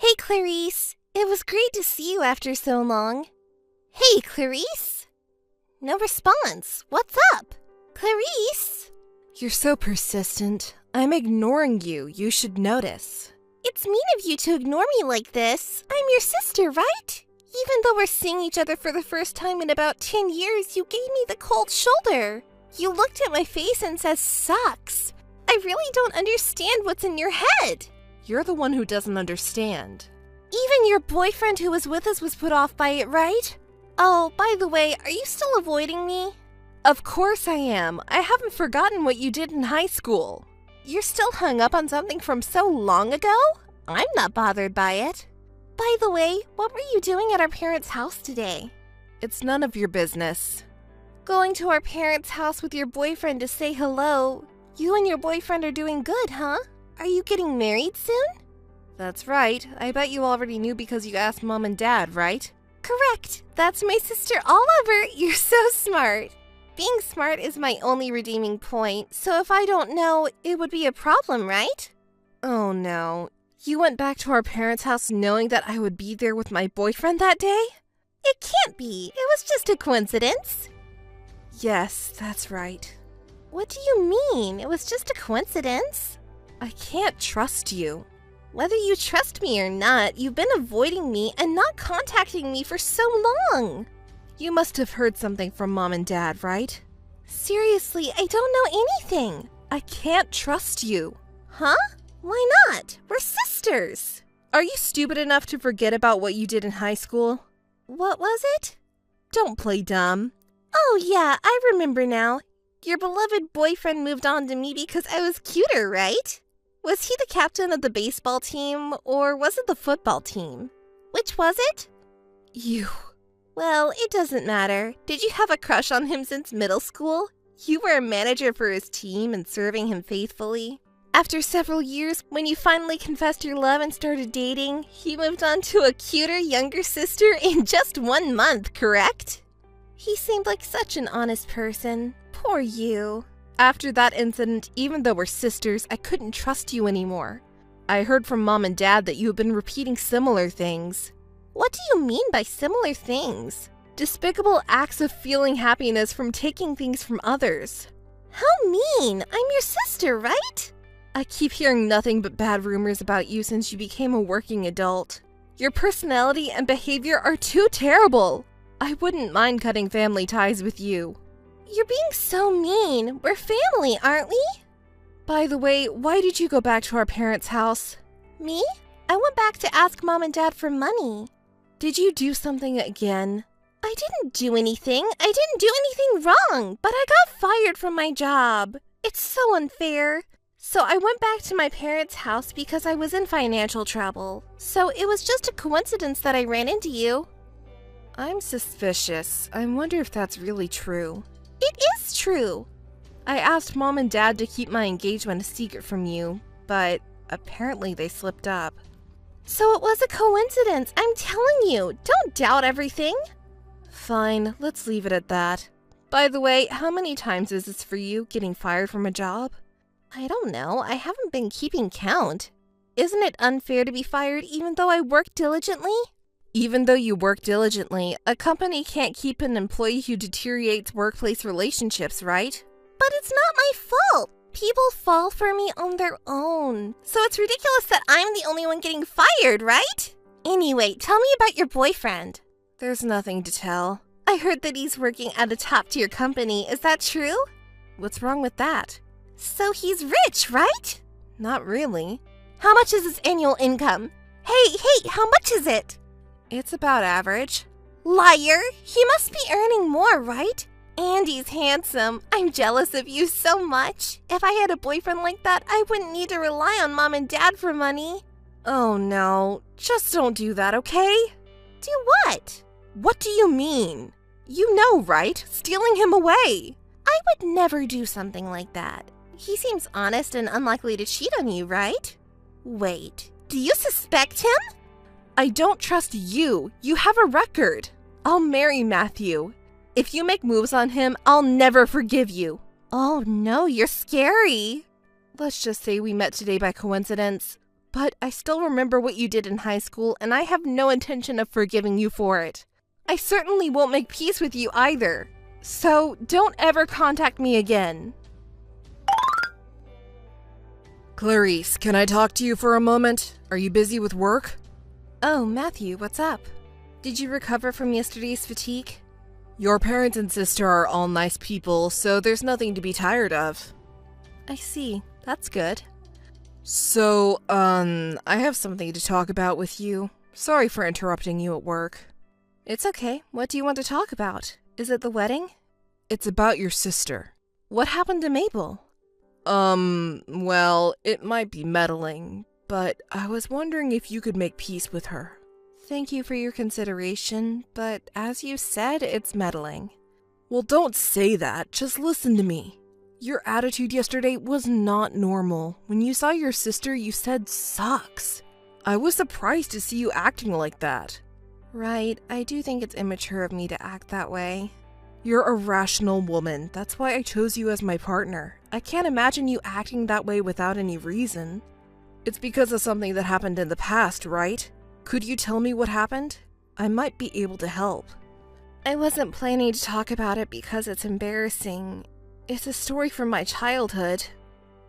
Hey, Clarice. It was great to see you after so long. Hey, Clarice. No response. What's up? Clarice? You're so persistent. I'm ignoring you. You should notice. It's mean of you to ignore me like this. I'm your sister, right? Even though we're seeing each other for the first time in about 10 years, you gave me the cold shoulder. You looked at my face and said, "Sucks." I really don't understand what's in your head. You're the one who doesn't understand. Even your boyfriend who was with us was put off by it, right? Oh, by the way, are you still avoiding me? Of course I am. I haven't forgotten what you did in high school. You're still hung up on something from so long ago? I'm not bothered by it. By the way, what were you doing at our parents' house today? It's none of your business. Going to our parents' house with your boyfriend to say hello. You and your boyfriend are doing good, huh? Are you getting married soon? That's right. I bet you already knew because you asked Mom and Dad, right? Correct. That's my sister Oliver. You're so smart. Being smart is my only redeeming point, so if I don't know, it would be a problem, right? Oh no. You went back to our parents' house knowing that I would be there with my boyfriend that day? It can't be. It was just a coincidence. Yes, that's right. What do you mean? It was just a coincidence? I can't trust you. Whether you trust me or not, you've been avoiding me and not contacting me for so long. You must have heard something from Mom and Dad, right? Seriously, I don't know anything. I can't trust you. Huh? Why not? We're sisters. Are you stupid enough to forget about what you did in high school? What was it? Don't play dumb. Oh yeah, I remember now. Your beloved boyfriend moved on to me because I was cuter, right? Was he the captain of the baseball team, or was it the football team? Which was it? You. Well, it doesn't matter. Did you have a crush on him since middle school? You were a manager for his team and serving him faithfully. After several years, when you finally confessed your love and started dating, he moved on to a cuter younger sister in just 1 month, correct? He seemed like such an honest person. Poor you. After that incident, even though we're sisters, I couldn't trust you anymore. I heard from Mom and Dad that you have been repeating similar things. What do you mean by similar things? Despicable acts of feeling happiness from taking things from others. How mean! I'm your sister, right? I keep hearing nothing but bad rumors about you since you became a working adult. Your personality and behavior are too terrible. I wouldn't mind cutting family ties with you. You're being so mean. We're family, aren't we? By the way, why did you go back to our parents' house? Me? I went back to ask Mom and Dad for money. Did you do something again? I didn't do anything. I didn't do anything wrong, but I got fired from my job. It's so unfair. So I went back to my parents' house because I was in financial trouble. So it was just a coincidence that I ran into you. I'm suspicious. I wonder if that's really true. It is true. I asked Mom and Dad to keep my engagement a secret from you, but apparently they slipped up. So it was a coincidence, I'm telling you. Don't doubt everything. Fine, let's leave it at that. By the way, how many times is this for you, getting fired from a job? I don't know. I haven't been keeping count. Isn't it unfair to be fired even though I work diligently? Even though you work diligently, a company can't keep an employee who deteriorates workplace relationships, right? But it's not my fault. People fall for me on their own. So it's ridiculous that I'm the only one getting fired, right? Anyway, tell me about your boyfriend. There's nothing to tell. I heard that he's working at a top-tier company. Is that true? What's wrong with that? So he's rich, right? Not really. How much is his annual income? Hey, how much is it? It's about average. Liar! He must be earning more, right? And he's handsome. I'm jealous of you so much. If I had a boyfriend like that, I wouldn't need to rely on Mom and Dad for money. Oh no, just don't do that, okay? Do what? What do you mean? You know, right? Stealing him away. I would never do something like that. He seems honest and unlikely to cheat on you, right? Wait, do you suspect him? I don't trust you. You have a record. I'll marry Matthew. If you make moves on him, I'll never forgive you. Oh no, you're scary. Let's just say we met today by coincidence. But I still remember what you did in high school, and I have no intention of forgiving you for it. I certainly won't make peace with you either. So don't ever contact me again. Clarice, can I talk to you for a moment? Are you busy with work? Oh, Matthew, what's up? Did you recover from yesterday's fatigue? Your parents and sister are all nice people, so there's nothing to be tired of. I see. That's good. So, I have something to talk about with you. Sorry for interrupting you at work. It's okay. What do you want to talk about? Is it the wedding? It's about your sister. What happened to Mabel? Well, it might be meddling, but I was wondering if you could make peace with her. Thank you for your consideration, but as you said, it's meddling. Well, don't say that. Just listen to me. Your attitude yesterday was not normal. When you saw your sister, you said sucks. I was surprised to see you acting like that. Right, I do think it's immature of me to act that way. You're a rational woman. That's why I chose you as my partner. I can't imagine you acting that way without any reason. It's because of something that happened in the past, right? Could you tell me what happened? I might be able to help. I wasn't planning to talk about it because it's embarrassing. It's a story from my childhood.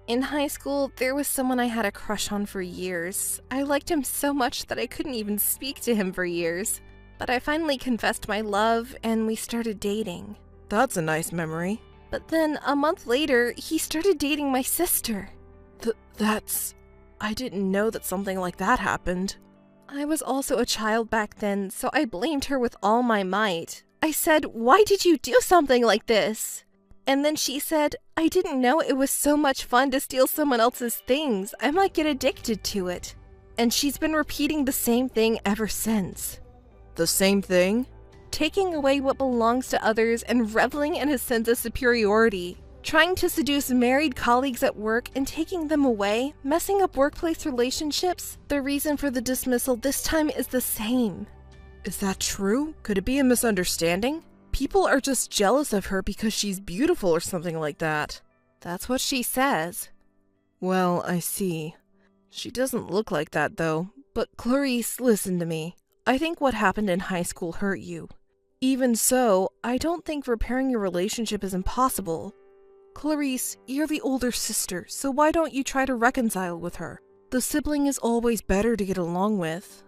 In high school, there was someone I had a crush on for years. I liked him so much that I couldn't even speak to him for years. But I finally confessed my love, and we started dating. That's a nice memory. But then, a month later, he started dating my sister. I didn't know that something like that happened. I was also a child back then, so I blamed her with all my might. I said, "Why did you do something like this?" And then she said, "I didn't know it was so much fun to steal someone else's things. I might get addicted to it." And she's been repeating the same thing ever since. The same thing? Taking away what belongs to others and reveling in a sense of superiority. Trying to seduce married colleagues at work and taking them away, messing up workplace relationships. The reason for the dismissal this time is the same. Is that true? Could it be a misunderstanding? People are just jealous of her because she's beautiful or something like that. That's what she says. Well, I see. She doesn't look like that, though. But Clarice, listen to me. I think what happened in high school hurt you. Even so, I don't think repairing your relationship is impossible. Clarice, you're the older sister, so why don't you try to reconcile with her? The sibling is always better to get along with.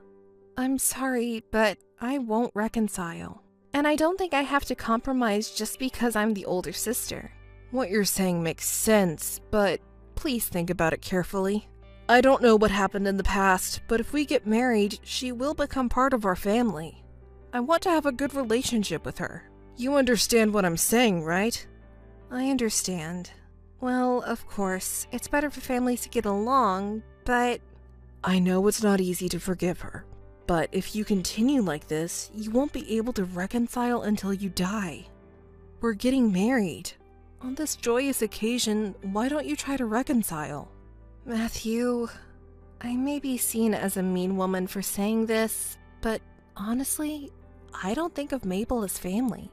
I'm sorry, but I won't reconcile. And I don't think I have to compromise just because I'm the older sister. What you're saying makes sense, but please think about it carefully. I don't know what happened in the past, but if we get married, she will become part of our family. I want to have a good relationship with her. You understand what I'm saying, right? I understand. Well, of course, it's better for families to get along, but... I know it's not easy to forgive her, but if you continue like this, you won't be able to reconcile until you die. We're getting married. On this joyous occasion, why don't you try to reconcile? Matthew, I may be seen as a mean woman for saying this, but honestly, I don't think of Mabel as family.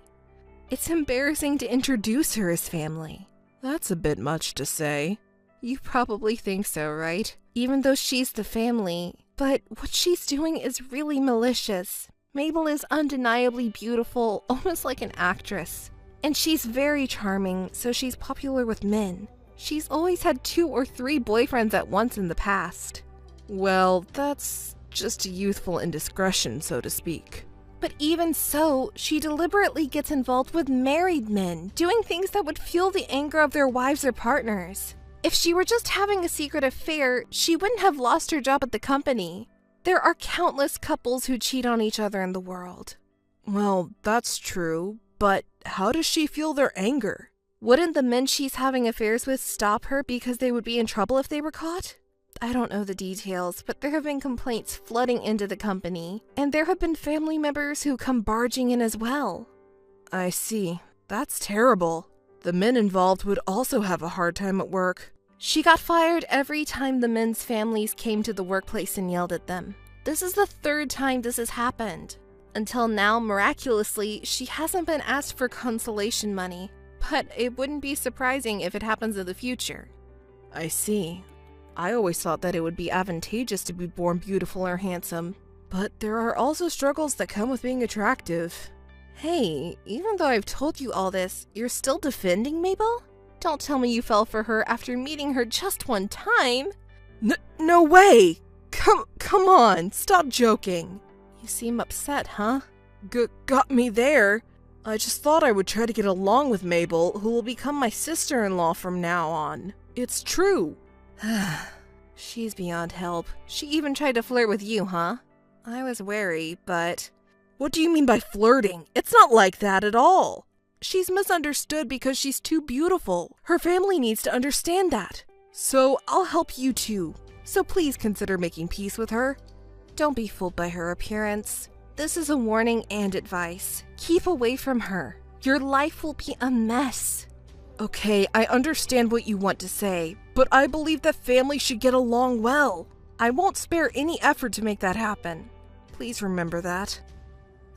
It's embarrassing to introduce her as family. That's a bit much to say. You probably think so, right? Even though she's the family. But what she's doing is really malicious. Mabel is undeniably beautiful, almost like an actress. And she's very charming, so she's popular with men. She's always had 2 or 3 boyfriends at once in the past. Well, that's just a youthful indiscretion, so to speak. But even so, she deliberately gets involved with married men, doing things that would fuel the anger of their wives or partners. If she were just having a secret affair, she wouldn't have lost her job at the company. There are countless couples who cheat on each other in the world. Well, that's true, but how does she feel their anger? Wouldn't the men she's having affairs with stop her because they would be in trouble if they were caught? I don't know the details, but there have been complaints flooding into the company, and there have been family members who come barging in as well. I see. That's terrible. The men involved would also have a hard time at work. She got fired every time the men's families came to the workplace and yelled at them. This is the 3rd time this has happened. Until now, miraculously, she hasn't been asked for consolation money, but it wouldn't be surprising if it happens in the future. I see. I always thought that it would be advantageous to be born beautiful or handsome. But there are also struggles that come with being attractive. Hey, even though I've told you all this, you're still defending Mabel? Don't tell me you fell for her after meeting her just one time. No way! Come on, stop joking. You seem upset, huh? Got me there. I just thought I would try to get along with Mabel, who will become my sister-in-law from now on. It's true. She's beyond help. She even tried to flirt with you, huh? I was wary, but... What do you mean by flirting? It's not like that at all. She's misunderstood because she's too beautiful. Her family needs to understand that. So I'll help you too. So please consider making peace with her. Don't be fooled by her appearance. This is a warning and advice. Keep away from her. Your life will be a mess. Okay, I understand what you want to say, but I believe that families should get along well. I won't spare any effort to make that happen. Please remember that.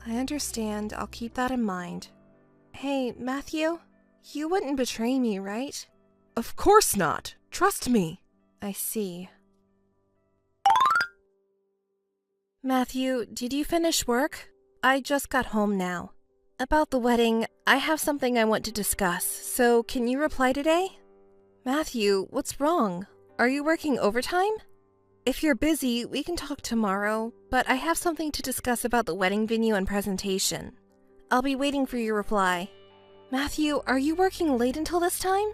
I understand. I'll keep that in mind. Hey, Matthew, you wouldn't betray me, right? Of course not. Trust me. I see. Matthew, did you finish work? I just got home now. About the wedding, I have something I want to discuss, so can you reply today? Matthew, what's wrong? Are you working overtime? If you're busy, we can talk tomorrow, but I have something to discuss about the wedding venue and presentation. I'll be waiting for your reply. Matthew, are you working late until this time?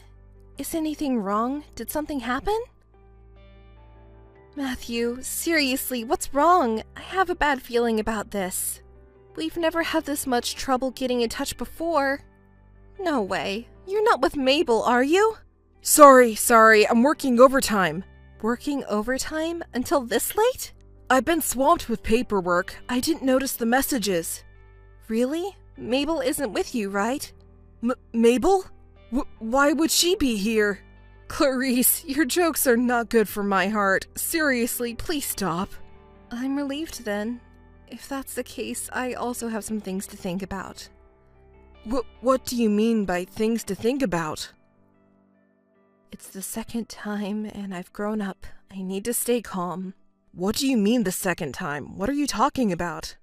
Is anything wrong? Did something happen? Matthew, seriously, what's wrong? I have a bad feeling about this. We've never had this much trouble getting in touch before. No way. You're not with Mabel, are you? Sorry, I'm working overtime. Working overtime? Until this late? I've been swamped with paperwork. I didn't notice the messages. Really? Mabel isn't with you, right? Mabel? Why would she be here? Clarice, your jokes are not good for my heart. Seriously, please stop. I'm relieved then. If that's the case, I also have some things to think about. What do you mean by things to think about? It's the second time, and I've grown up. I need to stay calm. What do you mean the second time? What are you talking about?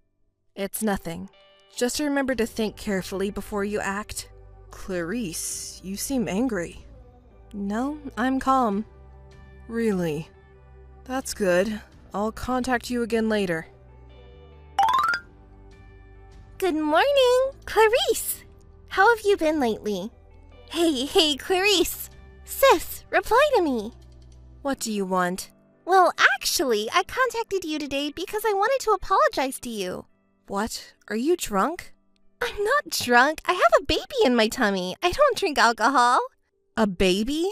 It's nothing. Just remember to think carefully before you act. Clarice, you seem angry. No, I'm calm. Really? That's good. I'll contact you again later. Good morning, Clarice. How have you been lately? Hey, Clarice. Sis, reply to me. What do you want? Well, actually, I contacted you today because I wanted to apologize to you. What? Are you drunk? I'm not drunk. I have a baby in my tummy. I don't drink alcohol. A baby?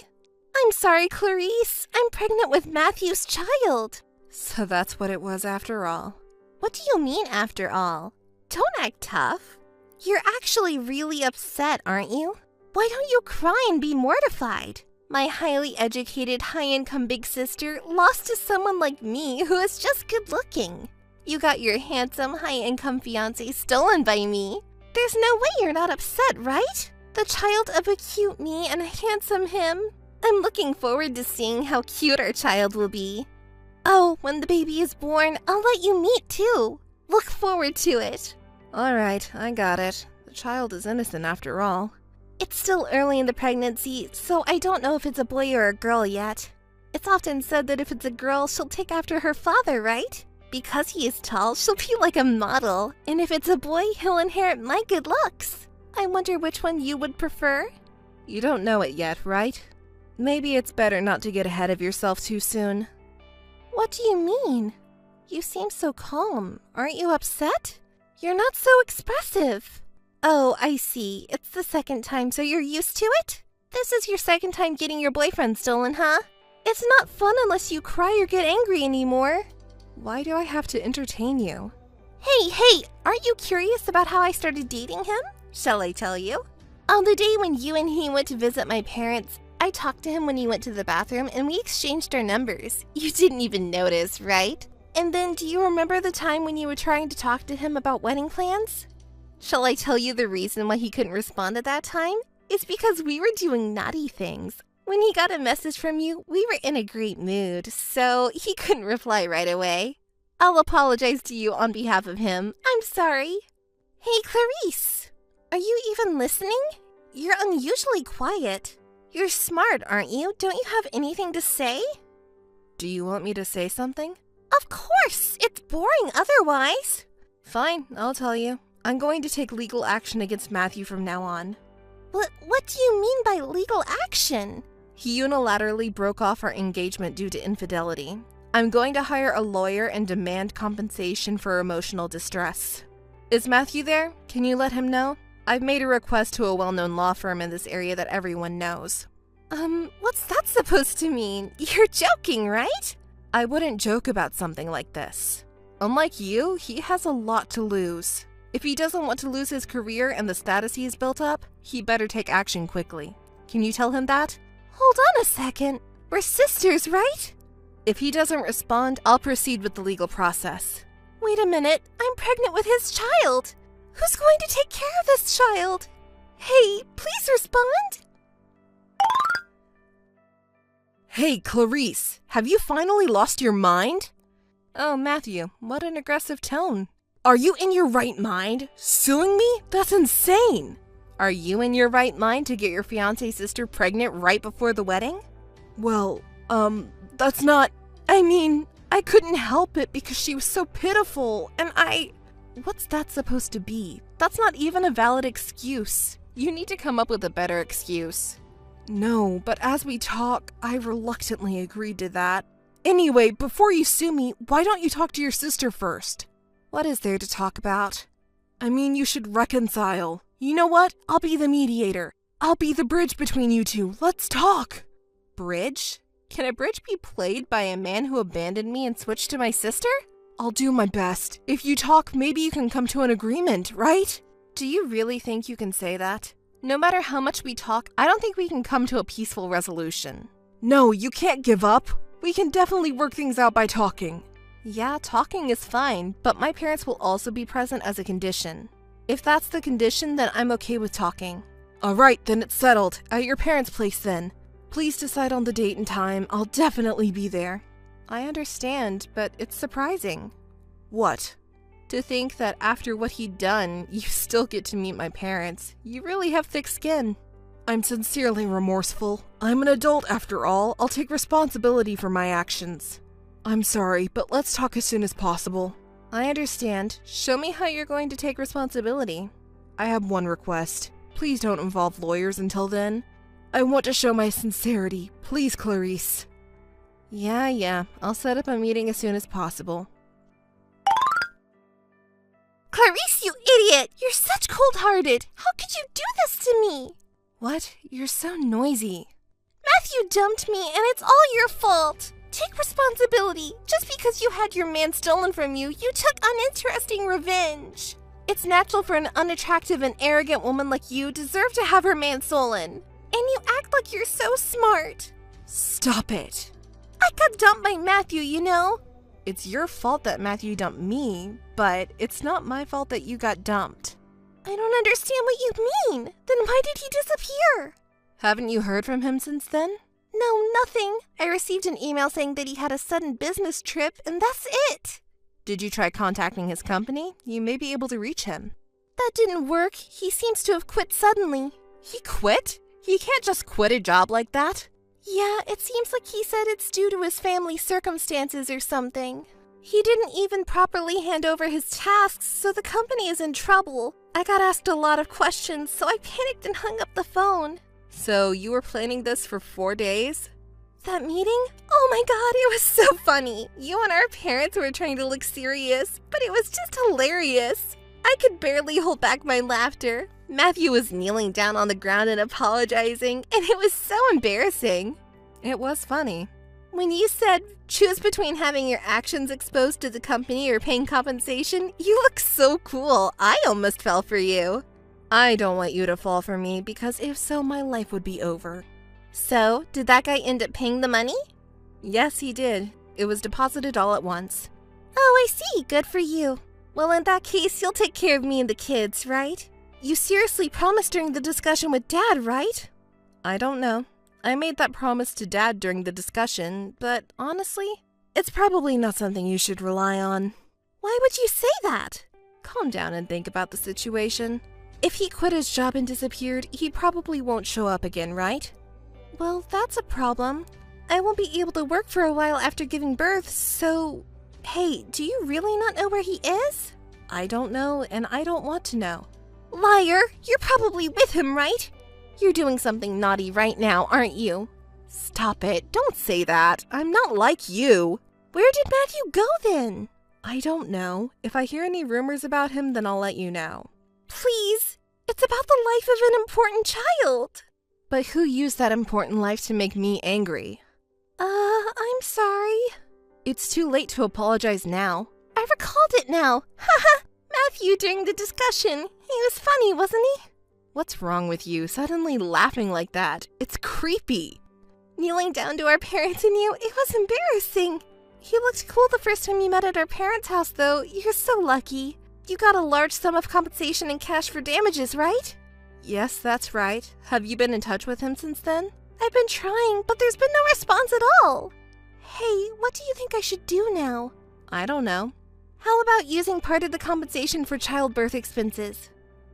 I'm sorry, Clarice. I'm pregnant with Matthew's child. So that's what it was after all. What do you mean, after all? Don't act tough. You're actually really upset, aren't you? Why don't you cry and be mortified? My highly educated, high-income big sister lost to someone like me who is just good-looking. You got your handsome, high-income fiancé stolen by me. There's no way you're not upset, right? The child of a cute me and a handsome him. I'm looking forward to seeing how cute our child will be. Oh, when the baby is born, I'll let you meet too. Look forward to it. Alright, I got it. The child is innocent after all. It's still early in the pregnancy, so I don't know if it's a boy or a girl yet. It's often said that if it's a girl, she'll take after her father, right? Because he is tall, she'll be like a model. And if it's a boy, he'll inherit my good looks. I wonder which one you would prefer? You don't know it yet, right? Maybe it's better not to get ahead of yourself too soon. What do you mean? You seem so calm. Aren't you upset? You're not so expressive. Oh, I see. It's the second time, so you're used to it? This is your second time getting your boyfriend stolen, huh? It's not fun unless you cry or get angry anymore. Why do I have to entertain you? Hey, aren't you curious about how I started dating him? Shall I tell you? On the day when you and he went to visit my parents, I talked to him when he went to the bathroom and we exchanged our numbers. You didn't even notice, right? And then do you remember the time when you were trying to talk to him about wedding plans? Shall I tell you the reason why he couldn't respond at that time? It's because we were doing naughty things. When he got a message from you, we were in a great mood, so he couldn't reply right away. I'll apologize to you on behalf of him. I'm sorry. Hey, Clarice. Are you even listening? You're unusually quiet. You're smart, aren't you? Don't you have anything to say? Do you want me to say something? Of course! It's boring otherwise. Fine, I'll tell you. I'm going to take legal action against Matthew from now on. What do you mean by legal action? He unilaterally broke off our engagement due to infidelity. I'm going to hire a lawyer and demand compensation for emotional distress. Is Matthew there? Can you let him know? I've made a request to a well-known law firm in this area that everyone knows. What's that supposed to mean? You're joking, right? I wouldn't joke about something like this. Unlike you, he has a lot to lose. If he doesn't want to lose his career and the status he's built up, he better take action quickly. Can you tell him that? Hold on a second. We're sisters, right? If he doesn't respond, I'll proceed with the legal process. Wait a minute. I'm pregnant with his child. Who's going to take care of this child? Hey, please respond. Hey, Clarice, have you finally lost your mind? Oh, Matthew, what an aggressive tone. Are you in your right mind? Suing me? That's insane. Are you in your right mind to get your fiancé's sister pregnant right before the wedding? Well, that's not... I couldn't help it because she was so pitiful, and What's that supposed to be? That's not even a valid excuse. You need to come up with a better excuse. No, but as we talk, I reluctantly agreed to that. Anyway, before you sue me, why don't you talk to your sister first? What is there to talk about? You should reconcile. You know what? I'll be the mediator. I'll be the bridge between you two. Let's talk. Bridge? Can a bridge be played by a man who abandoned me and switched to my sister? I'll do my best. If you talk, maybe you can come to an agreement, right? Do you really think you can say that? No matter how much we talk, I don't think we can come to a peaceful resolution. No, you can't give up. We can definitely work things out by talking. Yeah, talking is fine, but my parents will also be present as a condition. If that's the condition, then I'm okay with talking. Alright, then it's settled. At your parents' place then. Please decide on the date and time. I'll definitely be there. I understand, but it's surprising. What? To think that after what he'd done, you still get to meet my parents. You really have thick skin. I'm sincerely remorseful. I'm an adult after all. I'll take responsibility for my actions. I'm sorry, but let's talk as soon as possible. I understand. Show me how you're going to take responsibility. I have one request. Please don't involve lawyers until then. I want to show my sincerity. Please, Clarice. Yeah. I'll set up a meeting as soon as possible. Clarice, you idiot! You're such cold-hearted! How could you do this to me? What? You're so noisy. Matthew dumped me, and it's all your fault! Take responsibility. Just because you had your man stolen from you, you took uninteresting revenge. It's natural for an unattractive and arrogant woman like you deserve to have her man stolen. And you act like you're so smart. Stop it. I got dumped by Matthew, you know? It's your fault that Matthew dumped me, but it's not my fault that you got dumped. I don't understand what you mean. Then why did he disappear? Haven't you heard from him since then? No, nothing. I received an email saying that he had a sudden business trip, and that's it. Did you try contacting his company? You may be able to reach him. That didn't work. He seems to have quit suddenly. He quit? He can't just quit a job like that. Yeah, it seems like he said it's due to his family circumstances or something. He didn't even properly hand over his tasks, so the company is in trouble. I got asked a lot of questions, so I panicked and hung up the phone. So you were planning this for 4 days? That meeting? Oh my god, it was so funny. You and our parents were trying to look serious, but it was just hilarious. I could barely hold back my laughter. Matthew was kneeling down on the ground and apologizing, and it was so embarrassing. It was funny. When you said, choose between having your actions exposed to the company or paying compensation, you look so cool. I almost fell for you. I don't want you to fall for me, because if so, my life would be over. So, did that guy end up paying the money? Yes, he did. It was deposited all at once. Oh, I see. Good for you. Well, in that case, you'll take care of me and the kids, right? You seriously promised during the discussion with Dad, right? I don't know. I made that promise to Dad during the discussion, but honestly, it's probably not something you should rely on. Why would you say that? Calm down and think about the situation. If he quit his job and disappeared, he probably won't show up again, right? Well, that's a problem. I won't be able to work for a while after giving birth, so... Hey, do you really not know where he is? I don't know, and I don't want to know. Liar! You're probably with him, right? You're doing something naughty right now, aren't you? Stop it. Don't say that. I'm not like you. Where did Matthew go then? I don't know. If I hear any rumors about him, then I'll let you know. Please! It's about the life of an important child! But who used that important life to make me angry? I'm sorry. It's too late to apologize now. I recalled it now. Haha! Matthew during the discussion. He was funny, wasn't he? What's wrong with you? Suddenly laughing like that. It's creepy. Kneeling down to our parents and you, it was embarrassing. He looked cool the first time you met at our parents' house, though. You're so lucky. You got a large sum of compensation in cash for damages, right? Yes, that's right. Have you been in touch with him since then? I've been trying, but there's been no response at all. Hey, what do you think I should do now? I don't know. How about using part of the compensation for childbirth expenses?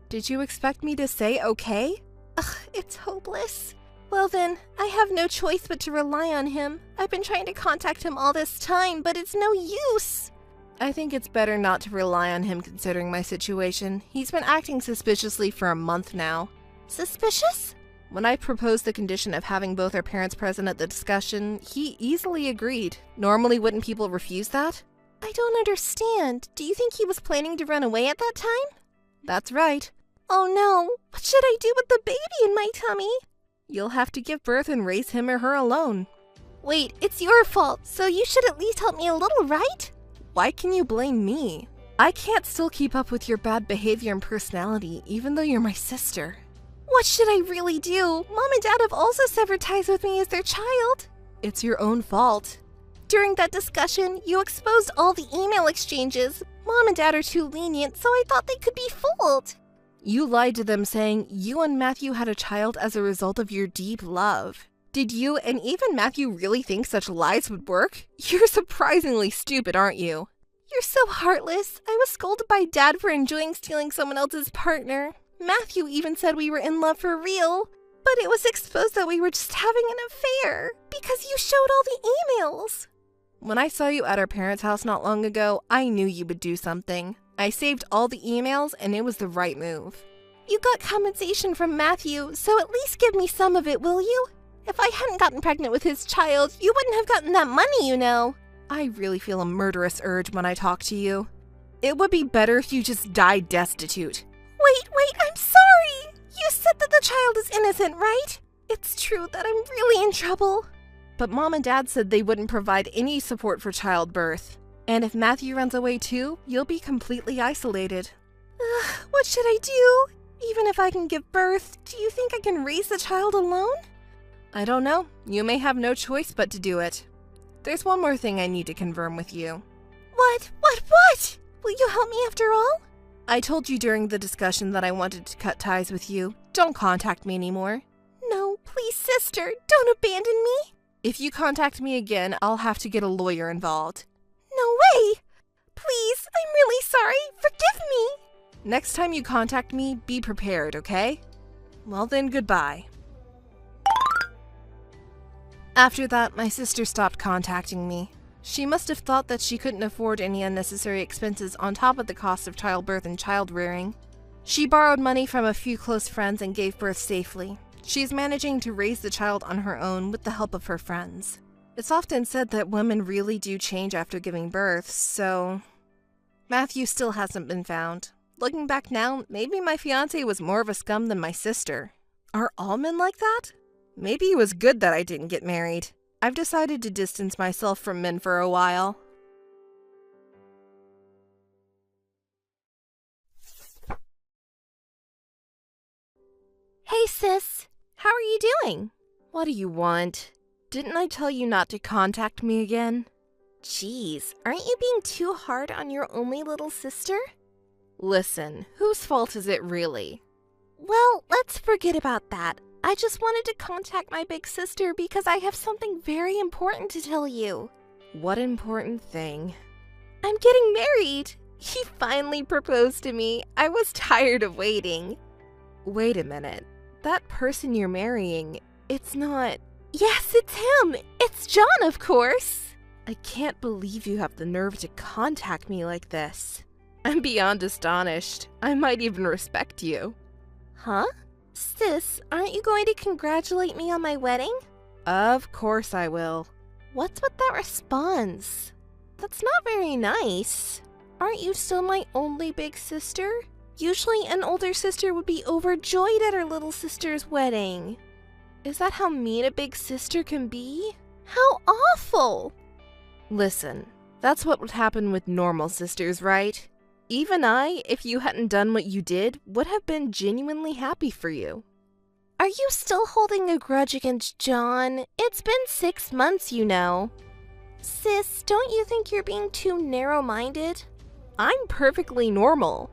Did you expect me to say okay? Ugh, it's hopeless. Well then, I have no choice but to rely on him. I've been trying to contact him all this time, but it's no use. I think it's better not to rely on him considering my situation. He's been acting suspiciously for a month now. Suspicious? When I proposed the condition of having both our parents present at the discussion, he easily agreed. Normally, wouldn't people refuse that? I don't understand. Do you think he was planning to run away at that time? That's right. Oh no, what should I do with the baby in my tummy? You'll have to give birth and raise him or her alone. Wait, it's your fault, so you should at least help me a little, right? Why can you blame me? I can't still keep up with your bad behavior and personality, even though you're my sister. What should I really do? Mom and Dad have also severed ties with me as their child. It's your own fault. During that discussion, you exposed all the email exchanges. Mom and Dad are too lenient, so I thought they could be fooled. You lied to them saying you and Matthew had a child as a result of your deep love. Did you and even Matthew really think such lies would work? You're surprisingly stupid, aren't you? You're so heartless. I was scolded by Dad for enjoying stealing someone else's partner. Matthew even said we were in love for real. But it was exposed that we were just having an affair because you showed all the emails. When I saw you at our parents' house not long ago, I knew you would do something. I saved all the emails and it was the right move. You got compensation from Matthew, so at least give me some of it, will you? If I hadn't gotten pregnant with his child, you wouldn't have gotten that money, you know. I really feel a murderous urge when I talk to you. It would be better if you just died destitute. Wait, I'm sorry! You said that the child is innocent, right? It's true that I'm really in trouble. But Mom and Dad said they wouldn't provide any support for childbirth. And if Matthew runs away too, you'll be completely isolated. What should I do? Even if I can give birth, do you think I can raise the child alone? I don't know. You may have no choice but to do it. There's one more thing I need to confirm with you. What? Will you help me after all? I told you during the discussion that I wanted to cut ties with you. Don't contact me anymore. No, please, sister, don't abandon me. If you contact me again, I'll have to get a lawyer involved. No way! Please, I'm really sorry. Forgive me. Next time you contact me, be prepared, okay? Well then, goodbye. After that, my sister stopped contacting me. She must have thought that she couldn't afford any unnecessary expenses on top of the cost of childbirth and child-rearing. She borrowed money from a few close friends and gave birth safely. She's managing to raise the child on her own with the help of her friends. It's often said that women really do change after giving birth, so... Matthew still hasn't been found. Looking back now, maybe my fiancé was more of a scum than my sister. Are all men like that? Maybe it was good that I didn't get married. I've decided to distance myself from men for a while. Hey sis, how are you doing? What do you want? Didn't I tell you not to contact me again? Jeez, aren't you being too hard on your only little sister? Listen, whose fault is it really? Well, let's forget about that. I just wanted to contact my big sister because I have something very important to tell you. What important thing? I'm getting married. He finally proposed to me. I was tired of waiting. Wait a minute. That person you're marrying, it's not... Yes, it's him. It's John, of course. I can't believe you have the nerve to contact me like this. I'm beyond astonished. I might even respect you. Huh? Sis, aren't you going to congratulate me on my wedding? Of course I will. What's with that response? That's not very nice. Aren't you still my only big sister? Usually an older sister would be overjoyed at her little sister's wedding. Is that how mean a big sister can be? How awful! Listen, that's what would happen with normal sisters, right? Even I, if you hadn't done what you did, would have been genuinely happy for you. Are you still holding a grudge against John? It's been 6 months, you know. Sis, don't you think you're being too narrow-minded? I'm perfectly normal.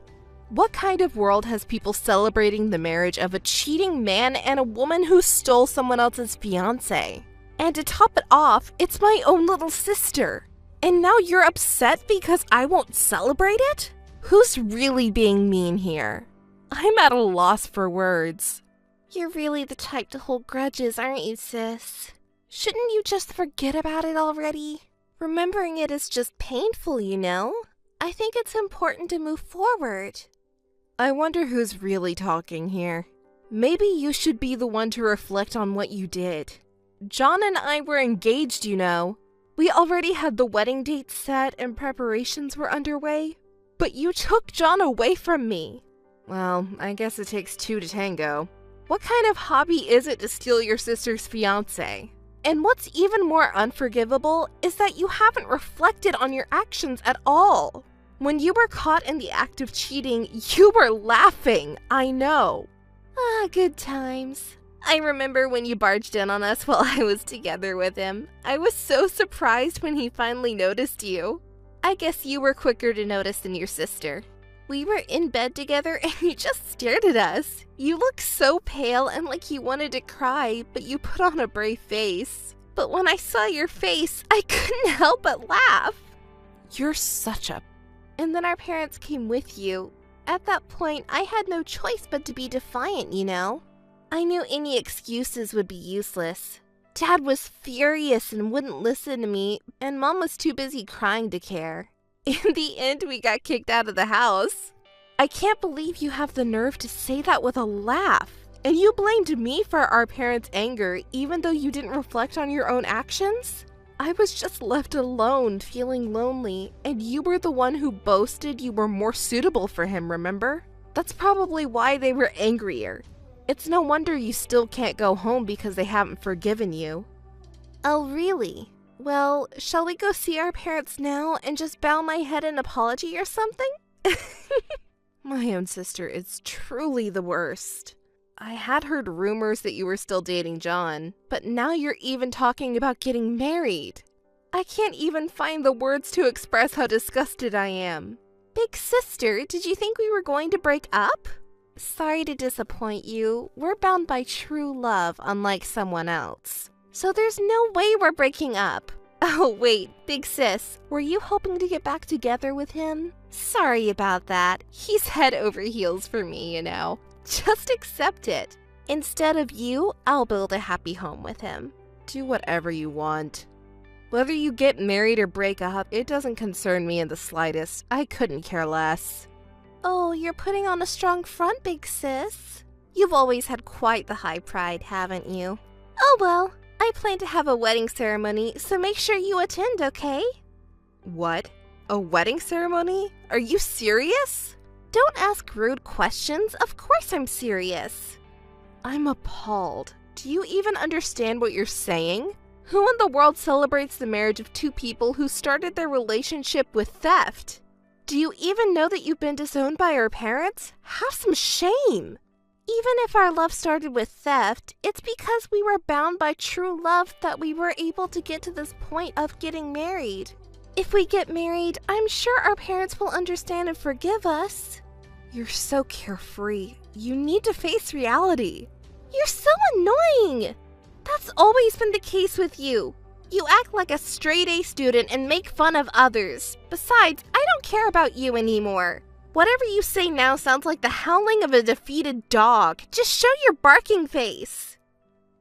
What kind of world has people celebrating the marriage of a cheating man and a woman who stole someone else's fiancé? And to top it off, it's my own little sister. And now you're upset because I won't celebrate it? Who's really being mean here? I'm at a loss for words. You're really the type to hold grudges, aren't you, sis? Shouldn't you just forget about it already? Remembering it is just painful, you know? I think it's important to move forward. I wonder who's really talking here. Maybe you should be the one to reflect on what you did. John and I were engaged, you know. We already had the wedding date set and preparations were underway. But you took John away from me. Well, I guess it takes two to tango. What kind of hobby is it to steal your sister's fiancé? And what's even more unforgivable is that you haven't reflected on your actions at all. When you were caught in the act of cheating, you were laughing, I know. Ah, good times. I remember when you barged in on us while I was together with him. I was so surprised when he finally noticed you. I guess you were quicker to notice than your sister. We were in bed together and you just stared at us. You looked so pale and like you wanted to cry, but you put on a brave face. But when I saw your face, I couldn't help but laugh. You're such a... And then our parents came with you. At that point, I had no choice but to be defiant, you know? I knew any excuses would be useless. Dad was furious and wouldn't listen to me, and Mom was too busy crying to care. In the end, we got kicked out of the house. I can't believe you have the nerve to say that with a laugh. And you blamed me for our parents' anger, even though you didn't reflect on your own actions? I was just left alone, feeling lonely, and you were the one who boasted you were more suitable for him, remember? That's probably why they were angrier. It's no wonder you still can't go home because they haven't forgiven you. Oh, really? Well, shall we go see our parents now and just bow my head in apology or something? My own sister is truly the worst. I had heard rumors that you were still dating John, but now you're even talking about getting married. I can't even find the words to express how disgusted I am. Big sister, did you think we were going to break up? Sorry to disappoint you. We're bound by true love, unlike someone else. So there's no way we're breaking up. Oh, wait, big sis, were you hoping to get back together with him? Sorry about that. He's head over heels for me, you know. Just accept it. Instead of you, I'll build a happy home with him. Do whatever you want. Whether you get married or break up, it doesn't concern me in the slightest. I couldn't care less. Oh, you're putting on a strong front, big sis. You've always had quite the high pride, haven't you? Oh well, I plan to have a wedding ceremony, so make sure you attend, okay? What? A wedding ceremony? Are you serious? Don't ask rude questions. Of course I'm serious. I'm appalled. Do you even understand what you're saying? Who in the world celebrates the marriage of two people who started their relationship with theft? Do you even know that you've been disowned by our parents? Have some shame! Even if our love started with theft, it's because we were bound by true love that we were able to get to this point of getting married. If we get married, I'm sure our parents will understand and forgive us. You're so carefree. You need to face reality. You're so annoying! That's always been the case with you. You act like a straight-A student and make fun of others. Besides, I don't care about you anymore. Whatever you say now sounds like the howling of a defeated dog. Just show your barking face.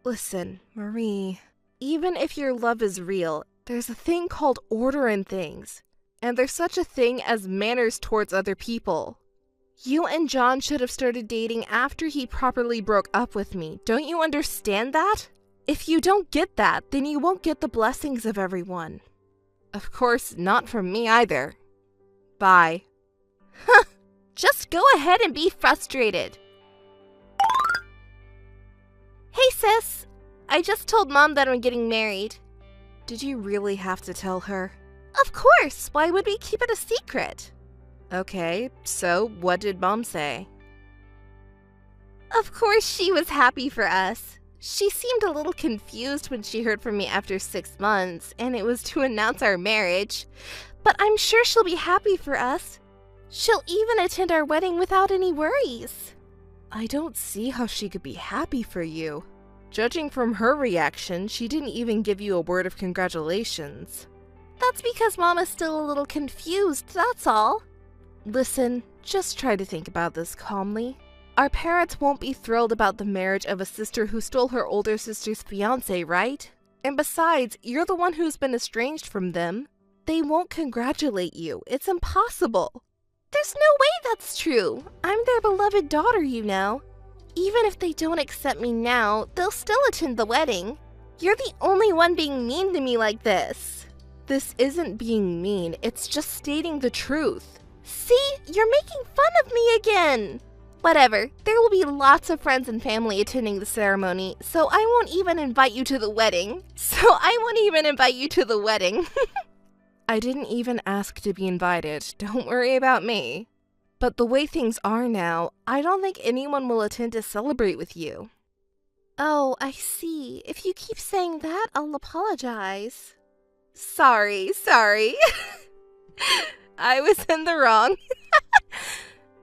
Listen, Marie, even if your love is real, there's a thing called order in things. And there's such a thing as manners towards other people. You and John should have started dating after he properly broke up with me. Don't you understand that? If you don't get that, then you won't get the blessings of everyone. Of course, not from me either. Bye. Huh. Just go ahead and be frustrated. Hey sis, I just told Mom that I'm getting married. Did you really have to tell her? Of course, why would we keep it a secret? Okay, so what did Mom say? Of course she was happy for us. She seemed a little confused when she heard from me after 6 months, and it was to announce our marriage. But I'm sure she'll be happy for us. She'll even attend our wedding without any worries. I don't see how she could be happy for you. Judging from her reaction, she didn't even give you a word of congratulations. That's because Mama's still a little confused, that's all. Listen, just try to think about this calmly. Our parents won't be thrilled about the marriage of a sister who stole her older sister's fiancé, right? And besides, you're the one who's been estranged from them. They won't congratulate you. It's impossible. There's no way that's true. I'm their beloved daughter, you know. Even if they don't accept me now, they'll still attend the wedding. You're the only one being mean to me like this. This isn't being mean, it's just stating the truth. See, you're making fun of me again. Whatever, there will be lots of friends and family attending the ceremony, so I won't even invite you to the wedding. I didn't even ask to be invited, don't worry about me. But the way things are now, I don't think anyone will attend to celebrate with you. Oh, I see. If you keep saying that, I'll apologize. Sorry. I was in the wrong.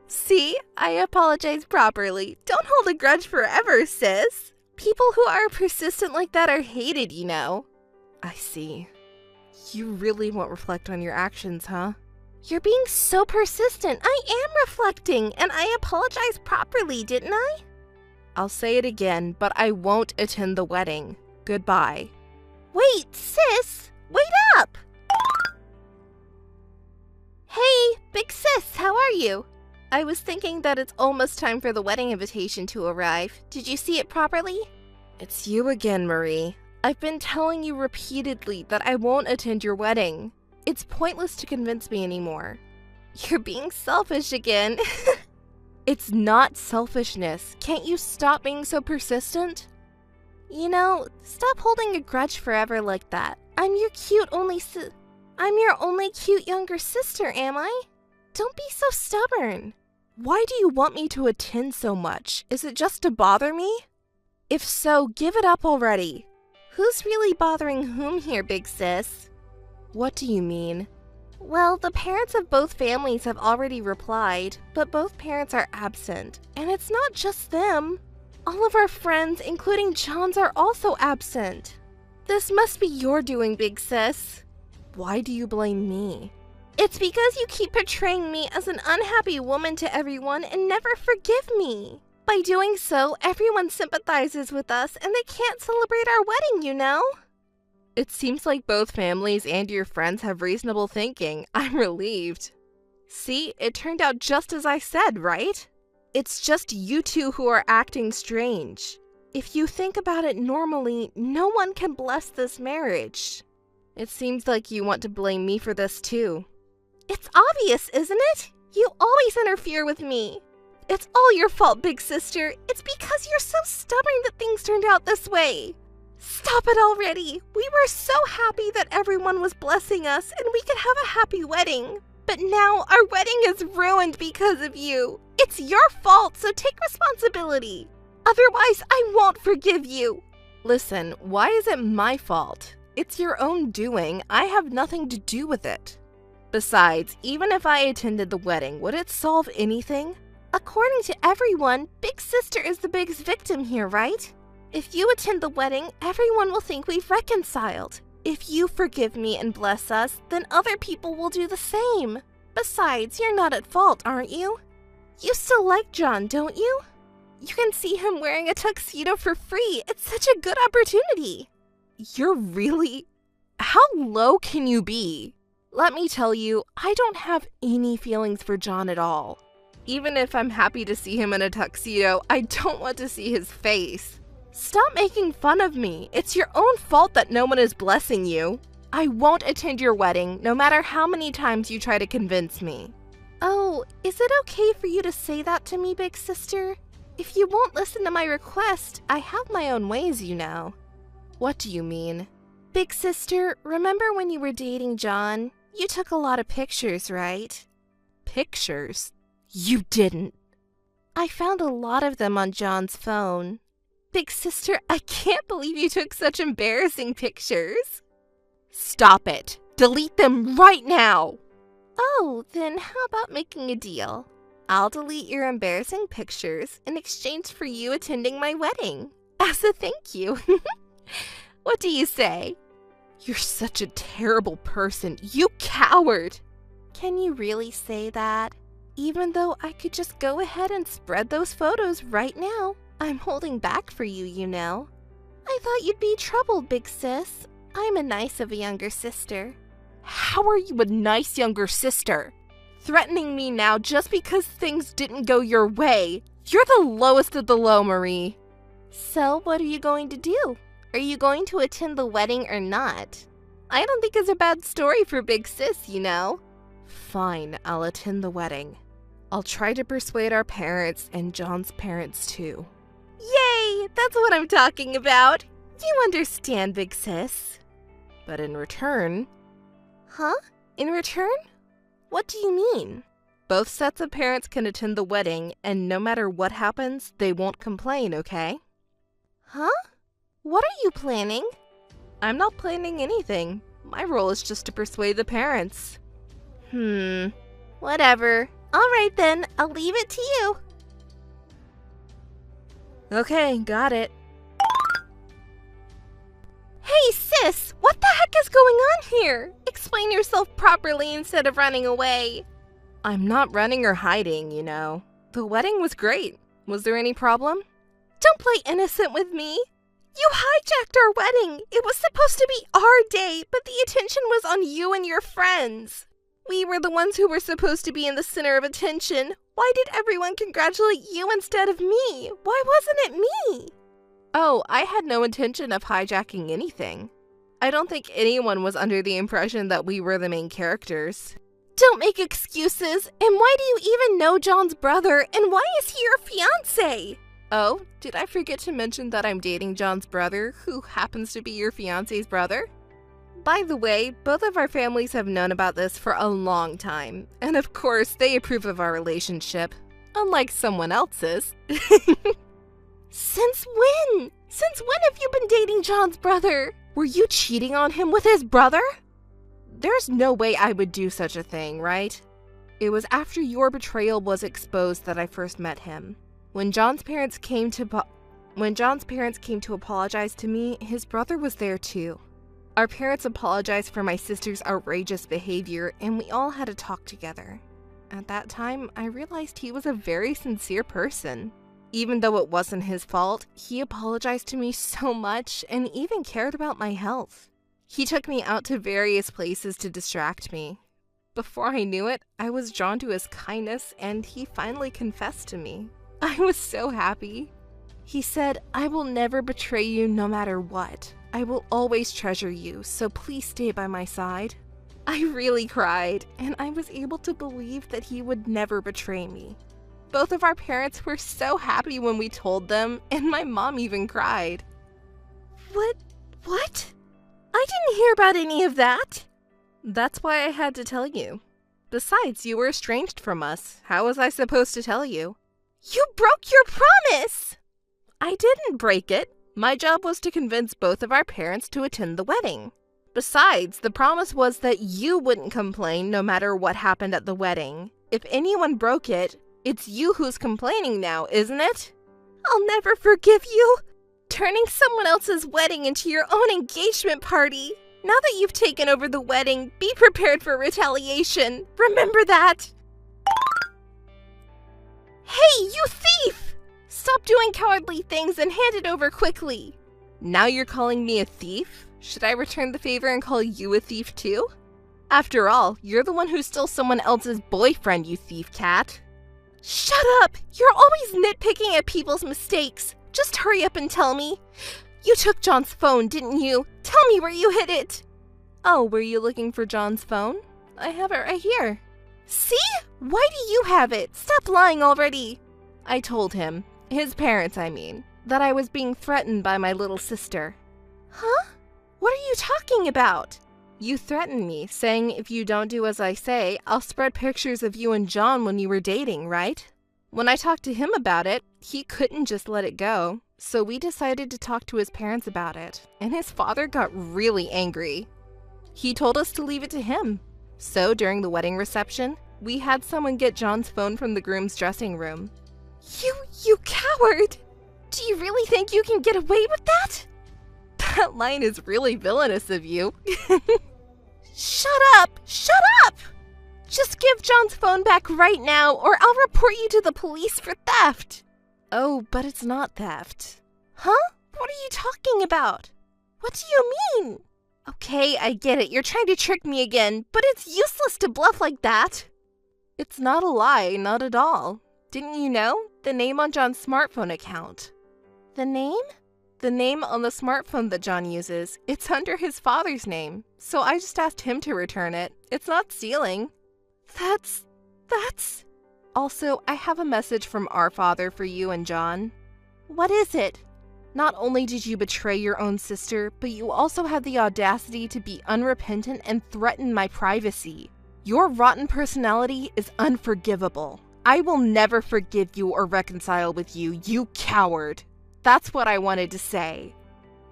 See, I apologize properly. Don't hold a grudge forever, sis. People who are persistent like that are hated, you know. I see. You really won't reflect on your actions, huh? You're being so persistent. I am reflecting, and I apologize properly, didn't I? I'll say it again, but I won't attend the wedding. Goodbye. Wait, sis! Wait up! Hey, big sis, how are you? I was thinking that it's almost time for the wedding invitation to arrive. Did you see it properly? It's you again, Marie. I've been telling you repeatedly that I won't attend your wedding. It's pointless to convince me anymore. You're being selfish again. It's not selfishness. Can't you stop being so persistent? You know, stop holding a grudge forever like that. I'm your only cute younger sister, am I? Don't be so stubborn. Why do you want me to attend so much? Is it just to bother me? If so, give it up already. Who's really bothering whom here, big sis? What do you mean? Well, the parents of both families have already replied, but both parents are absent. And it's not just them. All of our friends, including John's, are also absent. This must be your doing, big sis. Why do you blame me? It's because you keep portraying me as an unhappy woman to everyone and never forgive me. By doing so, everyone sympathizes with us and they can't celebrate our wedding, you know? It seems like both families and your friends have reasonable thinking. I'm relieved. See, it turned out just as I said, right? It's just you two who are acting strange. If you think about it normally, no one can bless this marriage. It seems like you want to blame me for this too. It's obvious, isn't it? You always interfere with me. It's all your fault, big sister. It's because you're so stubborn that things turned out this way. Stop it already. We were so happy that everyone was blessing us and we could have a happy wedding. But now our wedding is ruined because of you. It's your fault, so take responsibility. Otherwise, I won't forgive you. Listen, why is it my fault? It's your own doing. I have nothing to do with it. Besides, even if I attended the wedding, would it solve anything? According to everyone, Big Sister is the biggest victim here, right? If you attend the wedding, everyone will think we've reconciled. If you forgive me and bless us, then other people will do the same. Besides, you're not at fault, aren't you? You still like John, don't you? You can see him wearing a tuxedo for free. It's such a good opportunity. You're really... How low can you be? Let me tell you, I don't have any feelings for John at all. Even if I'm happy to see him in a tuxedo, I don't want to see his face. Stop making fun of me. It's your own fault that no one is blessing you. I won't attend your wedding, no matter how many times you try to convince me. Oh, is it okay for you to say that to me, Big Sister? If you won't listen to my request, I have my own ways, you know. What do you mean? Big Sister, remember when you were dating John? You took a lot of pictures, right? Pictures? You didn't. I found a lot of them on John's phone. Big Sister, I can't believe you took such embarrassing pictures. Stop it. Delete them right now. Oh, then how about making a deal? I'll delete your embarrassing pictures in exchange for you attending my wedding. As a thank you. What do you say? You're such a terrible person. You coward. Can you really say that? Even though I could just go ahead and spread those photos right now. I'm holding back for you, you know. I thought you'd be troubled, Big Sis. I'm a nice of a younger sister. How are you a nice younger sister? Threatening me now just because things didn't go your way. You're the lowest of the low, Marie. So what are you going to do? Are you going to attend the wedding or not? I don't think it's a bad story for Big Sis, you know. Fine, I'll attend the wedding. I'll try to persuade our parents and John's parents too. Yay! That's what I'm talking about. You understand, Big Sis. But in return... Huh? In return? What do you mean? Both sets of parents can attend the wedding, and no matter what happens, they won't complain, okay? Huh? What are you planning? I'm not planning anything. My role is just to persuade the parents. Whatever. All right then, I'll leave it to you. Okay, got it. Hey sis, what the heck is going on here? Explain yourself properly instead of running away. I'm not running or hiding, you know. The wedding was great. Was there any problem? Don't play innocent with me. You hijacked our wedding. It was supposed to be our day, but the attention was on you and your friends. We were the ones who were supposed to be in the center of attention. Why did everyone congratulate you instead of me? Why wasn't it me? Oh, I had no intention of hijacking anything. I don't think anyone was under the impression that we were the main characters. Don't make excuses. And why do you even know John's brother? And why is he your fiancé? Oh, did I forget to mention that I'm dating John's brother, who happens to be your fiancé's brother? By the way, both of our families have known about this for a long time, and of course, they approve of our relationship, unlike someone else's. Since when? Since when have you been dating John's brother? Were you cheating on him with his brother? There's no way I would do such a thing, right? It was after your betrayal was exposed that I first met him. When John's parents came to apologize to me, his brother was there too. Our parents apologized for my sister's outrageous behavior, and we all had a talk together. At that time, I realized he was a very sincere person. Even though it wasn't his fault, he apologized to me so much and even cared about my health. He took me out to various places to distract me. Before I knew it, I was drawn to his kindness, and he finally confessed to me. I was so happy. He said, "I will never betray you no matter what. I will always treasure you, so please stay by my side." I really cried, and I was able to believe that he would never betray me. Both of our parents were so happy when we told them, and my mom even cried. What? I didn't hear about any of that. That's why I had to tell you. Besides, you were estranged from us. How was I supposed to tell you? You broke your promise! I didn't break it. My job was to convince both of our parents to attend the wedding. Besides, the promise was that you wouldn't complain no matter what happened at the wedding. If anyone broke it, It's you who's complaining now, isn't it? I'll never forgive you. Turning someone else's wedding into your own engagement party. Now that you've taken over the wedding, be prepared for retaliation. Remember that. Hey, you thief! Stop doing cowardly things and hand it over quickly. Now you're calling me a thief? Should I return the favor and call you a thief too? After all, you're the one who stole someone else's boyfriend, you thief cat. Shut up! You're always nitpicking at people's mistakes. Just hurry up and tell me. You took John's phone, didn't you? Tell me where you hid it. Oh, were you looking for John's phone? I have it right here. See? Why do you have it? Stop lying already. I told him, his parents I mean, that I was being threatened by my little sister. Huh? What are you talking about? You threatened me, saying if you don't do as I say, I'll spread pictures of you and John when you were dating, right? When I talked to him about it, he couldn't just let it go, so we decided to talk to his parents about it, and his father got really angry. He told us to leave it to him. So during the wedding reception, we had someone get John's phone from the groom's dressing room. You coward! Do you really think you can get away with that? That line is really villainous of you. Shut up! Shut up! Just give John's phone back right now, or I'll report you to the police for theft. Oh, but it's not theft. Huh? What are you talking about? What do you mean? Okay, I get it. You're trying to trick me again, but it's useless to bluff like that. It's not a lie, not at all. Didn't you know? The name on John's smartphone account. The name? The name on the smartphone that John uses. It's under his father's name, so I just asked him to return it. It's not stealing. That's... Also, I have a message from our father for you and John. What is it? Not only did you betray your own sister, but you also had the audacity to be unrepentant and threaten my privacy. Your rotten personality is unforgivable. I will never forgive you or reconcile with you, you coward. That's what I wanted to say.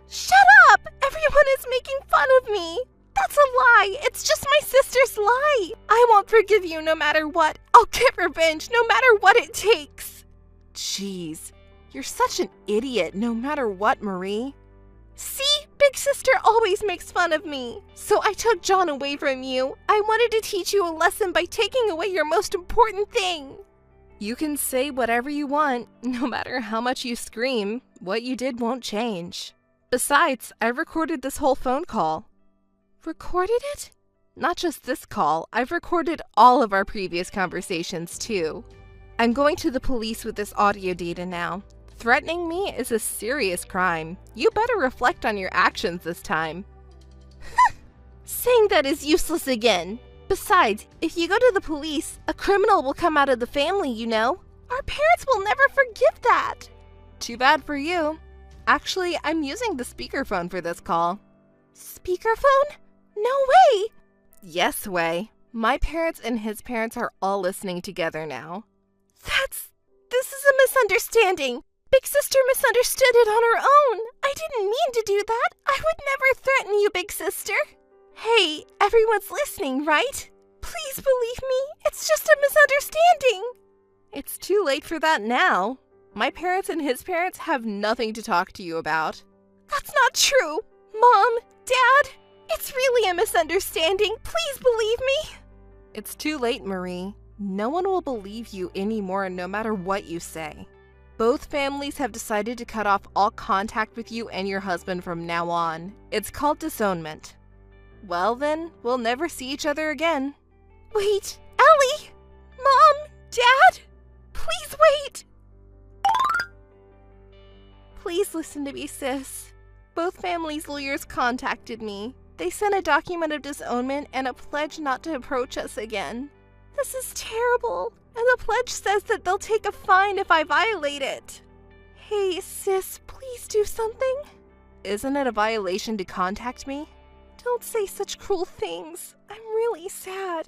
Shut up! Everyone is making fun of me. That's a lie. It's just my sister's lie. I won't forgive you no matter what. I'll get revenge no matter what it takes. Jeez, you're such an idiot no matter what, Marie. See? Big sister always makes fun of me. So I took John away from you. I wanted to teach you a lesson by taking away your most important thing. You can say whatever you want, no matter how much you scream. What you did won't change. Besides, I recorded this whole phone call. Recorded it? Not just this call, I've recorded all of our previous conversations too. I'm going to the police with this audio data now. Threatening me is a serious crime. You better reflect on your actions this time. Saying that is useless again. Besides, if you go to the police, a criminal will come out of the family, you know. Our parents will never forgive that. Too bad for you. Actually, I'm using the speakerphone for this call. Speakerphone? No way! Yes way. My parents and his parents are all listening together now. This is a misunderstanding. Big sister misunderstood it on her own. I didn't mean to do that. I would never threaten you, big sister. Hey, everyone's listening, right? Please believe me. It's just a misunderstanding. It's too late for that now. My parents and his parents have nothing to talk to you about. That's not true. Mom, Dad, it's really a misunderstanding. Please believe me. It's too late, Marie. No one will believe you anymore no matter what you say. Both families have decided to cut off all contact with you and your husband from now on. It's called disownment. Well then, we'll never see each other again. Wait, Ellie! Mom! Dad! Please wait! Please listen to me, sis. Both families' lawyers contacted me. They sent a document of disownment and a pledge not to approach us again. This is terrible, and the pledge says that they'll take a fine if I violate it. Hey, sis, please do something. Isn't it a violation to contact me? Don't say such cruel things. I'm really sad.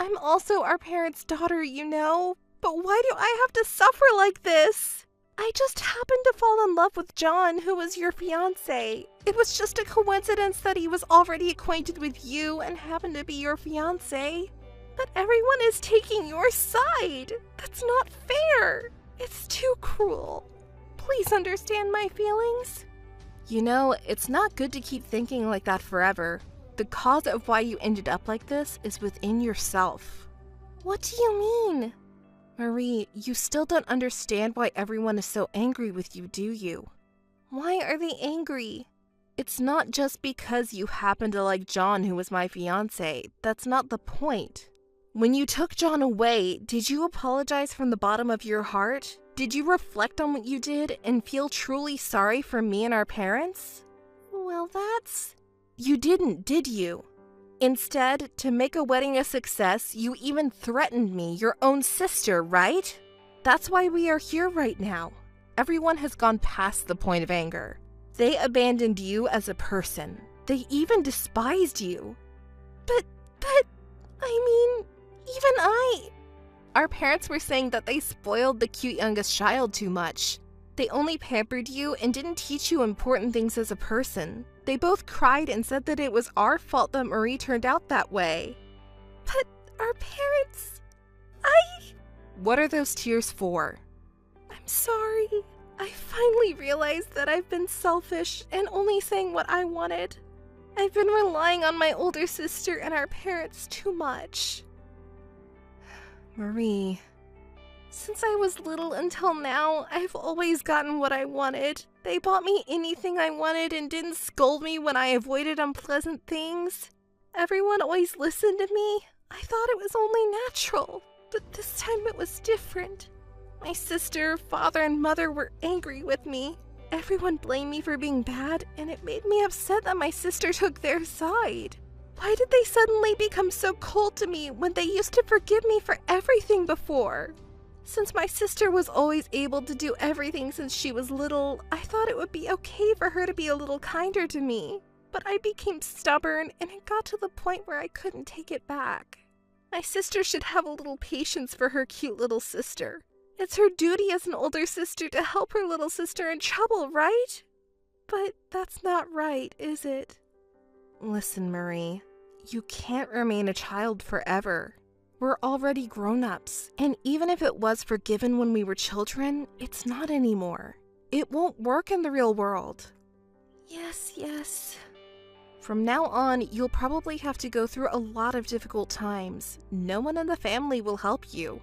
I'm also our parents' daughter, you know. But why do I have to suffer like this? I just happened to fall in love with John, who was your fiancé. It was just a coincidence that he was already acquainted with you and happened to be your fiancé. But everyone is taking your side. That's not fair. It's too cruel. Please understand my feelings. You know, it's not good to keep thinking like that forever. The cause of why you ended up like this is within yourself. What do you mean? Marie, you still don't understand why everyone is so angry with you, do you? Why are they angry? It's not just because you happen to like John, who was my fiancé. That's not the point. When you took John away, did you apologize from the bottom of your heart? Did you reflect on what you did and feel truly sorry for me and our parents? Well, that's... You didn't, did you? Instead, to make a wedding a success, you even threatened me, your own sister, right? That's why we are here right now. Everyone has gone past the point of anger. They abandoned you as a person. They even despised you. But, even I... Our parents were saying that they spoiled the cute youngest child too much. They only pampered you and didn't teach you important things as a person. They both cried and said that it was our fault that Marie turned out that way. But our parents... What are those tears for? I'm sorry. I finally realized that I've been selfish and only saying what I wanted. I've been relying on my older sister and our parents too much. Marie... Since I was little until now, I've always gotten what I wanted. They bought me anything I wanted and didn't scold me when I avoided unpleasant things. Everyone always listened to me. I thought it was only natural, but this time it was different. My sister, father, and mother were angry with me. Everyone blamed me for being bad, and it made me upset that my sister took their side. Why did they suddenly become so cold to me when they used to forgive me for everything before? Since my sister was always able to do everything since she was little, I thought it would be okay for her to be a little kinder to me. But I became stubborn, and it got to the point where I couldn't take it back. My sister should have a little patience for her cute little sister. It's her duty as an older sister to help her little sister in trouble, right? But that's not right, is it? Listen, Marie, you can't remain a child forever. We're already grown-ups, and even if it was forgiven when we were children, it's not anymore. It won't work in the real world. Yes. From now on, you'll probably have to go through a lot of difficult times. No one in the family will help you.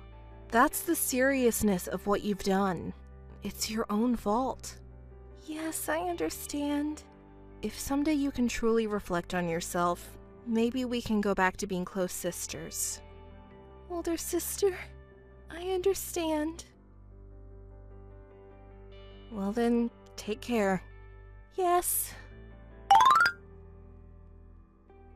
That's the seriousness of what you've done. It's your own fault. Yes, I understand. If someday you can truly reflect on yourself, maybe we can go back to being close sisters. Older sister, I understand. Well then, take care. Yes.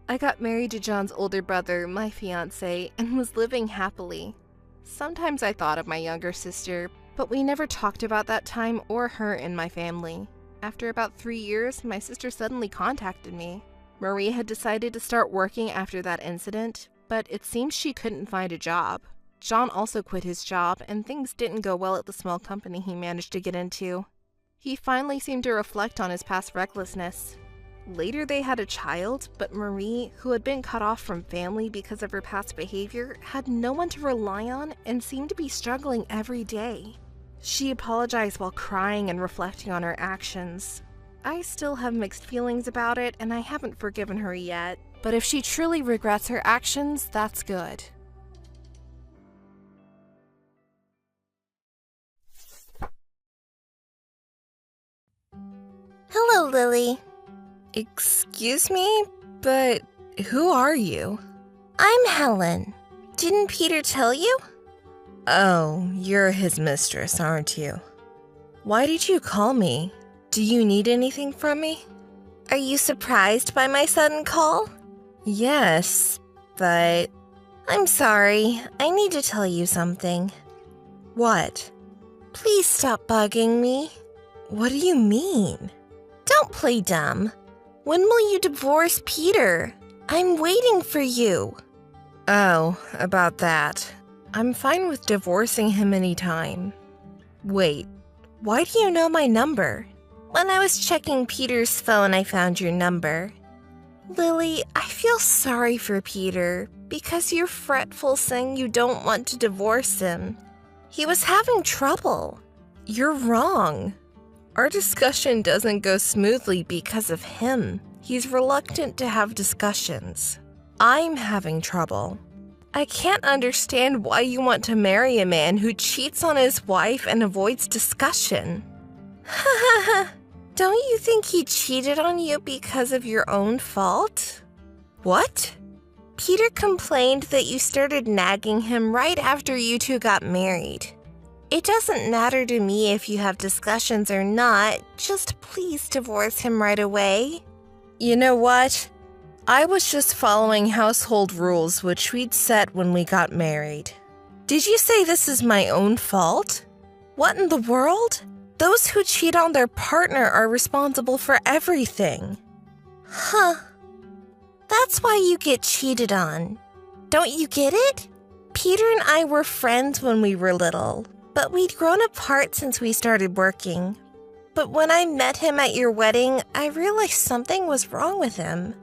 I got married to John's older brother, my fiancé, and was living happily. Sometimes I thought of my younger sister, but we never talked about that time or her in my family. After about 3 years, my sister suddenly contacted me. Marie had decided to start working after that incident, but it seems she couldn't find a job. John also quit his job, and things didn't go well at the small company he managed to get into. He finally seemed to reflect on his past recklessness. Later they had a child, but Marie, who had been cut off from family because of her past behavior, had no one to rely on and seemed to be struggling every day. She apologized while crying and reflecting on her actions. I still have mixed feelings about it, and I haven't forgiven her yet. But if she truly regrets her actions, that's good. Hello, Lily. Excuse me, but who are you? I'm Helen. Didn't Peter tell you? Oh, you're his mistress, aren't you? Why did you call me? Do you need anything from me? Are you surprised by my sudden call? Yes, but... I'm sorry. I need to tell you something. What? Please stop bugging me. What do you mean? Don't play dumb. When will you divorce Peter? I'm waiting for you. Oh, about that. I'm fine with divorcing him anytime. Wait, why do you know my number? When I was checking Peter's phone, I found your number. Lily, I feel sorry for Peter Because you're fretful saying you don't want to divorce him. He was having trouble. You're wrong. Our discussion doesn't go smoothly because of him. He's reluctant to have discussions. I'm having trouble. I can't understand why you want to marry a man who cheats on his wife and avoids discussion. Don't you think he cheated on you because of your own fault? What? Peter complained that you started nagging him right after you two got married. It doesn't matter to me if you have discussions or not, just please divorce him right away. You know what? I was just following household rules which we'd set when we got married. Did you say this is my own fault? What in the world? Those who cheat on their partner are responsible for everything. Huh. That's why you get cheated on. Don't you get it? Peter and I were friends when we were little, but we'd grown apart since we started working. But when I met him at your wedding, I realized something was wrong with him.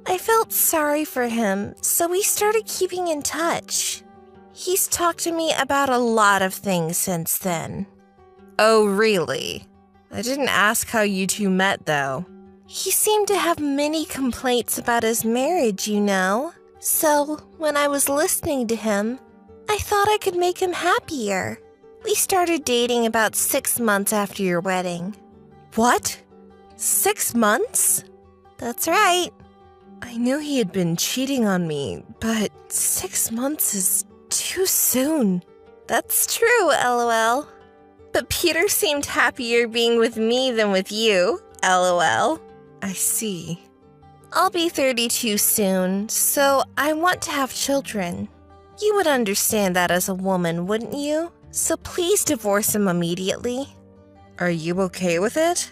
I felt sorry for him, so we started keeping in touch. He's talked to me about a lot of things since then. Oh, really? I didn't ask how you two met, though. He seemed to have many complaints about his marriage, you know. So, when I was listening to him, I thought I could make him happier. We started dating about 6 months after your wedding. What? 6 months? That's right. I knew he had been cheating on me, but 6 months is too soon. That's true, LOL. But Peter seemed happier being with me than with you, LOL. I see. I'll be 32 soon, so I want to have children. You would understand that as a woman, wouldn't you? So please divorce him immediately. Are you okay with it?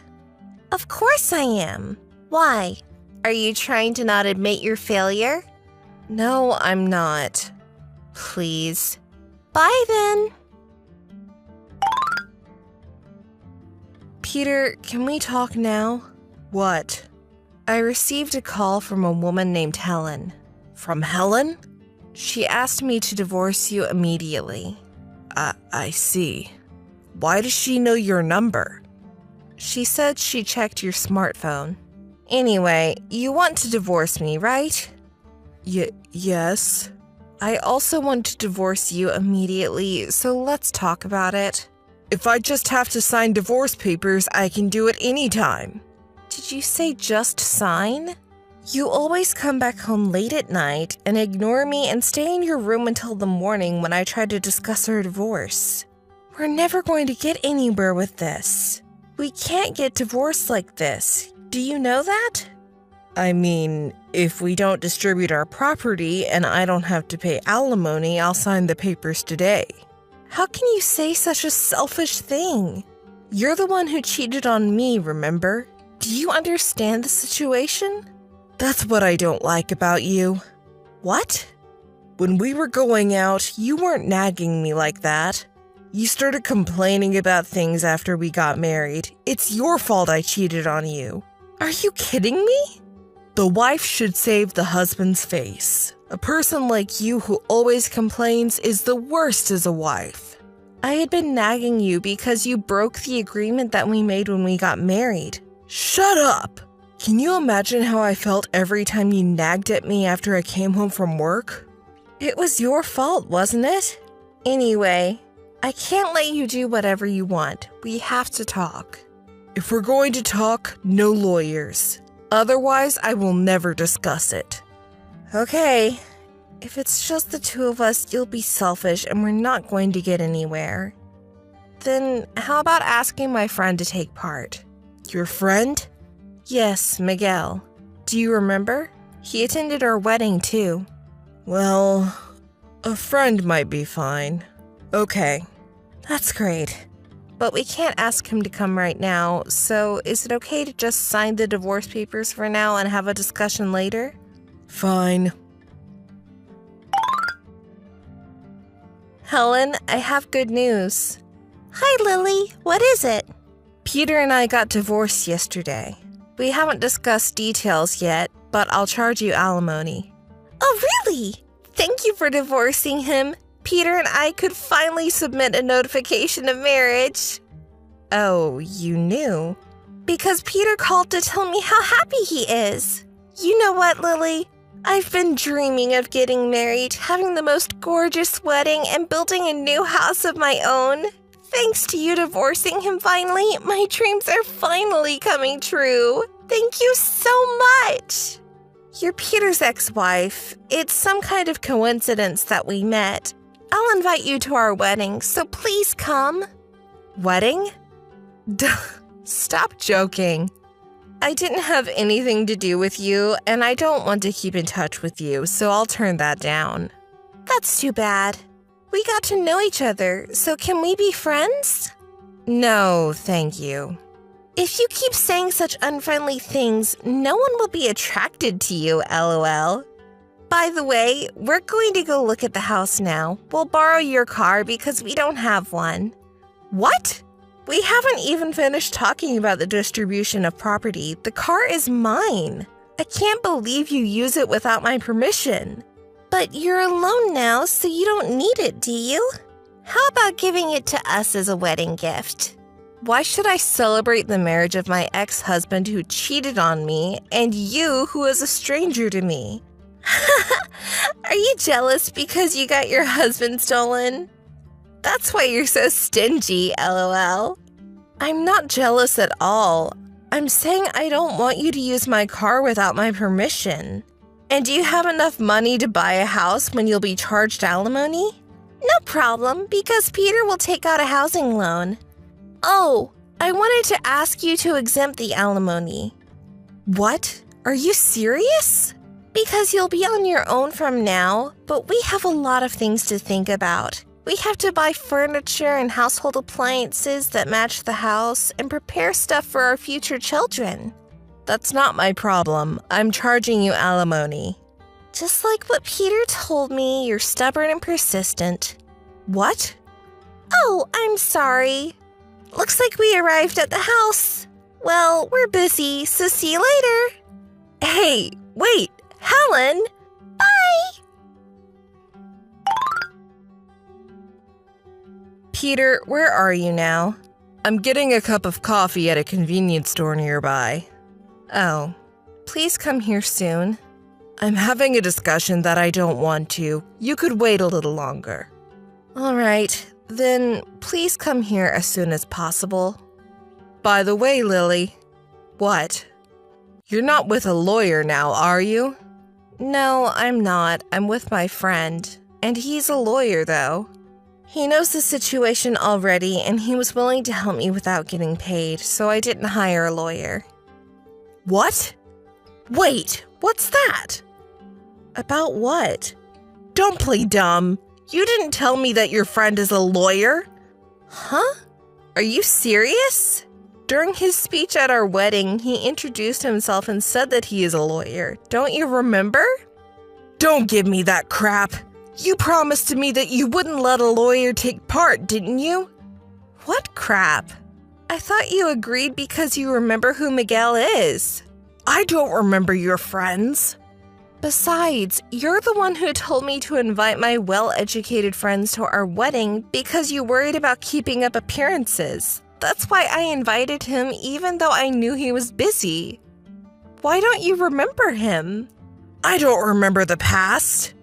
Of course I am. Why? Are you trying to not admit your failure? No, I'm not. Please. Bye then. Peter, can we talk now? What? I received a call from a woman named Helen. From Helen? She asked me to divorce you immediately. I see. Why does she know your number? She said she checked your smartphone. Anyway, you want to divorce me, right? Yes. I also want to divorce you immediately, so let's talk about it. If I just have to sign divorce papers, I can do it anytime. Did you say just sign? You always come back home late at night and ignore me and stay in your room until the morning when I try to discuss our divorce. We're never going to get anywhere with this. We can't get divorced like this. Do you know that? I mean, if we don't distribute our property and I don't have to pay alimony, I'll sign the papers today. How can you say such a selfish thing? You're the one who cheated on me, remember? Do you understand the situation? That's what I don't like about you. What? When we were going out, you weren't nagging me like that. You started complaining about things after we got married. It's your fault I cheated on you. Are you kidding me? The wife should save the husband's face. A person like you who always complains is the worst as a wife. I had been nagging you because you broke the agreement that we made when we got married. Shut up! Can you imagine how I felt every time you nagged at me after I came home from work? It was your fault, wasn't it? Anyway, I can't let you do whatever you want. We have to talk. If we're going to talk, no lawyers. Otherwise, I will never discuss it. Okay, if it's just the two of us, you'll be selfish and we're not going to get anywhere. Then how about asking my friend to take part? Your friend? Yes, Miguel. Do you remember? He attended our wedding too. Well, a friend might be fine. Okay, that's great. But we can't ask him to come right now, so is it okay to just sign the divorce papers for now and have a discussion later? Fine. Helen, I have good news. Hi, Lily. What is it? Peter and I got divorced yesterday. We haven't discussed details yet, but I'll charge you alimony. Oh, really? Thank you for divorcing him. Peter and I could finally submit a notification of marriage. Oh, you knew? Because Peter called to tell me how happy he is. You know what, Lily? I've been dreaming of getting married, having the most gorgeous wedding, and building a new house of my own. Thanks to you divorcing him finally, my dreams are finally coming true. Thank you so much. You're Peter's ex-wife. It's some kind of coincidence that we met. I'll invite you to our wedding, so please come. Wedding? Stop joking. I didn't have anything to do with you, and I don't want to keep in touch with you, so I'll turn that down. That's too bad. We got to know each other, so can we be friends? No, thank you. If you keep saying such unfriendly things, no one will be attracted to you, LOL. By the way, we're going to go look at the house now. We'll borrow your car because we don't have one. What? We haven't even finished talking about the distribution of property. The car is mine. I can't believe you use it without my permission. But you're alone now, so you don't need it, do you? How about giving it to us as a wedding gift? Why should I celebrate the marriage of my ex-husband who cheated on me and you who is a stranger to me? Are you jealous because you got your husband stolen? That's why you're so stingy, LOL. I'm not jealous at all. I'm saying I don't want you to use my car without my permission. And do you have enough money to buy a house when you'll be charged alimony? No problem, because Peter will take out a housing loan. Oh, I wanted to ask you to exempt the alimony. What? Are you serious? Because you'll be on your own from now, but we have a lot of things to think about. We have to buy furniture and household appliances that match the house and prepare stuff for our future children. That's not my problem. I'm charging you alimony. Just like what Peter told me, you're stubborn and persistent. What? Oh, I'm sorry. Looks like we arrived at the house. Well, we're busy, so see you later. Hey, wait, Helen! Bye! Peter, where are you now? I'm getting a cup of coffee at a convenience store nearby. Oh, please come here soon. I'm having a discussion that I don't want to. You could wait a little longer. All right, then please come here as soon as possible. By the way, Lily. What? You're not with a lawyer now, are you? No, I'm not. I'm with my friend. And he's a lawyer, though. He knows the situation already, and he was willing to help me without getting paid, so I didn't hire a lawyer. What? Wait, what's that? About what? Don't play dumb. You didn't tell me that your friend is a lawyer. Huh? Are you serious? During his speech at our wedding, he introduced himself and said that he is a lawyer. Don't you remember? Don't give me that crap. You promised to me that you wouldn't let a lawyer take part, didn't you? What crap? I thought you agreed because you remember who Miguel is. I don't remember your friends. Besides, you're the one who told me to invite my well-educated friends to our wedding because you worried about keeping up appearances. That's why I invited him even though I knew he was busy. Why don't you remember him? I don't remember the past.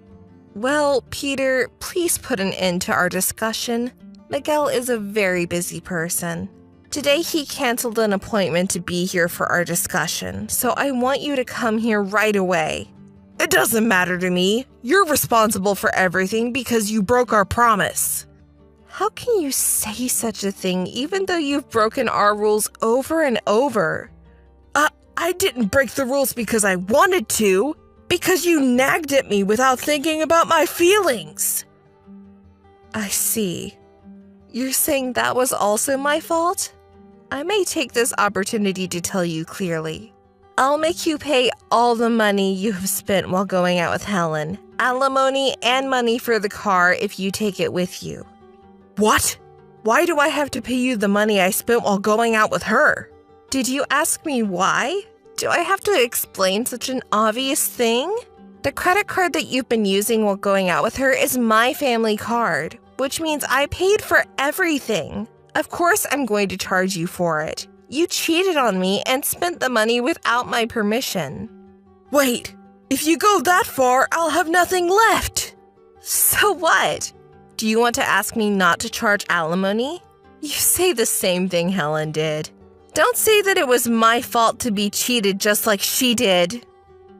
Well, Peter, please put an end to our discussion. Miguel is a very busy person. Today he canceled an appointment to be here for our discussion, so I want you to come here right away. It doesn't matter to me. You're responsible for everything because you broke our promise. How can you say such a thing even though you've broken our rules over and over? I didn't break the rules because I wanted to. Because you nagged at me without thinking about my feelings. I see. You're saying that was also my fault? I may take this opportunity to tell you clearly. I'll make you pay all the money you have spent while going out with Helen, alimony and money for the car if you take it with you. What? Why do I have to pay you the money I spent while going out with her? Did you ask me why? Do I have to explain such an obvious thing? The credit card that you've been using while going out with her is my family card, which means I paid for everything. Of course I'm going to charge you for it. You cheated on me and spent the money without my permission. Wait, if you go that far, I'll have nothing left. So what? Do you want to ask me not to charge alimony? You say the same thing Helen did. Don't say that it was my fault to be cheated just like she did.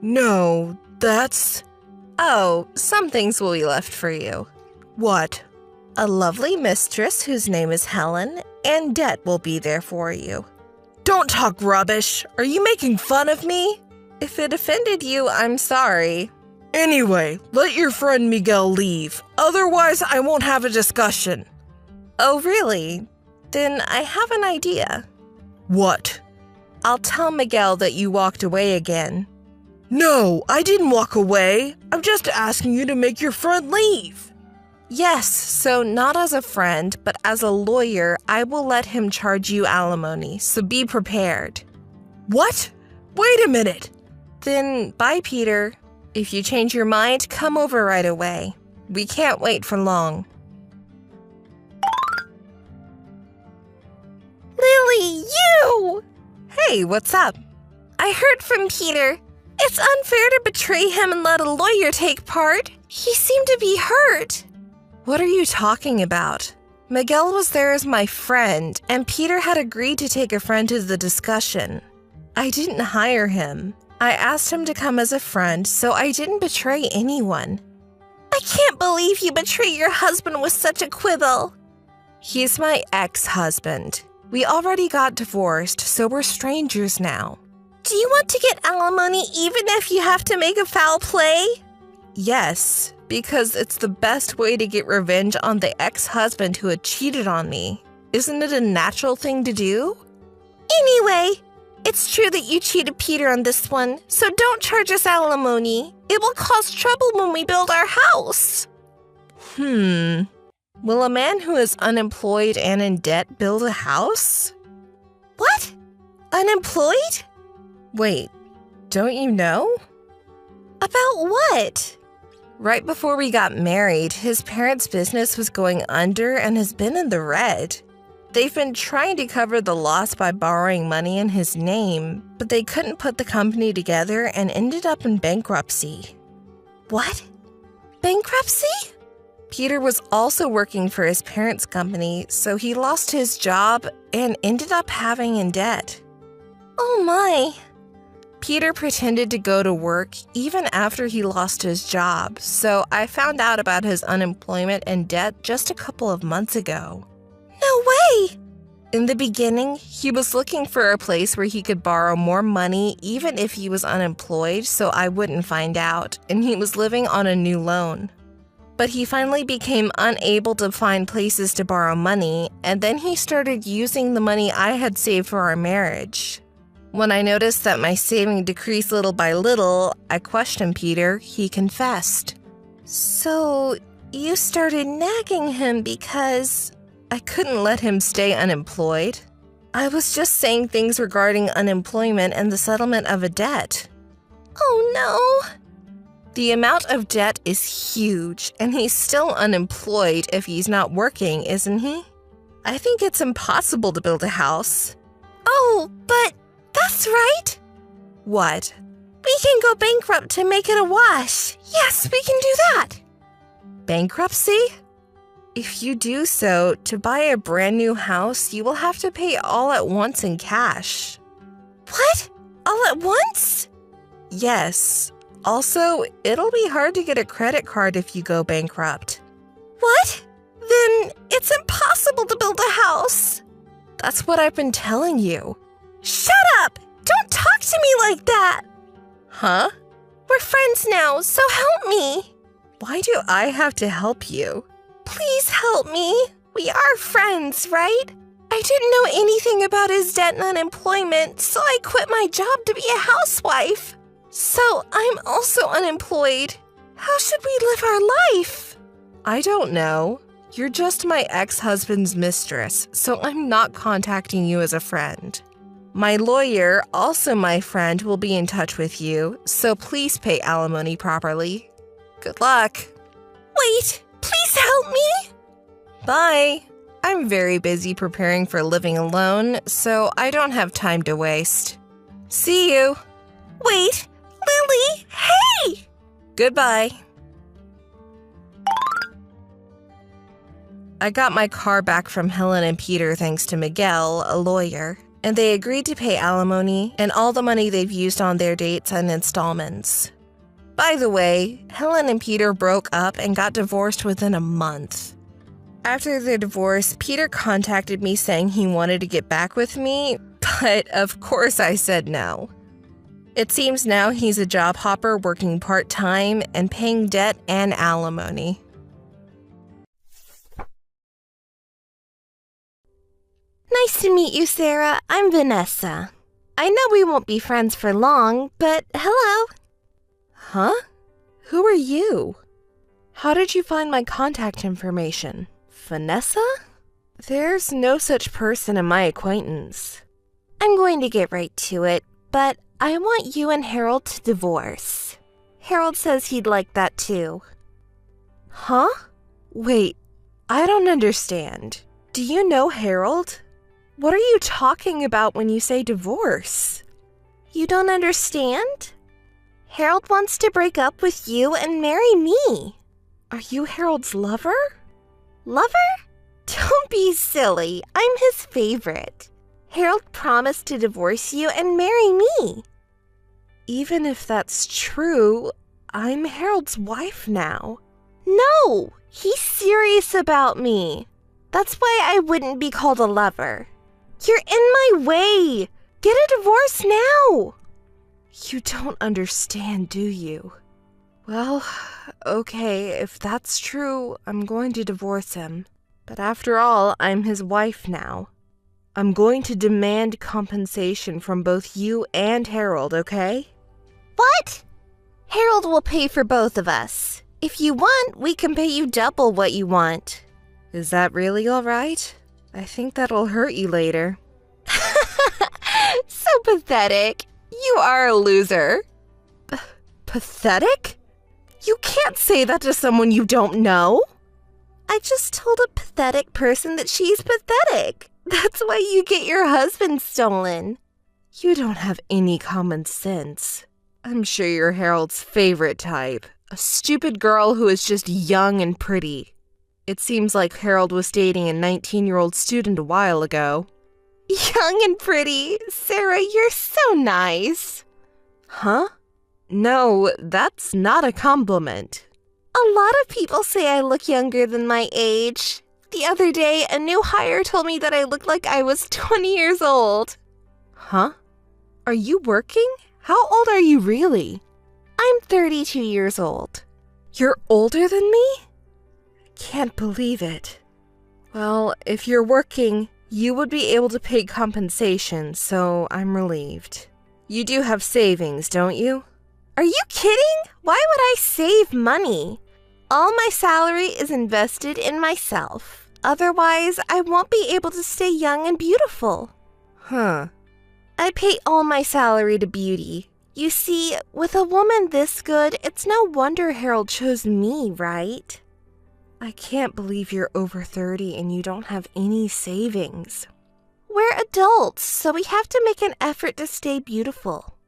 No, that's... Oh, some things will be left for you. What? A lovely mistress whose name is Helen, and debt will be there for you. Don't talk rubbish. Are you making fun of me? If it offended you, I'm sorry. Anyway, let your friend Miguel leave. Otherwise, I won't have a discussion. Oh, really? Then I have an idea. What? I'll tell Miguel that you walked away again. No, I didn't walk away. I'm just asking you to make your friend leave. Yes, so not as a friend, but as a lawyer, I will let him charge you alimony, so be prepared. What? Wait a minute. Then, bye, Peter. If you change your mind, come over right away. We can't wait for long. Lily, you! Hey, what's up? I heard from Peter. It's unfair to betray him and let a lawyer take part. He seemed to be hurt. What are you talking about? Miguel was there as my friend, and Peter had agreed to take a friend to the discussion. I didn't hire him. I asked him to come as a friend, so I didn't betray anyone. I can't believe you betrayed your husband with such a quibble. He's my ex-husband. We already got divorced, so we're strangers now. Do you want to get alimony even if you have to make a foul play? Yes, because it's the best way to get revenge on the ex-husband who had cheated on me. Isn't it a natural thing to do? Anyway, it's true that you cheated Peter on this one, so don't charge us alimony. It will cause trouble when we build our house. Will a man who is unemployed and in debt build a house? What? Unemployed? Wait, don't you know? About what? Right before we got married, his parents' business was going under and has been in the red. They've been trying to cover the loss by borrowing money in his name, but they couldn't put the company together and ended up in bankruptcy. What? Bankruptcy? Peter was also working for his parents' company, so he lost his job and ended up having in debt. Oh my. Peter pretended to go to work even after he lost his job, so I found out about his unemployment and debt just a couple of months ago. No way! In the beginning, he was looking for a place where he could borrow more money even if he was unemployed so I wouldn't find out, and he was living on a new loan. But he finally became unable to find places to borrow money, and then he started using the money I had saved for our marriage. When I noticed that my saving decreased little by little, I questioned Peter. He confessed. So, you started nagging him because I couldn't let him stay unemployed. I was just saying things regarding unemployment and the settlement of a debt. Oh no! The amount of debt is huge, and he's still unemployed if he's not working, isn't he? I think it's impossible to build a house. Oh, but that's right. What? We can go bankrupt to make it a wash. Yes, we can do that. Bankruptcy? If you do so, to buy a brand new house, you will have to pay all at once in cash. What? All at once? Yes. Also, it'll be hard to get a credit card if you go bankrupt. What? Then it's impossible to build a house. That's what I've been telling you. Shut up! Don't talk to me like that! Huh? We're friends now, so help me. Why do I have to help you? Please help me. We are friends, right? I didn't know anything about his debt and unemployment, so I quit my job to be a housewife. So I'm also unemployed. How should we live our life? I don't know. You're just my ex-husband's mistress, so I'm not contacting you as a friend. My lawyer, also my friend, will be in touch with you, so please pay alimony properly. Good luck. Wait, please help me! Bye. I'm very busy preparing for living alone, so I don't have time to waste. See you. Wait, Lily, hey! Goodbye. I got my car back from Helen and Peter thanks to Miguel, a lawyer, and they agreed to pay alimony and all the money they've used on their dates and installments. By the way, Helen and Peter broke up and got divorced within a month. After their divorce, Peter contacted me saying he wanted to get back with me, but of course I said no. It seems now he's a job hopper working part-time and paying debt and alimony. Nice to meet you, Sarah. I'm Vanessa. I know we won't be friends for long, but hello. Huh? Who are you? How did you find my contact information? Vanessa? There's no such person in my acquaintance. I'm going to get right to it, but I want you and Harold to divorce. Harold says he'd like that too. Huh? Wait, I don't understand. Do you know Harold? What are you talking about when you say divorce? You don't understand? Harold wants to break up with you and marry me. Are you Harold's lover? Lover? Don't be silly. I'm his favorite. Harold promised to divorce you and marry me. Even if that's true, I'm Harold's wife now. No, he's serious about me. That's why I wouldn't be called a lover. You're in my way. Get a divorce now. You don't understand, do you? Well, okay, if that's true, I'm going to divorce him. But after all, I'm his wife now. I'm going to demand compensation from both you and Harold, okay? What? Harold will pay for both of us. If you want, we can pay you double what you want. Is that really all right? I think that'll hurt you later. So pathetic. You are a loser. Pathetic? You can't say that to someone you don't know. I just told a pathetic person that she's pathetic. That's why you get your husband stolen. You don't have any common sense. I'm sure you're Harold's favorite type. A stupid girl who is just young and pretty. It seems like Harold was dating a 19-year-old student a while ago. Young and pretty? Sarah, you're so nice. Huh? No, that's not a compliment. A lot of people say I look younger than my age. The other day, a new hire told me that I looked like I was 20 years old. Huh? Are you working? How old are you really? I'm 32 years old. You're older than me? Can't believe it. Well, if you're working, you would be able to pay compensation, so I'm relieved. You do have savings, don't you? Are you kidding? Why would I save money? All my salary is invested in myself. Otherwise, I won't be able to stay young and beautiful. Huh. I pay all my salary to beauty. You see, with a woman this good, it's no wonder Harold chose me, right? I can't believe you're over 30 and you don't have any savings. We're adults, so we have to make an effort to stay beautiful.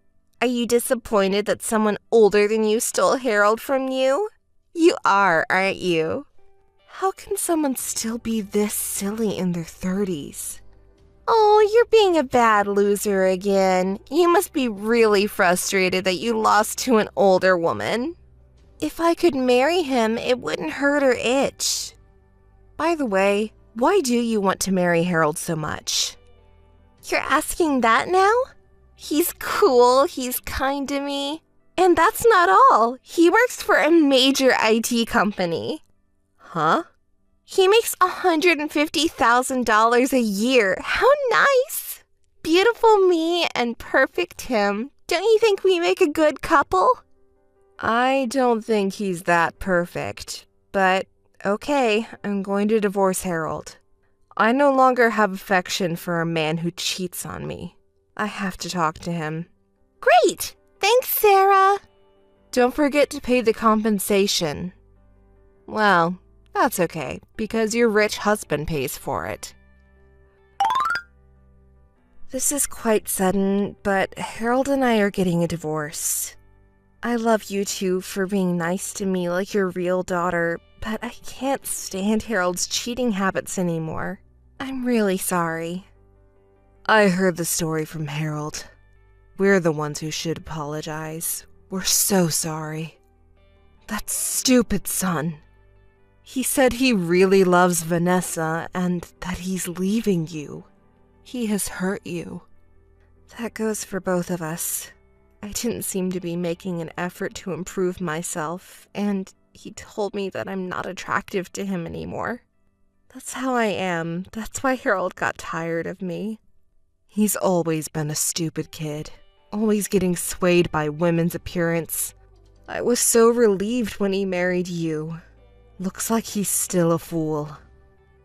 Are you disappointed that someone older than you stole Harold from you? You are, aren't you? How can someone still be this silly in their 30s? Oh, you're being a bad loser again. You must be really frustrated that you lost to an older woman. If I could marry him, it wouldn't hurt or itch. By the way, why do you want to marry Harold so much? You're asking that now? He's cool, he's kind to me. And that's not all. He works for a major IT company. Huh? He makes $150,000 a year. How nice! Beautiful me and perfect him. Don't you think we make a good couple? I don't think he's that perfect. But, okay, I'm going to divorce Harold. I no longer have affection for a man who cheats on me. I have to talk to him. Great! Thanks, Sarah! Don't forget to pay the compensation. Well, that's okay, because your rich husband pays for it. This is quite sudden, but Harold and I are getting a divorce. I love you two for being nice to me like your real daughter, but I can't stand Harold's cheating habits anymore. I'm really sorry. I heard the story from Harold. We're the ones who should apologize. We're so sorry. That stupid son. He said he really loves Vanessa and that he's leaving you. He has hurt you. That goes for both of us. I didn't seem to be making an effort to improve myself, and he told me that I'm not attractive to him anymore. That's how I am. That's why Harold got tired of me. He's always been a stupid kid, always getting swayed by women's appearance. I was so relieved when he married you. Looks like he's still a fool.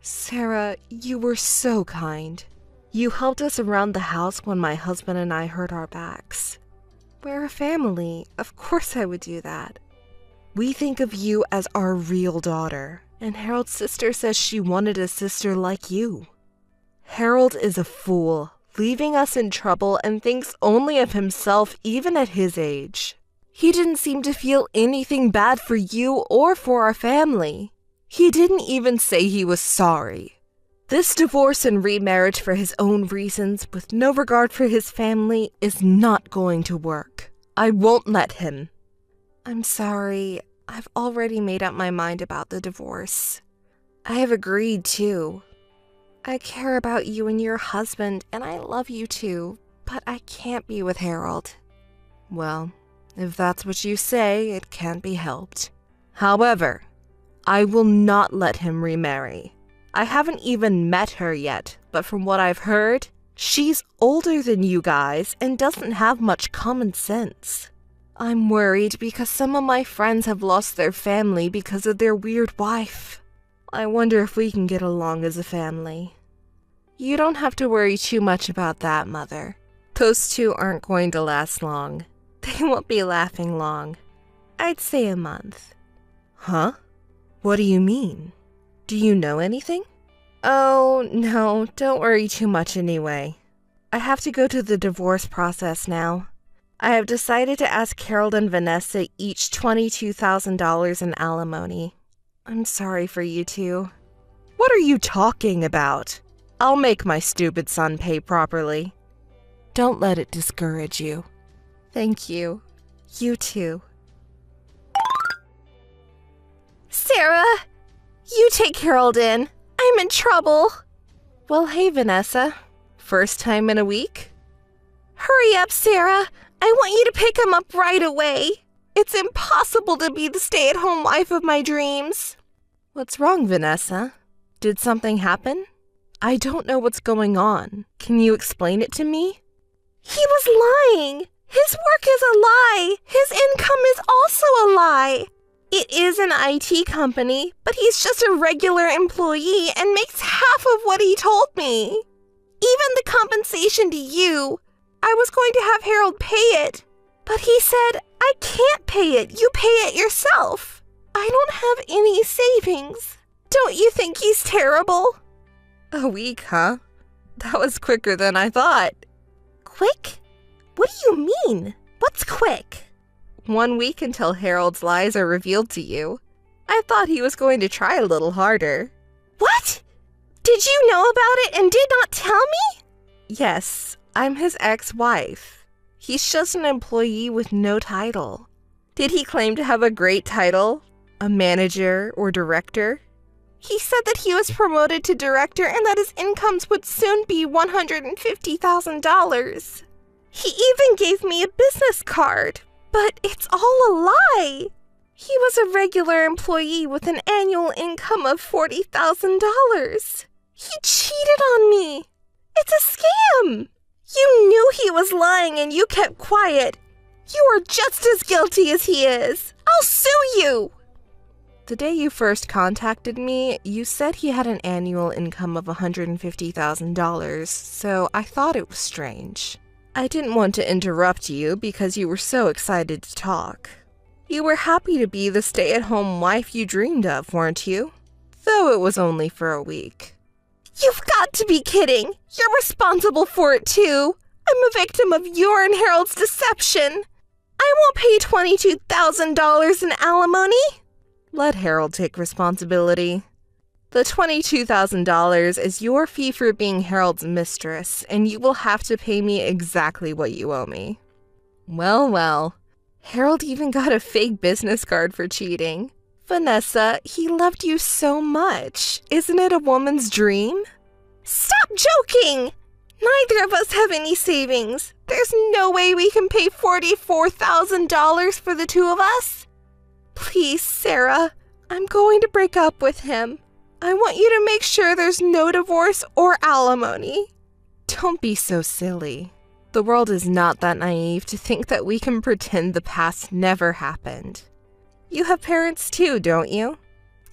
Sarah, you were so kind. You helped us around the house when my husband and I hurt our backs. We're a family. Of course I would do that. We think of you as our real daughter, and Harold's sister says she wanted a sister like you. Harold is a fool, leaving us in trouble and thinks only of himself even at his age. He didn't seem to feel anything bad for you or for our family. He didn't even say he was sorry. This divorce and remarriage for his own reasons, with no regard for his family, is not going to work. I won't let him. I'm sorry. I've already made up my mind about the divorce. I have agreed, too. I care about you and your husband, and I love you too, but I can't be with Harold. Well, if that's what you say, it can't be helped. However, I will not let him remarry. I haven't even met her yet, but from what I've heard, she's older than you guys and doesn't have much common sense. I'm worried because some of my friends have lost their family because of their weird wife. I wonder if we can get along as a family. You don't have to worry too much about that, Mother. Those two aren't going to last long. They won't be laughing long. I'd say a month. Huh? What do you mean? Do you know anything? Oh, no, don't worry too much anyway. I have to go to the divorce process now. I have decided to ask Harold and Vanessa each $22,000 in alimony. I'm sorry for you two. What are you talking about? I'll make my stupid son pay properly. Don't let it discourage you. Thank you. You too. Sarah, you take Harold in. I'm in trouble. Well, hey, Vanessa. First time in a week? Hurry up, Sarah. I want you to pick him up right away. It's impossible to be the stay-at-home wife of my dreams. What's wrong, Vanessa? Did something happen? I don't know what's going on. Can you explain it to me? He was lying. His work is a lie. His income is also a lie. It is an IT company, but he's just a regular employee and makes half of what he told me. Even the compensation to you, I was going to have Harold pay it, but he said, I can't pay it. You pay it yourself. I don't have any savings. Don't you think he's terrible? A week, huh? That was quicker than I thought. Quick? What do you mean? What's quick? 1 week until Harold's lies are revealed to you. I thought he was going to try a little harder. What? Did you know about it and did not tell me? Yes, I'm his ex-wife. He's just an employee with no title. Did he claim to have a great title? A manager or director? He said that he was promoted to director and that his incomes would soon be $150,000. He even gave me a business card. But it's all a lie. He was a regular employee with an annual income of $40,000. He cheated on me. It's a scam. You knew he was lying and you kept quiet. You are just as guilty as he is. I'll sue you. The day you first contacted me, you said he had an annual income of $150,000, so I thought it was strange. I didn't want to interrupt you because you were so excited to talk. You were happy to be the stay-at-home wife you dreamed of, weren't you? Though it was only for a week. You've got to be kidding! You're responsible for it too! I'm a victim of your and Harold's deception! I won't pay $22,000 in alimony! Let Harold take responsibility. The $22,000 is your fee for being Harold's mistress, and you will have to pay me exactly what you owe me. Well, well. Harold even got a fake business card for cheating. Vanessa, he loved you so much. Isn't it a woman's dream? Stop joking! Neither of us have any savings. There's no way we can pay $44,000 for the two of us. Please, Sarah, I'm going to break up with him. I want you to make sure there's no divorce or alimony. Don't be so silly. The world is not that naive to think that we can pretend the past never happened. You have parents too, don't you?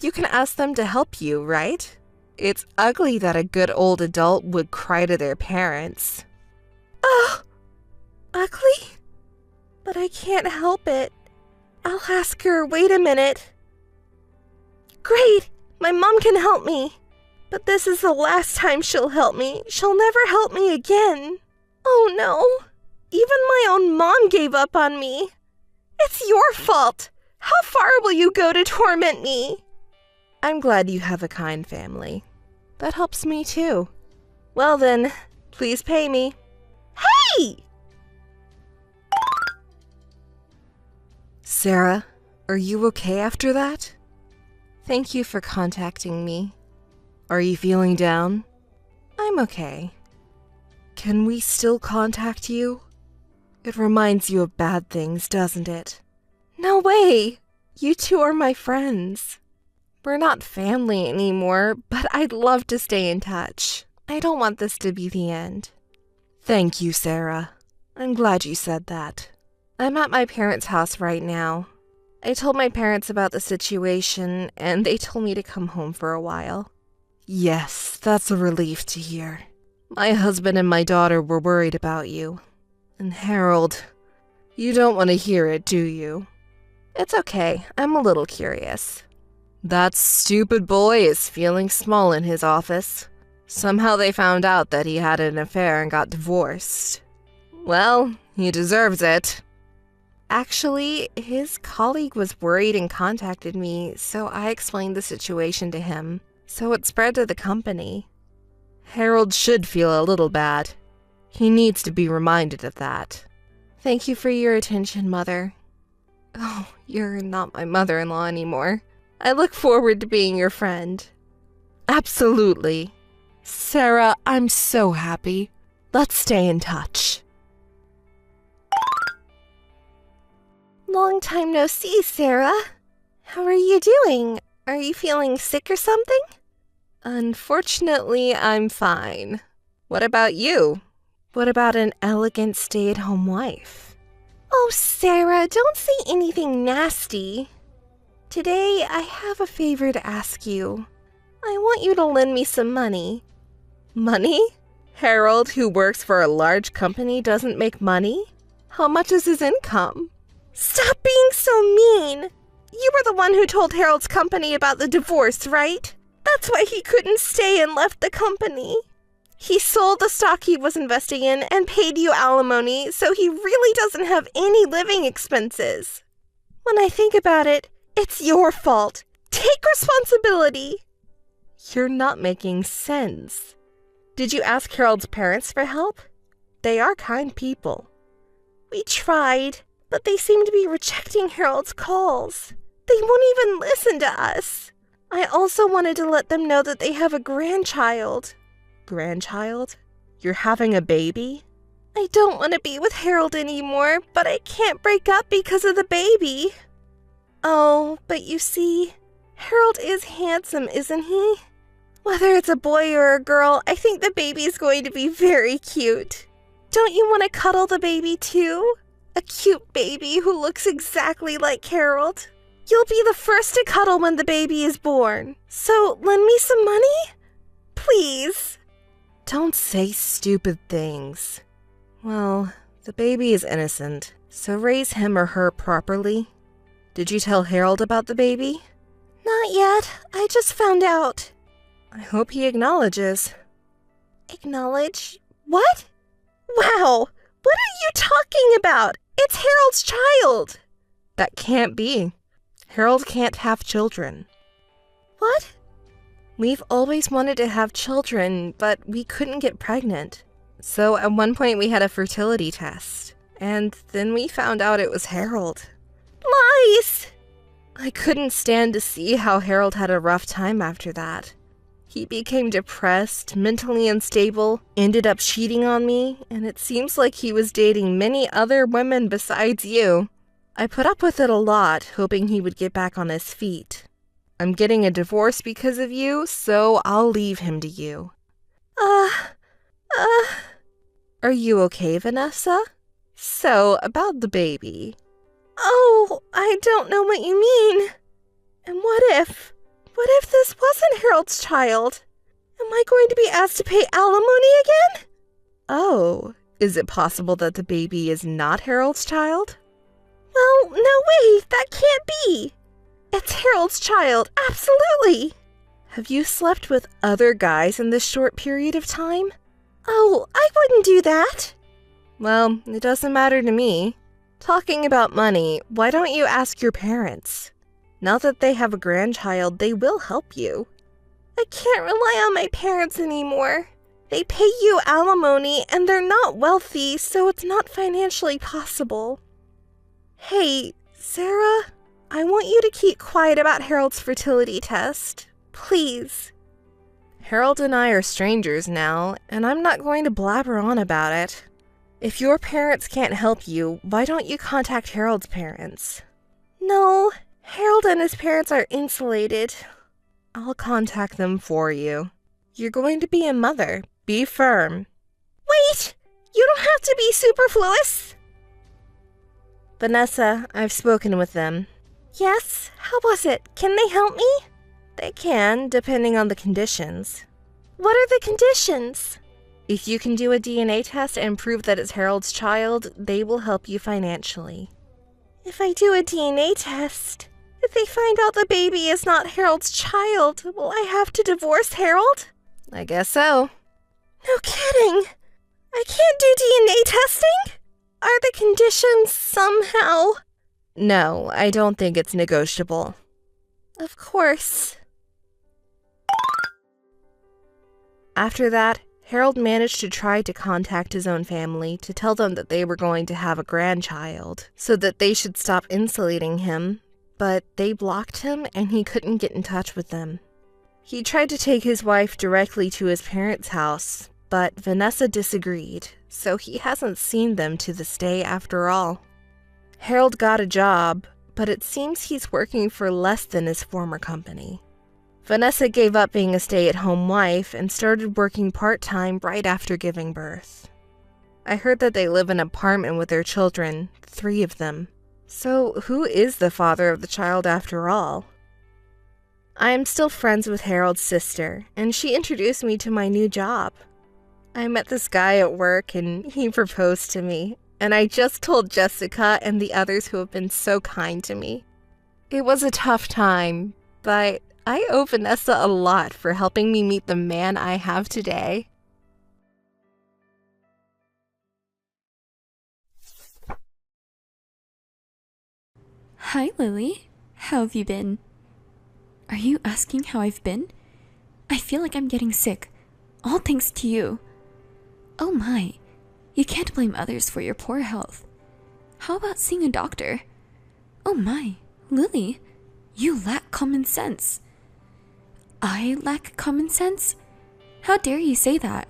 You can ask them to help you, right? It's ugly that a good old adult would cry to their parents. Oh, ugly? But I can't help it. I'll ask her. Wait a minute. Great, my mom can help me. But this is the last time she'll help me. She'll never help me again. Oh no, even my own mom gave up on me. It's your fault. How far will you go to torment me? I'm glad you have a kind family. That helps me too. Well then, please pay me. Hey! Sarah, are you okay after that? Thank you for contacting me. Are you feeling down? I'm okay. Can we still contact you? It reminds you of bad things, doesn't it? No way! You two are my friends. We're not family anymore, but I'd love to stay in touch. I don't want this to be the end. Thank you, Sarah. I'm glad you said that. I'm at my parents' house right now. I told my parents about the situation, and they told me to come home for a while. Yes, that's a relief to hear. My husband and my daughter were worried about you. And Harold, you don't want to hear it, do you? It's okay, I'm a little curious. That stupid boy is feeling small in his office. Somehow they found out that he had an affair and got divorced. Well, he deserves it. Actually, his colleague was worried and contacted me, so I explained the situation to him, so it spread to the company. Harold should feel a little bad. He needs to be reminded of that. Thank you for your attention, Mother. Oh, you're not my mother-in-law anymore. I look forward to being your friend. Absolutely. Sarah, I'm so happy. Let's stay in touch. Long time no see, Sarah. How are you doing? Are you feeling sick or something? Unfortunately, I'm fine. What about you? What about an elegant stay-at-home wife? Oh, Sarah, don't say anything nasty. Today, I have a favor to ask you. I want you to lend me some money. Money? Harold, who works for a large company, doesn't make money? How much is his income? Stop being so mean! You were the one who told Harold's company about the divorce, right? That's why he couldn't stay and left the company. He sold the stock he was investing in and paid you alimony, so he really doesn't have any living expenses. When I think about it, it's your fault. Take responsibility. You're not making sense. Did you ask Harold's parents for help? They are kind people. We tried, but they seem to be rejecting Harold's calls. They won't even listen to us. I also wanted to let them know that they have a grandchild. Grandchild? You're having a baby? I don't want to be with Harold anymore, but I can't break up because of the baby. Oh, but you see, Harold is handsome, isn't he? Whether it's a boy or a girl, I think the baby is going to be very cute. Don't you want to cuddle the baby too? A cute baby who looks exactly like Harold. You'll be the first to cuddle when the baby is born. So lend me some money? Please. Don't say stupid things. Well, the baby is innocent, so raise him or her properly. Did you tell Harold about the baby? Not yet. I just found out. I hope he acknowledges. Acknowledge? What? Wow! What are you talking about? It's Harold's child! That can't be. Harold can't have children. What? We've always wanted to have children, but we couldn't get pregnant. So at one point we had a fertility test, and then we found out it was Harold. Lies! I couldn't stand to see how Harold had a rough time after that. He became depressed, mentally unstable, ended up cheating on me, and it seems like he was dating many other women besides you. I put up with it a lot, hoping he would get back on his feet. I'm getting a divorce because of you, so I'll leave him to you. Are you okay, Vanessa? So, about the baby. Oh, I don't know what you mean. And what if this wasn't Harold's child? Am I going to be asked to pay alimony again? Oh, is it possible that the baby is not Harold's child? Well, no way, that can't be. It's Harold's child, absolutely. Have you slept with other guys in this short period of time? Oh, I wouldn't do that. Well, it doesn't matter to me. Talking about money, why don't you ask your parents? Now that they have a grandchild, they will help you. I can't rely on my parents anymore. They pay you alimony and they're not wealthy, so it's not financially possible. Hey, Sarah, I want you to keep quiet about Harold's fertility test. Please. Harold and I are strangers now, and I'm not going to blabber on about it. If your parents can't help you, why don't you contact Harold's parents? No, Harold and his parents are insulated. I'll contact them for you. You're going to be a mother. Be firm. Wait! You don't have to be superfluous! Vanessa, I've spoken with them. Yes? How was it? Can they help me? They can, depending on the conditions. What are the conditions? If you can do a DNA test and prove that it's Harold's child, they will help you financially. If I do a DNA test, if they find out the baby is not Harold's child, will I have to divorce Harold? I guess so. No kidding! I can't do DNA testing? Are the conditions somehow? No, I don't think it's negotiable. Of course. After that, Harold managed to try to contact his own family to tell them that they were going to have a grandchild, so that they should stop insulating him, but they blocked him and he couldn't get in touch with them. He tried to take his wife directly to his parents' house, but Vanessa disagreed, so he hasn't seen them to this day after all. Harold got a job, but it seems he's working for less than his former company. Vanessa gave up being a stay-at-home wife and started working part-time right after giving birth. I heard that they live in an apartment with their children, 3 of them. So who is the father of the child after all? I am still friends with Harold's sister, and she introduced me to my new job. I met this guy at work and he proposed to me, and I just told Jessica and the others who have been so kind to me. It was a tough time, but I owe Vanessa a lot for helping me meet the man I have today. Hi, Lily. How have you been? Are you asking how I've been? I feel like I'm getting sick. All thanks to you. Oh my, you can't blame others for your poor health. How about seeing a doctor? Oh my, Lily, you lack common sense. I lack common sense? How dare you say that?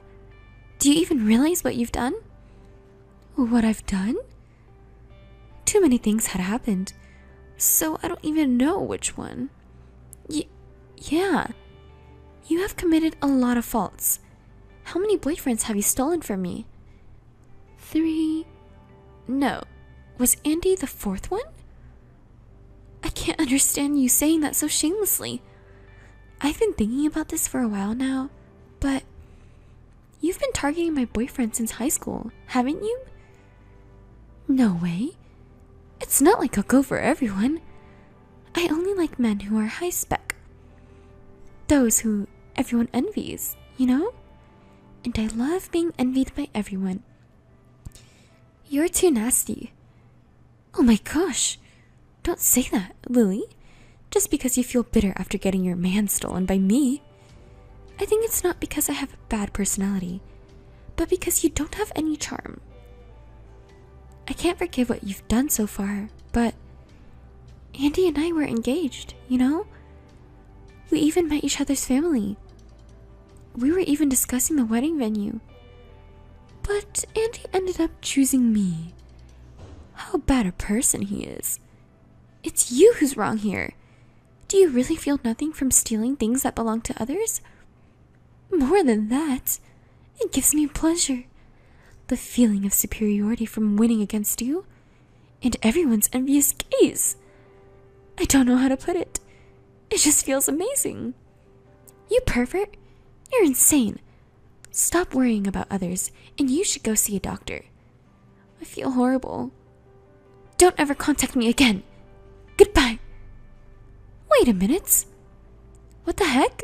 Do you even realize what you've done? What I've done? Too many things had happened, so I don't even know which one. Yeah, you have committed a lot of faults. How many boyfriends have you stolen from me? 3? No, was Andy the 4th one? I can't understand you saying that so shamelessly. I've been thinking about this for a while now, but you've been targeting my boyfriend since high school, haven't you? No way. It's not like I'll go for everyone. I only like men who are high spec. Those who everyone envies, you know? And I love being envied by everyone. You're too nasty. Oh my gosh. Don't say that, Lily. Just because you feel bitter after getting your man stolen by me. I think it's not because I have a bad personality, but because you don't have any charm. I can't forgive what you've done so far, but Andy and I were engaged, you know? We even met each other's family. We were even discussing the wedding venue. But Andy ended up choosing me. How bad a person he is. It's you who's wrong here. Do you really feel nothing from stealing things that belong to others? More than that, it gives me pleasure. The feeling of superiority from winning against you, and everyone's envious gaze. I don't know how to put it. It just feels amazing. You pervert, you're insane. Stop worrying about others, and you should go see a doctor. I feel horrible. Don't ever contact me again. Goodbye. Wait a minute. What the heck?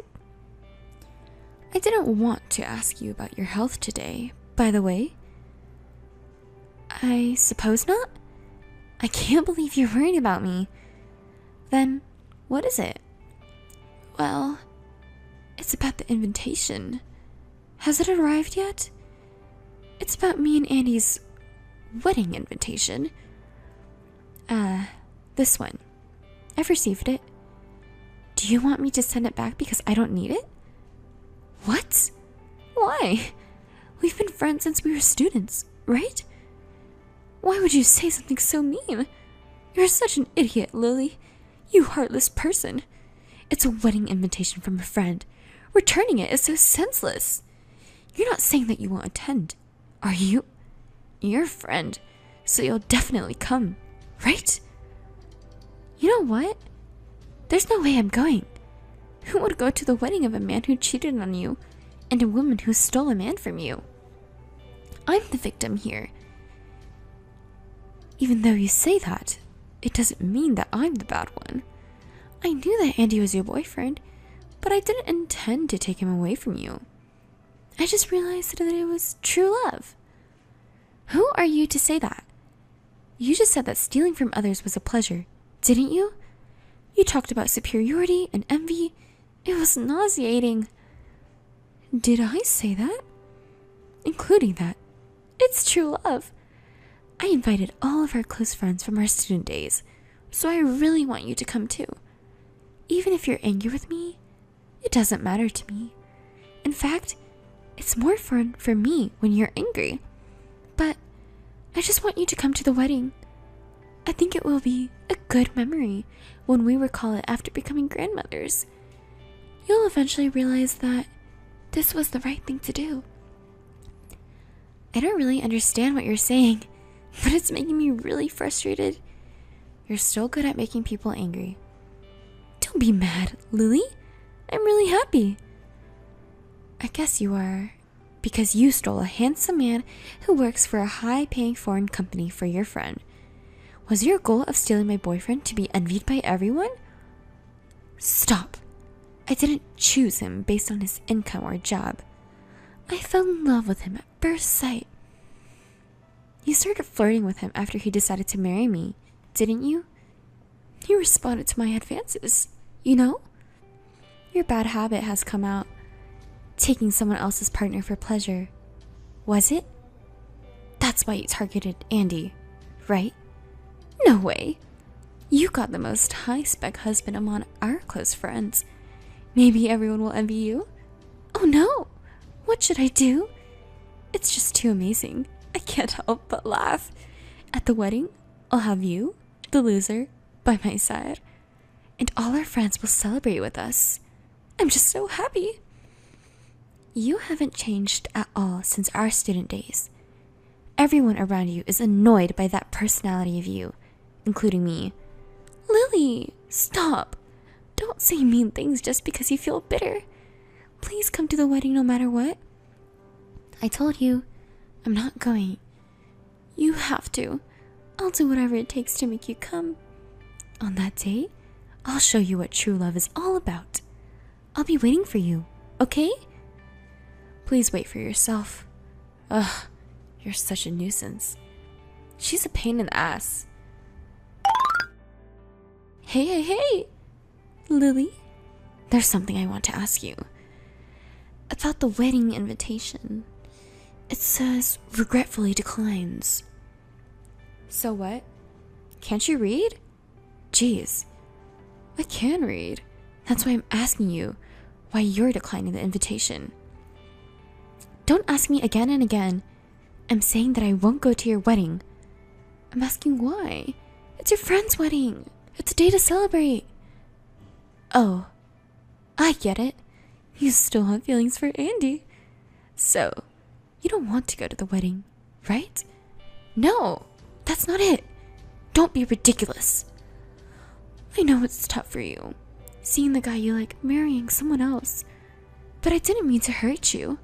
I didn't want to ask you about your health today, by the way. I suppose not? I can't believe you're worried about me. Then, what is it? Well, it's about the invitation. Has it arrived yet? It's about me and Andy's wedding invitation. This one. I've received it. Do you want me to send it back because I don't need it? What? Why? We've been friends since we were students, right? Why would you say something so mean? You're such an idiot, Lily. You heartless person. It's a wedding invitation from a friend. Returning it is so senseless. You're not saying that you won't attend, are you? You're a friend, so you'll definitely come, right? You know what? There's no way I'm going. Who would go to the wedding of a man who cheated on you and a woman who stole a man from you? I'm the victim here. Even though you say that, it doesn't mean that I'm the bad one. I knew that Andy was your boyfriend, but I didn't intend to take him away from you. I just realized that it was true love. Who are you to say that? You just said that stealing from others was a pleasure, didn't you? You talked about superiority and envy. It was nauseating. Did I say that? Including that. It's true love. I invited all of our close friends from our student days, so I really want you to come too. Even if you're angry with me, it doesn't matter to me. In fact, it's more fun for me when you're angry. But I just want you to come to the wedding. I think it will be a good memory when we recall it after becoming grandmothers. You'll eventually realize that this was the right thing to do. I don't really understand what you're saying, but it's making me really frustrated. You're still good at making people angry. Don't be mad, Lily. I'm really happy. I guess you are, because you stole a handsome man who works for a high-paying foreign company for your friend. Was your goal of stealing my boyfriend to be envied by everyone? Stop. I didn't choose him based on his income or job. I fell in love with him at first sight. You started flirting with him after he decided to marry me, didn't you? You responded to my advances, you know? Your bad habit has come out. Taking someone else's partner for pleasure. Was it? That's why you targeted Andy, right? No way. You got the most high-spec husband among our close friends. Maybe everyone will envy you? Oh no! What should I do? It's just too amazing. I can't help but laugh. At the wedding, I'll have you, the loser, by my side. And all our friends will celebrate with us. I'm just so happy. You haven't changed at all since our student days. Everyone around you is annoyed by that personality of you, including me. Lily, stop. Don't say mean things just because you feel bitter. Please come to the wedding no matter what. I told you, I'm not going. You have to. I'll do whatever it takes to make you come. On that day, I'll show you what true love is all about. I'll be waiting for you, okay? Please wait for yourself. Ugh, you're such a nuisance. She's a pain in the ass. Hey! Lily, there's something I want to ask you. About the wedding invitation. It says, regretfully declines. So what? Can't you read? Jeez, I can read. That's why I'm asking you why you're declining the invitation. Don't ask me again and again. I'm saying that I won't go to your wedding. I'm asking why. It's your friend's wedding. It's a day to celebrate. Oh, I get it. You still have feelings for Andy. So, you don't want to go to the wedding, right? No, that's not it. Don't be ridiculous. I know it's tough for you, seeing the guy you like marrying someone else. But I didn't mean to hurt you.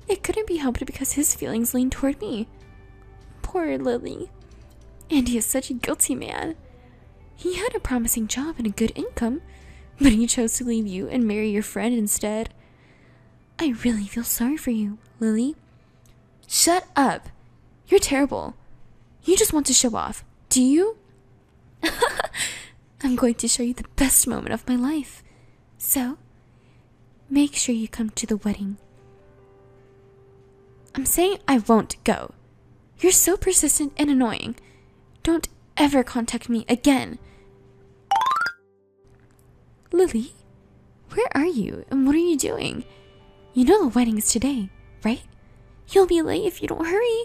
It couldn't be helped because his feelings leaned toward me. Poor Lily. Andy is such a guilty man. He had a promising job and a good income, but he chose to leave you and marry your friend instead. I really feel sorry for you, Lily. Shut up. You're terrible. You just want to show off, do you? I'm going to show you the best moment of my life. So, make sure you come to the wedding. I'm saying I won't go. You're so persistent and annoying. Don't ever contact me again. Lily, where are you and what are you doing? You know the wedding is today, right? You'll be late if you don't hurry.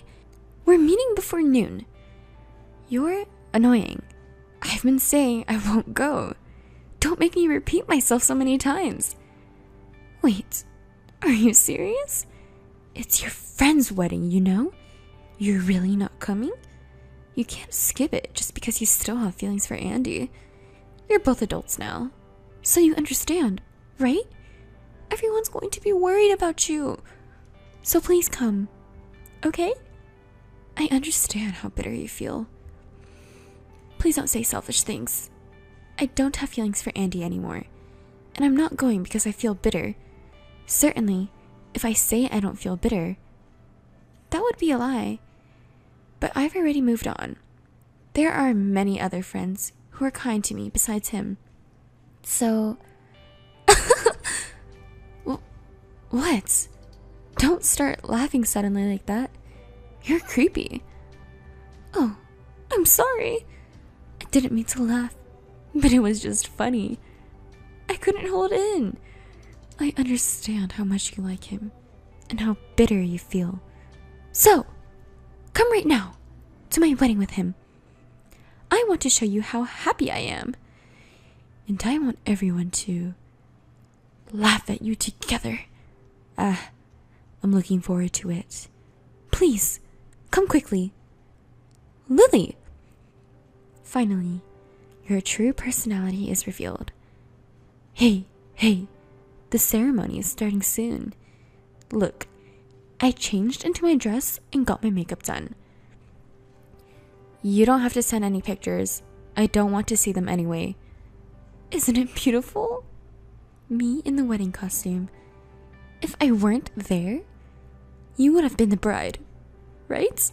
We're meeting before noon. You're annoying. I've been saying I won't go. Don't make me repeat myself so many times. Wait, are you serious? It's your friend's wedding, you know? You're really not coming? You can't skip it just because you still have feelings for Andy. You're both adults now, so you understand, right? Everyone's going to be worried about you. So please come, okay? I understand how bitter you feel. Please don't say selfish things. I don't have feelings for Andy anymore, and I'm not going because I feel bitter. Certainly, if I say I don't feel bitter, that would be a lie. But I've already moved on. There are many other friends who are kind to me besides him. So... What? Don't start laughing suddenly like that. You're creepy. Oh, I'm sorry. I didn't mean to laugh, but it was just funny. I couldn't hold it in. I understand how much you like him and how bitter you feel. So, come right now to my wedding with him. I want to show you how happy I am. And I want everyone to laugh at you together. I'm looking forward to it. Please, come quickly. Lily! Finally, your true personality is revealed. Hey, the ceremony is starting soon. Look, I changed into my dress and got my makeup done. You don't have to send any pictures. I don't want to see them anyway. Isn't it beautiful? Me in the wedding costume. If I weren't there, you would have been the bride, right?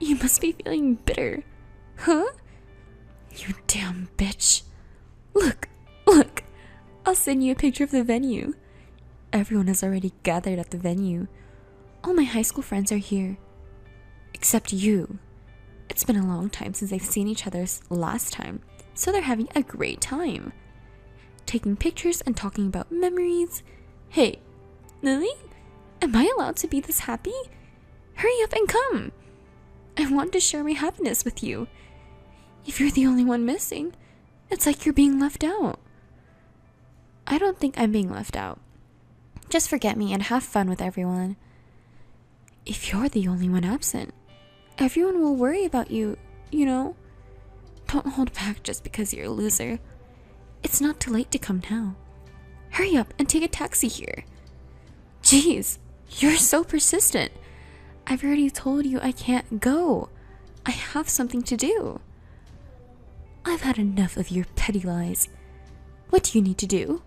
You must be feeling bitter. Huh? You damn bitch. Look. I'll send you a picture of the venue. Everyone has already gathered at the venue. All my high school friends are here. Except you. It's been a long time since they've seen each other last time, so they're having a great time. Taking pictures and talking about memories. Hey, Lily? Am I allowed to be this happy? Hurry up and come. I want to share my happiness with you. If you're the only one missing, it's like you're being left out. I don't think I'm being left out. Just forget me and have fun with everyone. If you're the only one absent, everyone will worry about you, you know? Don't hold back just because you're a loser. It's not too late to come now. Hurry up and take a taxi here. Jeez, You're so persistent. I've already told you I can't go. I have something to do. I've had enough of your petty lies. What do you need to do?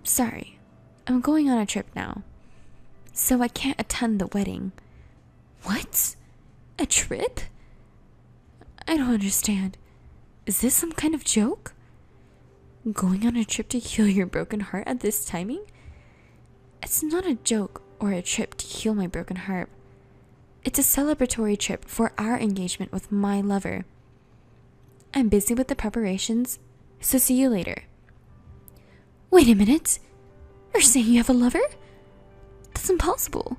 Sorry, I'm going on a trip now, so I can't attend the wedding. What? A trip? I don't understand. Is this some kind of joke? Going on a trip to heal your broken heart at this timing? It's not a joke or a trip to heal my broken heart. It's a celebratory trip for our engagement with my lover. I'm busy with the preparations, so see you later. Wait a minute. You're saying you have a lover? That's impossible.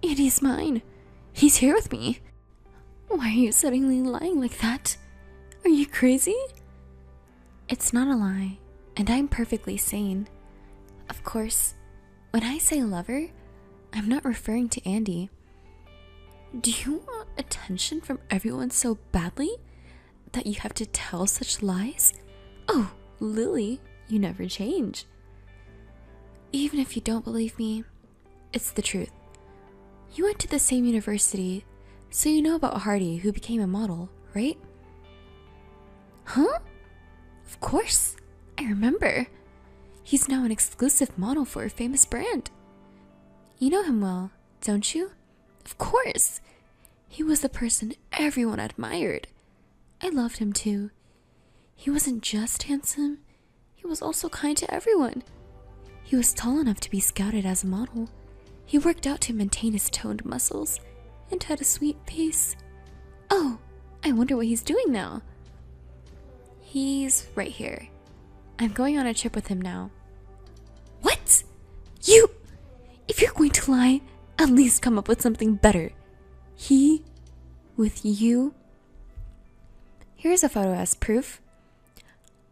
Andy is mine. He's here with me. Why are you suddenly lying like that? Are you crazy? It's not a lie, and I'm perfectly sane. Of course, when I say lover, I'm not referring to Andy. Do you want attention from everyone so badly that you have to tell such lies? Oh, Lily, you never change. Even if you don't believe me, it's the truth. You went to the same university, so you know about Hardy, who became a model, right? Huh? Of course, I remember. He's now an exclusive model for a famous brand. You know him well, don't you? Of course. He was the person everyone admired. I loved him too. He wasn't just handsome, he was also kind to everyone. He was tall enough to be scouted as a model. He worked out to maintain his toned muscles and had a sweet face. Oh, I wonder what he's doing now. He's right here. I'm going on a trip with him now. What? You? If you're going to lie, at least come up with something better. He with you? Here's a photo as proof.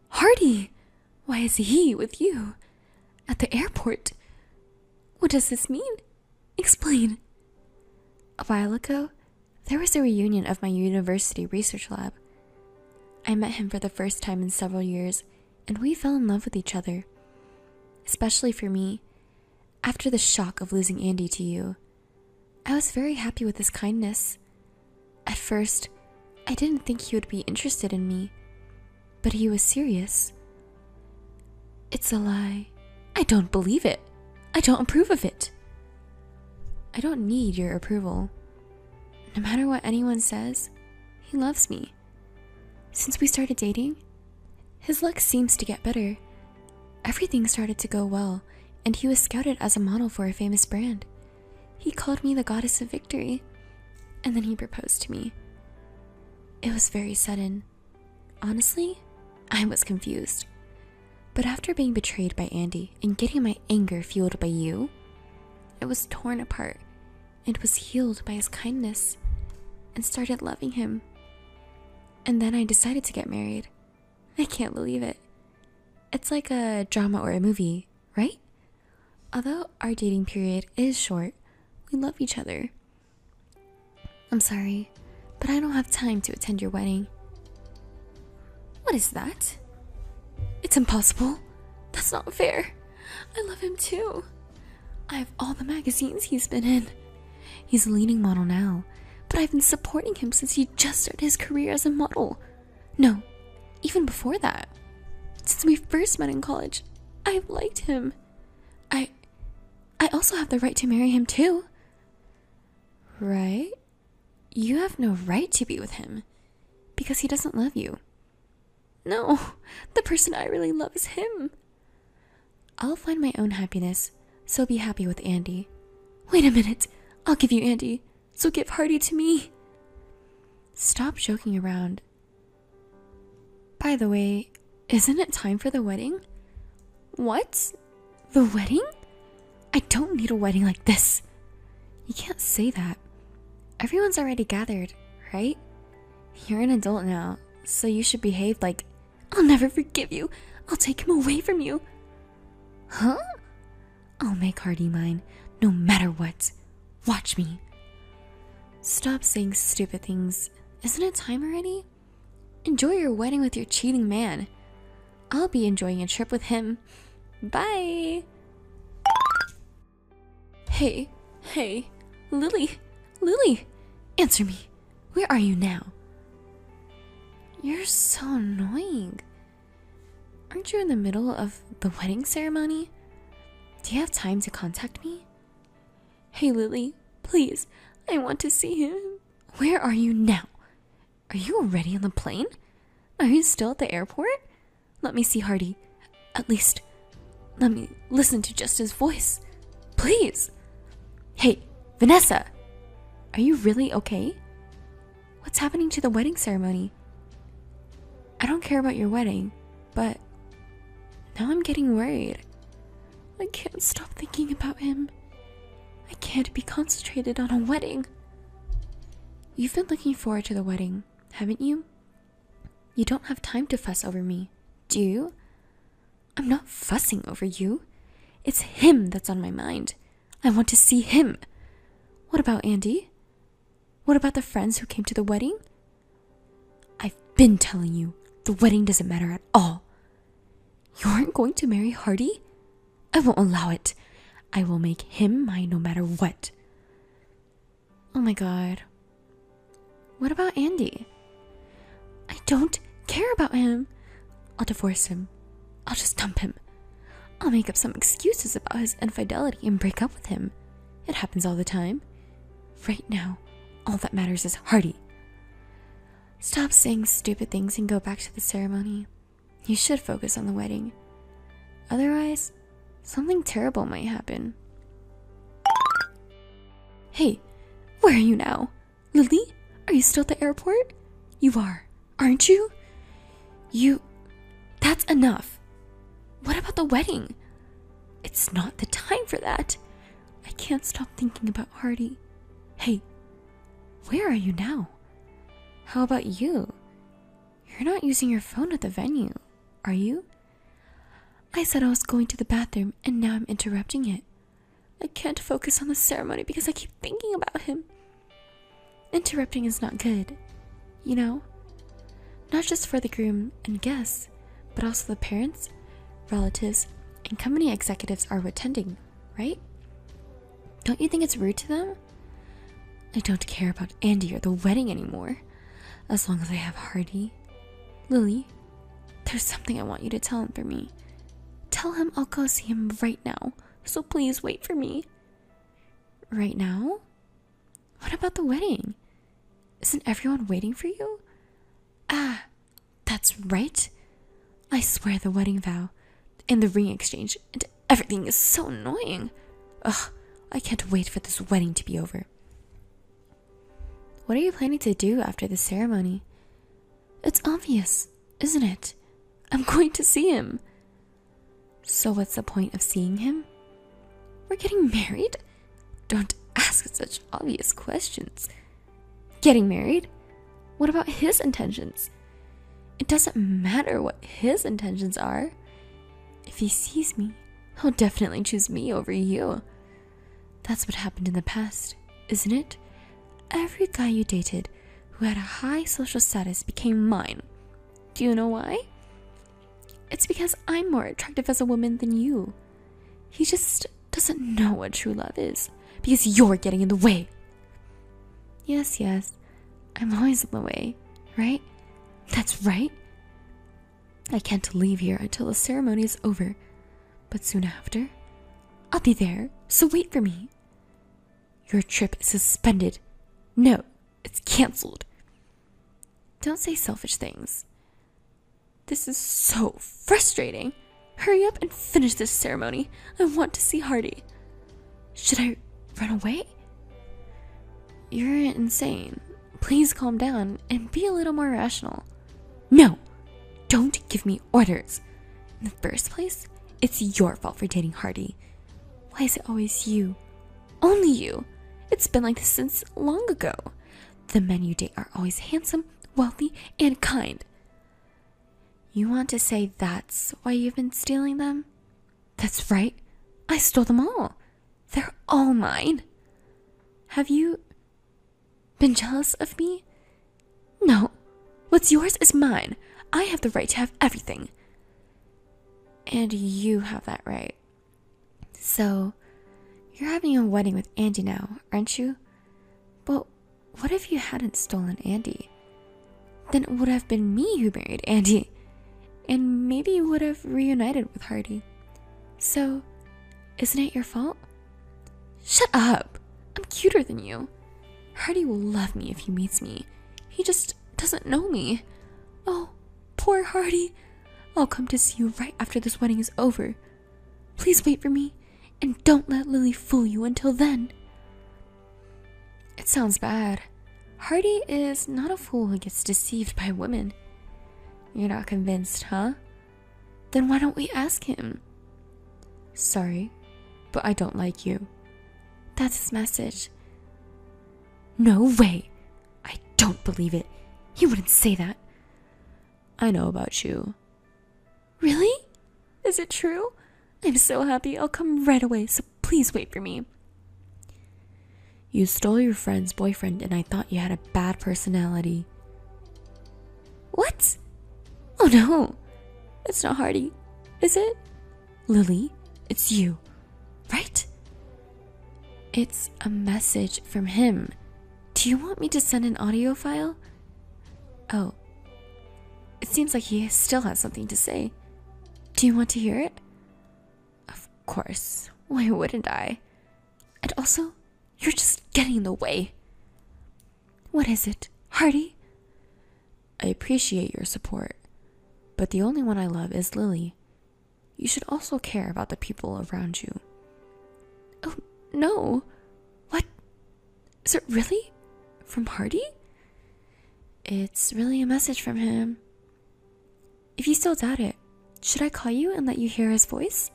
Hardy! Why is he with you? At the airport? What does this mean? Explain. A while ago, there was a reunion of my university research lab. I met him for the first time in several years, and we fell in love with each other. Especially for me, after the shock of losing Andy to you. I was very happy with his kindness. At first, I didn't think he would be interested in me, but he was serious. It's a lie. I don't believe it. I don't approve of it. I don't need your approval. No matter what anyone says, he loves me. Since we started dating, his luck seems to get better. Everything started to go well, and he was scouted as a model for a famous brand. He called me the goddess of victory, and then he proposed to me. It was very sudden. Honestly, I was confused. But after being betrayed by Andy and getting my anger fueled by you, I was torn apart and was healed by his kindness and started loving him. And then I decided to get married. I can't believe it. It's like a drama or a movie, right? Although our dating period is short, we love each other. I'm sorry, but I don't have time to attend your wedding. What is that? It's impossible. That's not fair. I love him too. I have all the magazines he's been in. He's a leading model now, but I've been supporting him since he just started his career as a model. No, even before that. Since we first met in college, I've liked him. I also have the right to marry him too. Right? You have no right to be with him because he doesn't love you. No, the person I really love is him. I'll find my own happiness, so be happy with Andy. Wait a minute, I'll give you Andy, so give Hardy to me. Stop joking around. By the way, isn't it time for the wedding? What? The wedding? I don't need a wedding like this. You can't say that. Everyone's already gathered, right? You're an adult now, so you should behave like... I'll never forgive you. I'll take him away from you. Huh? I'll make Hardy mine, no matter what. Watch me. Stop saying stupid things. Isn't it time already? Enjoy your wedding with your cheating man. I'll be enjoying a trip with him. Bye. Hey, Hey, Lily, Lily, answer me. Where are you now? You're so annoying. Aren't you in the middle of the wedding ceremony? Do you have time to contact me? Hey, Lily, please, I want to see him. Where are you now? Are you already on the plane? Are you still at the airport? Let me see Hardy. At least, let me listen to just his voice. Please. Hey, Vanessa, are you really okay? What's happening to the wedding ceremony? I don't care about your wedding, but now I'm getting worried. I can't stop thinking about him. I can't be concentrated on a wedding. You've been looking forward to the wedding, haven't you? You don't have time to fuss over me, do you? I'm not fussing over you. It's him that's on my mind. I want to see him. What about Andy? What about the friends who came to the wedding? I've been telling you, the wedding doesn't matter at all. You aren't going to marry Hardy? I won't allow it. I will make him mine no matter what. Oh my god. What about Andy? I don't care about him. I'll divorce him. I'll just dump him. I'll make up some excuses about his infidelity and break up with him. It happens all the time. Right now, all that matters is Hardy. Stop saying stupid things and go back to the ceremony. You should focus on the wedding. Otherwise, something terrible might happen. Hey, where are you now? Lily, are you still at the airport? You are, aren't you? That's enough. What about the wedding? It's not the time for that. I can't stop thinking about Hardy. Hey, where are you now? How about you? You're not using your phone at the venue, are you? I said I was going to the bathroom and now I'm interrupting it. I can't focus on the ceremony because I keep thinking about him. Interrupting is not good, you know? Not just for the groom and guests, but also the parents, relatives, and company executives are attending, right? Don't you think it's rude to them? I don't care about Andy or the wedding anymore, as long as I have Hardy. Lily, there's something I want you to tell him for me. Tell him I'll go see him right now, so please wait for me. Right now? What about the wedding? Isn't everyone waiting for you? Ah, that's right. I swear the wedding vow and the ring exchange and everything is so annoying. Ugh, I can't wait for this wedding to be over. What are you planning to do after the ceremony? It's obvious, isn't it? I'm going to see him. So what's the point of seeing him? We're getting married? Don't ask such obvious questions. Getting married? What about his intentions? It doesn't matter what his intentions are. If he sees me, he'll definitely choose me over you. That's what happened in the past, isn't it? Every guy you dated who had a high social status became mine. Do you know why? It's because I'm more attractive as a woman than you. He just doesn't know what true love is because you're getting in the way. Yes, I'm always in the way, right? That's right. I can't leave here until the ceremony is over, but soon after, I'll be there, so wait for me. Your trip is suspended. No, it's cancelled. Don't say selfish things. This is so frustrating. Hurry up and finish this ceremony. I want to see Hardy. Should I run away? You're insane. Please calm down and be a little more rational. No, don't give me orders. In the first place, it's your fault for dating Hardy. Why is it always you? Only you. It's been like this since long ago. The men you date are always handsome, wealthy, and kind. You want to say that's why you've been stealing them? That's right. I stole them all. They're all mine. Have you been jealous of me? No. What's yours is mine. I have the right to have everything. And you have that right. So, You're having a wedding with Andy now, aren't you? But what if you hadn't stolen Andy? Then it would have been me who married Andy. And maybe you would have reunited with Hardy. So, isn't it your fault? Shut up! I'm cuter than you. Hardy will love me if he meets me. He just doesn't know me. Oh, poor Hardy. I'll come to see you right after this wedding is over. Please wait for me, and don't let Lily fool you until then. It sounds bad. Hardy is not a fool who gets deceived by women. You're not convinced, huh? Then why don't we ask him? Sorry, but I don't like you. That's his message. No way! I don't believe it. He wouldn't say that. I know about you. Really? Is it true? I'm so happy. I'll come right away, so please wait for me. You stole your friend's boyfriend and I thought you had a bad personality. What? Oh no! It's not Hardy, is it? Lily, it's you, right? It's a message from him. Do you want me to send an audio file? Oh. It seems like he still has something to say. Do you want to hear it? Of course. Why wouldn't I? And also, you're just getting in the way. What is it, Hardy? I appreciate your support, but the only one I love is Lily. You should also care about the people around you. Oh, no. What? Is it really? From Hardy? It's really a message from him. If you still doubt it, should I call you and let you hear his voice?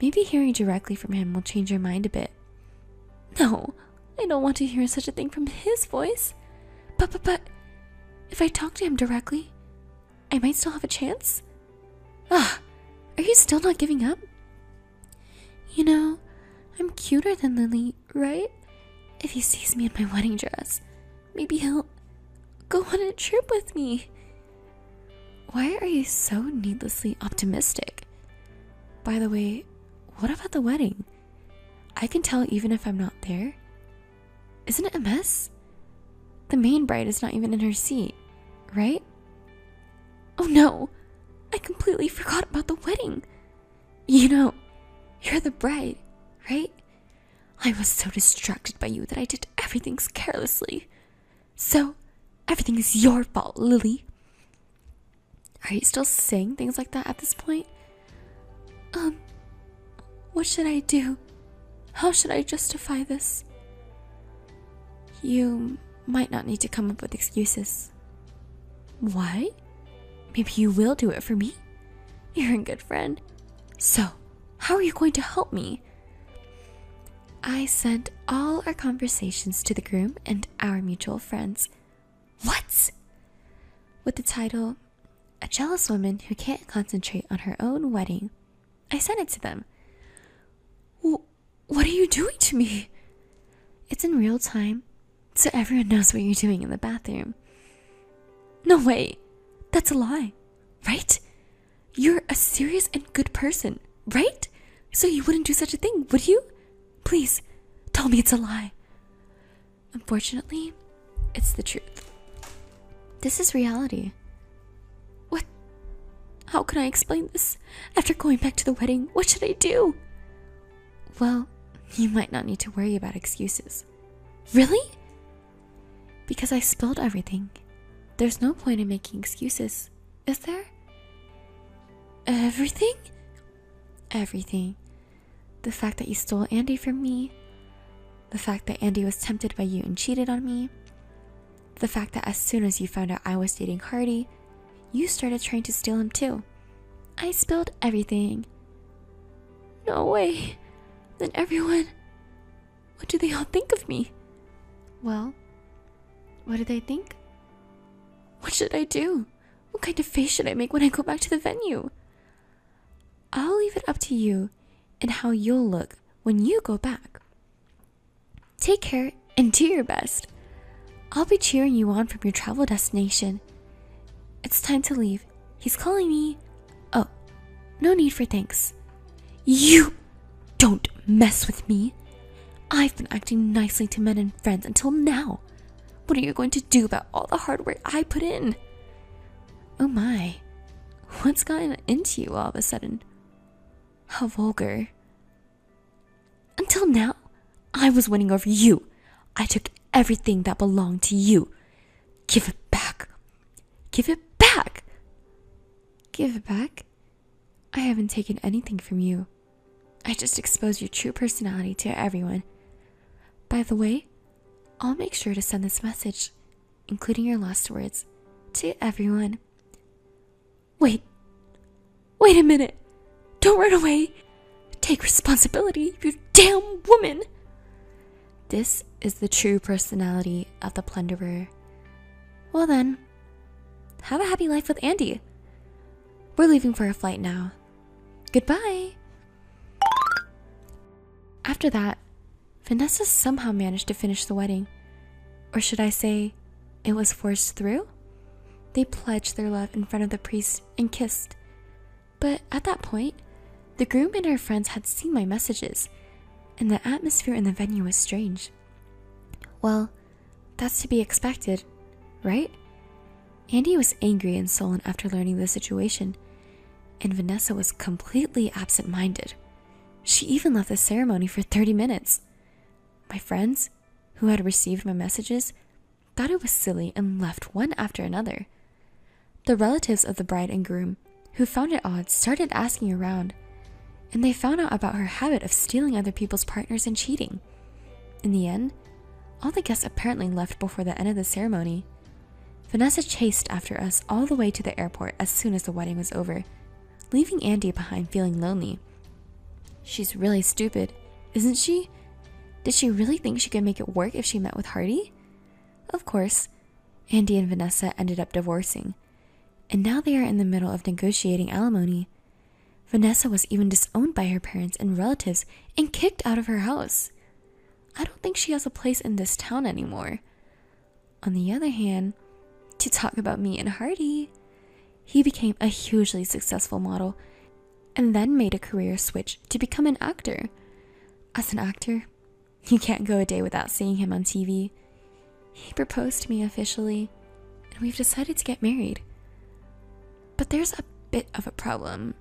Maybe hearing directly from him will change your mind a bit. No, I don't want to hear such a thing from his voice. But, if I talk to him directly, I might still have a chance? Are you still not giving up? You know, I'm cuter than Lily, right? If he sees me in my wedding dress, maybe he'll go on a trip with me. Why are you so needlessly optimistic? By the way, what about the wedding? I can tell even if I'm not there. Isn't it a mess? The main bride is not even in her seat, right? Oh no, I completely forgot about the wedding. You know, you're the bride, right? I was so distracted by you that I did everything carelessly. So, everything is your fault, Lily. Are you still saying things like that at this point? What should I do? How should I justify this? You might not need to come up with excuses. Why? Maybe you will do it for me. You're a good friend. So, how are you going to help me? I sent all our conversations to the groom and our mutual friends. What? With the title, A Jealous Woman Who Can't Concentrate on Her Own Wedding. I sent it to them. What are you doing to me? It's in real time, so everyone knows what you're doing in the bathroom. No way. That's a lie, right? You're a serious and good person, right? So you wouldn't do such a thing, would you? Please, tell me it's a lie. Unfortunately, it's the truth. This is reality. What? How can I explain this? After going back to the wedding, what should I do? Well, you might not need to worry about excuses. Really? Because I spilled everything. There's no point in making excuses, is there? Everything? Everything. The fact that you stole Andy from me. The fact that Andy was tempted by you and cheated on me. The fact that as soon as you found out I was dating Hardy, you started trying to steal him too. I spilled everything. No way. Then everyone... What do they all think of me? Well, what do they think? What should I do? What kind of face should I make when I go back to the venue? I'll leave it up to you and how you'll look when you go back. Take care and do your best. I'll be cheering you on from your travel destination. It's time to leave. He's calling me. Oh, no need for thanks. You don't mess with me. I've been acting nicely to men and friends until now. What are you going to do about all the hard work I put in? Oh my, what's gotten into you all of a sudden? How vulgar. Until now, I was winning over you. I took everything that belonged to you. Give it back. Give it back. Give it back? I haven't taken anything from you. I just exposed your true personality to everyone. By the way, I'll make sure to send this message, including your last words, to everyone. Wait a minute. Don't run away. Take responsibility, you damn woman. This is the true personality of the plunderer. Well then, have a happy life with Andy. We're leaving for a flight now. Goodbye. After that, Vanessa somehow managed to finish the wedding. Or should I say, it was forced through? They pledged their love in front of the priest and kissed. But at that point, the groom and her friends had seen my messages, and the atmosphere in the venue was strange. Well, that's to be expected, right? Andy was angry and sullen after learning the situation, and Vanessa was completely absent-minded. She even left the ceremony for 30 minutes. My friends, who had received my messages, thought it was silly and left one after another. The relatives of the bride and groom, who found it odd, started asking around, and they found out about her habit of stealing other people's partners and cheating. In the end, all the guests apparently left before the end of the ceremony. Vanessa chased after us all the way to the airport as soon as the wedding was over, leaving Andy behind feeling lonely. She's really stupid, isn't she? Did she really think she could make it work if she met with Hardy? Of course, Andy and Vanessa ended up divorcing, and now they are in the middle of negotiating alimony. Vanessa was even disowned by her parents and relatives and kicked out of her house. I don't think she has a place in this town anymore. On the other hand, to talk about me and Hardy, he became a hugely successful model and then made a career switch to become an actor. As an actor, you can't go a day without seeing him on TV. He proposed to me officially, and we've decided to get married. But there's a bit of a problem.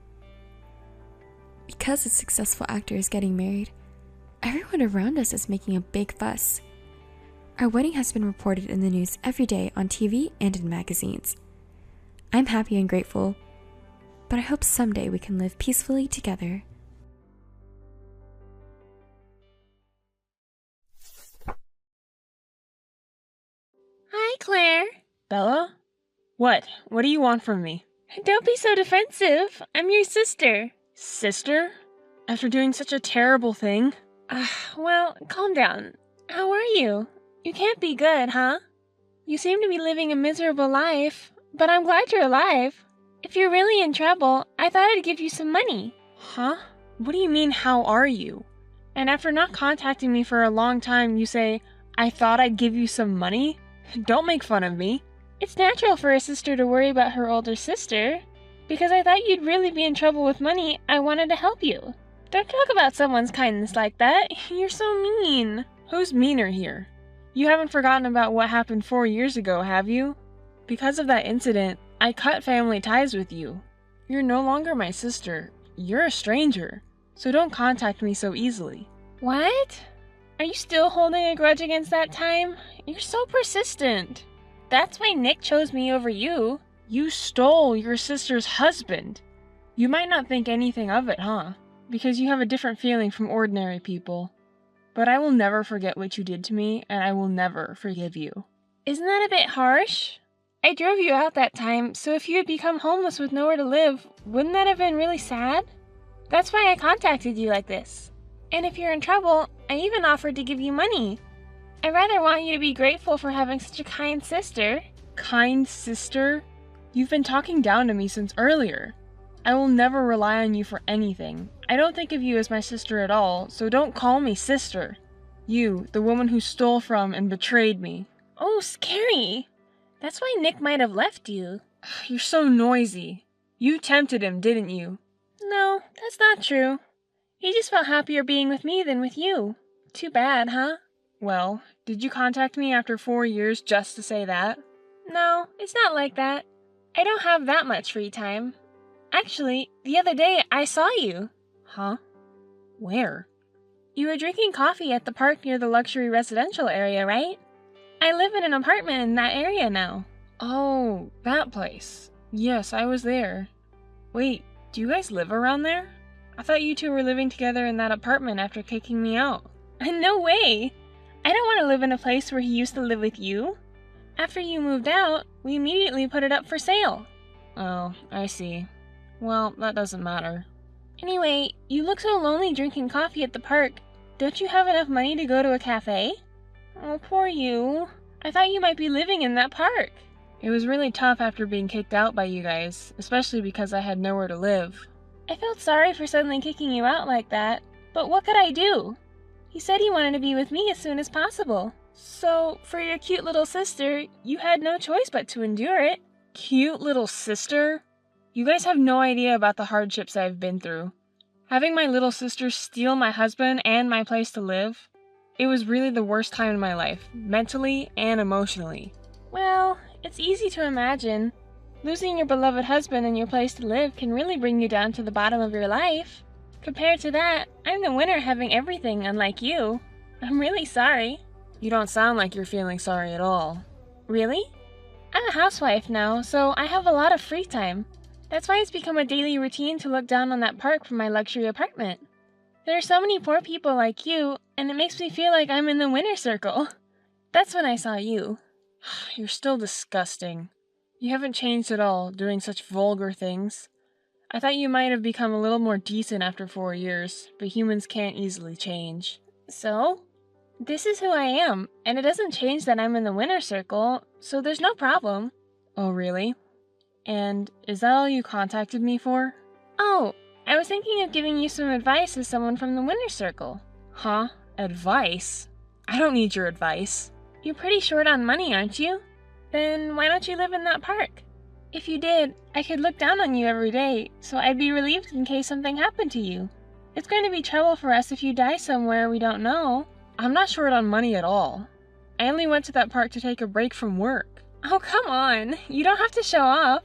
Because a successful actor is getting married, everyone around us is making a big fuss. Our wedding has been reported in the news every day on TV and in magazines. I'm happy and grateful, but I hope someday we can live peacefully together. Hi, Claire. Bella? What? What do you want from me? Don't be so defensive. I'm your sister. Sister? After doing such a terrible thing? Well, calm down. How are you? You can't be good, huh? You seem to be living a miserable life, but I'm glad you're alive. If you're really in trouble, I thought I'd give you some money. Huh? What do you mean, how are you? And after not contacting me for a long time, you say, I thought I'd give you some money? Don't make fun of me. It's natural for a sister to worry about her older sister. Because I thought you'd really be in trouble with money, I wanted to help you. Don't talk about someone's kindness like that. You're so mean. Who's meaner here? You haven't forgotten about what happened 4 years ago, have you? Because of that incident, I cut family ties with you. You're no longer my sister. You're a stranger. So don't contact me so easily. What? Are you still holding a grudge against that time? You're so persistent. That's why Nick chose me over you. You stole your sister's husband. You might not think anything of it, huh? Because you have a different feeling from ordinary people. But I will never forget what you did to me, and I will never forgive you. Isn't that a bit harsh? I drove you out that time, so if you had become homeless with nowhere to live, wouldn't that have been really sad? That's why I contacted you like this. And if you're in trouble, I even offered to give you money. I rather want you to be grateful for having such a kind sister. Kind sister? You've been talking down to me since earlier. I will never rely on you for anything. I don't think of you as my sister at all, so don't call me sister. You, the woman who stole from and betrayed me. Oh, scary. That's why Nick might have left you. You're so noisy. You tempted him, didn't you? No, that's not true. He just felt happier being with me than with you. Too bad, huh? Well, did you contact me after 4 years just to say that? No, it's not like that. I don't have that much free time. Actually, the other day I saw you. Huh? Where? You were drinking coffee at the park near the luxury residential area, right? I live in an apartment in that area now. Oh, that place. Yes, I was there. Wait, do you guys live around there? I thought you two were living together in that apartment after kicking me out. No way! I don't want to live in a place where he used to live with you. After you moved out, we immediately put it up for sale. Oh, I see. Well, that doesn't matter. Anyway, you look so lonely drinking coffee at the park. Don't you have enough money to go to a cafe? Oh, poor you. I thought you might be living in that park. It was really tough after being kicked out by you guys, especially because I had nowhere to live. I felt sorry for suddenly kicking you out like that, but what could I do? He said he wanted to be with me as soon as possible. So, for your cute little sister, you had no choice but to endure it. Cute little sister? You guys have no idea about the hardships I've been through. Having my little sister steal my husband and my place to live, it was really the worst time in my life, mentally and emotionally. Well, it's easy to imagine. Losing your beloved husband and your place to live can really bring you down to the bottom of your life. Compared to that, I'm the winner having everything, unlike you. I'm really sorry. You don't sound like you're feeling sorry at all. Really? I'm a housewife now, so I have a lot of free time. That's why it's become a daily routine to look down on that park from my luxury apartment. There are so many poor people like you, and it makes me feel like I'm in the winner's circle. That's when I saw you. You're still disgusting. You haven't changed at all, doing such vulgar things. I thought you might have become a little more decent after 4 years, but humans can't easily change. So? This is who I am, and it doesn't change that I'm in the winner's circle, so there's no problem. Oh, really? And is that all you contacted me for? Oh, I was thinking of giving you some advice as someone from the winner's circle. Huh? Advice? I don't need your advice. You're pretty short on money, aren't you? Then why don't you live in that park? If you did, I could look down on you every day, so I'd be relieved in case something happened to you. It's going to be trouble for us if you die somewhere we don't know. I'm not short on money at all. I only went to that park to take a break from work. Oh, come on. You don't have to show off.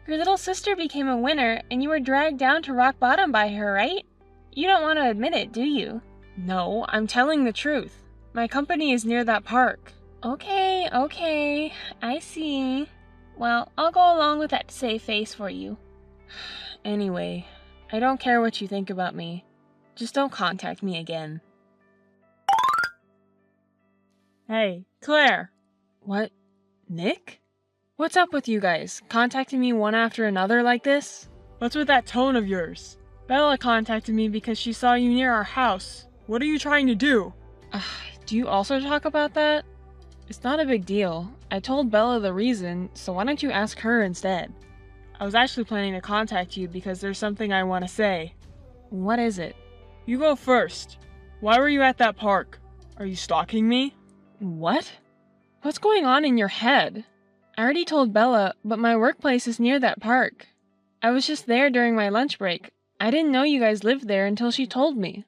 Your little sister became a winner, and you were dragged down to rock bottom by her, right? You don't want to admit it, do you? No, I'm telling the truth. My company is near that park. Okay, I see. Well, I'll go along with that to save face for you. Anyway, I don't care what you think about me. Just don't contact me again. Hey, Claire! What? Nick? What's up with you guys? Contacting me one after another like this? What's with that tone of yours? Bella contacted me because she saw you near our house. What are you trying to do? Do you also talk about that? It's not a big deal. I told Bella the reason, so why don't you ask her instead? I was actually planning to contact you because there's something I want to say. What is it? You go first. Why were you at that park? Are you stalking me? What? What's going on in your head? I already told Bella, but my workplace is near that park. I was just there during my lunch break. I didn't know you guys lived there until she told me.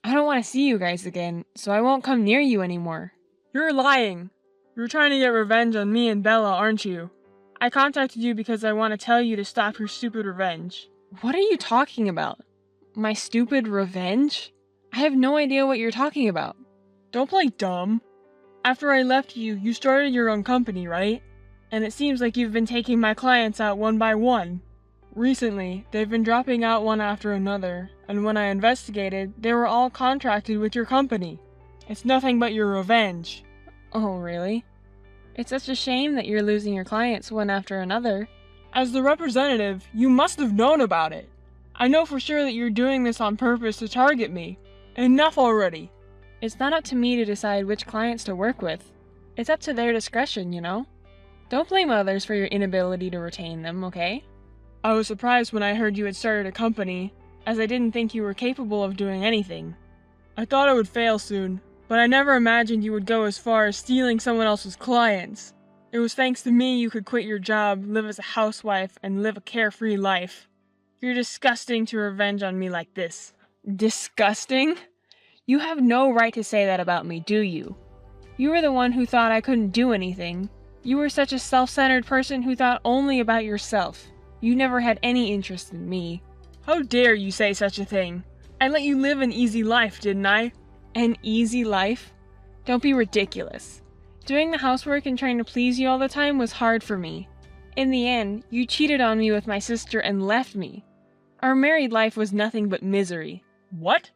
I don't want to see you guys again, so I won't come near you anymore. You're lying. You're trying to get revenge on me and Bella, aren't you? I contacted you because I want to tell you to stop your stupid revenge. What are you talking about? My stupid revenge? I have no idea what you're talking about. Don't play dumb. After I left you, you started your own company, right? And it seems like you've been taking my clients out one by one. Recently, they've been dropping out one after another, and when I investigated, they were all contracted with your company. It's nothing but your revenge. Oh, really? It's such a shame that you're losing your clients one after another. As the representative, you must have known about it. I know for sure that you're doing this on purpose to target me. Enough already. It's not up to me to decide which clients to work with. It's up to their discretion, you know? Don't blame others for your inability to retain them, okay? I was surprised when I heard you had started a company, as I didn't think you were capable of doing anything. I thought it would fail soon, but I never imagined you would go as far as stealing someone else's clients. It was thanks to me you could quit your job, live as a housewife, and live a carefree life. You're disgusting to revenge on me like this. Disgusting? You have no right to say that about me, do you? You were the one who thought I couldn't do anything. You were such a self-centered person who thought only about yourself. You never had any interest in me. How dare you say such a thing? I let you live an easy life, didn't I? An easy life? Don't be ridiculous. Doing the housework and trying to please you all the time was hard for me. In the end, you cheated on me with my sister and left me. Our married life was nothing but misery. What?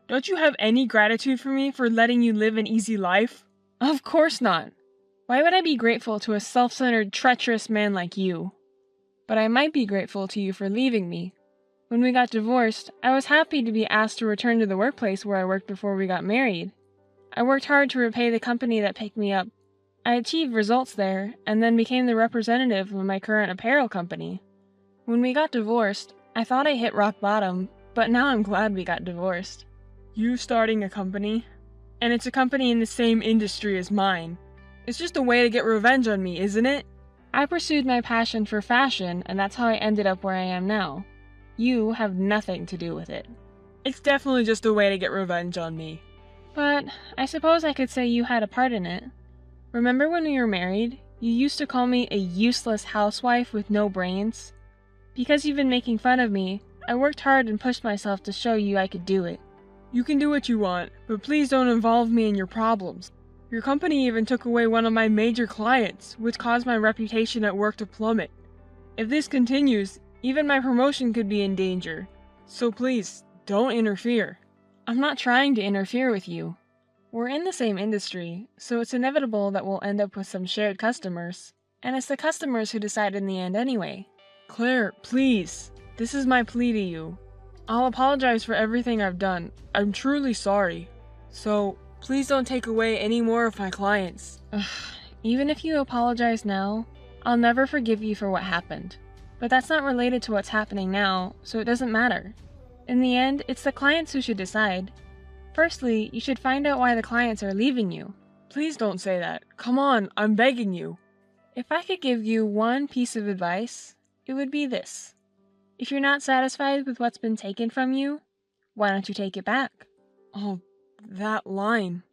Don't you have any gratitude for me for letting you live an easy life? Of course not. Why would I be grateful to a self-centered, treacherous man like you? But I might be grateful to you for leaving me. When we got divorced, I was happy to be asked to return to the workplace where I worked before we got married. I worked hard to repay the company that picked me up. I achieved results there, and then became the representative of my current apparel company. When we got divorced, I thought I hit rock bottom, but now I'm glad we got divorced. You starting a company? And it's a company in the same industry as mine. It's just a way to get revenge on me, isn't it? I pursued my passion for fashion, and that's how I ended up where I am now. You have nothing to do with it. It's definitely just a way to get revenge on me. But I suppose I could say you had a part in it. Remember when we were married, you used to call me a useless housewife with no brains? Because you've been making fun of me, I worked hard and pushed myself to show you I could do it. You can do what you want, but please don't involve me in your problems. Your company even took away one of my major clients, which caused my reputation at work to plummet. If this continues, even my promotion could be in danger. So please, don't interfere. I'm not trying to interfere with you. We're in the same industry, so it's inevitable that we'll end up with some shared customers. And it's the customers who decide in the end anyway. Claire, please. This is my plea to you. I'll apologize for everything I've done. I'm truly sorry. So, please don't take away any more of my clients. Even if you apologize now, I'll never forgive you for what happened. But that's not related to what's happening now, so it doesn't matter. In the end, it's the clients who should decide. Firstly, you should find out why the clients are leaving you. Please don't say that. Come on, I'm begging you. If I could give you one piece of advice, it would be this. If you're not satisfied with what's been taken from you, why don't you take it back? Oh, that line.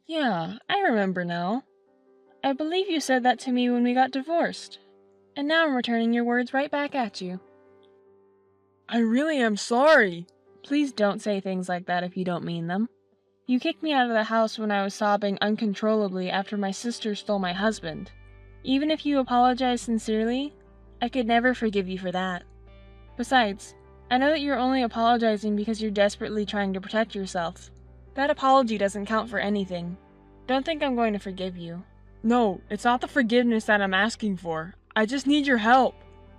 Yeah, I remember now. I believe you said that to me when we got divorced. And now I'm returning your words right back at you. I really am sorry. Please don't say things like that if you don't mean them. You kicked me out of the house when I was sobbing uncontrollably after my sister stole my husband. Even if you apologize sincerely, I could never forgive you for that. Besides, I know that you're only apologizing because you're desperately trying to protect yourself. That apology doesn't count for anything. Don't think I'm going to forgive you. No, it's not the forgiveness that I'm asking for. I just need your help.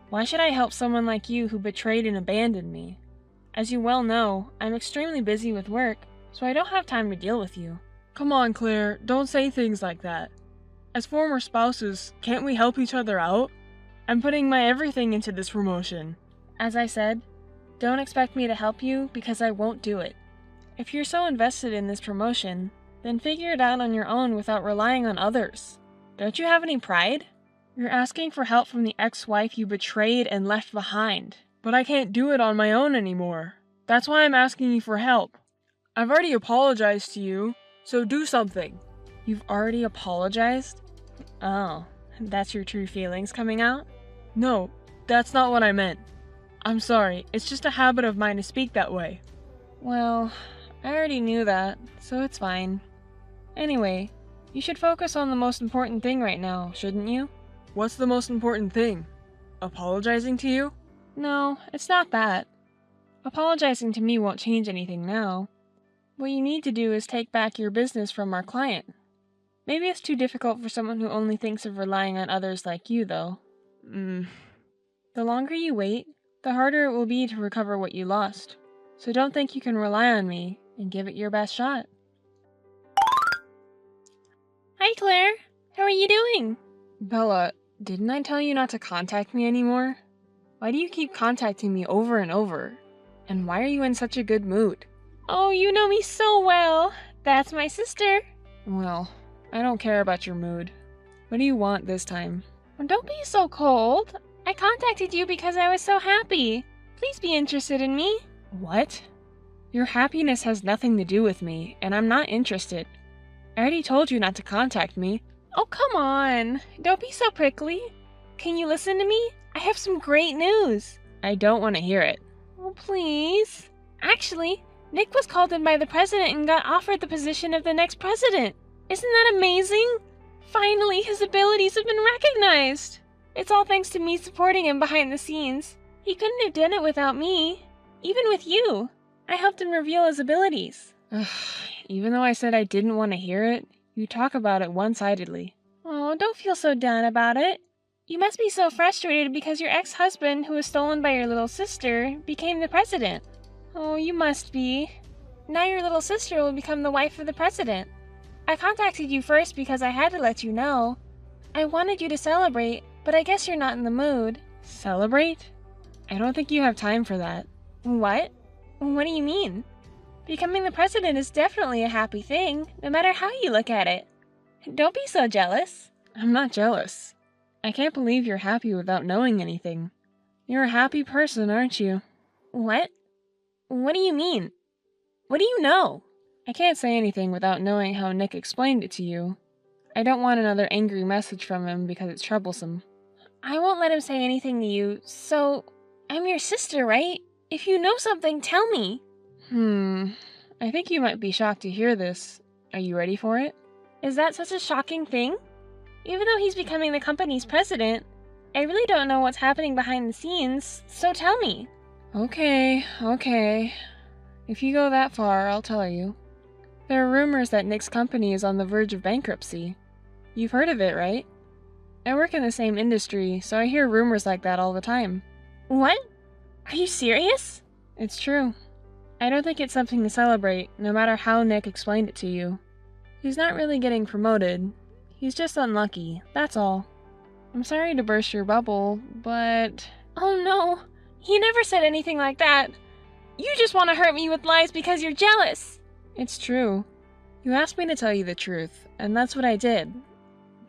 Why should I help someone like you who betrayed and abandoned me? As you well know, I'm extremely busy with work, so I don't have time to deal with you. Come on, Claire, don't say things like that. As former spouses, can't we help each other out? I'm putting my everything into this promotion. As I said, don't expect me to help you because I won't do it. If you're so invested in this promotion, then figure it out on your own without relying on others. Don't you have any pride? You're asking for help from the ex-wife you betrayed and left behind. But I can't do it on my own anymore. That's why I'm asking you for help. I've already apologized to you, so do something. You've already apologized? Oh, that's your true feelings coming out? No, that's not what I meant. I'm sorry, it's just a habit of mine to speak that way. Well, I already knew that, so it's fine. Anyway, you should focus on the most important thing right now, shouldn't you? What's the most important thing? Apologizing to you? No, it's not that. Apologizing to me won't change anything now. What you need to do is take back your business from our client. Maybe it's too difficult for someone who only thinks of relying on others like you, though. The longer you wait, the harder it will be to recover what you lost. So don't think you can rely on me, and give it your best shot. Hi, Claire. How are you doing? Bella, didn't I tell you not to contact me anymore? Why do you keep contacting me over and over? And why are you in such a good mood? Oh, you know me so well. That's my sister. Well, I don't care about your mood. What do you want this time? Don't be so cold. I contacted you because I was so happy. Please be interested in me. What? Your happiness has nothing to do with me, and I'm not interested. I already told you not to contact me. Oh, come on. Don't be so prickly. Can you listen to me? I have some great news. I don't want to hear it. Oh, please. Actually, Nick was called in by the president and got offered the position of the next president. Isn't that amazing? Finally, his abilities have been recognized. It's all thanks to me supporting him behind the scenes. He couldn't have done it without me. Even with you. I helped him reveal his abilities. Even though I said I didn't want to hear it, you talk about it one-sidedly. Oh, don't feel so down about it. You must be so frustrated because your ex-husband, who was stolen by your little sister, became the president. Oh, you must be. Now your little sister will become the wife of the president. I contacted you first because I had to let you know. I wanted you to celebrate, but I guess you're not in the mood. Celebrate? I don't think you have time for that. What? What do you mean? Becoming the president is definitely a happy thing, no matter how you look at it. Don't be so jealous. I'm not jealous. I can't believe you're happy without knowing anything. You're a happy person, aren't you? What? What do you mean? What do you know? I can't say anything without knowing how Nick explained it to you. I don't want another angry message from him because it's troublesome. I won't let him say anything to you, so I'm your sister, right? If you know something, tell me. I think you might be shocked to hear this. Are you ready for it? Is that such a shocking thing? Even though he's becoming the company's president, I really don't know what's happening behind the scenes, so tell me. Okay. If you go that far, I'll tell you. There are rumors that Nick's company is on the verge of bankruptcy. You've heard of it, right? I work in the same industry, so I hear rumors like that all the time. What? Are you serious? It's true. I don't think it's something to celebrate, no matter how Nick explained it to you. He's not really getting promoted. He's just unlucky, that's all. I'm sorry to burst your bubble, but... Oh no, he never said anything like that. You just want to hurt me with lies because you're jealous. It's true. You asked me to tell you the truth, and that's what I did.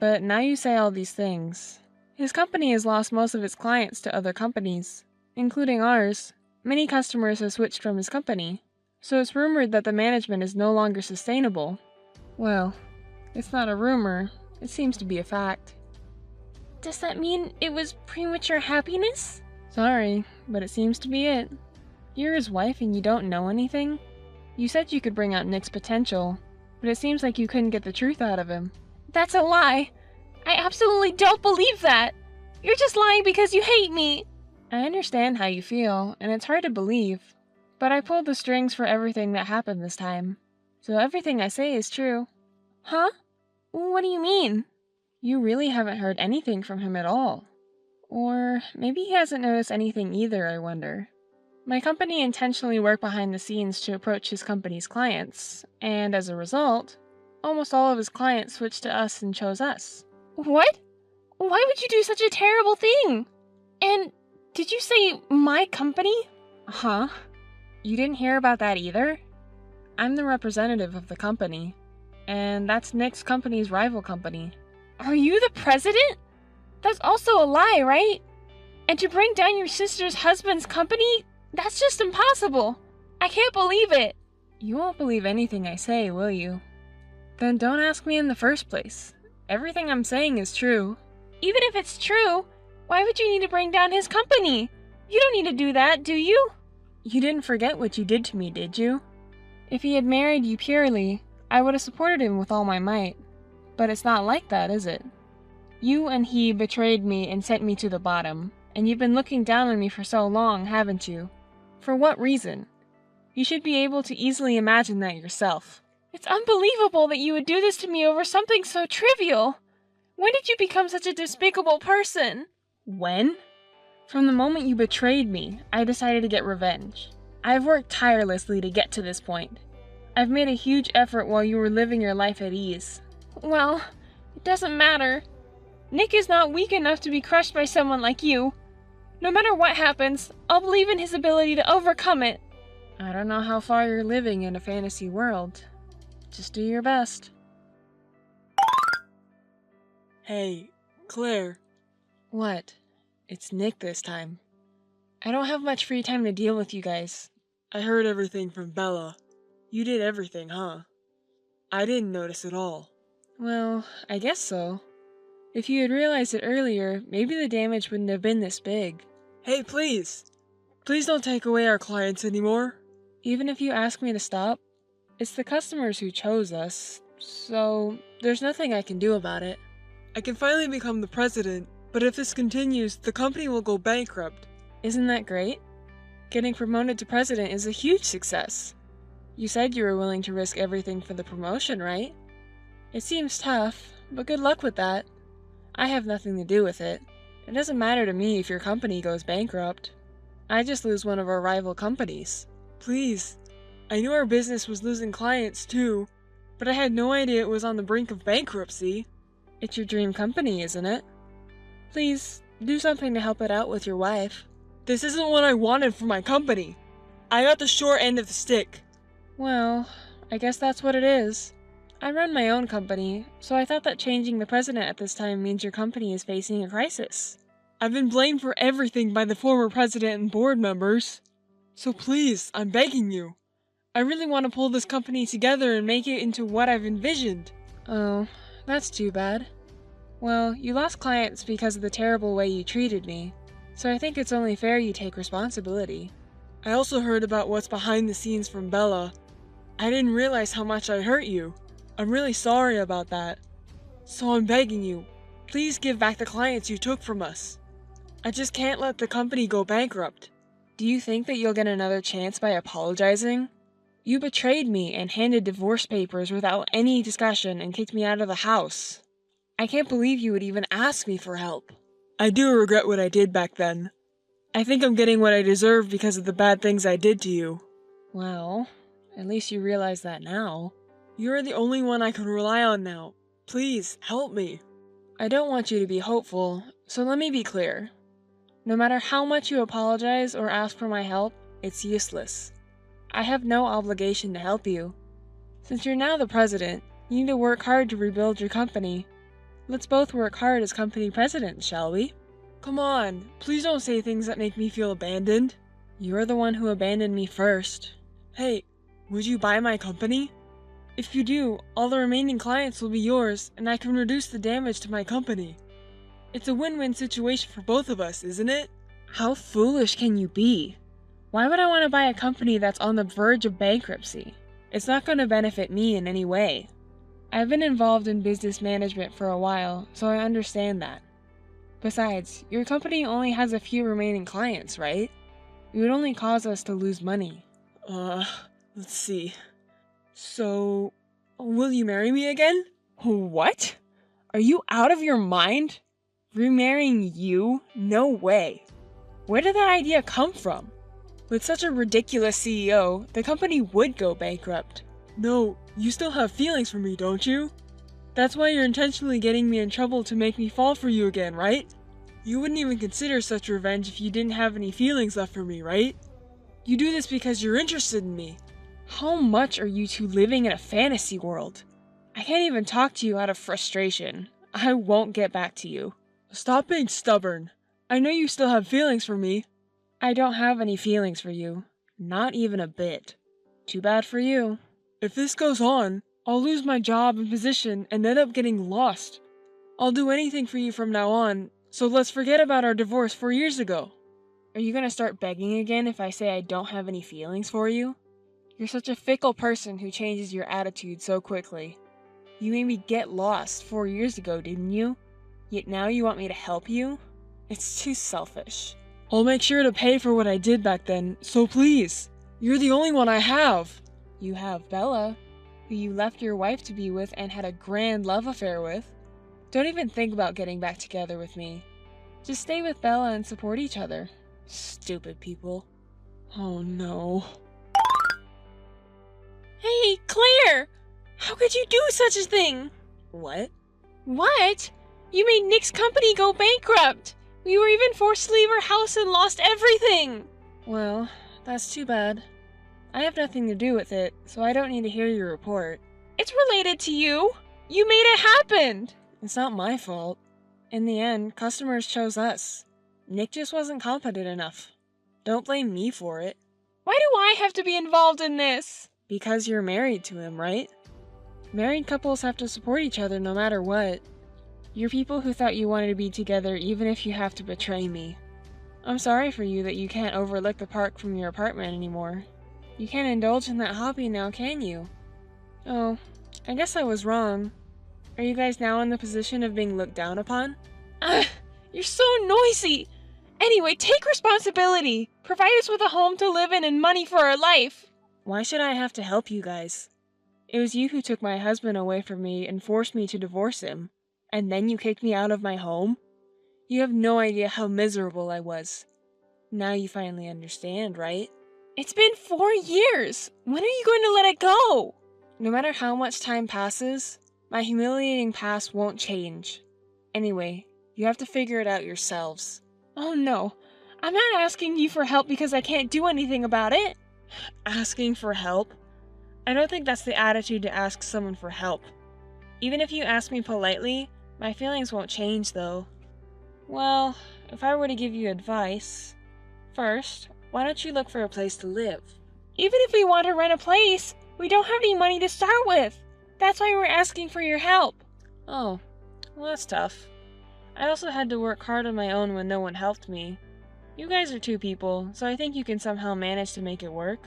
But now you say all these things. His company has lost most of its clients to other companies, including ours. Many customers have switched from his company, so it's rumored that the management is no longer sustainable. Well, it's not a rumor, it seems to be a fact. Does that mean it was premature happiness? Sorry, but it seems to be it. You're his wife and you don't know anything? You said you could bring out Nick's potential, but it seems like you couldn't get the truth out of him. That's a lie. I absolutely don't believe that. You're just lying because you hate me. I understand how you feel, and it's hard to believe, but I pulled the strings for everything that happened this time, so everything I say is true. Huh? What do you mean? You really haven't heard anything from him at all. Or maybe he hasn't noticed anything either, I wonder. My company intentionally worked behind the scenes to approach his company's clients, and as a result, almost all of his clients switched to us and chose us. What? Why would you do such a terrible thing? And did you say my company? Huh? You didn't hear about that either? I'm the representative of the company, and that's Nick's company's rival company. Are you the president? That's also a lie, right? And to bring down your sister's husband's company? That's just impossible. I can't believe it. You won't believe anything I say, will you? Then don't ask me in the first place. Everything I'm saying is true. Even if it's true, why would you need to bring down his company? You don't need to do that, do you? You didn't forget what you did to me, did you? If he had married you purely, I would have supported him with all my might. But it's not like that, is it? You and he betrayed me and sent me to the bottom, and you've been looking down on me for so long, haven't you? For what reason? You should be able to easily imagine that yourself. It's unbelievable that you would do this to me over something so trivial. When did you become such a despicable person? When? From the moment you betrayed me, I decided to get revenge. I've worked tirelessly to get to this point. I've made a huge effort while you were living your life at ease. Well, it doesn't matter. Nick is not weak enough to be crushed by someone like you. No matter what happens, I'll believe in his ability to overcome it. I don't know how far you're living in a fantasy world. Just do your best. Hey, Claire. What? It's Nick this time. I don't have much free time to deal with you guys. I heard everything from Bella. You did everything, huh? I didn't notice at all. Well, I guess so. If you had realized it earlier, maybe the damage wouldn't have been this big. Hey, please! Please don't take away our clients anymore. Even if you ask me to stop, it's the customers who chose us, so there's nothing I can do about it. I can finally become the president, but if this continues, the company will go bankrupt. Isn't that great? Getting promoted to president is a huge success. You said you were willing to risk everything for the promotion, right? It seems tough, but good luck with that. I have nothing to do with it. It doesn't matter to me if your company goes bankrupt. I just lose one of our rival companies. Please. I knew our business was losing clients too, but I had no idea it was on the brink of bankruptcy. It's your dream company, isn't it? Please, do something to help it out with your wife. This isn't what I wanted for my company. I got the short end of the stick. Well, I guess that's what it is. I run my own company, so I thought that changing the president at this time means your company is facing a crisis. I've been blamed for everything by the former president and board members. So please, I'm begging you. I really want to pull this company together and make it into what I've envisioned. Oh, that's too bad. Well, you lost clients because of the terrible way you treated me, so I think it's only fair you take responsibility. I also heard about what's behind the scenes from Bella. I didn't realize how much I hurt you. I'm really sorry about that. So I'm begging you, please give back the clients you took from us. I just can't let the company go bankrupt. Do you think that you'll get another chance by apologizing? You betrayed me and handed divorce papers without any discussion and kicked me out of the house. I can't believe you would even ask me for help. I do regret what I did back then. I think I'm getting what I deserve because of the bad things I did to you. Well, at least you realize that now. You're the only one I can rely on now. Please, help me. I don't want you to be hopeful, so let me be clear. No matter how much you apologize or ask for my help, it's useless. I have no obligation to help you. Since you're now the president, you need to work hard to rebuild your company. Let's both work hard as company presidents, shall we? Come on, please don't say things that make me feel abandoned. You're the one who abandoned me first. Hey, would you buy my company? If you do, all the remaining clients will be yours, and I can reduce the damage to my company. It's a win-win situation for both of us, isn't it? How foolish can you be? Why would I want to buy a company that's on the verge of bankruptcy? It's not going to benefit me in any way. I've been involved in business management for a while, so I understand that. Besides, your company only has a few remaining clients, right? It would only cause us to lose money. Let's see. So, will you marry me again? What? Are you out of your mind? Remarrying you? No way. Where did that idea come from? With such a ridiculous CEO, the company would go bankrupt. No, you still have feelings for me, don't you? That's why you're intentionally getting me in trouble to make me fall for you again, right? You wouldn't even consider such revenge if you didn't have any feelings left for me, right? You do this because you're interested in me. How much are you two living in a fantasy world? I can't even talk to you out of frustration. I won't get back to you. Stop being stubborn. I know you still have feelings for me. I don't have any feelings for you. Not even a bit. Too bad for you. If this goes on, I'll lose my job and position and end up getting lost. I'll do anything for you from now on, so let's forget about our divorce 4 years ago. Are you gonna start begging again if I say I don't have any feelings for you? You're such a fickle person who changes your attitude so quickly. You made me get lost 4 years ago, didn't you? Yet now you want me to help you? It's too selfish. I'll make sure to pay for what I did back then, so please. You're the only one I have. You have Bella, who you left your wife to be with and had a grand love affair with. Don't even think about getting back together with me. Just stay with Bella and support each other. Stupid people. Oh no. Hey, Claire! How could you do such a thing? What? What? You made Nick's company go bankrupt! We were even forced to leave our house and lost everything! Well, that's too bad. I have nothing to do with it, so I don't need to hear your report. It's related to you! You made it happen! It's not my fault. In the end, customers chose us. Nick just wasn't competent enough. Don't blame me for it. Why do I have to be involved in this? Because you're married to him, right? Married couples have to support each other no matter what. You're people who thought you wanted to be together even if you have to betray me. I'm sorry for you that you can't overlook the park from your apartment anymore. You can't indulge in that hobby now, can you? Oh, I guess I was wrong. Are you guys now in the position of being looked down upon? You're so noisy! Anyway, take responsibility! Provide us with a home to live in and money for our life! Why should I have to help you guys? It was you who took my husband away from me and forced me to divorce him. And then you kicked me out of my home? You have no idea how miserable I was. Now you finally understand, right? It's been 4 years! When are you going to let it go? No matter how much time passes, my humiliating past won't change. Anyway, you have to figure it out yourselves. Oh no, I'm not asking you for help because I can't do anything about it. Asking for help? I don't think that's the attitude to ask someone for help. Even if you ask me politely, my feelings won't change though. Well, if I were to give you advice, first, why don't you look for a place to live? Even if we want to rent a place, we don't have any money to start with. That's why we're asking for your help. Oh, well that's tough. I also had to work hard on my own when no one helped me. You guys are 2 people, so I think you can somehow manage to make it work.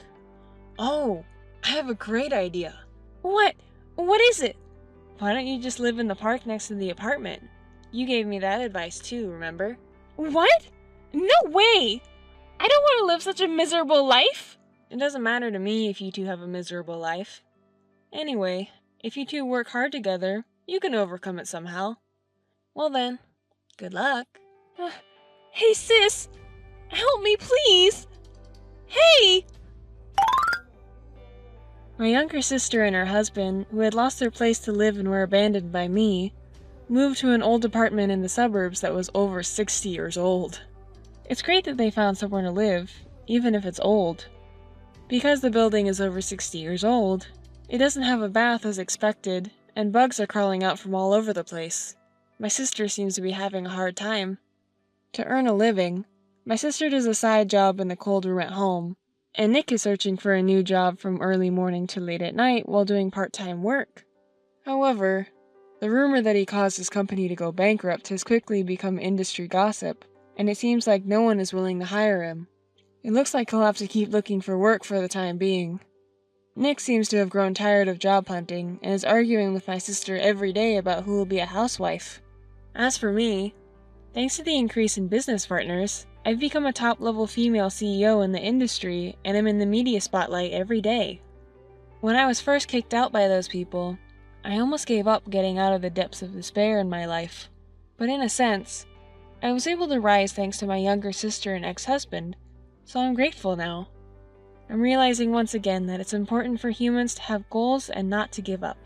Oh, I have a great idea. What? What is it? Why don't you just live in the park next to the apartment? You gave me that advice too, remember? What? No way! I don't want to live such a miserable life! It doesn't matter to me if you 2 have a miserable life. Anyway, if you 2 work hard together, you can overcome it somehow. Well then, good luck. Hey sis! Help me please! Hey! My younger sister and her husband, who had lost their place to live and were abandoned by me, moved to an old apartment in the suburbs that was over 60 years old. It's great that they found somewhere to live, even if it's old. Because the building is over 60 years old, it doesn't have a bath as expected, and bugs are crawling out from all over the place. My sister seems to be having a hard time. To earn a living, my sister does a side job in the cold room at home, and Nick is searching for a new job from early morning to late at night while doing part-time work. However, the rumor that he caused his company to go bankrupt has quickly become industry gossip, and it seems like no one is willing to hire him. It looks like he'll have to keep looking for work for the time being. Nick seems to have grown tired of job hunting and is arguing with my sister every day about who will be a housewife. As for me, thanks to the increase in business partners, I've become a top-level female CEO in the industry and am in the media spotlight every day. When I was first kicked out by those people, I almost gave up getting out of the depths of despair in my life. But in a sense, I was able to rise thanks to my younger sister and ex-husband, so I'm grateful now. I'm realizing once again that it's important for humans to have goals and not to give up.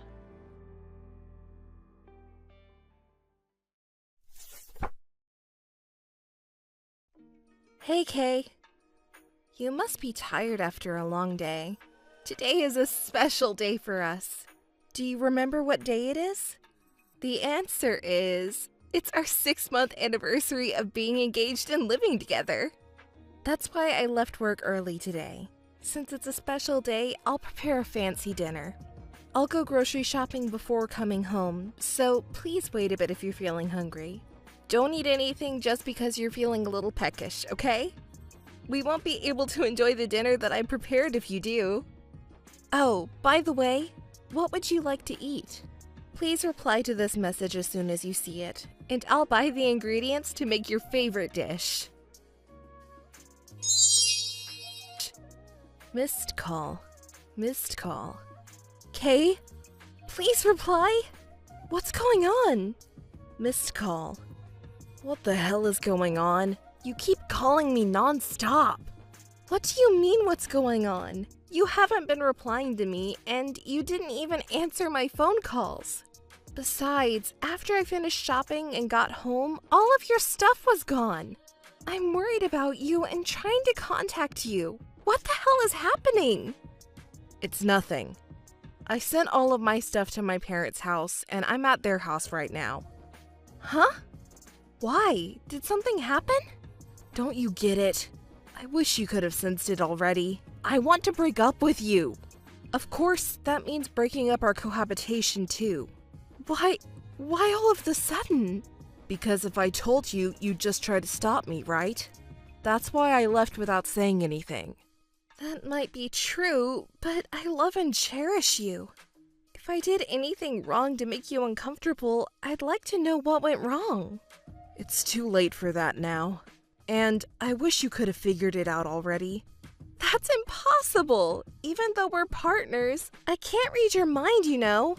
Hey, Kay. You must be tired after a long day. Today is a special day for us. Do you remember what day it is? The answer is, it's our 6-month anniversary of being engaged and living together. That's why I left work early today. Since it's a special day, I'll prepare a fancy dinner. I'll go grocery shopping before coming home, so please wait a bit if you're feeling hungry. Don't eat anything just because you're feeling a little peckish, okay? We won't be able to enjoy the dinner that I prepared if you do. Oh, by the way, what would you like to eat? Please reply to this message as soon as you see it, and I'll buy the ingredients to make your favorite dish. Missed call. Missed call. Kay? Please reply? What's going on? Missed call. What the hell is going on? You keep calling me non-stop. What do you mean what's going on? You haven't been replying to me, and you didn't even answer my phone calls. Besides, after I finished shopping and got home, all of your stuff was gone. I'm worried about you and trying to contact you. What the hell is happening? It's nothing. I sent all of my stuff to my parents' house, and I'm at their house right now. Huh? Why? Did something happen? Don't you get it? I wish you could have sensed it already. I want to break up with you. Of course, that means breaking up our cohabitation too. Why all of the sudden? Because if I told you, you'd just try to stop me, right? That's why I left without saying anything. That might be true, but I love and cherish you. If I did anything wrong to make you uncomfortable, I'd like to know what went wrong. It's too late for that now. And I wish you could have figured it out already. That's impossible! Even though we're partners, I can't read your mind, you know.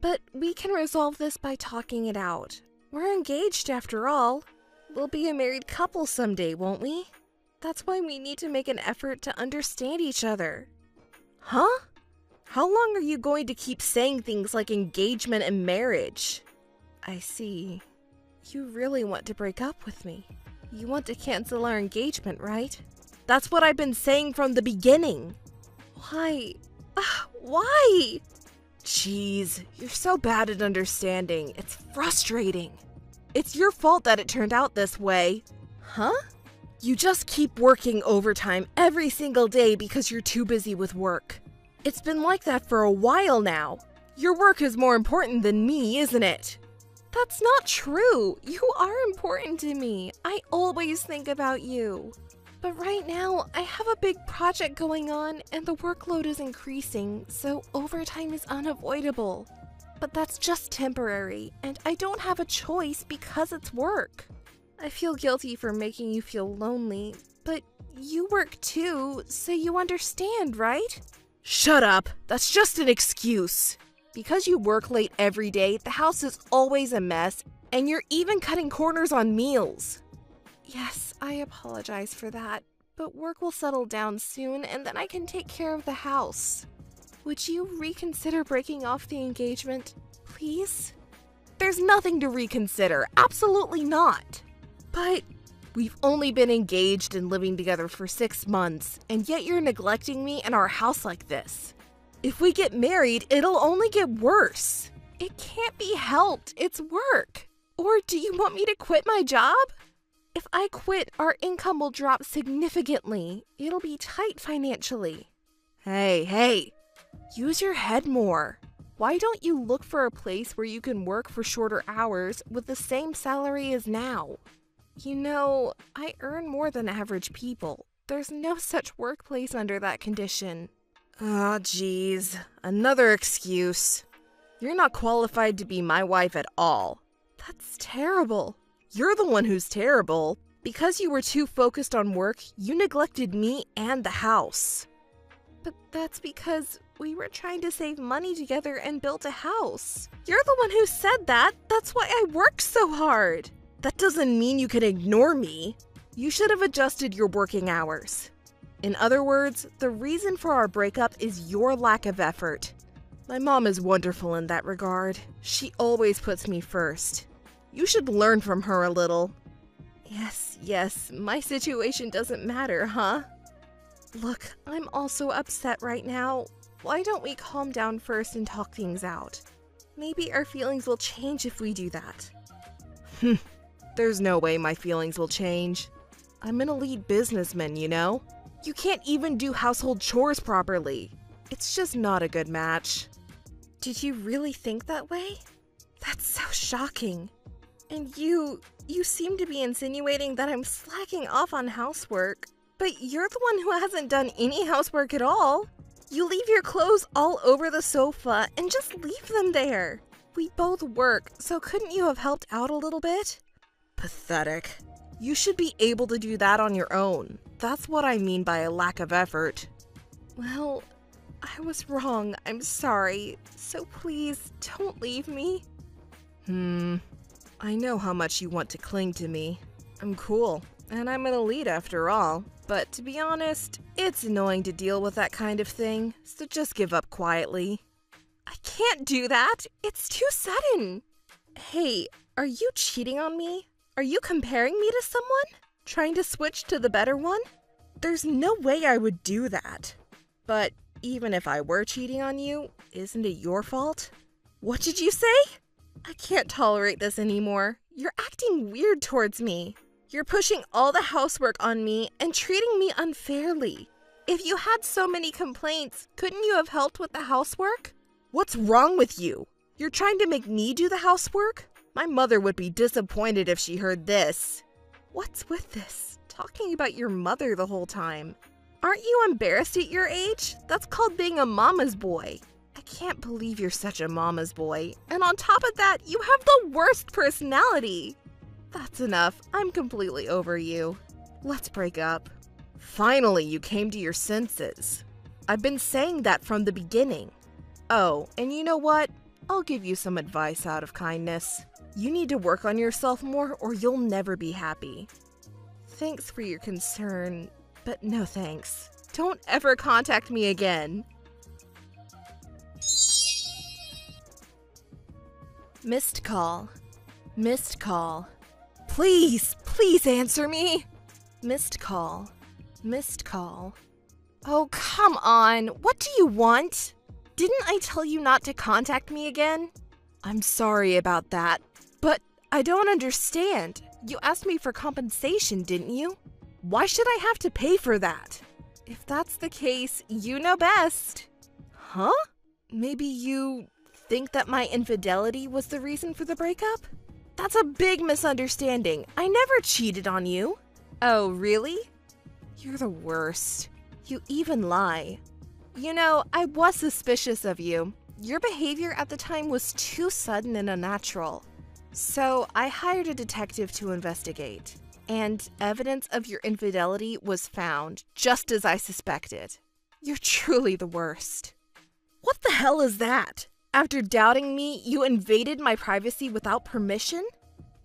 But we can resolve this by talking it out. We're engaged after all. We'll be a married couple someday, won't we? That's why we need to make an effort to understand each other. Huh? How long are you going to keep saying things like engagement and marriage? I see. You really want to break up with me. You want to cancel our engagement, right? That's what I've been saying from the beginning. Why? Why? Jeez, you're so bad at understanding. It's frustrating. It's your fault that it turned out this way. Huh? You just keep working overtime every single day because you're too busy with work. It's been like that for a while now. Your work is more important than me, isn't it? That's not true. You are important to me. I always think about you. But right now, I have a big project going on and the workload is increasing, so overtime is unavoidable. But that's just temporary, and I don't have a choice because it's work. I feel guilty for making you feel lonely, but you work too, so you understand, right? Shut up! That's just an excuse. Because you work late every day, the house is always a mess, and you're even cutting corners on meals. Yes, I apologize for that, but work will settle down soon and then I can take care of the house. Would you reconsider breaking off the engagement, please? There's nothing to reconsider, absolutely not. But we've only been engaged and living together for 6 months, and yet you're neglecting me and our house like this. If we get married, it'll only get worse. It can't be helped, it's work. Or do you want me to quit my job? If I quit, our income will drop significantly. It'll be tight financially. Hey, use your head more. Why don't you look for a place where you can work for shorter hours with the same salary as now? You know, I earn more than average people. There's no such workplace under that condition. Ah, geez. Another excuse. You're not qualified to be my wife at all. That's terrible. You're the one who's terrible. Because you were too focused on work, you neglected me and the house. But that's because we were trying to save money together and build a house. You're the one who said that. That's why I worked so hard. That doesn't mean you can ignore me. You should have adjusted your working hours. In other words, the reason for our breakup is your lack of effort. My mom is wonderful in that regard. She always puts me first. You should learn from her a little. Yes, my situation doesn't matter, huh? Look, I'm also upset right now. Why don't we calm down first and talk things out? Maybe our feelings will change if we do that. There's no way my feelings will change. I'm an elite businessman, you know? You can't even do household chores properly. It's just not a good match. Did you really think that way? That's so shocking. And you seem to be insinuating that I'm slacking off on housework. But you're the one who hasn't done any housework at all. You leave your clothes all over the sofa and just leave them there. We both work, so couldn't you have helped out a little bit? Pathetic. You should be able to do that on your own. That's what I mean by a lack of effort. Well, I was wrong. I'm sorry. So please, don't leave me. I know how much you want to cling to me. I'm cool, and I'm an elite after all. But to be honest, it's annoying to deal with that kind of thing, so just give up quietly. I can't do that. It's too sudden. Hey, are you cheating on me? Are you comparing me to someone? Trying to switch to the better one? There's no way I would do that. But even if I were cheating on you, isn't it your fault? What did you say? I can't tolerate this anymore. You're acting weird towards me. You're pushing all the housework on me and treating me unfairly. If you had so many complaints, couldn't you have helped with the housework? What's wrong with you? You're trying to make me do the housework? My mother would be disappointed if she heard this. What's with this? Talking about your mother the whole time. Aren't you embarrassed at your age? That's called being a mama's boy. I can't believe you're such a mama's boy. And on top of that, you have the worst personality. That's enough. I'm completely over you. Let's break up. Finally, you came to your senses. I've been saying that from the beginning. Oh, and you know what? I'll give you some advice out of kindness. You need to work on yourself more or you'll never be happy. Thanks for your concern, but no thanks. Don't ever contact me again. Missed call. Missed call. Please, please answer me. Missed call. Missed call. Oh, come on. What do you want? Didn't I tell you not to contact me again? I'm sorry about that, but I don't understand. You asked me for compensation, didn't you? Why should I have to pay for that? If that's the case, you know best. Huh? Maybe you think that my infidelity was the reason for the breakup? That's a big misunderstanding. I never cheated on you. Oh, really? You're the worst. You even lie. You know, I was suspicious of you. Your behavior at the time was too sudden and unnatural. So I hired a detective to investigate. And evidence of your infidelity was found, just as I suspected. You're truly the worst. What the hell is that? After doubting me, you invaded my privacy without permission?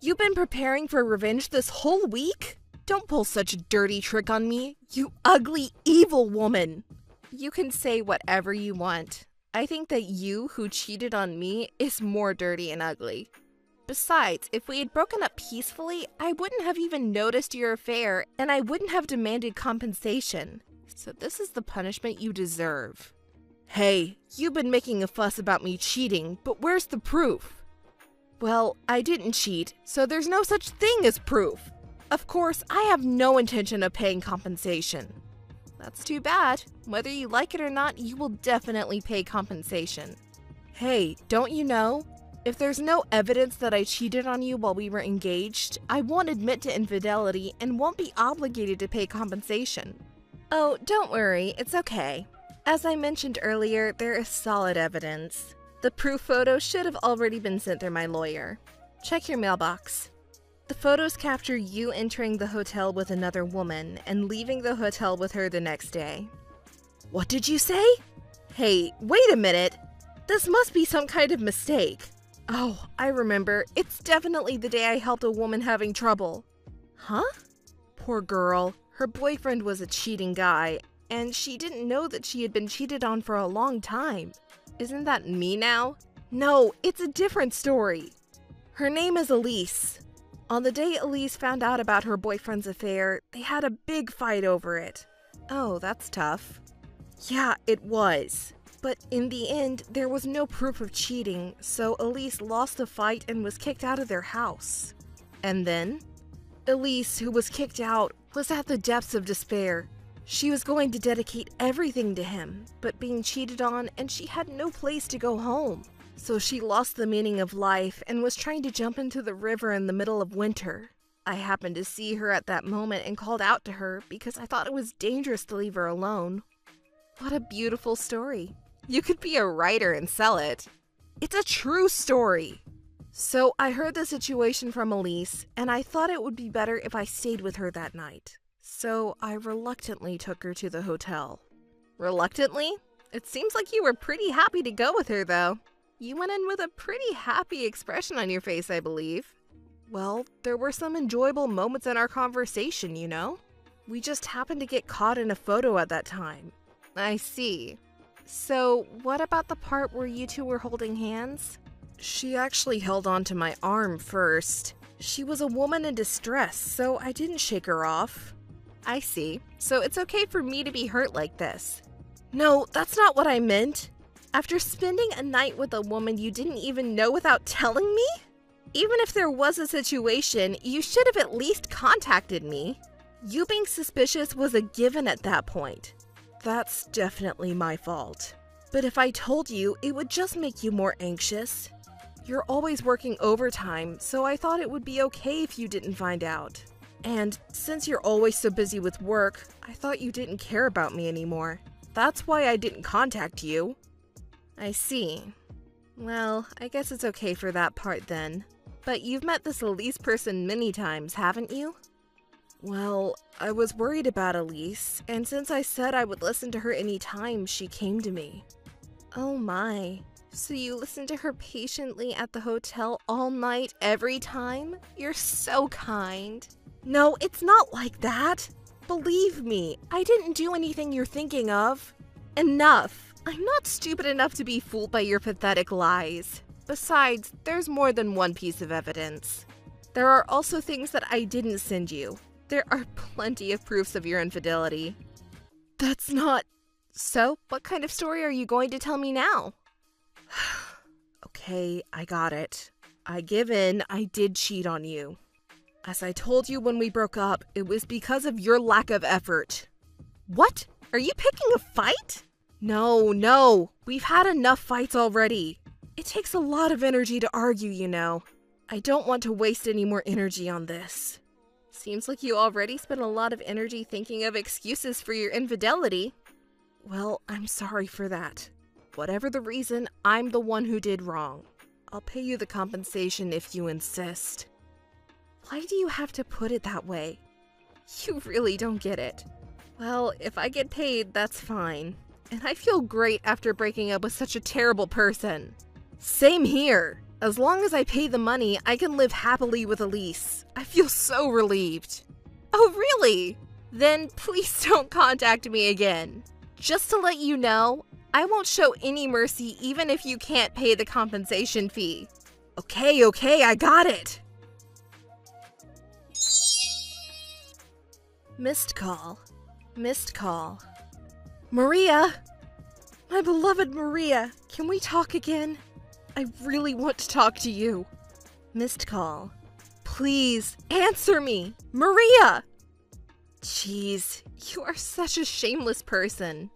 You've been preparing for revenge this whole week? Don't pull such a dirty trick on me, you ugly, evil woman. You can say whatever you want. I think that you who cheated on me is more dirty and ugly. Besides, if we had broken up peacefully, I wouldn't have even noticed your affair and I wouldn't have demanded compensation. So this is the punishment you deserve. Hey, you've been making a fuss about me cheating, but where's the proof? Well, I didn't cheat, so there's no such thing as proof. Of course, I have no intention of paying compensation. That's too bad. Whether you like it or not, you will definitely pay compensation. Hey, don't you know? If there's no evidence that I cheated on you while we were engaged, I won't admit to infidelity and won't be obligated to pay compensation. Oh, don't worry, it's okay. As I mentioned earlier, there is solid evidence. The proof photo should have already been sent through my lawyer. Check your mailbox. The photos capture you entering the hotel with another woman and leaving the hotel with her the next day. What did you say? Hey, wait a minute. This must be some kind of mistake. Oh, I remember. It's definitely the day I helped a woman having trouble. Huh? Poor girl. Her boyfriend was a cheating guy, and she didn't know that she had been cheated on for a long time. Isn't that me now? No, it's a different story. Her name is Elise. On the day Elise found out about her boyfriend's affair, they had a big fight over it. Oh, that's tough. Yeah, it was. But in the end, there was no proof of cheating, so Elise lost the fight and was kicked out of their house. And then? Elise, who was kicked out, was at the depths of despair. She was going to dedicate everything to him, but being cheated on and she had no place to go home. So she lost the meaning of life and was trying to jump into the river in the middle of winter. I happened to see her at that moment and called out to her because I thought it was dangerous to leave her alone. What a beautiful story. You could be a writer and sell it. It's a true story. So I heard the situation from Elise, and I thought it would be better if I stayed with her that night. So I reluctantly took her to the hotel. Reluctantly? It seems like you were pretty happy to go with her, though. You went in with a pretty happy expression on your face, I believe. Well, there were some enjoyable moments in our conversation, you know? We just happened to get caught in a photo at that time. I see. So, what about the part where you two were holding hands? She actually held on to my arm first. She was a woman in distress, so I didn't shake her off. I see. So it's okay for me to be hurt like this. No, that's not what I meant. After spending a night with a woman you didn't even know without telling me? Even if there was a situation, you should have at least contacted me. You being suspicious was a given at that point. That's definitely my fault. But if I told you, it would just make you more anxious. You're always working overtime, so I thought it would be okay if you didn't find out. And since you're always so busy with work, I thought you didn't care about me anymore. That's why I didn't contact you. I see. Well, I guess it's okay for that part then. But you've met this Elise person many times, haven't you? Well, I was worried about Elise, and since I said I would listen to her anytime, she came to me. Oh my. So you listened to her patiently at the hotel all night, every time? You're so kind. No, it's not like that. Believe me, I didn't do anything you're thinking of. Enough. I'm not stupid enough to be fooled by your pathetic lies. Besides, there's more than one piece of evidence. There are also things that I didn't send you. There are plenty of proofs of your infidelity. That's not... So, what kind of story are you going to tell me now? Okay, I got it. I give in, I did cheat on you. As I told you when we broke up, it was because of your lack of effort. What? Are you picking a fight? No, we've had enough fights already. It takes a lot of energy to argue, you know. I don't want to waste any more energy on this. Seems like you already spent a lot of energy thinking of excuses for your infidelity. Well, I'm sorry for that. Whatever the reason, I'm the one who did wrong. I'll pay you the compensation if you insist. Why do you have to put it that way? You really don't get it. Well, if I get paid, that's fine. And I feel great after breaking up with such a terrible person. Same here. As long as I pay the money, I can live happily with Elise. I feel so relieved. Oh, really? Then please don't contact me again. Just to let you know, I won't show any mercy even if you can't pay the compensation fee. Okay, I got it. Missed call. Maria! My beloved Maria, can we talk again? I really want to talk to you. Missed call. Please, answer me! Maria! Jeez, you are such a shameless person.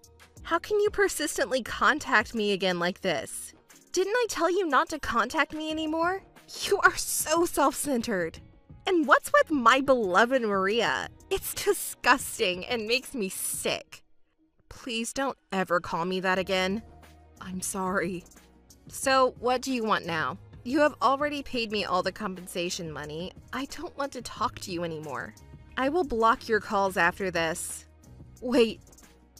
How can you persistently contact me again like this? Didn't I tell you not to contact me anymore? You are so self-centered. And what's with my beloved Maria? It's disgusting and makes me sick. Please don't ever call me that again. I'm sorry. So, what do you want now? You have already paid me all the compensation money. I don't want to talk to you anymore. I will block your calls after this. Wait,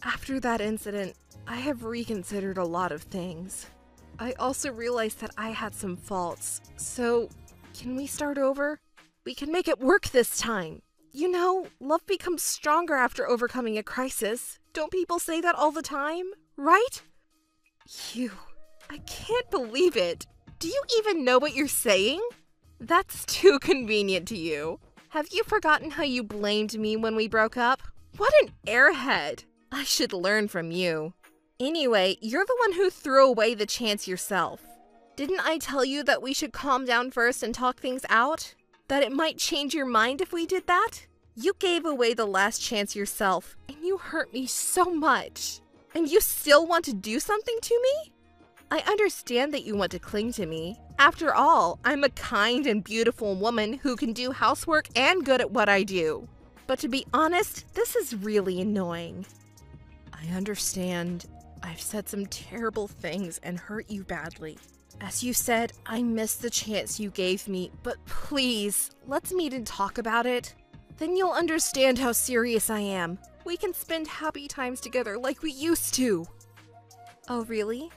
after that incident, I have reconsidered a lot of things. I also realized that I had some faults. So, can we start over? We can make it work this time. You know, love becomes stronger after overcoming a crisis. Don't people say that all the time? Right? I can't believe it. Do you even know what you're saying? That's too convenient to you. Have you forgotten how you blamed me when we broke up? What an airhead. I should learn from you. Anyway, you're the one who threw away the chance yourself. Didn't I tell you that we should calm down first and talk things out? That it might change your mind if we did that? You gave away the last chance yourself, and you hurt me so much. And you still want to do something to me? I understand that you want to cling to me. After all, I'm a kind and beautiful woman who can do housework and good at what I do. But to be honest, this is really annoying. I understand. I've said some terrible things and hurt you badly. As you said, I missed the chance you gave me, but please, let's meet and talk about it. Then you'll understand how serious I am. We can spend happy times together like we used to. Oh, really?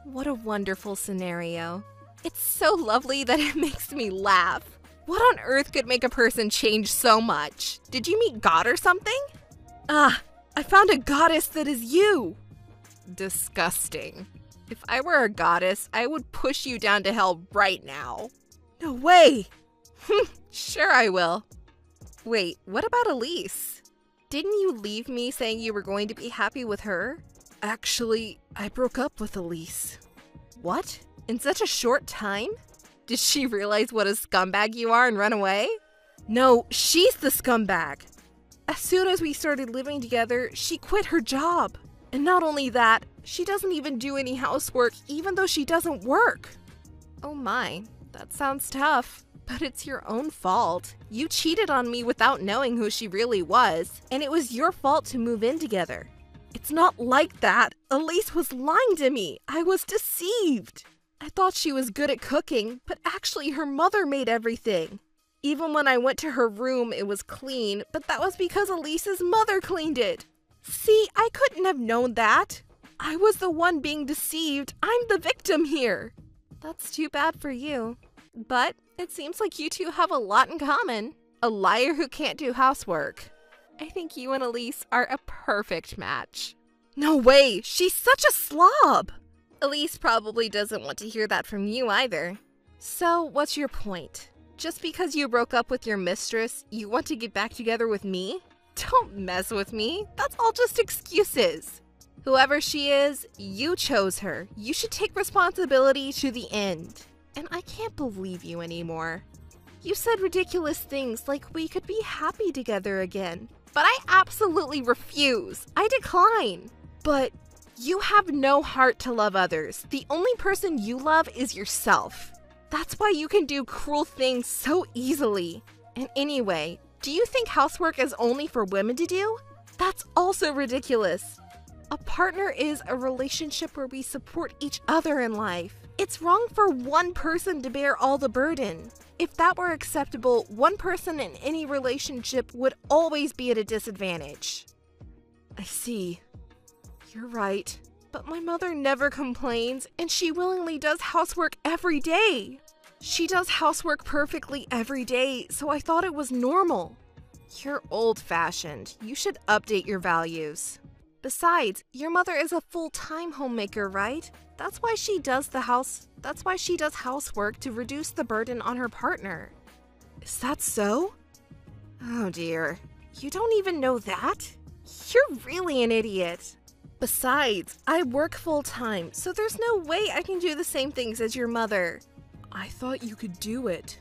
What a wonderful scenario. It's so lovely that it makes me laugh. What on earth could make a person change so much? Did you meet God or something? Ah, I found a goddess that is you. Disgusting. If I were a goddess, I would push you down to hell right now. No way! Sure I will. Wait, what about Elise? Didn't you leave me saying you were going to be happy with her? Actually, I broke up with Elise. What? In such a short time? Did she realize what a scumbag you are and run away? No, she's the scumbag. As soon as we started living together, she quit her job. And not only that, she doesn't even do any housework even though she doesn't work. Oh my, that sounds tough. But it's your own fault. You cheated on me without knowing who she really was, and it was your fault to move in together. It's not like that. Elise was lying to me. I was deceived. I thought she was good at cooking, but actually her mother made everything. Even when I went to her room, it was clean, but that was because Elise's mother cleaned it. See, I couldn't have known that. I was the one being deceived. I'm the victim here. That's too bad for you. But it seems like you two have a lot in common. A liar who can't do housework. I think you and Elise are a perfect match. No way! She's such a slob! Elise probably doesn't want to hear that from you either. So, what's your point? Just because you broke up with your mistress, you want to get back together with me? Don't mess with me. That's all just excuses. Whoever she is, you chose her. You should take responsibility to the end. And I can't believe you anymore. You said ridiculous things like we could be happy together again. But I absolutely refuse. I decline. But you have no heart to love others. The only person you love is yourself. That's why you can do cruel things so easily. And anyway, do you think housework is only for women to do? That's also ridiculous. A partner is a relationship where we support each other in life. It's wrong for one person to bear all the burden. If that were acceptable, one person in any relationship would always be at a disadvantage. I see. You're right. But my mother never complains, and she willingly does housework every day. She does housework perfectly every day, so I thought it was normal. You're old-fashioned. You should update your values. Besides, your mother is a full-time homemaker, right? That's why she does housework to reduce the burden on her partner. Is that so? Oh dear. You don't even know that? You're really an idiot. Besides, I work full-time, so there's no way I can do the same things as your mother. I thought you could do it.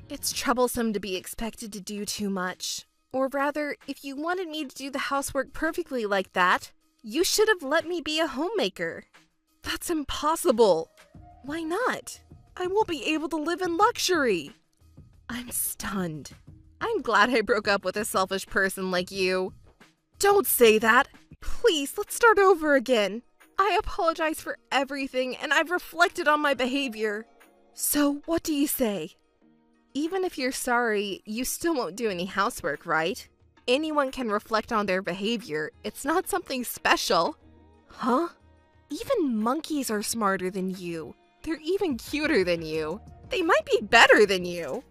It's troublesome to be expected to do too much. Or rather, if you wanted me to do the housework perfectly like that, you should have let me be a homemaker. That's impossible. Why not? I won't be able to live in luxury. I'm stunned. I'm glad I broke up with a selfish person like you. Don't say that. Please, let's start over again. I apologize for everything, and I've reflected on my behavior. So, what do you say? Even if you're sorry, you still won't do any housework, right? Anyone can reflect on their behavior. It's not something special. Huh? Even monkeys are smarter than you. They're even cuter than you. They might be better than you.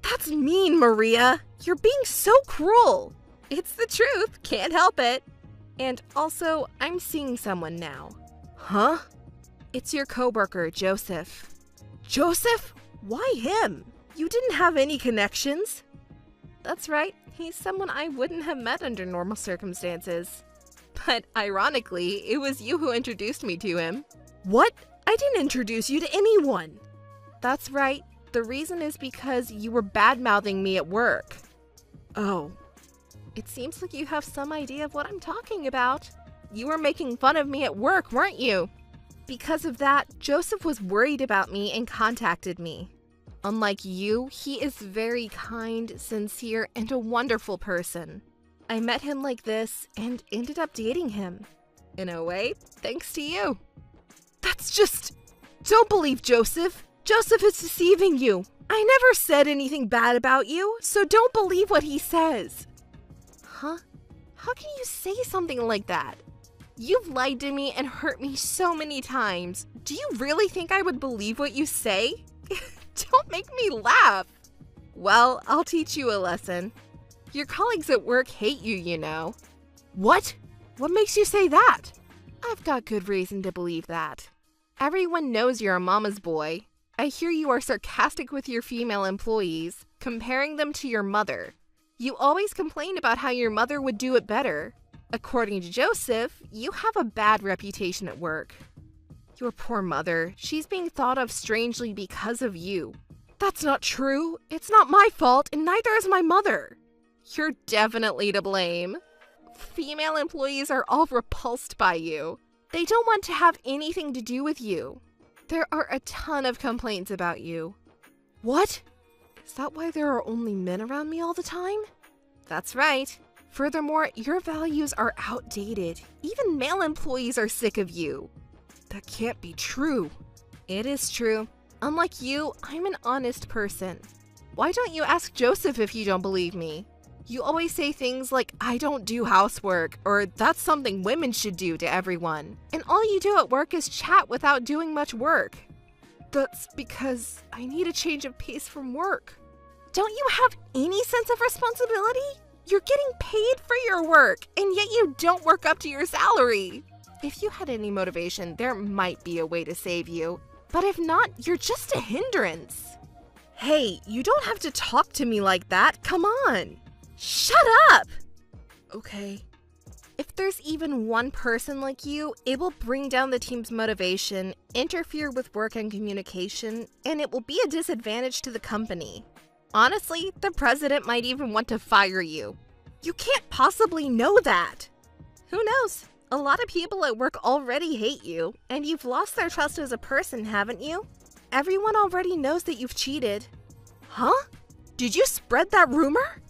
That's mean, Maria. You're being so cruel. It's the truth. Can't help it. And also, I'm seeing someone now. Huh? It's your coworker, Joseph. Joseph? Why him? You didn't have any connections. That's right. He's someone I wouldn't have met under normal circumstances. But ironically, it was you who introduced me to him. What? I didn't introduce you to anyone. That's right. The reason is because you were bad-mouthing me at work. Oh. It seems like you have some idea of what I'm talking about. You were making fun of me at work, weren't you? Because of that, Joseph was worried about me and contacted me. Unlike you, he is very kind, sincere, and a wonderful person. I met him like this and ended up dating him. In a way, thanks to you. That's just... Don't believe Joseph. Joseph is deceiving you. I never said anything bad about you, so don't believe what he says. Huh? How can you say something like that? You've lied to me and hurt me so many times. Do you really think I would believe what you say? Don't make me laugh. Well, I'll teach you a lesson. Your colleagues at work hate you, you know. What? What makes you say that? I've got good reason to believe that. Everyone knows you're a mama's boy. I hear you are sarcastic with your female employees, comparing them to your mother. You always complain about how your mother would do it better. According to Joseph, you have a bad reputation at work. Your poor mother, she's being thought of strangely because of you. That's not true. It's not my fault, and neither is my mother. You're definitely to blame. Female employees are all repulsed by you. They don't want to have anything to do with you. There are a ton of complaints about you. What? Is that why there are only men around me all the time? That's right. Furthermore, your values are outdated. Even male employees are sick of you. That can't be true. It is true. Unlike you, I'm an honest person. Why don't you ask Joseph if you don't believe me? You always say things like, I don't do housework, or that's something women should do to everyone. And all you do at work is chat without doing much work. That's because I need a change of pace from work. Don't you have any sense of responsibility? You're getting paid for your work, and yet you don't work up to your salary. If you had any motivation, there might be a way to save you. But if not, you're just a hindrance. Hey, you don't have to talk to me like that. Come on. Shut up! Okay. If there's even one person like you, it will bring down the team's motivation, interfere with work and communication, and it will be a disadvantage to the company. Honestly, the president might even want to fire you. You can't possibly know that. Who knows? A lot of people at work already hate you, and you've lost their trust as a person, haven't you? Everyone already knows that you've cheated. Huh? Did you spread that rumor?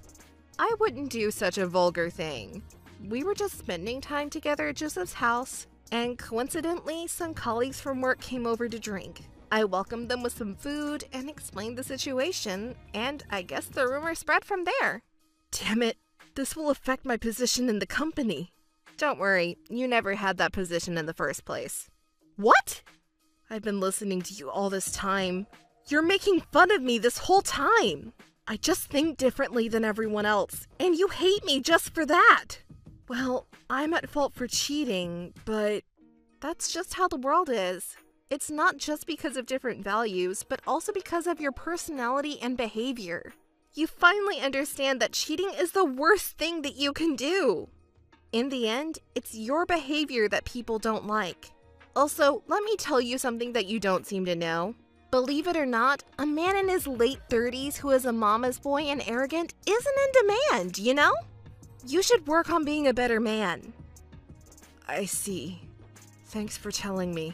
I wouldn't do such a vulgar thing. We were just spending time together at Joseph's house, and coincidentally, some colleagues from work came over to drink. I welcomed them with some food and explained the situation, and I guess the rumor spread from there. Damn it, this will affect my position in the company. Don't worry, you never had that position in the first place. What? I've been listening to you all this time. You're making fun of me this whole time. I just think differently than everyone else, and you hate me just for that. Well, I'm at fault for cheating, but that's just how the world is. It's not just because of different values, but also because of your personality and behavior. You finally understand that cheating is the worst thing that you can do. In the end, it's your behavior that people don't like. Also, let me tell you something that you don't seem to know. Believe it or not, a man in his late 30s who is a mama's boy and arrogant isn't in demand, you know? You should work on being a better man. I see. Thanks for telling me.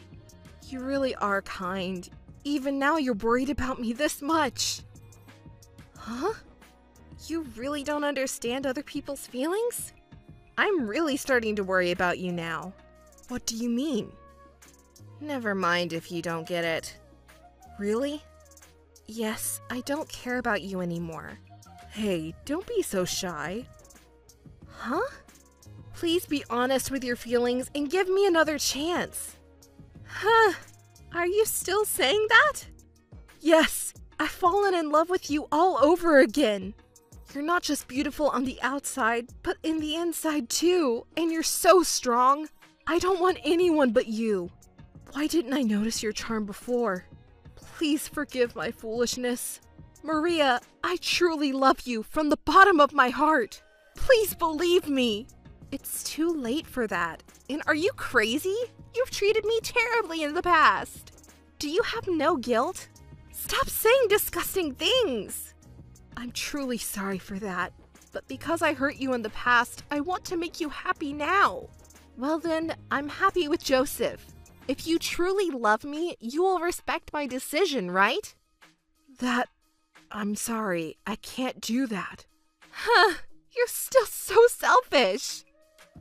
You really are kind. Even now you're worried about me this much. Huh? You really don't understand other people's feelings? I'm really starting to worry about you now. What do you mean? Never mind if you don't get it. Really? Yes, I don't care about you anymore. Hey, don't be so shy. Huh? Please be honest with your feelings and give me another chance. Huh? Are you still saying that? Yes, I've fallen in love with you all over again. You're not just beautiful on the outside, but in the inside too, and you're so strong. I don't want anyone but you. Why didn't I notice your charm before? Please forgive my foolishness. Maria, I truly love you from the bottom of my heart. Please believe me. It's too late for that. And are you crazy? You've treated me terribly in the past. Do you have no guilt? Stop saying disgusting things. I'm truly sorry for that. But because I hurt you in the past, I want to make you happy now. Well then, I'm happy with Joseph. If you truly love me, you will respect my decision, right? I'm sorry. I can't do that. Huh, you're still so selfish.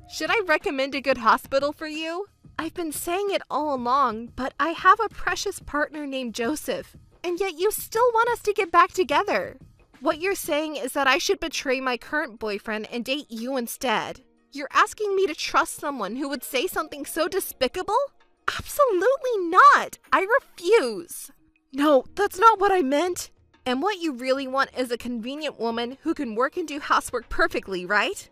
Should I recommend a good hospital for you? I've been saying it all along, but I have a precious partner named Joseph, and yet you still want us to get back together. What you're saying is that I should betray my current boyfriend and date you instead. You're asking me to trust someone who would say something so despicable? Absolutely not! I refuse! No, that's not what I meant. And what you really want is a convenient woman who can work and do housework perfectly, right?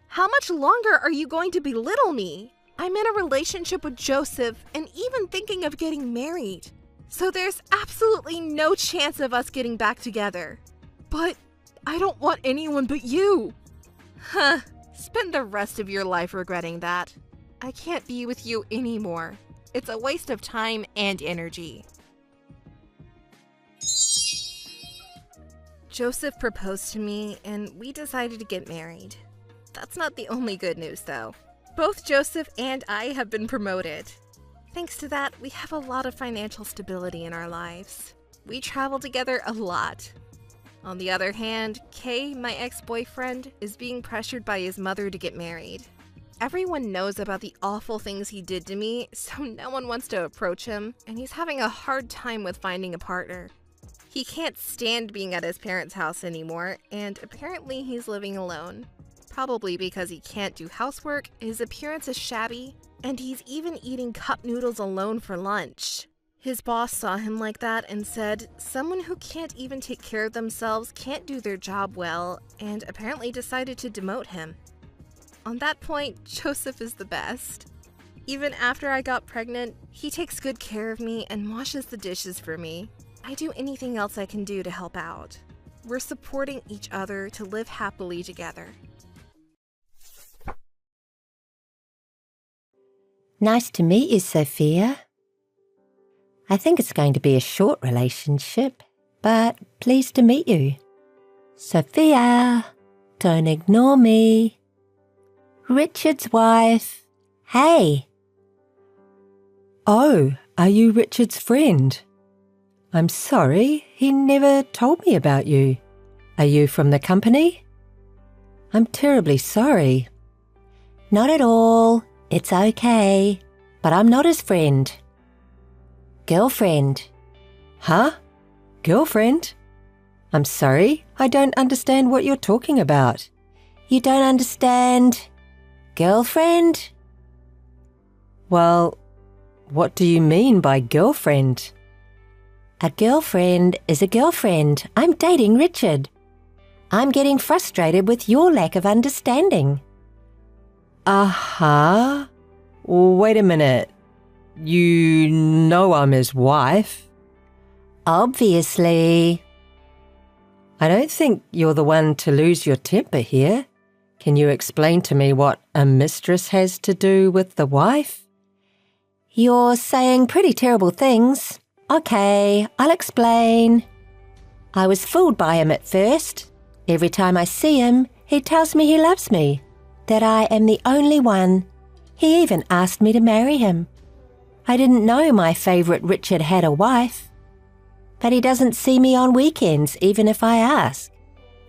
How much longer are you going to belittle me? I'm in a relationship with Joseph and even thinking of getting married. So there's absolutely no chance of us getting back together. But I don't want anyone but you. Huh. Spend the rest of your life regretting that. I can't be with you anymore. It's a waste of time and energy. Joseph proposed to me and we decided to get married. That's not the only good news, though. Both Joseph and I have been promoted. Thanks to that, we have a lot of financial stability in our lives. We travel together a lot. On the other hand, Kay, my ex-boyfriend, is being pressured by his mother to get married. Everyone knows about the awful things he did to me, so no one wants to approach him, and he's having a hard time with finding a partner. He can't stand being at his parents' house anymore, and apparently he's living alone. Probably because he can't do housework, his appearance is shabby, and he's even eating cup noodles alone for lunch. His boss saw him like that and said, someone who can't even take care of themselves can't do their job well, and apparently decided to demote him. On that point, Joseph is the best. Even after I got pregnant, he takes good care of me and washes the dishes for me. I do anything else I can do to help out. We're supporting each other to live happily together. Nice to meet you, Sophia. I think it's going to be a short relationship, but pleased to meet you. Sophia, don't ignore me. Richard's wife. Hey. Oh, are you Richard's friend? I'm sorry, he never told me about you. Are you from the company? I'm terribly sorry. Not at all. It's okay. But I'm not his friend. Girlfriend. Huh? Girlfriend? I'm sorry, I don't understand what you're talking about. You don't understand? Girlfriend? Well, what do you mean by girlfriend? A girlfriend is a girlfriend. I'm dating Richard. I'm getting frustrated with your lack of understanding. Uh-huh. Wait a minute. You know I'm his wife. Obviously. I don't think you're the one to lose your temper here. Can you explain to me what a mistress has to do with the wife? You're saying pretty terrible things. Okay, I'll explain. I was fooled by him at first. Every time I see him, he tells me he loves me, that I am the only one. He even asked me to marry him. I didn't know my favourite Richard had a wife. But he doesn't see me on weekends, even if I ask.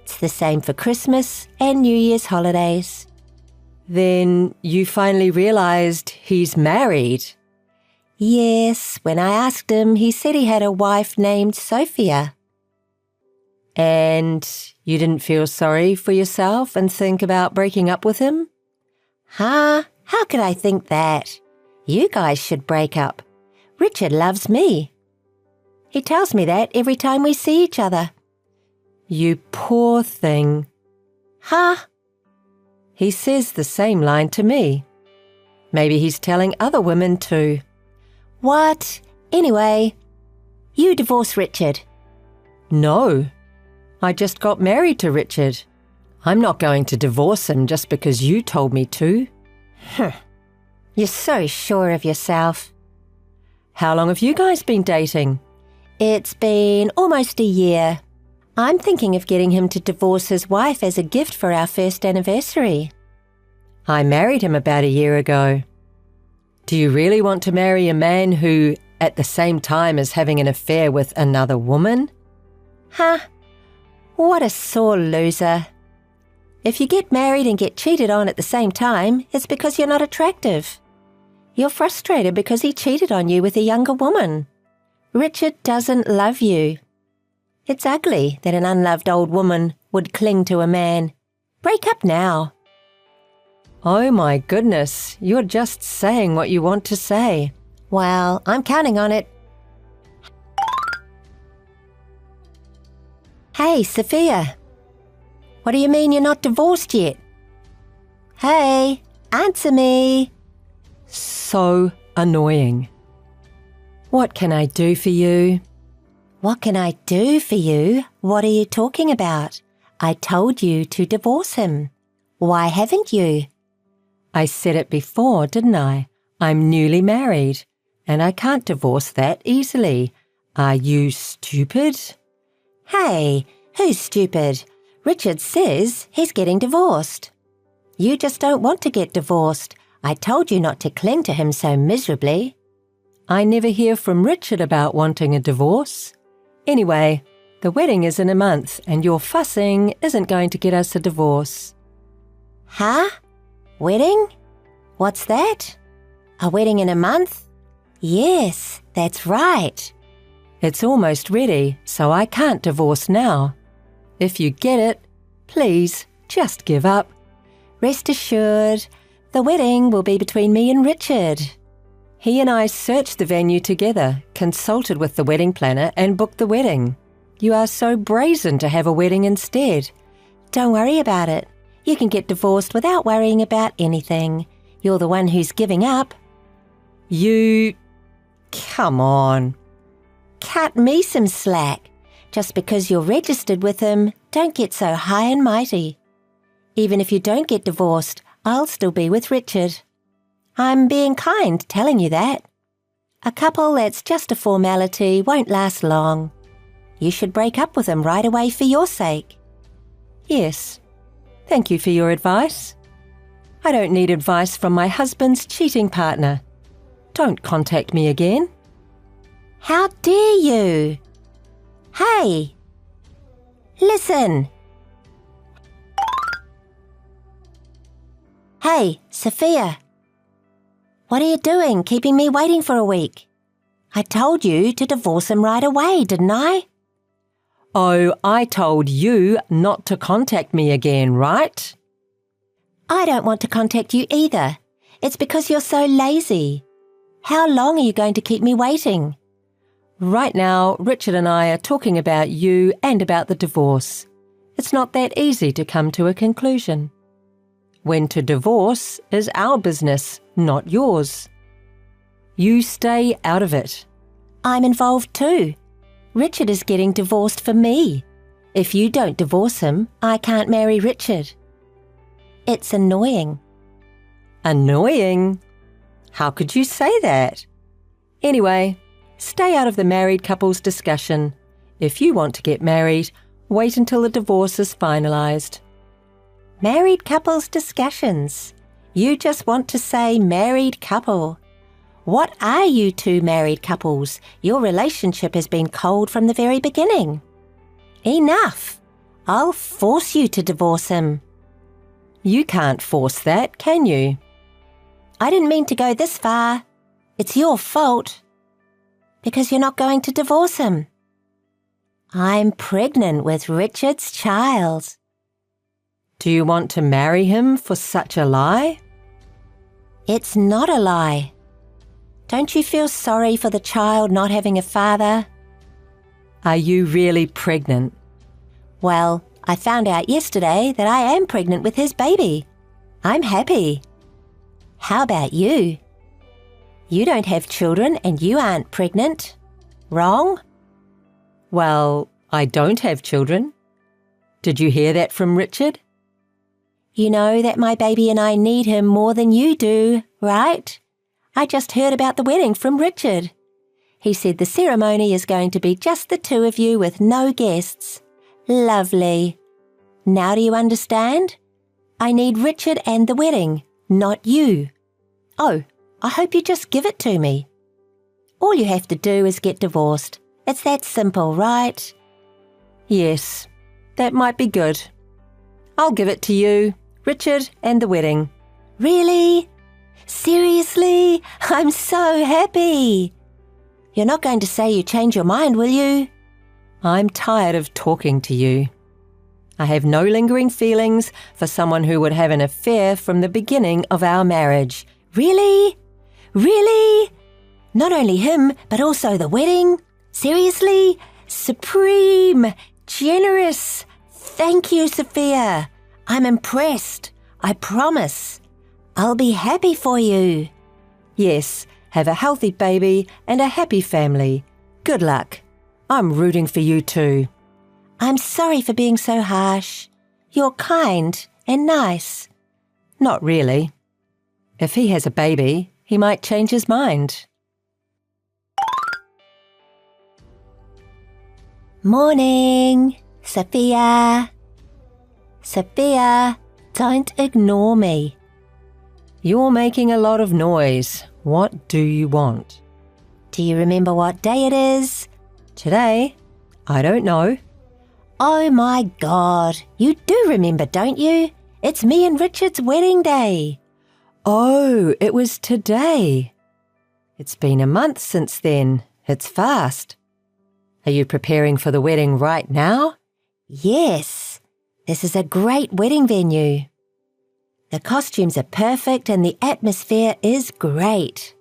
It's the same for Christmas and New Year's holidays. Then you finally realised he's married? Yes, when I asked him, he said he had a wife named Sophia. And you didn't feel sorry for yourself and think about breaking up with him? Huh? How could I think that? You guys should break up. Richard loves me. He tells me that every time we see each other. You poor thing. Huh? He says the same line to me. Maybe he's telling other women too. What? Anyway, you divorce Richard. No. I just got married to Richard. I'm not going to divorce him just because you told me to. You're so sure of yourself. How long have you guys been dating? It's been almost a year. I'm thinking of getting him to divorce his wife as a gift for our first anniversary. I married him about a year ago. Do you really want to marry a man who, at the same time, is having an affair with another woman? Huh? What a sore loser. If you get married and get cheated on at the same time, it's because you're not attractive. You're frustrated because he cheated on you with a younger woman. Richard doesn't love you. It's ugly that an unloved old woman would cling to a man. Break up now. Oh my goodness, you're just saying what you want to say. Well, I'm counting on it. Hey, Sophia. What do you mean you're not divorced yet? Hey, answer me. So annoying. What can I do for you? What can I do for you? What are you talking about? I told you to divorce him. Why haven't you? I said it before, didn't I? I'm newly married, and I can't divorce that easily. Are you stupid? Hey, who's stupid? Richard says he's getting divorced. You just don't want to get divorced. I told you not to cling to him so miserably. I never hear from Richard about wanting a divorce. Anyway, the wedding is in a month and your fussing isn't going to get us a divorce. Huh? Wedding? What's that? A wedding in a month? Yes, that's right. It's almost ready, so I can't divorce now. If you get it, please just give up. Rest assured, the wedding will be between me and Richard. He and I searched the venue together, consulted with the wedding planner and booked the wedding. You are so brazen to have a wedding instead. Don't worry about it. You can get divorced without worrying about anything. You're the one who's giving up. You... Come on. Cut me some slack. Just because you're registered with him, don't get so high and mighty. Even if you don't get divorced, I'll still be with Richard. I'm being kind telling you that. A couple that's just a formality won't last long. You should break up with him right away for your sake. Yes. Thank you for your advice. I don't need advice from my husband's cheating partner. Don't contact me again. How dare you? Hey! Listen! Hey, Sophia! What are you doing, keeping me waiting for a week? I told you to divorce him right away, didn't I? Oh, I told you not to contact me again, right? I don't want to contact you either. It's because you're so lazy. How long are you going to keep me waiting? Right now, Richard and I are talking about you and about the divorce. It's not that easy to come to a conclusion. When to divorce is our business, not yours. You stay out of it. I'm involved too. Richard is getting divorced for me. If you don't divorce him, I can't marry Richard. It's annoying. Annoying? How could you say that? Anyway, stay out of the married couple's discussion. If you want to get married, wait until the divorce is finalised. Married couples discussions. You just want to say married couple. What are you two married couples? Your relationship has been cold from the very beginning. Enough. I'll force you to divorce him. You can't force that, can you? I didn't mean to go this far. It's your fault. Because you're not going to divorce him. I'm pregnant with Richard's child. Do you want to marry him for such a lie? It's not a lie. Don't you feel sorry for the child not having a father? Are you really pregnant? Well, I found out yesterday that I am pregnant with his baby. I'm happy. How about you? You don't have children and you aren't pregnant. Wrong? Well, I don't have children. Did you hear that from Richard? You know that my baby and I need him more than you do, right? I just heard about the wedding from Richard. He said the ceremony is going to be just the two of you with no guests. Lovely. Now do you understand? I need Richard and the wedding, not you. Oh, I hope you just give it to me. All you have to do is get divorced. It's that simple, right? Yes, that might be good. I'll give it to you, Richard and the wedding. Really? Seriously? I'm so happy. You're not going to say you change your mind, will you? I'm tired of talking to you. I have no lingering feelings for someone who would have an affair from the beginning of our marriage. Really? Really? Not only him, but also the wedding? Seriously? Supreme! Generous! Thank you, Sophia. I'm impressed. I promise. I'll be happy for you. Yes, have a healthy baby and a happy family. Good luck. I'm rooting for you too. I'm sorry for being so harsh. You're kind and nice. Not really. If he has a baby, he might change his mind. Morning, Sophia. Sophia, Don't ignore me. You're making a lot of noise. What do you want? Do you remember what day it is? Today? I don't know. Oh my God, you do remember, don't you? It's me and Richard's wedding day. Oh, it was today. It's been a month since then. It's fast. Are you preparing for the wedding right now? Yes, this is a great wedding venue. The costumes are perfect and the atmosphere is great.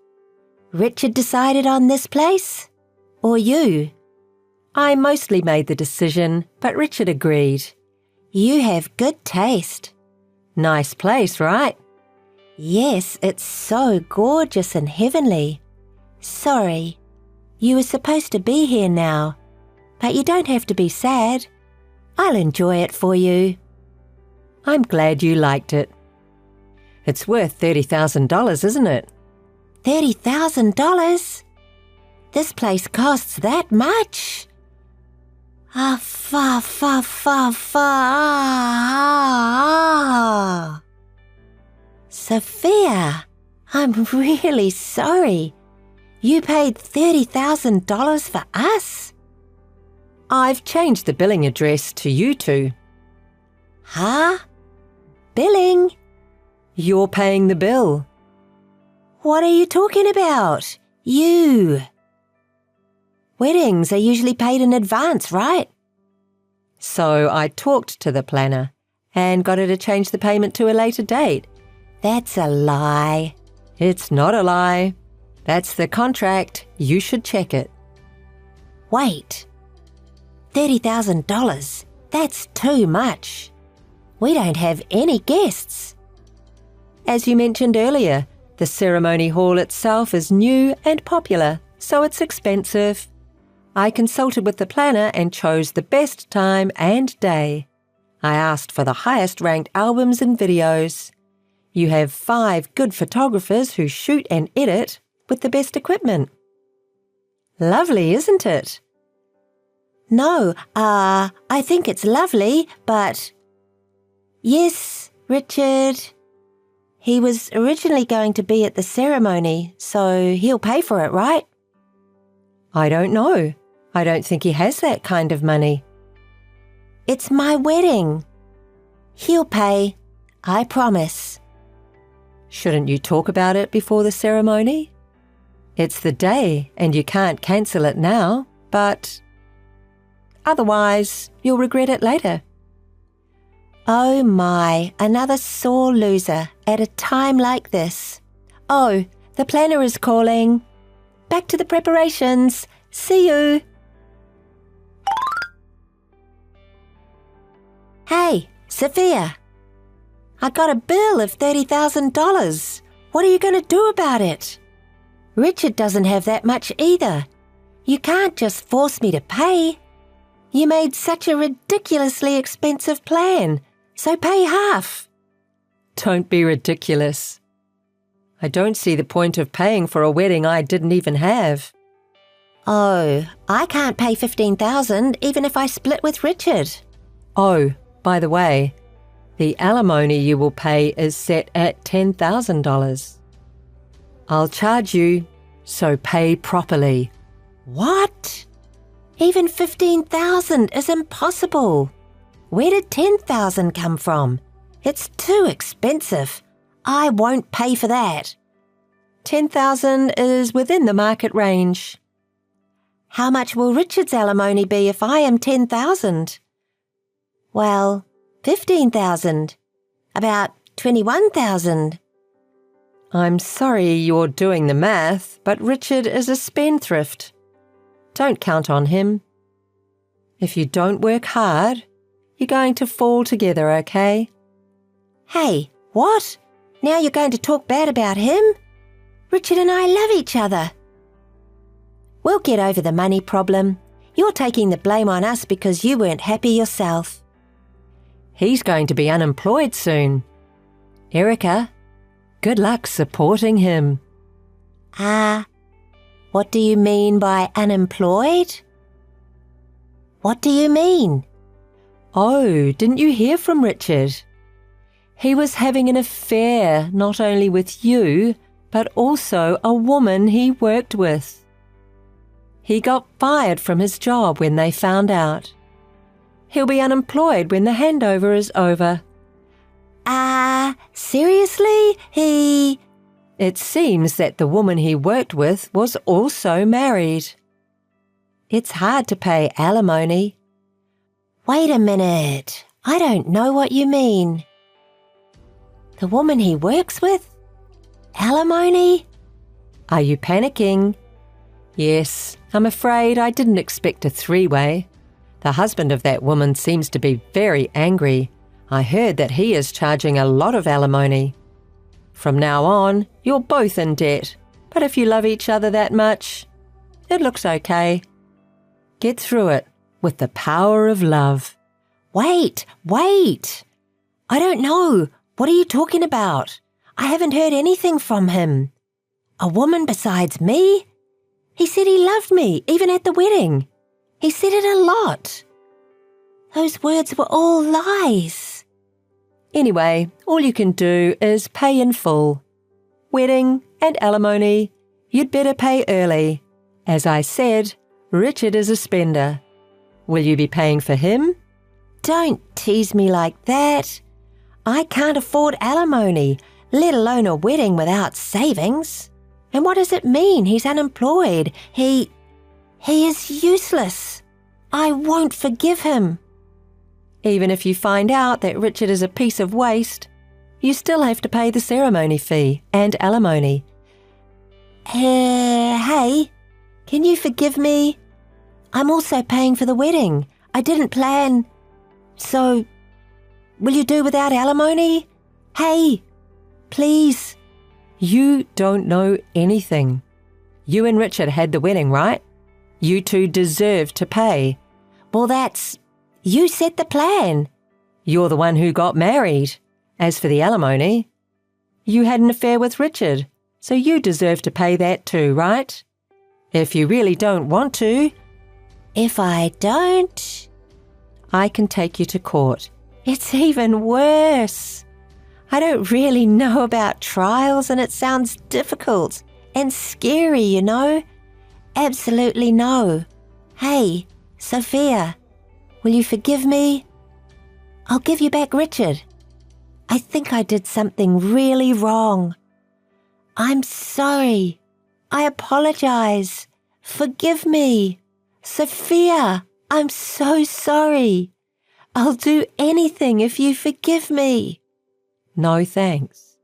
Richard decided on this place? Or you? I mostly made the decision, but Richard agreed. You have good taste. Nice place, right? Yes, it's so gorgeous and heavenly. Sorry, you were supposed to be here now, but you don't have to be sad. I'll enjoy it for you. I'm glad you liked it. It's worth $30,000, isn't it? $30,000? This place costs that much? Sophia, I'm really sorry. You paid $30,000 for us? I've changed the billing address to you two. Huh? Billing? You're paying the bill. What are you talking about? You. Weddings are usually paid in advance, right? So I talked to the planner and got her to change the payment to a later date. That's a lie. It's not a lie. That's the contract. You should check it. Wait. $30,000. That's too much. We don't have any guests. As you mentioned earlier, the ceremony hall itself is new and popular, so it's expensive. I consulted with the planner and chose the best time and day. I asked for the highest ranked albums and videos. You have 5 good photographers who shoot and edit with the best equipment. Lovely, isn't it? No, I think it's lovely, but... Yes, Richard. He was originally going to be at the ceremony, so he'll pay for it, right? I don't know. I don't think he has that kind of money. It's my wedding. He'll pay, I promise. Shouldn't you talk about it before the ceremony? It's the day and you can't cancel it now, but otherwise you'll regret it later. Oh my, another sore loser at a time like this. Oh, the planner is calling. Back to the preparations. See you. Hey, Sophia. I got a bill of $30,000. What are you going to do about it? Richard doesn't have that much either. You can't just force me to pay. You made such a ridiculously expensive plan, so pay half. Don't be ridiculous. I don't see the point of paying for a wedding I didn't even have. Oh, I can't pay $15,000 even if I split with Richard. Oh, by the way, the alimony you will pay is set at $10,000. I'll charge you, so pay properly. What? Even $15,000 is impossible. Where did $10,000 come from? It's too expensive. I won't pay for that. $10,000 is within the market range. How much will Richard's alimony be if I am $10,000? Well, $15,000. About $21,000. I'm sorry you're doing the math, but Richard is a spendthrift. Don't count on him. If you don't work hard, you're going to fall together, okay? Hey, what? Now you're going to talk bad about him? Richard and I love each other. We'll get over the money problem. You're taking the blame on us because you weren't happy yourself. He's going to be unemployed soon. Erica, good luck supporting him. What do you mean by unemployed? What do you mean? Oh, didn't you hear from Richard? He was having an affair not only with you, but also a woman he worked with. He got fired from his job when they found out. He'll be unemployed when the handover is over. Seriously? It seems that the woman he worked with was also married. It's hard to pay alimony. Wait a minute. I don't know what you mean. The woman he works with? Alimony? Are you panicking? Yes, I'm afraid I didn't expect a three-way. The husband of that woman seems to be very angry. I heard that he is charging a lot of alimony. From now on, you're both in debt. But if you love each other that much, it looks okay. Get through it with the power of love. Wait! I don't know. What are you talking about? I haven't heard anything from him. A woman besides me? He said he loved me, even at the wedding. He said it a lot. Those words were all lies. Anyway, all you can do is pay in full. Wedding and alimony, you'd better pay early. As I said, Richard is a spender. Will you be paying for him? Don't tease me like that. I can't afford alimony, let alone a wedding without savings. And what does it mean he's unemployed? He is useless. I won't forgive him. Even if you find out that Richard is a piece of waste, you still have to pay the ceremony fee and alimony. Hey, can you forgive me? I'm also paying for the wedding. I didn't plan. So, will you do without alimony? Hey, please. You don't know anything. You and Richard had the wedding, right? You two deserve to pay. Well, you set the plan. You're the one who got married. As for the alimony, you had an affair with Richard, so you deserve to pay that too, right? If you really don't want to. If I don't, I can take you to court. It's even worse. I don't really know about trials and it sounds difficult and scary, you know. Absolutely no. Hey, Sophia, will you forgive me? I'll give you back Richard. I think I did something really wrong. I'm sorry. I apologize. Forgive me. Sophia, I'm so sorry. I'll do anything if you forgive me. No thanks.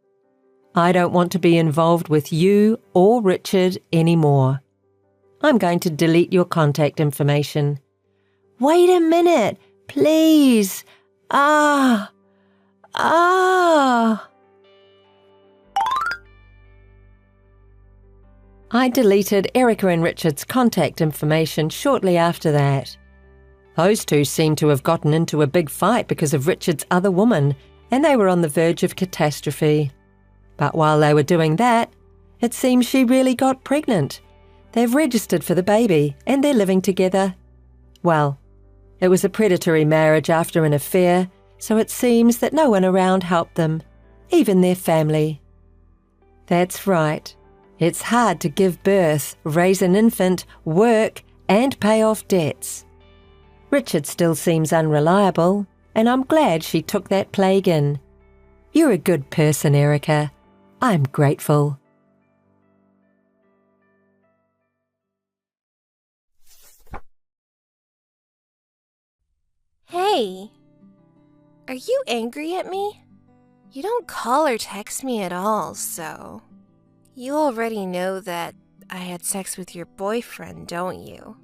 I don't want to be involved with you or Richard anymore. I'm going to delete your contact information. Wait a minute, please. I deleted Erica and Richard's contact information shortly after that. Those two seemed to have gotten into a big fight because of Richard's other woman, and they were on the verge of catastrophe. But while they were doing that, it seems she really got pregnant. They've registered for the baby, and they're living together. Well, it was a predatory marriage after an affair, so it seems that no one around helped them, even their family. That's right. It's hard to give birth, raise an infant, work, and pay off debts. Richard still seems unreliable, and I'm glad she took that plague in. You're a good person, Erica. I'm grateful. Hey, are you angry at me? You don't call or text me at all, so... You already know that I had sex with your boyfriend, don't you?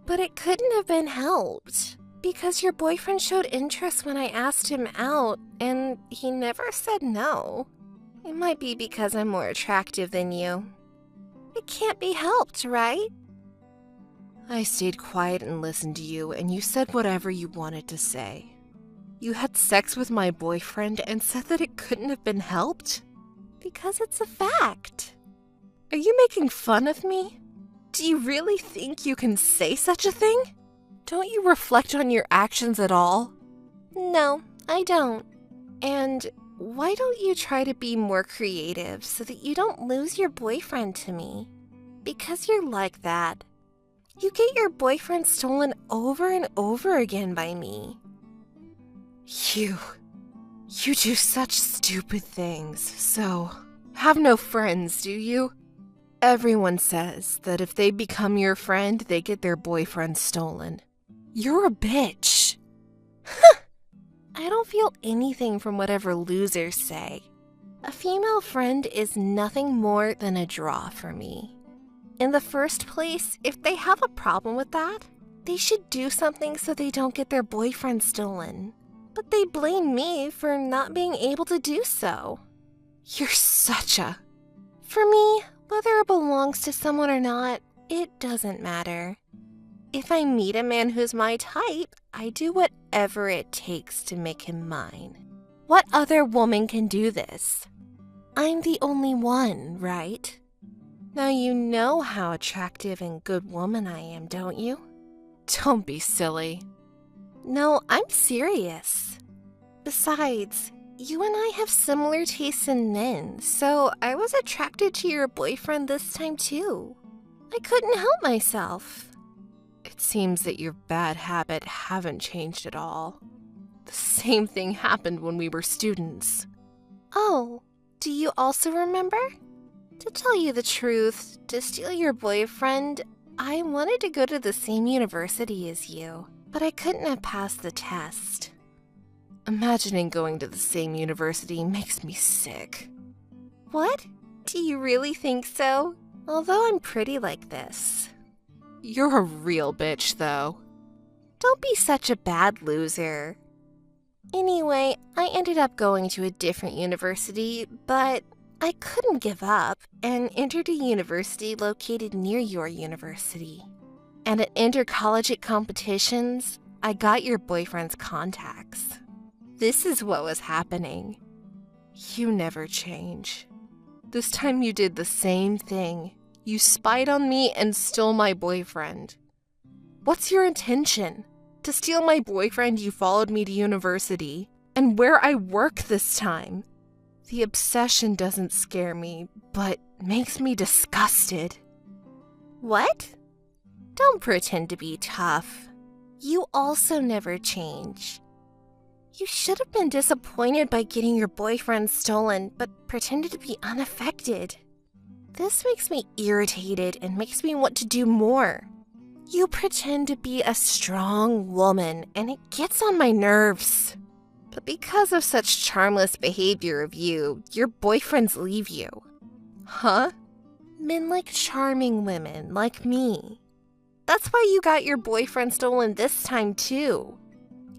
But it couldn't have been helped, because your boyfriend showed interest when I asked him out, and he never said no. It might be because I'm more attractive than you. It can't be helped, right? I stayed quiet and listened to you, and you said whatever you wanted to say. You had sex with my boyfriend and said that it couldn't have been helped? Because it's a fact. Are you making fun of me? Do you really think you can say such a thing? Don't you reflect on your actions at all? No, I don't. And why don't you try to be more creative so that you don't lose your boyfriend to me? Because you're like that. You get your boyfriend stolen over and over again by me. You do such stupid things, so have no friends, do you? Everyone says that if they become your friend, they get their boyfriend stolen. You're a bitch. I don't feel anything from whatever losers say. A female friend is nothing more than a draw for me. In the first place, if they have a problem with that, they should do something so they don't get their boyfriend stolen. But they blame me for not being able to do so. You're such a... For me, whether it belongs to someone or not, it doesn't matter. If I meet a man who's my type, I do whatever it takes to make him mine. What other woman can do this? I'm the only one, right? Now you know how attractive and good woman I am, don't you? Don't be silly. No, I'm serious. Besides, you and I have similar tastes in men, so I was attracted to your boyfriend this time too. I couldn't help myself. It seems that your bad habits haven't changed at all. The same thing happened when we were students. Oh, do you also remember? To tell you the truth, to steal your boyfriend, I wanted to go to the same university as you, but I couldn't have passed the test. Imagining going to the same university makes me sick. What? Do you really think so? Although I'm pretty like this. You're a real bitch, though. Don't be such a bad loser. Anyway, I ended up going to a different university, but I couldn't give up and entered a university located near your university. And at intercollegiate competitions, I got your boyfriend's contacts. This is what was happening. You never change. This time you did the same thing. You spied on me and stole my boyfriend. What's your intention? To steal my boyfriend, you followed me to university, and where I work this time. The obsession doesn't scare me, but makes me disgusted. What? Don't pretend to be tough. You also never change. You should have been disappointed by getting your boyfriend stolen, but pretended to be unaffected. This makes me irritated and makes me want to do more. You pretend to be a strong woman, and it gets on my nerves. But because of such charmless behavior of you, your boyfriends leave you. Huh? Men like charming women like me. That's why you got your boyfriend stolen this time too.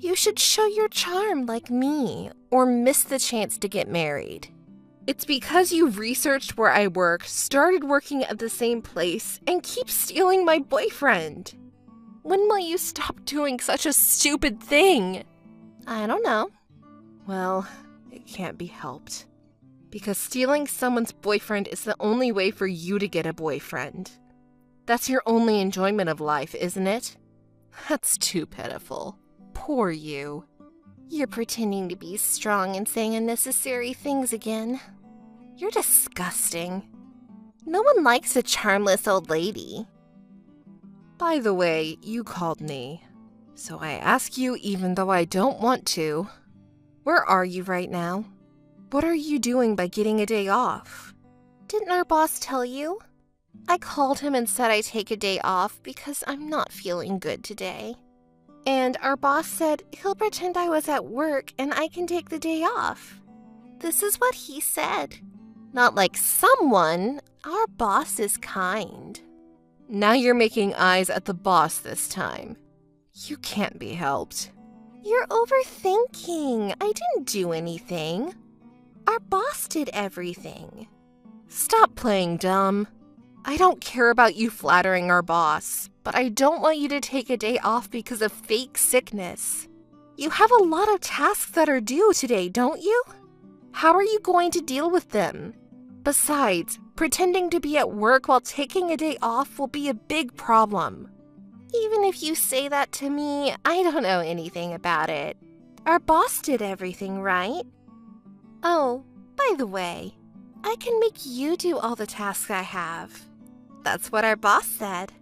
You should show your charm like me, or miss the chance to get married. It's because you researched where I work, started working at the same place, and keep stealing my boyfriend. When will you stop doing such a stupid thing? I don't know. Well, it can't be helped. Because stealing someone's boyfriend is the only way for you to get a boyfriend. That's your only enjoyment of life, isn't it? That's too pitiful. Poor you. You're pretending to be strong and saying unnecessary things again. You're disgusting. No one likes a charmless old lady. By the way, you called me. So I ask you even though I don't want to. Where are you right now? What are you doing by getting a day off? Didn't our boss tell you? I called him and said I'd take a day off because I'm not feeling good today. And our boss said he'll pretend I was at work and I can take the day off. This is what he said. Not like someone. Our boss is kind. Now you're making eyes at the boss this time. You can't be helped. You're overthinking. I didn't do anything. Our boss did everything. Stop playing dumb. I don't care about you flattering our boss, but I don't want you to take a day off because of fake sickness. You have a lot of tasks that are due today, don't you? How are you going to deal with them? Besides, pretending to be at work while taking a day off will be a big problem. Even if you say that to me, I don't know anything about it. Our boss did everything, right? Oh, by the way, I can make you do all the tasks I have. That's what our boss said.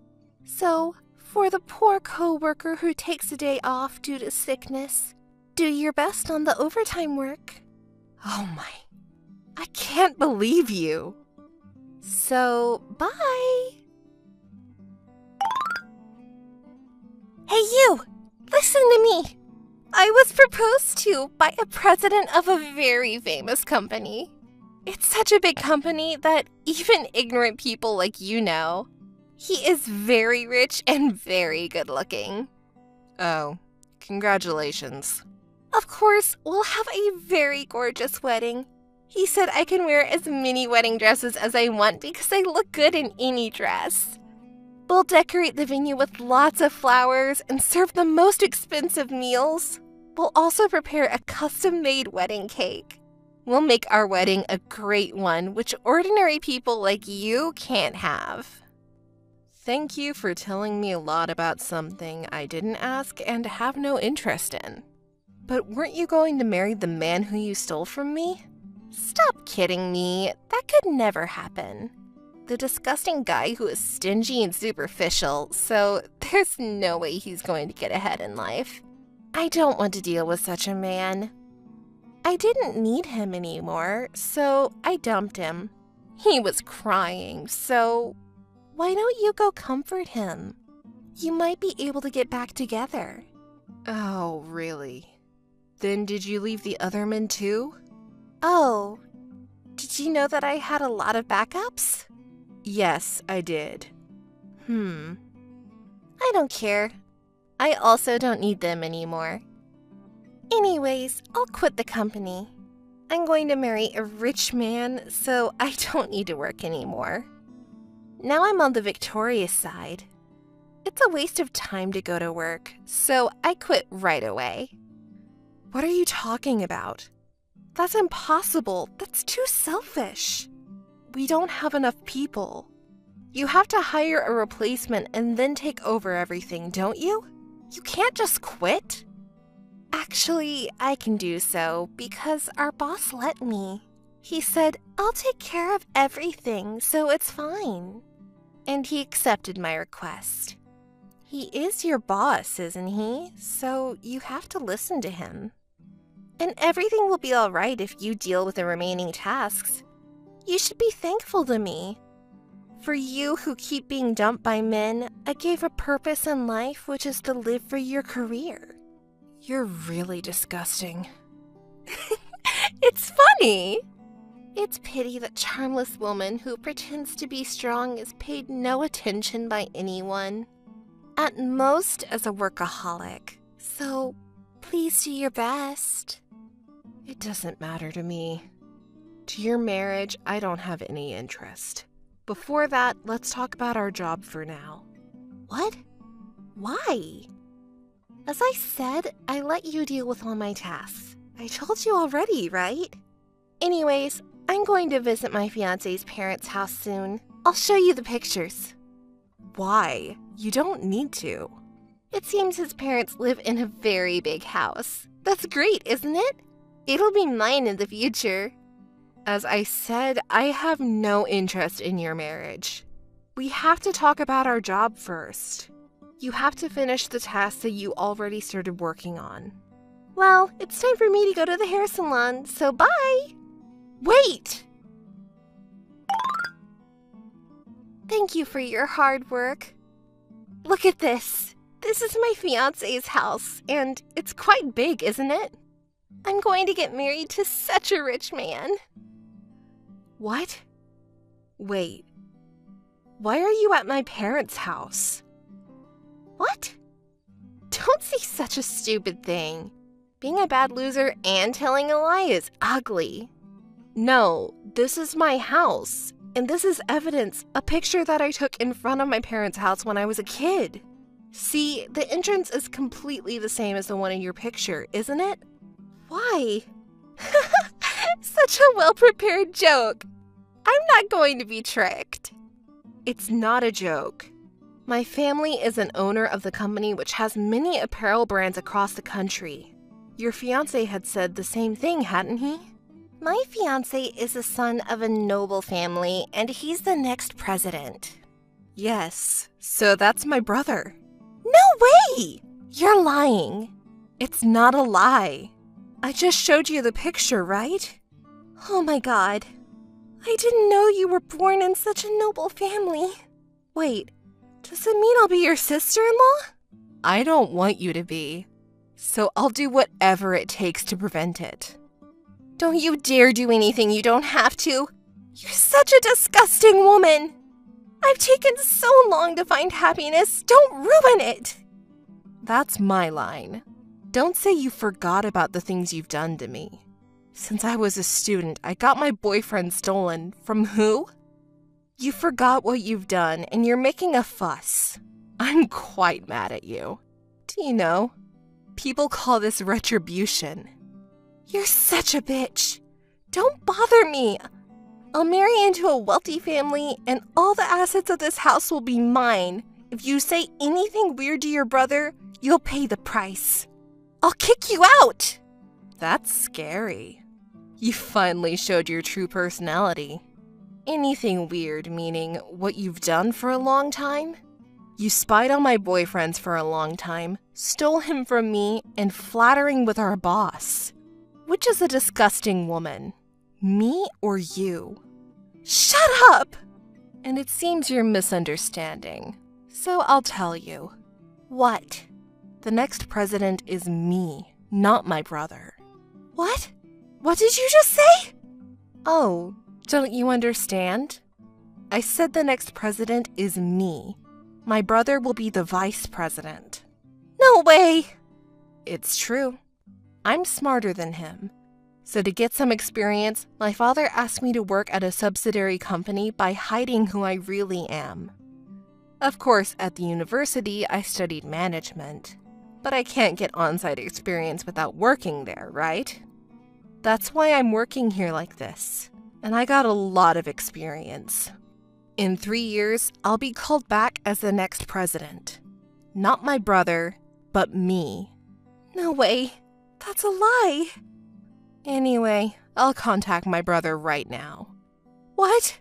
So, for the poor coworker who takes a day off due to sickness, do your best on the overtime work. Oh my, I can't believe you. So, bye. Hey you, listen to me. I was proposed to by a president of a very famous company. It's such a big company that even ignorant people like you know. He is very rich and very good looking. Oh, congratulations. Of course, we'll have a very gorgeous wedding. He said I can wear as many wedding dresses as I want because I look good in any dress. We'll decorate the venue with lots of flowers and serve the most expensive meals. We'll also prepare a custom-made wedding cake. We'll make our wedding a great one, which ordinary people like you can't have. Thank you for telling me a lot about something I didn't ask and have no interest in. But weren't you going to marry the man who you stole from me? Stop kidding me. That could never happen. The disgusting guy who is stingy and superficial, so there's no way he's going to get ahead in life. I don't want to deal with such a man. I didn't need him anymore, so I dumped him. He was crying, so why don't you go comfort him? You might be able to get back together. Oh, really? Then did you leave the other men too? Oh, did you know that I had a lot of backups? Yes, I did. I don't care. I also don't need them anymore. Anyways, I'll quit the company. I'm going to marry a rich man, so I don't need to work anymore. Now I'm on the victorious side. It's a waste of time to go to work, so I quit right away. What are you talking about? That's impossible. That's too selfish. We don't have enough people. You have to hire a replacement and then take over everything, don't you? You can't just quit. Actually, I can do so because our boss let me. He said, I'll take care of everything, so it's fine. And he accepted my request. He is your boss, isn't he? So you have to listen to him. And everything will be all right if you deal with the remaining tasks. You should be thankful to me. For you who keep being dumped by men, I gave a purpose in life, which is to live for your career. You're really disgusting. It's funny. It's pity that charmless woman who pretends to be strong is paid no attention by anyone. At most as a workaholic. So please do your best. It doesn't matter to me. To your marriage, I don't have any interest. Before that, let's talk about our job for now. What? Why? As I said, I let you deal with all my tasks. I told you already, right? Anyways, I'm going to visit my fiancé's parents' house soon. I'll show you the pictures. Why? You don't need to. It seems his parents live in a very big house. That's great, isn't it? It'll be mine in the future. As I said, I have no interest in your marriage. We have to talk about our job first. You have to finish the tasks that you already started working on. Well, it's time for me to go to the hair salon, so bye! Wait! Thank you for your hard work. Look at this. This is my fiancé's house, and it's quite big, isn't it? I'm going to get married to such a rich man. What? Wait. Why are you at my parents' house? What? Don't say such a stupid thing. Being a bad loser and telling a lie is ugly. No, this is my house, and this is evidence, a picture that I took in front of my parents' house when I was a kid. See, the entrance is completely the same as the one in your picture, isn't it? Why? Such a well-prepared joke. I'm not going to be tricked. It's not a joke. My family is an owner of the company which has many apparel brands across the country. Your fiancé had said the same thing, hadn't he? My fiancé is the son of a noble family, and he's the next president. Yes, so that's my brother. No way! You're lying. It's not a lie. I just showed you the picture, right? Oh my god. I didn't know you were born in such a noble family. Wait, does it mean I'll be your sister-in-law? I don't want you to be, so I'll do whatever it takes to prevent it. Don't you dare do anything you don't have to. You're such a disgusting woman. I've taken so long to find happiness. Don't ruin it. That's my line. Don't say you forgot about the things you've done to me. Since I was a student, I got my boyfriend stolen. From who? You forgot what you've done, and you're making a fuss. I'm quite mad at you. Do you know? People call this retribution. You're such a bitch. Don't bother me. I'll marry into a wealthy family, and all the assets of this house will be mine. If you say anything weird to your brother, you'll pay the price. I'll kick you out. That's scary. You finally showed your true personality. Anything weird meaning what you've done for a long time? You spied on my boyfriends for a long time, stole him from me, and flattering with our boss. Which is a disgusting woman? Me or you? Shut up! And it seems you're misunderstanding. So I'll tell you. What? The next president is me, not my brother. What? What did you just say? Oh, don't you understand? I said the next president is me. My brother will be the vice president. No way! It's true. I'm smarter than him. So to get some experience, my father asked me to work at a subsidiary company by hiding who I really am. Of course, at the university, I studied management. But I can't get on-site experience without working there, right? That's why I'm working here like this. And I got a lot of experience. In 3 years, I'll be called back as the next president. Not my brother, but me. No way. That's a lie. Anyway, I'll contact my brother right now. What?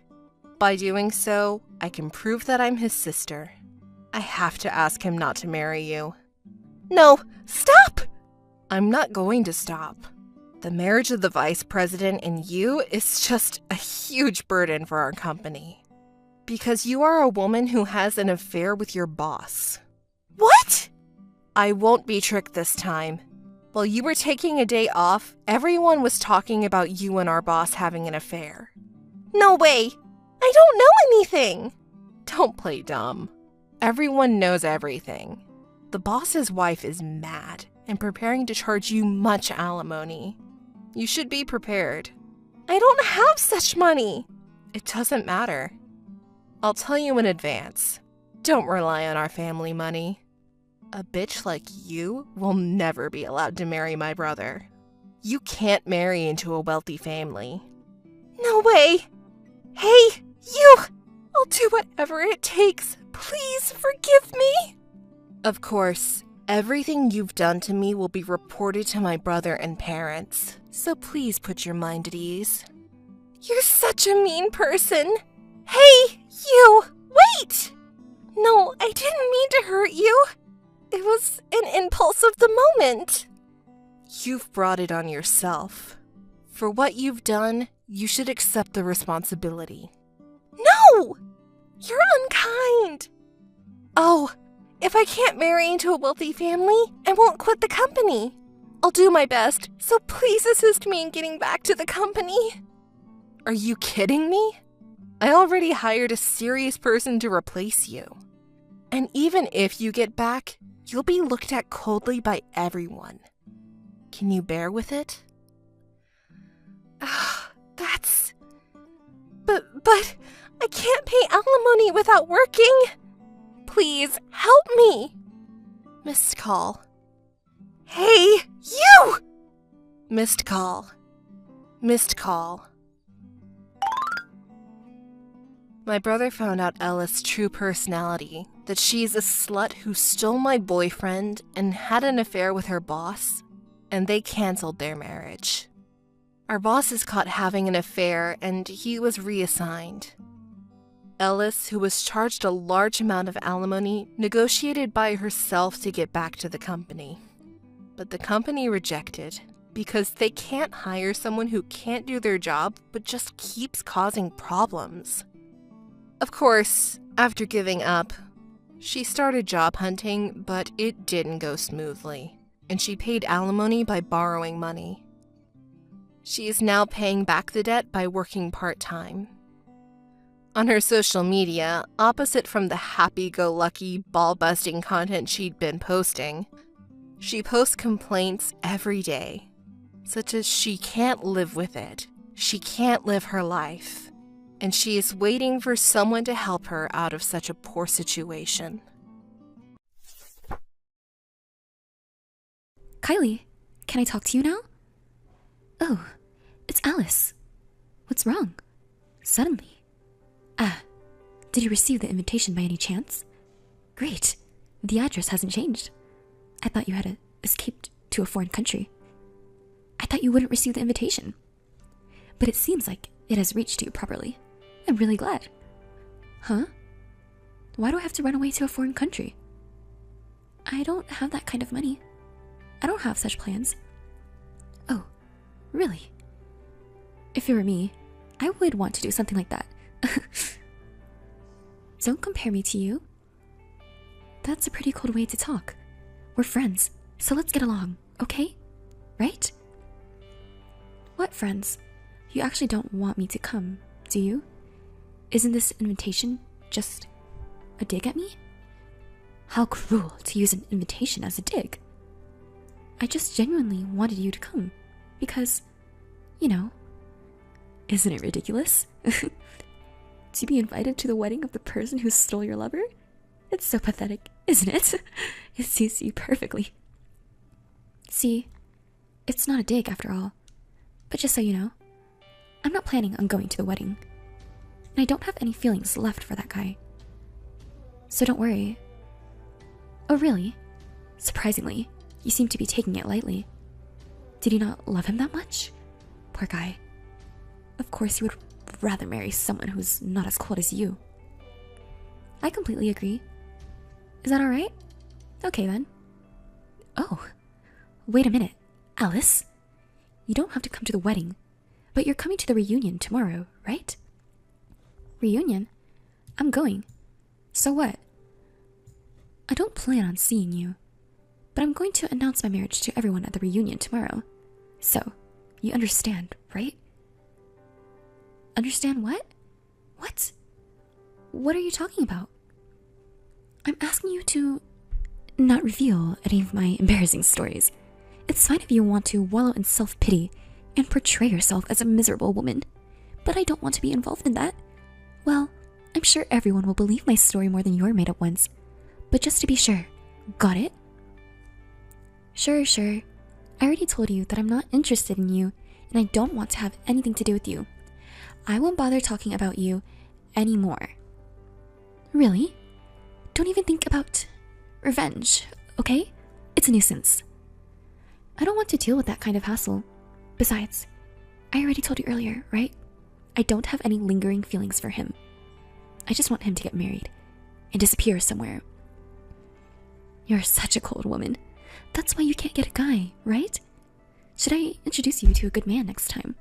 By doing so, I can prove that I'm his sister. I have to ask him not to marry you. No, stop! I'm not going to stop. The marriage of the vice president and you is just a huge burden for our company. Because you are a woman who has an affair with your boss. What? I won't be tricked this time. While you were taking a day off, everyone was talking about you and our boss having an affair. No way! I don't know anything! Don't play dumb. Everyone knows everything. The boss's wife is mad and preparing to charge you much alimony. You should be prepared. I don't have such money. It doesn't matter. I'll tell you in advance. Don't rely on our family money. A bitch like you will never be allowed to marry my brother. You can't marry into a wealthy family. No way! Hey, you! I'll do whatever it takes. Please forgive me. Of course, everything you've done to me will be reported to my brother and parents. So please put your mind at ease. You're such a mean person. Hey, you! Wait! No, I didn't mean to hurt you. It was an impulse of the moment. You've brought it on yourself. For what you've done, you should accept the responsibility. No! You're unkind. Oh, if I can't marry into a wealthy family, I won't quit the company. I'll do my best, so please assist me in getting back to the company. Are you kidding me? I already hired a serious person to replace you. And even if you get back, you'll be looked at coldly by everyone. Can you bear with it? That's... But I can't pay alimony without working. Please, help me. Missed call. Hey, you! Missed call. Missed call. My brother found out Ella's true personality, that she's a slut who stole my boyfriend and had an affair with her boss, and they canceled their marriage. Our boss is caught having an affair, and he was reassigned. Ellis, who was charged a large amount of alimony, negotiated by herself to get back to the company. But the company rejected, because they can't hire someone who can't do their job but just keeps causing problems. Of course, after giving up, she started job hunting, but it didn't go smoothly, and she paid alimony by borrowing money. She is now paying back the debt by working part-time. On her social media, opposite from the happy-go-lucky, ball-busting content she'd been posting, she posts complaints every day, such as she can't live with it, she can't live her life, and she is waiting for someone to help her out of such a poor situation. Kylie, can I talk to you now? Oh, it's Alice. What's wrong? Suddenly. Did you receive the invitation by any chance? Great. The address hasn't changed. I thought you had escaped to a foreign country. I thought you wouldn't receive the invitation. But it seems like it has reached you properly. I'm really glad. Huh? Why do I have to run away to a foreign country? I don't have that kind of money. I don't have such plans. Oh, really? If it were me, I would want to do something like that. Don't compare me to you. That's a pretty cold way to talk. We're friends, so let's get along, okay? Right? What friends? You actually don't want me to come, do you? Isn't this invitation just a dig at me? How cruel to use an invitation as a dig. I just genuinely wanted you to come, because, you know, isn't it ridiculous? To be invited to the wedding of the person who stole your lover? It's so pathetic, isn't it? It suits you perfectly. See, it's not a dig after all. But just so you know, I'm not planning on going to the wedding. And I don't have any feelings left for that guy. So don't worry. Oh really? Surprisingly, you seem to be taking it lightly. Did you not love him that much? Poor guy. Of course you would rather marry someone who's not as cold as you. I completely agree. Is that alright? Okay then. Oh, wait a minute, Alice. You don't have to come to the wedding, but you're coming to the reunion tomorrow, right? Reunion? I'm going. So what? I don't plan on seeing you, but I'm going to announce my marriage to everyone at the reunion tomorrow. So, you understand, right? Understand what? What? What are you talking about? I'm asking you to not reveal any of my embarrassing stories. It's fine if you want to wallow in self-pity and portray yourself as a miserable woman, but I don't want to be involved in that. Well, I'm sure everyone will believe my story more than your made-up ones. But just to be sure, got it? Sure. I already told you that I'm not interested in you, and I don't want to have anything to do with you. I won't bother talking about you anymore. Really? Don't even think about revenge, okay? It's a nuisance. I don't want to deal with that kind of hassle. Besides, I already told you earlier, right? I don't have any lingering feelings for him. I just want him to get married and disappear somewhere. You're such a cold woman. That's why you can't get a guy, right? Should I introduce you to a good man next time?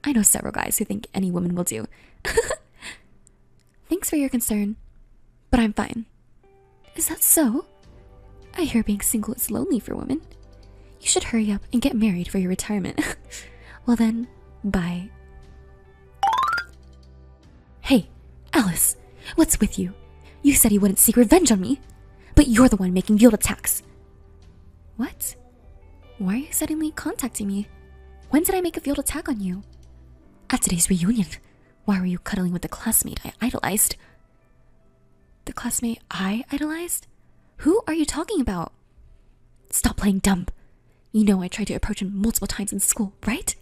I know several guys who think any woman will do. Thanks for your concern, but I'm fine. Is that so? I hear being single is lonely for women. You should hurry up and get married for your retirement. Well then, bye. Hey, Alice, what's with you? You said you wouldn't seek revenge on me, but you're the one making veiled attacks. What? Why are you suddenly contacting me? When did I make a veiled attack on you? At today's reunion, why were you cuddling with the classmate I idolized? The classmate I idolized? Who are you talking about? Stop playing dumb. You know I tried to approach him multiple times in school, right?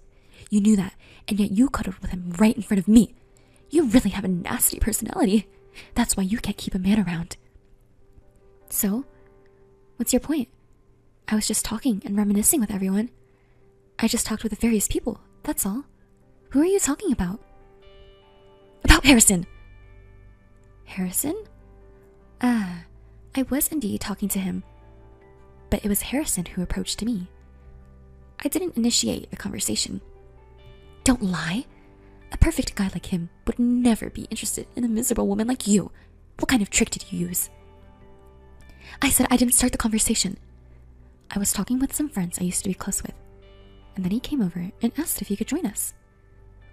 You knew that, and yet you cuddled with him right in front of me. You really have a nasty personality. That's why you can't keep a man around. So, what's your point? I was just talking and reminiscing with everyone. I just talked with various people that's all. Who are you talking about? About Harrison! Harrison? I was indeed talking to him. But it was Harrison who approached me. I didn't initiate the conversation. Don't lie. A perfect guy like him would never be interested in a miserable woman like you. What kind of trick did you use? I said I didn't start the conversation. I was talking with some friends I used to be close with, and then he came over and asked if he could join us.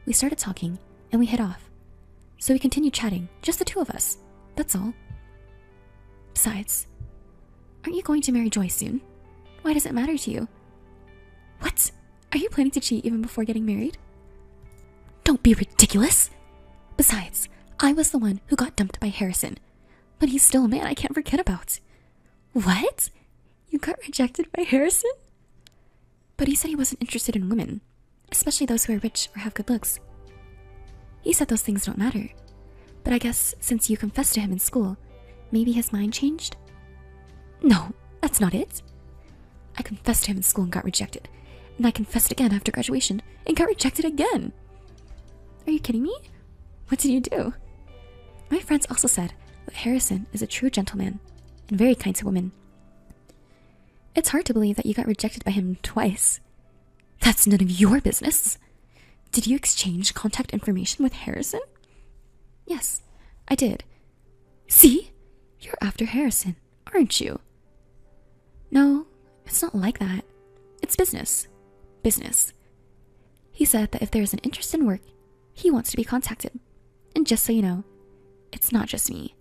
We started talking, and we hit off. So we continued chatting, just the two of us. That's all. Besides, aren't you going to marry Joy soon? Why does it matter to you? What? Are you planning to cheat even before getting married? Don't be ridiculous! Besides, I was the one who got dumped by Harrison, but he's still a man I can't forget about. What? You got rejected by Harrison? But he said he wasn't interested in women, especially those who are rich or have good looks. He said those things don't matter, but I guess since you confessed to him in school, maybe his mind changed? No, that's not it. I confessed to him in school and got rejected, and I confessed again after graduation and got rejected again. Are you kidding me? What did you do? My friends also said that Harrison is a true gentleman and very kind to women. It's hard to believe that you got rejected by him twice. That's none of your business. Did you exchange contact information with Harrison? Yes, I did. See? You're after Harrison, aren't you? No, it's not like that. It's business. Business. He said that if there is an interest in work, he wants to be contacted. And just so you know, it's not just me.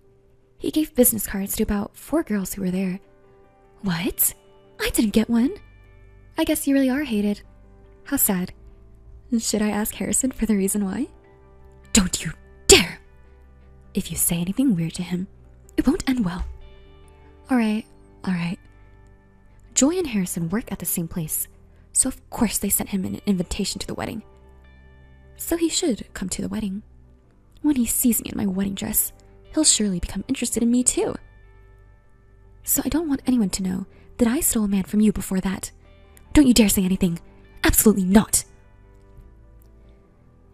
He gave business cards to about 4 girls who were there. What? I didn't get one. I guess you really are hated. How sad. Should I ask Harrison for the reason why? Don't you dare! If you say anything weird to him, it won't end well. Alright. Joy and Harrison work at the same place, so of course they sent him an invitation to the wedding. So he should come to the wedding. When he sees me in my wedding dress, he'll surely become interested in me too. So I don't want anyone to know that I stole a man from you before that. Don't you dare say anything. Absolutely not.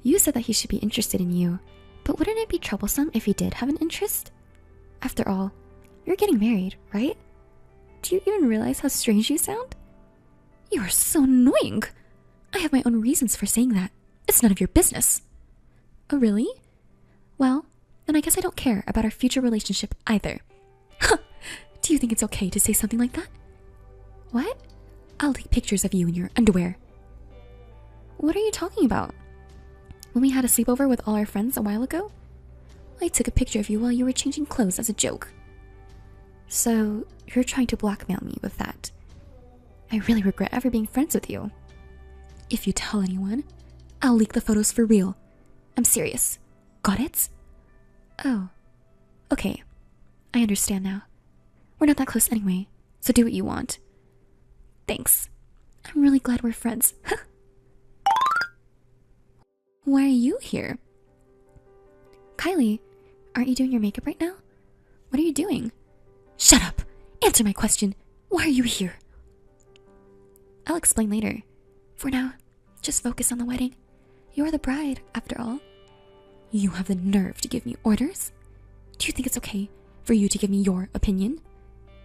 You said that he should be interested in you, but wouldn't it be troublesome if he did have an interest? After all, you're getting married, right? Do you even realize how strange you sound? You are so annoying. I have my own reasons for saying that. It's none of your business. Oh, really? Well, then I guess I don't care about our future relationship either. Huh. Do you think it's okay to say something like that? What? I'll take pictures of you in your underwear. What are you talking about? When we had a sleepover with all our friends a while ago, I took a picture of you while you were changing clothes as a joke. So, you're trying to blackmail me with that. I really regret ever being friends with you. If you tell anyone, I'll leak the photos for real. I'm serious. Got it? Oh. Okay. I understand now. We're not that close anyway, so do what you want. Thanks. I'm really glad we're friends. Why are you here? Kylie, aren't you doing your makeup right now? What are you doing? Shut up! Answer my question. Why are you here? I'll explain later. For now, just focus on the wedding. You're the bride, after all. You have the nerve to give me orders? Do you think it's okay for you to give me your opinion?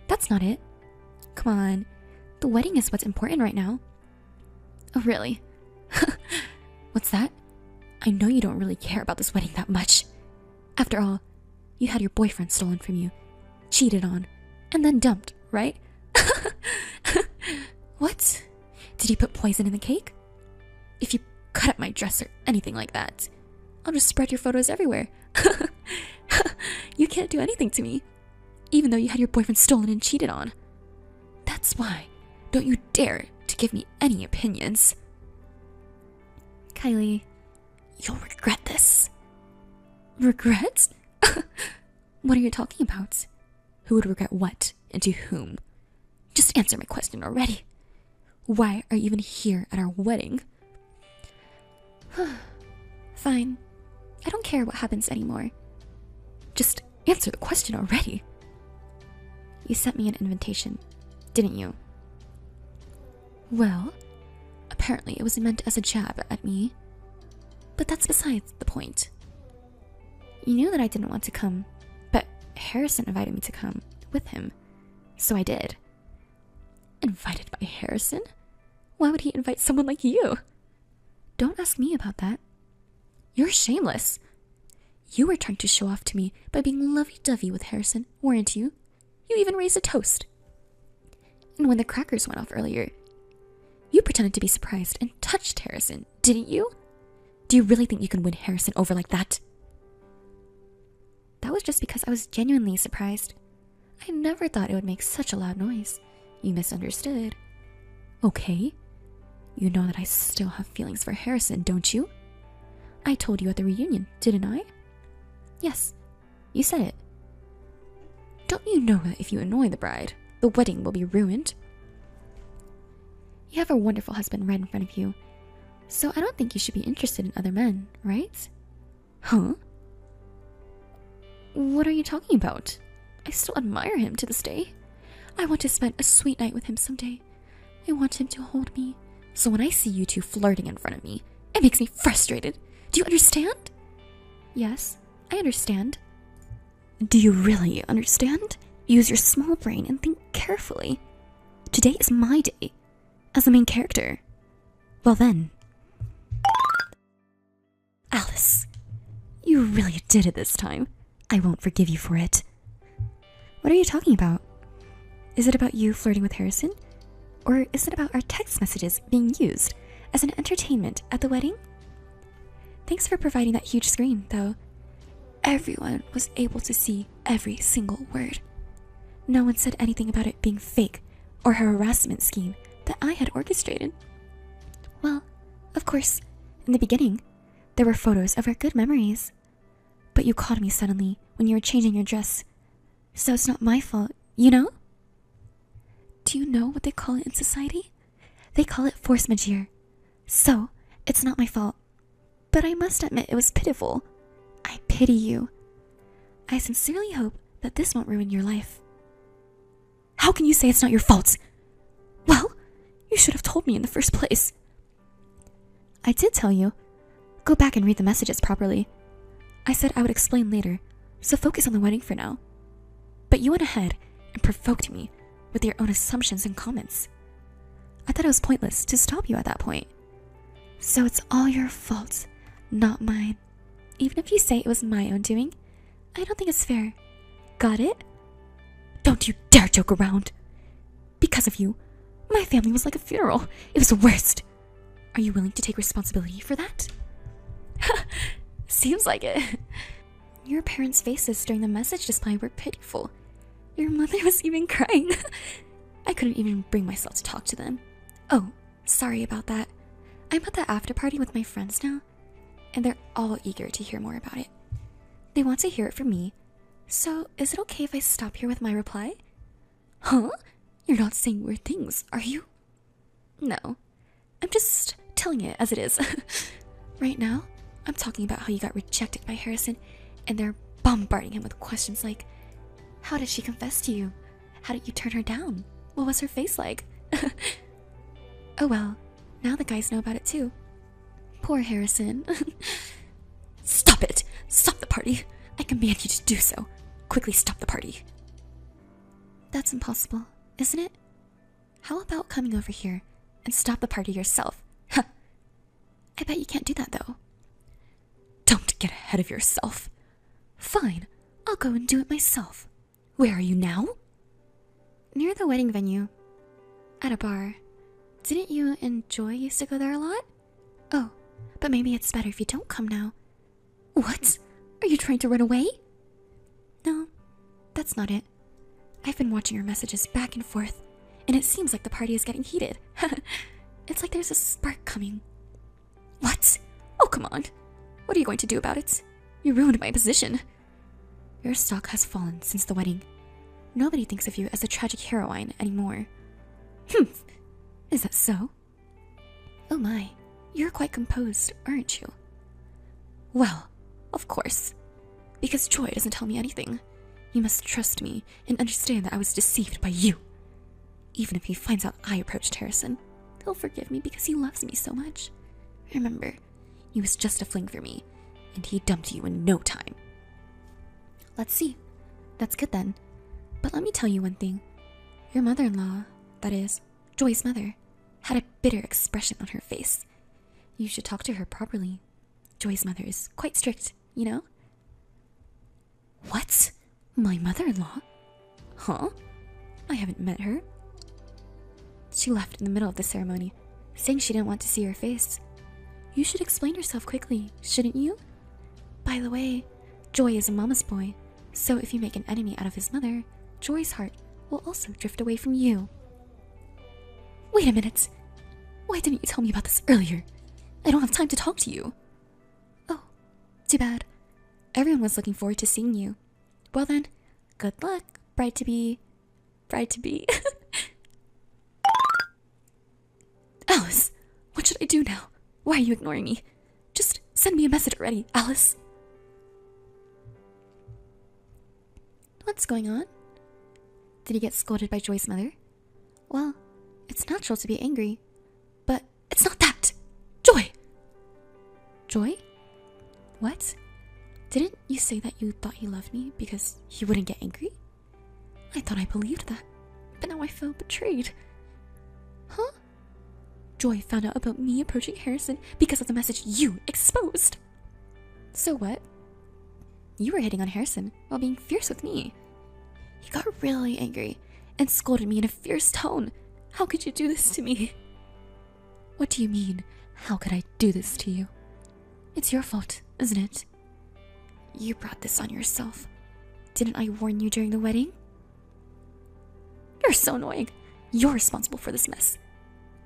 That's not it. Come on. The wedding is what's important right now. Oh, really? What's that? I know you don't really care about this wedding that much. After all, you had your boyfriend stolen from you, cheated on, and then dumped, right? What? Did you put poison in the cake? If you cut up my dress or anything like that, I'll just spread your photos everywhere. You can't do anything to me, even though you had your boyfriend stolen and cheated on. That's why don't you dare to give me any opinions. Kylie, you'll regret this. Regret? What are you talking about? Who would regret what and to whom? Just answer my question already. Why are you even here at our wedding? Fine. I don't care what happens anymore. Just answer the question already. You sent me an invitation, didn't you? Well, apparently it was meant as a jab at me. But that's besides the point. You knew that I didn't want to come, but Harrison invited me to come with him, so I did. Invited by Harrison? Why would he invite someone like you? Don't ask me about that. You're shameless. You were trying to show off to me by being lovey-dovey with Harrison, weren't you? You even raised a toast. And when the crackers went off earlier, you pretended to be surprised and touched Harrison, didn't you? Do you really think you can win Harrison over like that? That was just because I was genuinely surprised. I never thought it would make such a loud noise. You misunderstood. Okay. You know that I still have feelings for Harrison, don't you? I told you at the reunion, didn't I? Yes, you said it. Don't you know that if you annoy the bride, the wedding will be ruined? You have a wonderful husband right in front of you, so I don't think you should be interested in other men, right? Huh? What are you talking about? I still admire him to this day. I want to spend a sweet night with him someday. I want him to hold me. So when I see you two flirting in front of me, it makes me frustrated. Do you understand? Yes, I understand. Do you really understand? Use your small brain and think carefully. Today is my day, as the main character. Well then. Alice, you really did it this time. I won't forgive you for it. What are you talking about? Is it about you flirting with Harrison? Or is it about our text messages being used as an entertainment at the wedding? Thanks for providing that huge screen, though. Everyone was able to see every single word. No one said anything about it being fake or a harassment scheme that I had orchestrated. Well, of course, in the beginning, there were photos of our good memories. But you called me suddenly when you were changing your dress. So it's not my fault, you know? Do you know what they call it in society? They call it force majeure. So, it's not my fault. But I must admit it was pitiful. I pity you. I sincerely hope that this won't ruin your life. How can you say it's not your fault? Well, you should have told me in the first place. I did tell you. Go back and read the messages properly. I said I would explain later, so focus on the wedding for now. But you went ahead and provoked me with your own assumptions and comments. I thought it was pointless to stop you at that point. So it's all your fault, not mine. Even if you say it was my own doing, I don't think it's fair. Got it? Don't you dare joke around. Because of you, my family was like a funeral. It was the worst. Are you willing to take responsibility for that? Seems like it. Your parents' faces during the message display were pitiful. Your mother was even crying. I couldn't even bring myself to talk to them. Oh, sorry about that. I'm at the after party with my friends now, and they're all eager to hear more about it. They want to hear it from me, so is it okay if I stop here with my reply? Huh? You're not saying weird things, are you? No, I'm just telling it as it is. Right now, I'm talking about how you got rejected by Harrison, and they're bombarding him with questions like, how did she confess to you? How did you turn her down? What was her face like? Oh well, now the guys know about it too. Poor Harrison. Stop it! Stop the party! I command you to do so. Quickly stop the party. That's impossible, isn't it? How about coming over here and stop the party yourself? Huh. I bet you can't do that though. Don't get ahead of yourself. Fine, I'll go and do it myself. Where are you now? Near the wedding venue. At a bar. Didn't you and Joy used to go there a lot? Oh, but maybe it's better if you don't come now. What? Are you trying to run away? No, that's not it. I've been watching your messages back and forth, and it seems like the party is getting heated. It's like there's a spark coming. What? Oh, come on. What are you going to do about it? You ruined my position. Your stock has fallen since the wedding. Nobody thinks of you as a tragic heroine anymore. Is that so? Oh my, you're quite composed, aren't you? Well, of course. Because Joy doesn't tell me anything. You must trust me and understand that I was deceived by you. Even if he finds out I approached Harrison. He'll forgive me because he loves me so much. Remember, he was just a fling for me, and he dumped you in no time. Let's see. That's good then. But let me tell you one thing. Your mother-in-law, that is, Joy's mother, had a bitter expression on her face. You should talk to her properly. Joy's mother is quite strict, you know? What? My mother-in-law? Huh? I haven't met her. She left in the middle of the ceremony, saying she didn't want to see her face. You should explain yourself quickly, shouldn't you? By the way, Joy is a mama's boy, so if you make an enemy out of his mother, Joy's heart will also drift away from you. Wait a minute. Why didn't you tell me about this earlier? I don't have time to talk to you. Oh, too bad. Everyone was looking forward to seeing you. Well then, good luck, bride-to-be. Bride-to-be. Alice, what should I do now? Why are you ignoring me? Just send me a message already, Alice. What's going on? Did he get scolded by Joy's mother? Well, it's natural to be angry, but it's not that! Joy! Joy? What? Didn't you say that you thought he loved me because he wouldn't get angry? I thought I believed that, but now I feel betrayed. Huh? Joy found out about me approaching Harrison because of the message you exposed. So what? You were hitting on Harrison while being fierce with me. He got really angry and scolded me in a fierce tone. How could you do this to me? What do you mean, how could I do this to you? It's your fault, isn't it? You brought this on yourself. Didn't I warn you during the wedding? You're so annoying. You're responsible for this mess.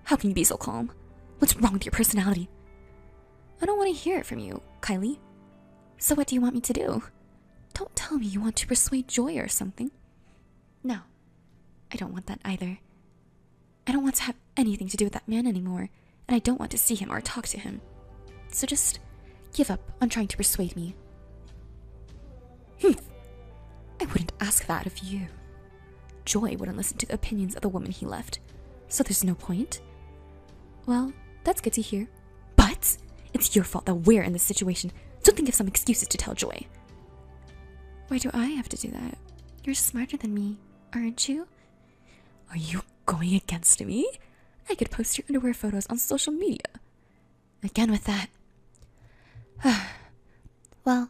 How can you be so calm? What's wrong with your personality? I don't want to hear it from you, Kylie. So what do you want me to do? Don't tell me you want to persuade Joy or something. No, I don't want that either. I don't want to have anything to do with that man anymore, and I don't want to see him or talk to him. So just give up on trying to persuade me. I wouldn't ask that of you. Joy wouldn't listen to the opinions of the woman he left, so there's no point. Well, that's good to hear. But it's your fault that we're in this situation, so think of some excuses to tell Joy. Why do I have to do that? You're smarter than me, aren't you? Are you going against me? I could post your underwear photos on social media. Again with that. Well,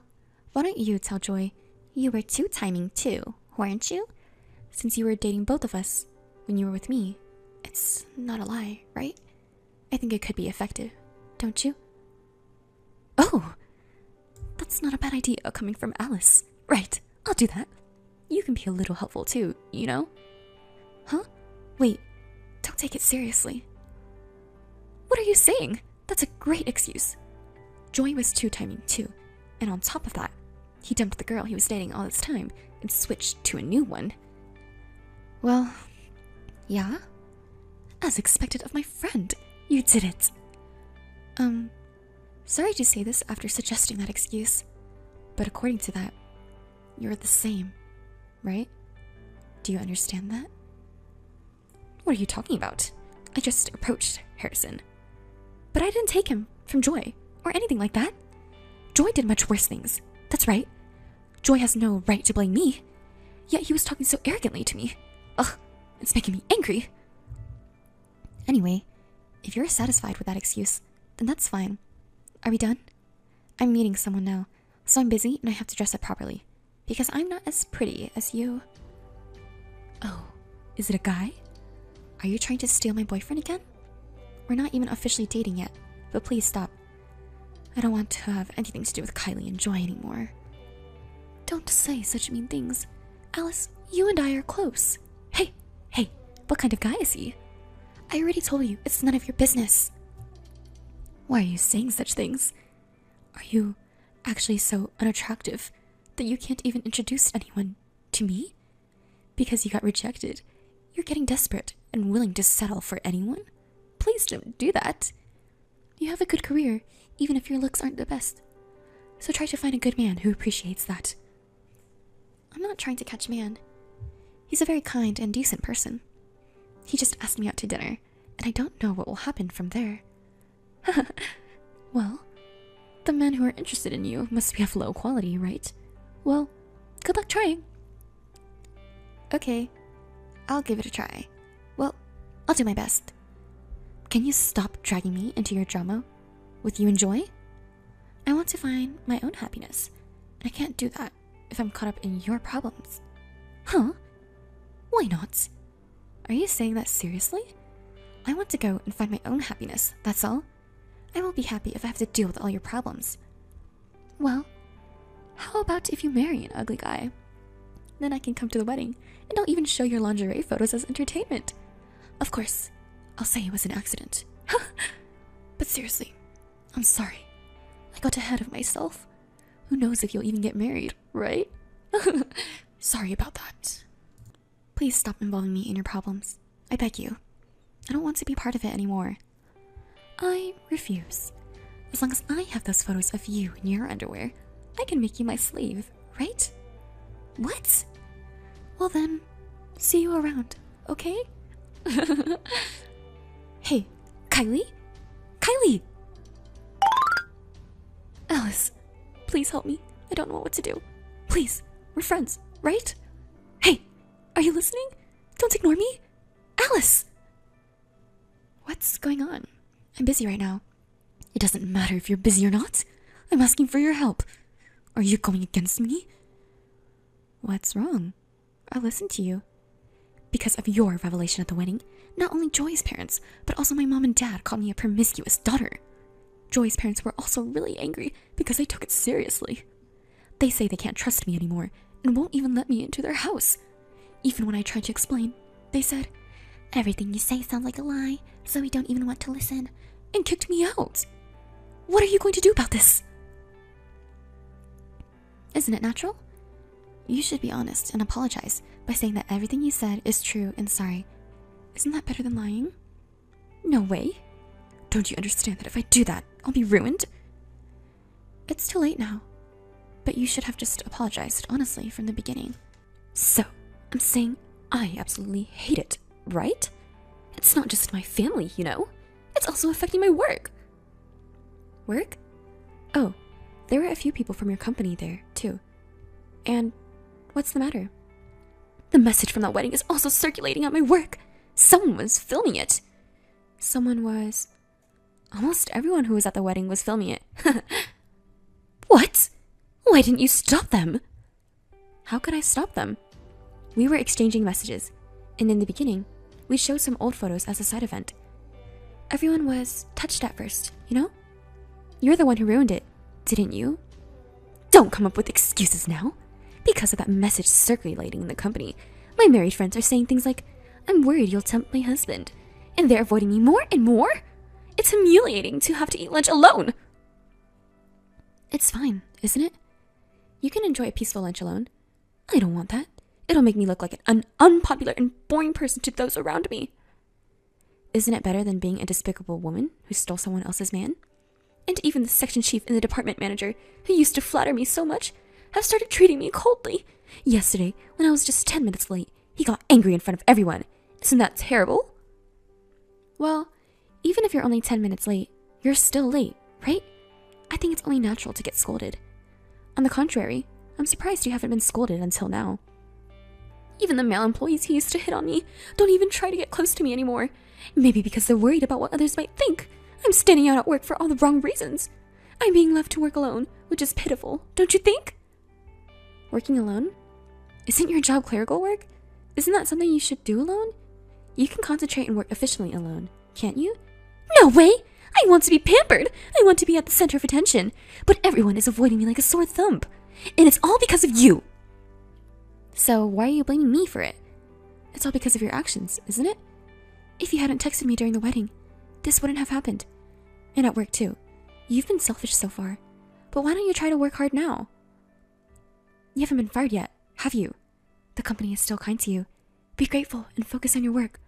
why don't you tell Joy you were two-timing too, weren't you? Since you were dating both of us when you were with me, it's not a lie, right? I think it could be effective, don't you? Oh, that's not a bad idea coming from Alice. Right, I'll do that. You can be a little helpful too, you know? Huh? Wait, don't take it seriously. What are you saying? That's a great excuse. Joy was two-timing too, and on top of that, he dumped the girl he was dating all this time and switched to a new one. Well, yeah? As expected of my friend, you did it. Sorry to say this after suggesting that excuse, but according to that, you're the same, right? Do you understand that? What are you talking about? I just approached Harrison. But I didn't take him from Joy, or anything like that. Joy did much worse things. That's right. Joy has no right to blame me. Yet he was talking so arrogantly to me. Ugh, it's making me angry. Anyway, if you're satisfied with that excuse, then that's fine. Are we done? I'm meeting someone now, so I'm busy and I have to dress up properly, because I'm not as pretty as you. Oh, is it a guy? Are you trying to steal my boyfriend again? We're not even officially dating yet, but please stop. I don't want to have anything to do with Kylie and Joy anymore. Don't say such mean things. Alice, you and I are close. Hey, what kind of guy is he? I already told you, it's none of your business. Why are you saying such things? Are you actually so unattractive that you can't even introduce anyone to me? Because you got rejected, you're getting desperate and willing to settle for anyone? Please don't do that. You have a good career, even if your looks aren't the best. So try to find a good man who appreciates that. I'm not trying to catch man. He's a very kind and decent person. He just asked me out to dinner, and I don't know what will happen from there. Well, the men who are interested in you must be of low quality, right? Well, good luck trying. Okay, I'll give it a try. Well, I'll do my best. Can you stop dragging me into your drama with you and Joy? I want to find my own happiness. I can't do that if I'm caught up in your problems. Huh? Why not? Are you saying that seriously? I want to go and find my own happiness, that's all. I won't be happy if I have to deal with all your problems. Well, how about if you marry an ugly guy? Then I can come to the wedding, and I'll even show your lingerie photos as entertainment. Of course, I'll say it was an accident. But seriously, I'm sorry. I got ahead of myself. Who knows if you'll even get married, right? Sorry about that. Please stop involving me in your problems. I beg you. I don't want to be part of it anymore. I refuse. As long as I have those photos of you in your underwear, I can make you my slave, right? What? Well then, see you around, okay? Hey, Kylie? Kylie! Alice, please help me. I don't know what to do. Please, we're friends, right? Hey, are you listening? Don't ignore me. Alice! What's going on? I'm busy right now. It doesn't matter if you're busy or not. I'm asking for your help. Are you going against me? What's wrong? I'll listen to you. Because of your revelation at the wedding, not only Joy's parents, but also my mom and dad called me a promiscuous daughter. Joy's parents were also really angry because I took it seriously. They say they can't trust me anymore and won't even let me into their house. Even when I tried to explain, they said, "Everything you say sounds like a lie, so we don't even want to listen," and kicked me out. What are you going to do about this? Isn't it natural? You should be honest and apologize by saying that everything you said is true and sorry. Isn't that better than lying? No way. Don't you understand that if I do that, I'll be ruined? It's too late now. But you should have just apologized honestly from the beginning. So, I'm saying I absolutely hate it, right? It's not just my family, you know? It's also affecting my work. Work? Oh, there were a few people from your company there, too. And what's the matter? The message from that wedding is also circulating at my work. Someone was filming it. Someone was... Almost everyone who was at the wedding was filming it. What? Why didn't you stop them? How could I stop them? We were exchanging messages, and in the beginning, we showed some old photos as a side event. Everyone was touched at first, you know? You're the one who ruined it, didn't you? Don't come up with excuses now. Because of that message circulating in the company, my married friends are saying things like, "I'm worried you'll tempt my husband," and they're avoiding me more and more. It's humiliating to have to eat lunch alone. It's fine, isn't it? You can enjoy a peaceful lunch alone. I don't want that. It'll make me look like an unpopular and boring person to those around me. Isn't it better than being a despicable woman who stole someone else's man? And even the section chief and the department manager, who used to flatter me so much, have started treating me coldly. Yesterday, when I was just 10 minutes late, he got angry in front of everyone. Isn't that terrible? Well, even if you're only 10 minutes late, you're still late, right? I think it's only natural to get scolded. On the contrary, I'm surprised you haven't been scolded until now. Even the male employees who used to hit on me don't even try to get close to me anymore. Maybe because they're worried about what others might think. I'm standing out at work for all the wrong reasons. I'm being left to work alone, which is pitiful, don't you think? Working alone? Isn't your job clerical work? Isn't that something you should do alone? You can concentrate and work efficiently alone, can't you? No way! I want to be pampered! I want to be at the center of attention. But everyone is avoiding me like a sore thumb. And it's all because of you! So why are you blaming me for it? It's all because of your actions, isn't it? If you hadn't texted me during the wedding, this wouldn't have happened. And at work too. You've been selfish so far. But why don't you try to work hard now? You haven't been fired yet, have you? The company is still kind to you. Be grateful and focus on your work.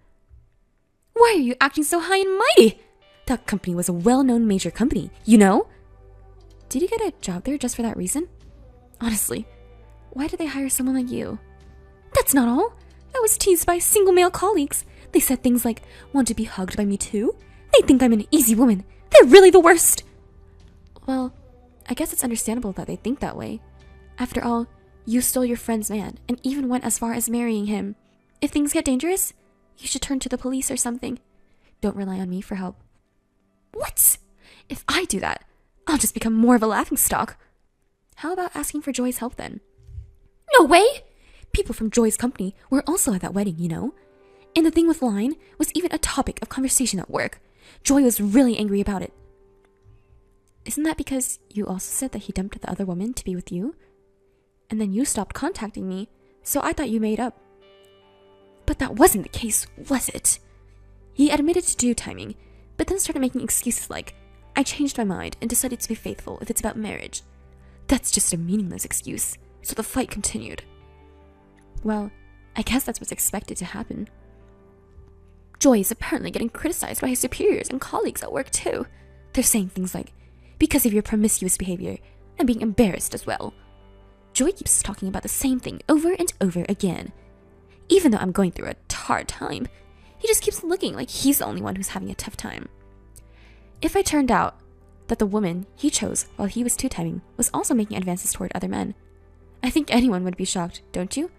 Why are you acting so high and mighty? That company was a well-known major company, you know? Did you get a job there just for that reason? Honestly, why did they hire someone like you? That's not all. I was teased by single male colleagues. They said things like, want to be hugged by me too? They think I'm an easy woman. They're really the worst. Well, I guess it's understandable that they think that way. After all, you stole your friend's man and even went as far as marrying him. If things get dangerous, you should turn to the police or something. Don't rely on me for help. What? If I do that, I'll just become more of a laughingstock. How about asking for Joy's help then? No way! People from Joy's company were also at that wedding, you know. And the thing with Line was even a topic of conversation at work. Joy was really angry about it. Isn't that because you also said that he dumped the other woman to be with you? And then you stopped contacting me, so I thought you made up. But that wasn't the case, was it? He admitted to do timing, but then started making excuses like, I changed my mind and decided to be faithful if it's about marriage. That's just a meaningless excuse, so the fight continued. Well, I guess that's what's expected to happen. Joy is apparently getting criticized by his superiors and colleagues at work too. They're saying things like, because of your promiscuous behavior, I'm being embarrassed as well. Joy keeps talking about the same thing over and over again. Even though I'm going through a hard time, he just keeps looking like he's the only one who's having a tough time. If I turned out that the woman he chose while he was two-timing was also making advances toward other men, I think anyone would be shocked, don't you?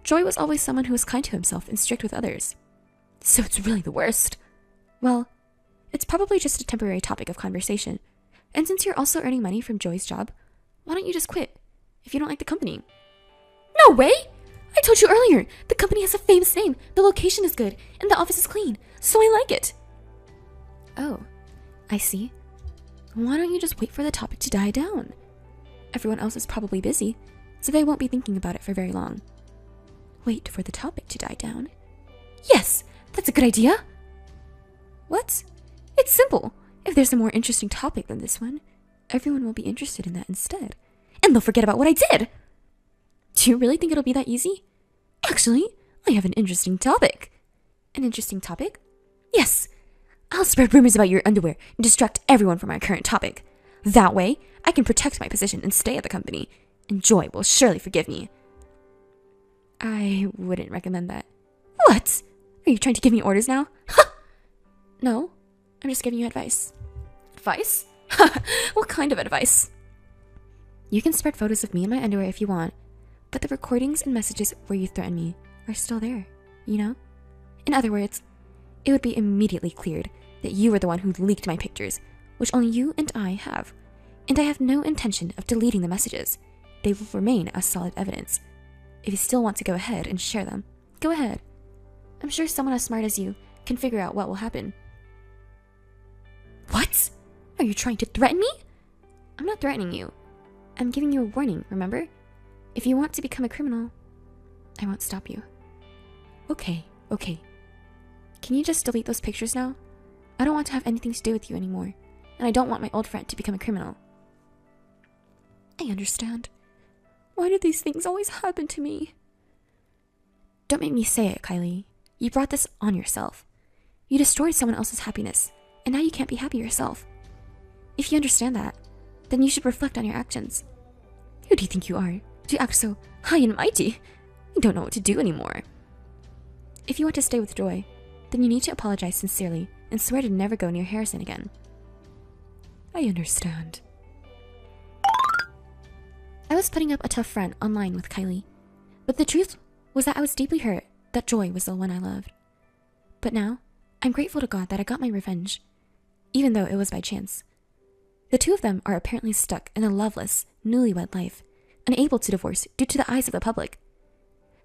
Joy was always someone who was kind to himself and strict with others. So it's really the worst. Well, it's probably just a temporary topic of conversation. And since you're also earning money from Joy's job, why don't you just quit if you don't like the company? No way! I told you earlier, the company has a famous name, the location is good, and the office is clean, so I like it. Oh, I see. Why don't you just wait for the topic to die down? Everyone else is probably busy, so they won't be thinking about it for very long. Wait for the topic to die down? Yes, that's a good idea. What? It's simple. If there's a more interesting topic than this one, everyone will be interested in that instead. And they'll forget about what I did. Do you really think it'll be that easy? Actually, I have an interesting topic. An interesting topic? Yes. I'll spread rumors about your underwear and distract everyone from our current topic. That way, I can protect my position and stay at the company, and Joy will surely forgive me. I wouldn't recommend that. What? Are you trying to give me orders now? No, I'm just giving you advice. Advice? What kind of advice? You can spread photos of me in my underwear if you want, but the recordings and messages where you threaten me are still there, you know? In other words, it would be immediately cleared that you were the one who leaked my pictures, which only you and I have. And I have no intention of deleting the messages. They will remain as solid evidence. If you still want to go ahead and share them, go ahead. I'm sure someone as smart as you can figure out what will happen. What? Are you trying to threaten me? I'm not threatening you. I'm giving you a warning, remember? If you want to become a criminal, I won't stop you. Okay. Can you just delete those pictures now? I don't want to have anything to do with you anymore, and I don't want my old friend to become a criminal. I understand. Why do these things always happen to me? Don't make me say it, Kylie. You brought this on yourself. You destroyed someone else's happiness, and now you can't be happy yourself. If you understand that, then you should reflect on your actions. Who do you think you are, to act so high and mighty? You don't know what to do anymore. If you want to stay with Joy, then you need to apologize sincerely and swear to never go near Harrison again. I understand. I was putting up a tough front online with Kylie, but the truth was that I was deeply hurt that Joy was the one I loved. But now, I'm grateful to God that I got my revenge, even though it was by chance. The two of them are apparently stuck in a loveless, newlywed life, unable to divorce due to the eyes of the public.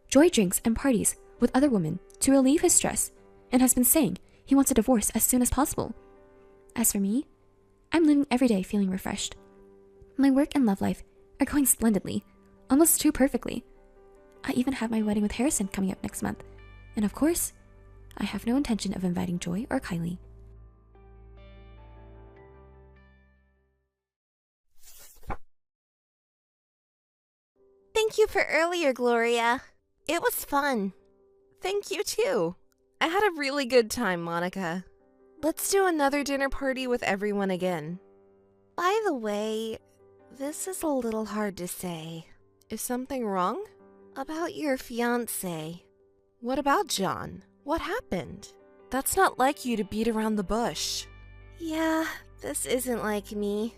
Joy drinks and parties with other women to relieve his stress and has been saying he wants a divorce as soon as possible. As for me, I'm living every day feeling refreshed. My work and love life are going splendidly, almost too perfectly. I even have my wedding with Harrison coming up next month, and of course, I have no intention of inviting Joy or Kylie. Thank you for earlier, Gloria. It was fun. Thank you, too. I had a really good time, Monica. Let's do another dinner party with everyone again. By the way, this is a little hard to say. Is something wrong? About your fiancé. What about John? What happened? That's not like you to beat around the bush. Yeah, this isn't like me.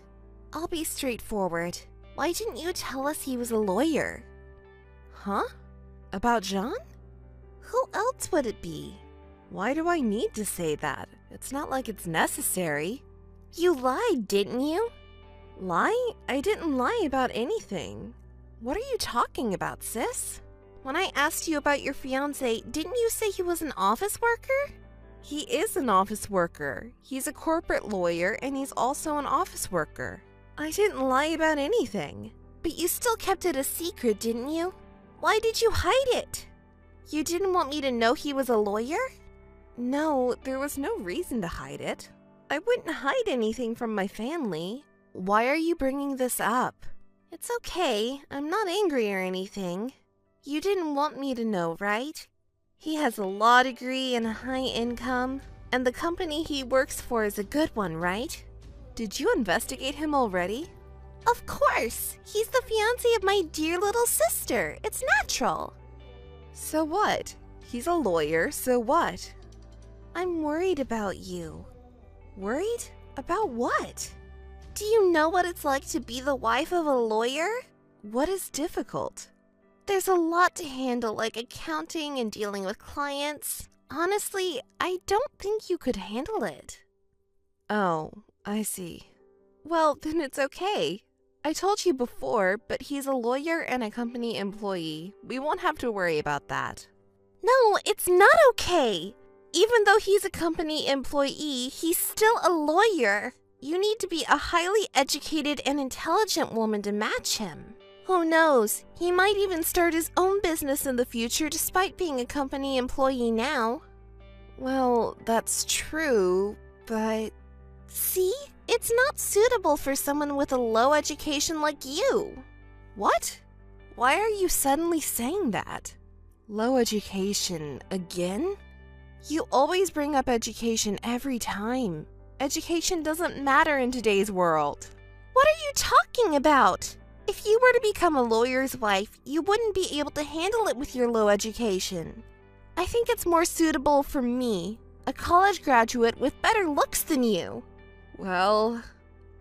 I'll be straightforward. Why didn't you tell us he was a lawyer? Huh? About John? Who else would it be? Why do I need to say that? It's not like it's necessary. You lied, didn't you? Lie? I didn't lie about anything. What are you talking about, sis? When I asked you about your fiancé, didn't you say he was an office worker? He is an office worker. He's a corporate lawyer, and he's also an office worker. I didn't lie about anything. But you still kept it a secret, didn't you? Why did you hide it? You didn't want me to know he was a lawyer? No, there was no reason to hide it. I wouldn't hide anything from my family. Why are you bringing this up? It's okay. I'm not angry or anything. You didn't want me to know, right? He has a law degree and a high income, and the company he works for is a good one, right? Did you investigate him already? Of course! He's the fiancé of my dear little sister. It's natural. So what? He's a lawyer, so what? I'm worried about you. Worried? About what? Do you know what it's like to be the wife of a lawyer? What is difficult? There's a lot to handle, like accounting and dealing with clients. Honestly, I don't think you could handle it. Oh, I see. Well, then it's okay. I told you before, but he's a lawyer and a company employee. We won't have to worry about that. No, it's not okay. Even though he's a company employee, he's still a lawyer. You need to be a highly educated and intelligent woman to match him. Who knows? He might even start his own business in the future despite being a company employee now. Well, that's true, but... See? It's not suitable for someone with a low education like you. What? Why are you suddenly saying that? Low education again? You always bring up education every time. Education doesn't matter in today's world. What are you talking about? If you were to become a lawyer's wife, you wouldn't be able to handle it with your low education. I think it's more suitable for me, a college graduate with better looks than you. Well...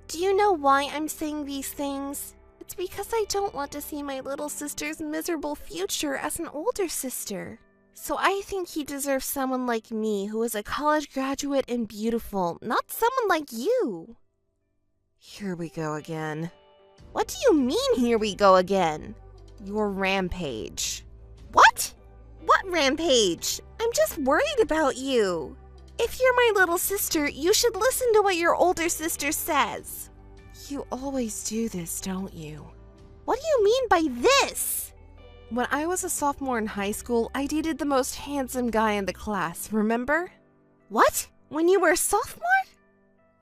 Do you know why I'm saying these things? It's because I don't want to see my little sister's miserable future as an older sister. So I think he deserves someone like me who is a college graduate and beautiful, not someone like you. Here we go again. What do you mean, here we go again? Your rampage. What? What rampage? I'm just worried about you. If you're my little sister, you should listen to what your older sister says. You always do this, don't you? What do you mean by this? When I was a sophomore in high school, I dated the most handsome guy in the class, remember? What? When you were a sophomore?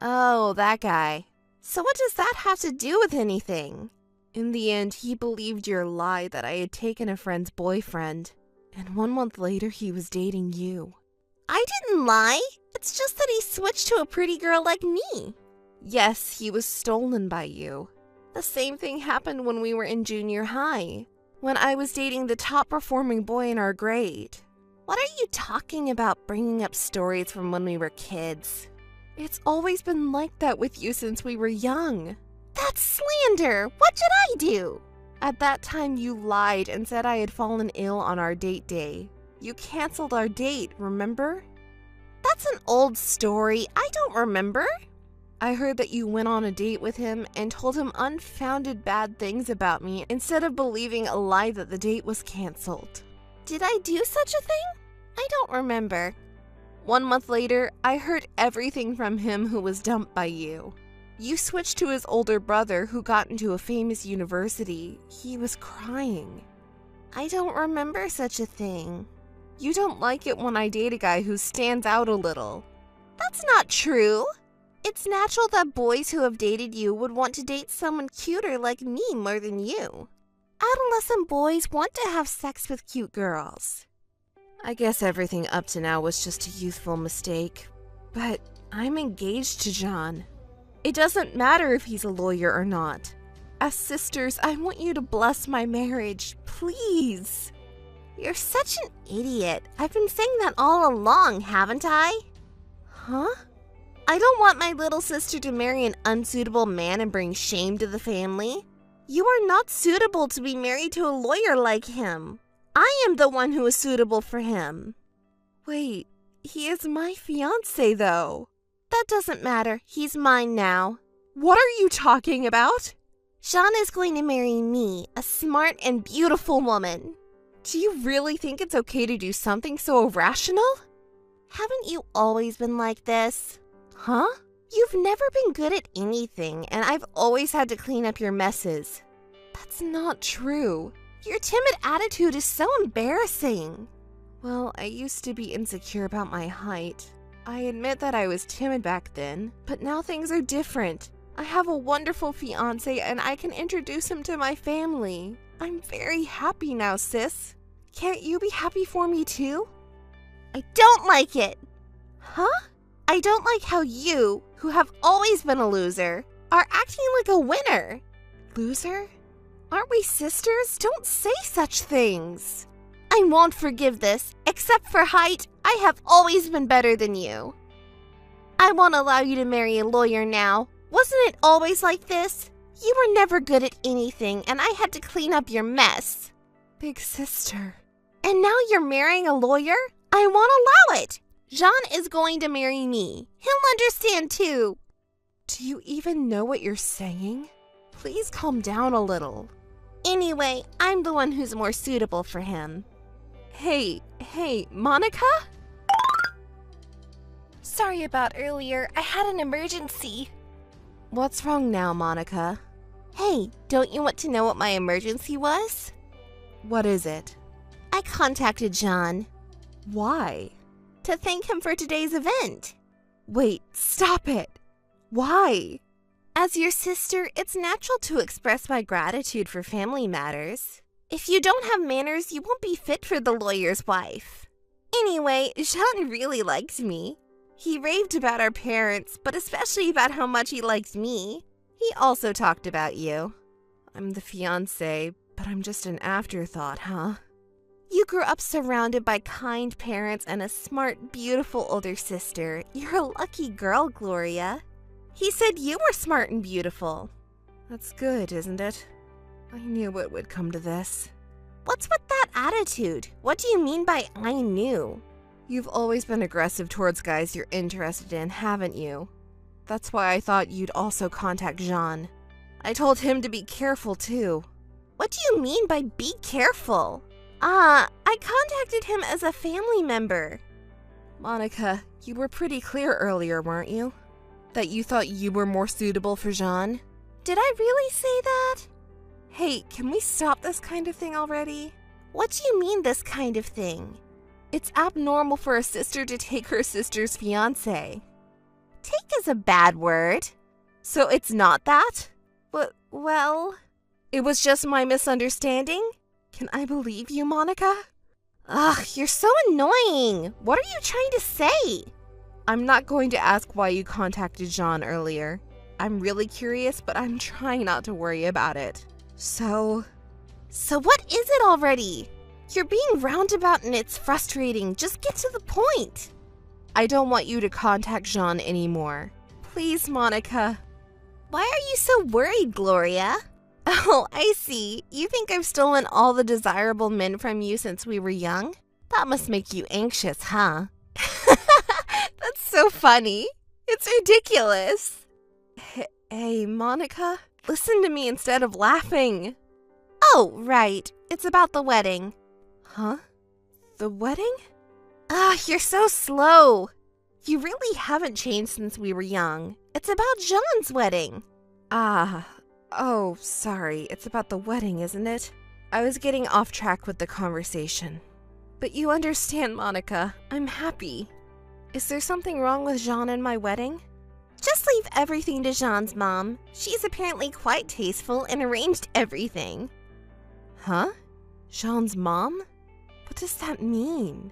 Oh, that guy. So what does that have to do with anything? In the end, he believed your lie that I had taken a friend's boyfriend. And 1 month later, he was dating you. I didn't lie. It's just that he switched to a pretty girl like me. Yes, he was stolen by you. The same thing happened when we were in junior high, when I was dating the top performing boy in our grade. What are you talking about, bringing up stories from when we were kids? It's always been like that with you since we were young. That's slander. What did I do? At that time, you lied and said I had fallen ill on our date day. You canceled our date, remember? That's an old story. I don't remember. I heard that you went on a date with him and told him unfounded bad things about me instead of believing a lie that the date was canceled. Did I do such a thing? I don't remember. 1 month later, I heard everything from him who was dumped by you. You switched to his older brother who got into a famous university. He was crying. I don't remember such a thing. You don't like it when I date a guy who stands out a little. That's not true. It's natural that boys who have dated you would want to date someone cuter like me more than you. Adolescent boys want to have sex with cute girls. I guess everything up to now was just a youthful mistake. But I'm engaged to John. It doesn't matter if he's a lawyer or not. As sisters, I want you to bless my marriage, please. You're such an idiot. I've been saying that all along, haven't I? Huh? I don't want my little sister to marry an unsuitable man and bring shame to the family. You are not suitable to be married to a lawyer like him. I am the one who is suitable for him. Wait, he is my fiancé, though. That doesn't matter. He's mine now. What are you talking about? Jean is going to marry me, a smart and beautiful woman. Do you really think it's okay to do something so irrational? Haven't you always been like this? Huh? You've never been good at anything, and I've always had to clean up your messes. That's not true. Your timid attitude is so embarrassing. Well, I used to be insecure about my height. I admit that I was timid back then, but now things are different. I have a wonderful fiancé and I can introduce him to my family. I'm very happy now, sis. Can't you be happy for me too? I don't like it. Huh? I don't like how you, who have always been a loser, are acting like a winner. Loser? Aren't we sisters? Don't say such things. I won't forgive this. Except for height, I have always been better than you. I won't allow you to marry a lawyer now. Wasn't it always like this? You were never good at anything, and I had to clean up your mess. Big sister. And now you're marrying a lawyer? I won't allow it. Jean is going to marry me. He'll understand too. Do you even know what you're saying? Please calm down a little. Anyway, I'm the one who's more suitable for him. Hey, Monica? Sorry about earlier. I had an emergency. What's wrong now, Monica? Hey, don't you want to know what my emergency was? What is it? I contacted Jean. Why? To thank him for today's event. Wait, stop it. Why? As your sister, it's natural to express my gratitude for family matters. If you don't have manners, you won't be fit for the lawyer's wife. Anyway, Jean really liked me. He raved about our parents, but especially about how much he liked me. He also talked about you. I'm the fiancé, but I'm just an afterthought, huh? You grew up surrounded by kind parents and a smart, beautiful older sister. You're a lucky girl, Gloria. He said you were smart and beautiful. That's good, isn't it? I knew it would come to this. What's with that attitude? What do you mean by I knew? You've always been aggressive towards guys you're interested in, haven't you? That's why I thought you'd also contact Jean. I told him to be careful too. What do you mean by be careful? I contacted him as a family member. Monica, you were pretty clear earlier, weren't you? That you thought you were more suitable for Jean? Did I really say that? Hey, can we stop this kind of thing already? What do you mean, this kind of thing? It's abnormal for a sister to take her sister's fiancé. Take is a bad word. So it's not that? Well... It was just my misunderstanding? Can I believe you, Monica? Ugh, you're so annoying. What are you trying to say? I'm not going to ask why you contacted Jean earlier. I'm really curious, but I'm trying not to worry about it. So what is it already? You're being roundabout and it's frustrating. Just get to the point. I don't want you to contact Jean anymore. Please, Monica. Why are you so worried, Gloria? Oh, I see. You think I've stolen all the desirable men from you since we were young? That must make you anxious, huh? That's so funny. It's ridiculous. Hey, Monica, listen to me instead of laughing. Oh, right. It's about the wedding. Huh? The wedding? You're so slow. You really haven't changed since we were young. It's about Jean's wedding. Oh, sorry. It's about the wedding, isn't it? I was getting off track with the conversation. But you understand, Monica. I'm happy. Is there something wrong with Jean and my wedding? Just leave everything to Jean's mom. She's apparently quite tasteful and arranged everything. Huh? Jean's mom? What does that mean?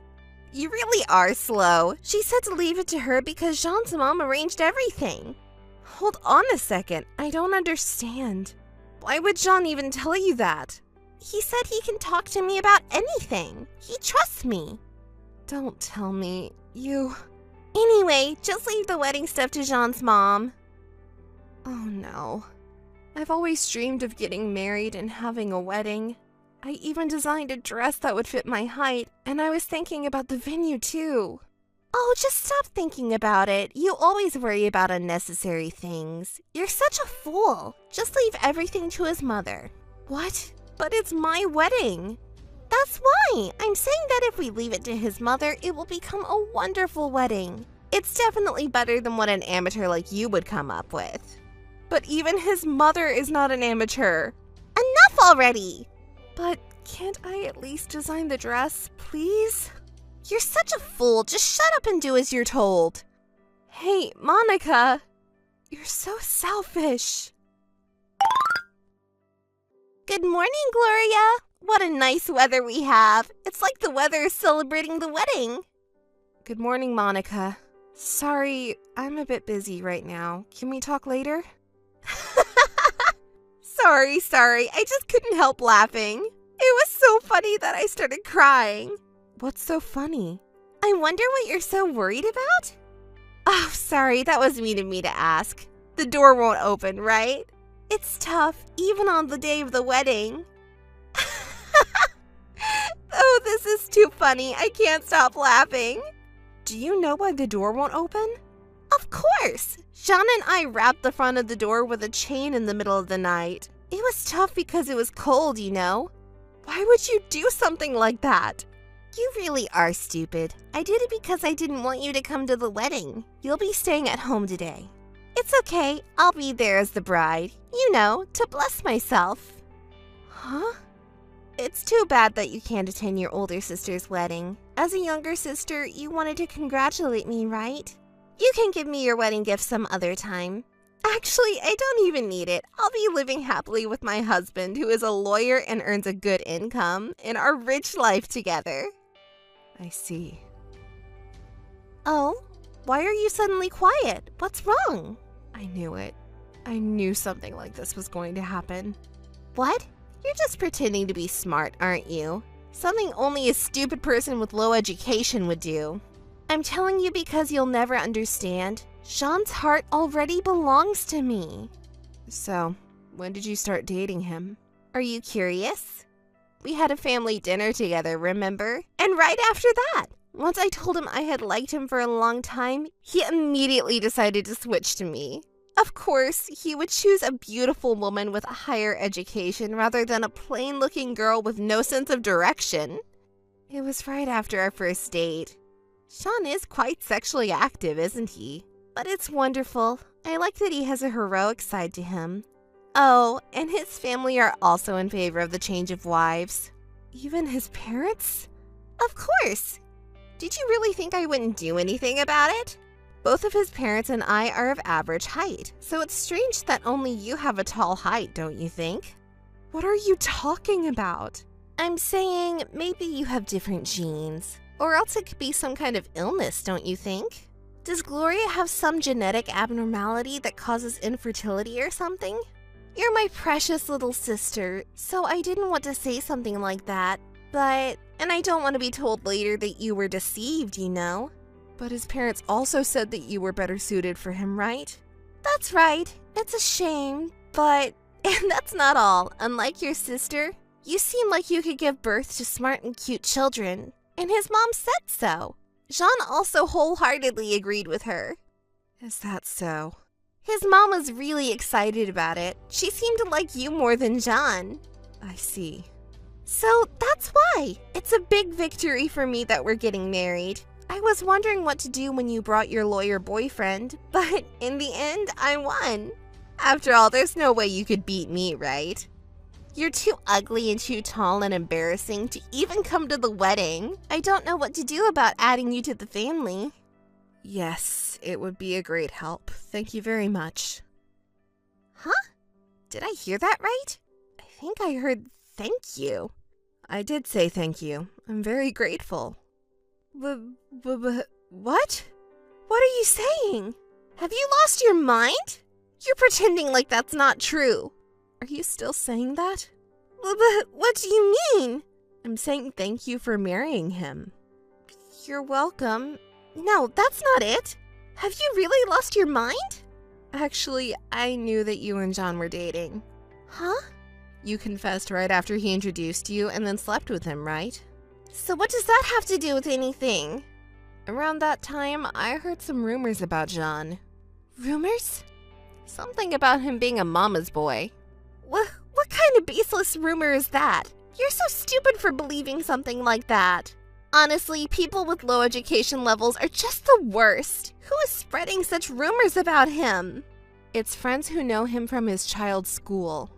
You really are slow. She said to leave it to her because Jean's mom arranged everything. Hold on a second. I don't understand. Why would Jean even tell you that? He said he can talk to me about anything. He trusts me. Don't tell me. You... Anyway, just leave the wedding stuff to Jean's mom. Oh no. I've always dreamed of getting married and having a wedding. I even designed a dress that would fit my height, and I was thinking about the venue too. Oh, just stop thinking about it. You always worry about unnecessary things. You're such a fool. Just leave everything to his mother. What? But it's my wedding. That's why. I'm saying that if we leave it to his mother, it will become a wonderful wedding. It's definitely better than what an amateur like you would come up with. But even his mother is not an amateur. Enough already! But can't I at least design the dress, please? You're such a fool. Just shut up and do as you're told. Hey, Monica. You're so selfish. Good morning, Gloria. What a nice weather we have. It's like the weather is celebrating the wedding. Good morning, Monica. Sorry, I'm a bit busy right now. Can we talk later? Sorry. I just couldn't help laughing. It was so funny that I started crying. What's so funny? I wonder what you're so worried about? Oh, sorry, that was mean of me to ask. The door won't open, right? It's tough, even on the day of the wedding. Oh, this is too funny. I can't stop laughing. Do you know why the door won't open? Of course! Jean and I wrapped the front of the door with a chain in the middle of the night. It was tough because it was cold, you know. Why would you do something like that? You really are stupid. I did it because I didn't want you to come to the wedding. You'll be staying at home today. It's okay. I'll be there as the bride. You know, to bless myself. Huh? It's too bad that you can't attend your older sister's wedding. As a younger sister, you wanted to congratulate me, right? You can give me your wedding gift some other time. Actually, I don't even need it. I'll be living happily with my husband, who is a lawyer and earns a good income, in our rich life together. I see. Oh, why are you suddenly quiet? What's wrong? I knew it. I knew something like this was going to happen. What? You're just pretending to be smart, aren't you? Something only a stupid person with low education would do. I'm telling you because you'll never understand. Jean's heart already belongs to me. So, when did you start dating him? Are you curious? We had a family dinner together, remember? And right after that, once I told him I had liked him for a long time, he immediately decided to switch to me. Of course, he would choose a beautiful woman with a higher education rather than a plain-looking girl with no sense of direction. It was right after our first date. Jean is quite sexually active, isn't he? But it's wonderful. I like that he has a heroic side to him. Oh, and his family are also in favor of the change of wives. Even his parents? Of course. Did you really think I wouldn't do anything about it? Both of his parents and I are of average height, so it's strange that only you have a tall height, don't you think? What are you talking about? I'm saying maybe you have different genes, or else it could be some kind of illness, don't you think? Does Gloria have some genetic abnormality that causes infertility or something? You're my precious little sister, so I didn't want to say something like that, and I don't want to be told later that you were deceived, you know? But his parents also said that you were better suited for him, right? That's right. It's a shame, and that's not all. Unlike your sister, you seem like you could give birth to smart and cute children, and his mom said so. Jean also wholeheartedly agreed with her. Is that so? His mom was really excited about it. She seemed to like you more than Jean. I see. So that's why. It's a big victory for me that we're getting married. I was wondering what to do when you brought your lawyer boyfriend, but in the end, I won. After all, there's no way you could beat me, right? You're too ugly and too tall and embarrassing to even come to the wedding. I don't know what to do about adding you to the family. Yes, it would be a great help. Thank you very much. Huh? Did I hear that right? I think I heard thank you. I did say thank you. I'm very grateful. What? What are you saying? Have you lost your mind? You're pretending like that's not true. Are you still saying that? But what do you mean? I'm saying thank you for marrying him. You're welcome. No, that's not it. Have you really lost your mind? Actually, I knew that you and John were dating. Huh? You confessed right after he introduced you and then slept with him, right? So what does that have to do with anything? Around that time, I heard some rumors about John. Rumors? Something about him being a mama's boy. What kind of baseless rumor is that? You're so stupid for believing something like that. Honestly, people with low education levels are just the worst. Who is spreading such rumors about him? It's friends who know him from his child's school.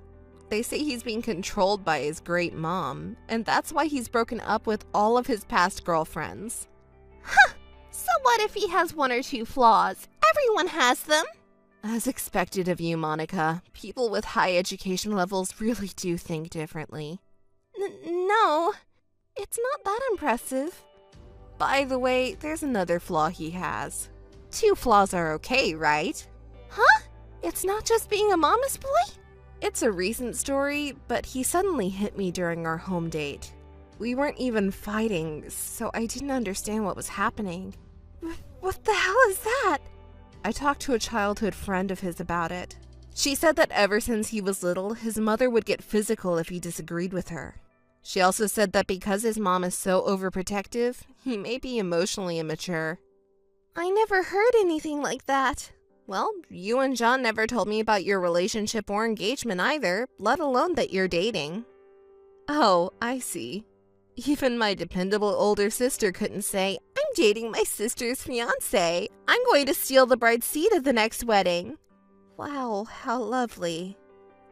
They say he's being controlled by his great mom, and that's why he's broken up with all of his past girlfriends. Huh! So what if he has one or two flaws? Everyone has them. As expected of you, Monica, people with high education levels really do think differently. No, it's not that impressive. By the way, there's another flaw he has. 2 flaws are okay, right? Huh? It's not just being a mama's boy? It's a recent story, but he suddenly hit me during our home date. We weren't even fighting, so I didn't understand what was happening. What the hell is that? I talked to a childhood friend of his about it. She said that ever since he was little, his mother would get physical if he disagreed with her. She also said that because his mom is so overprotective, he may be emotionally immature. I never heard anything like that. Well, you and John never told me about your relationship or engagement either, let alone that you're dating. Oh, I see. Even my dependable older sister couldn't say, I'm dating my sister's fiancé. I'm going to steal the bride's seat at the next wedding. Wow, how lovely.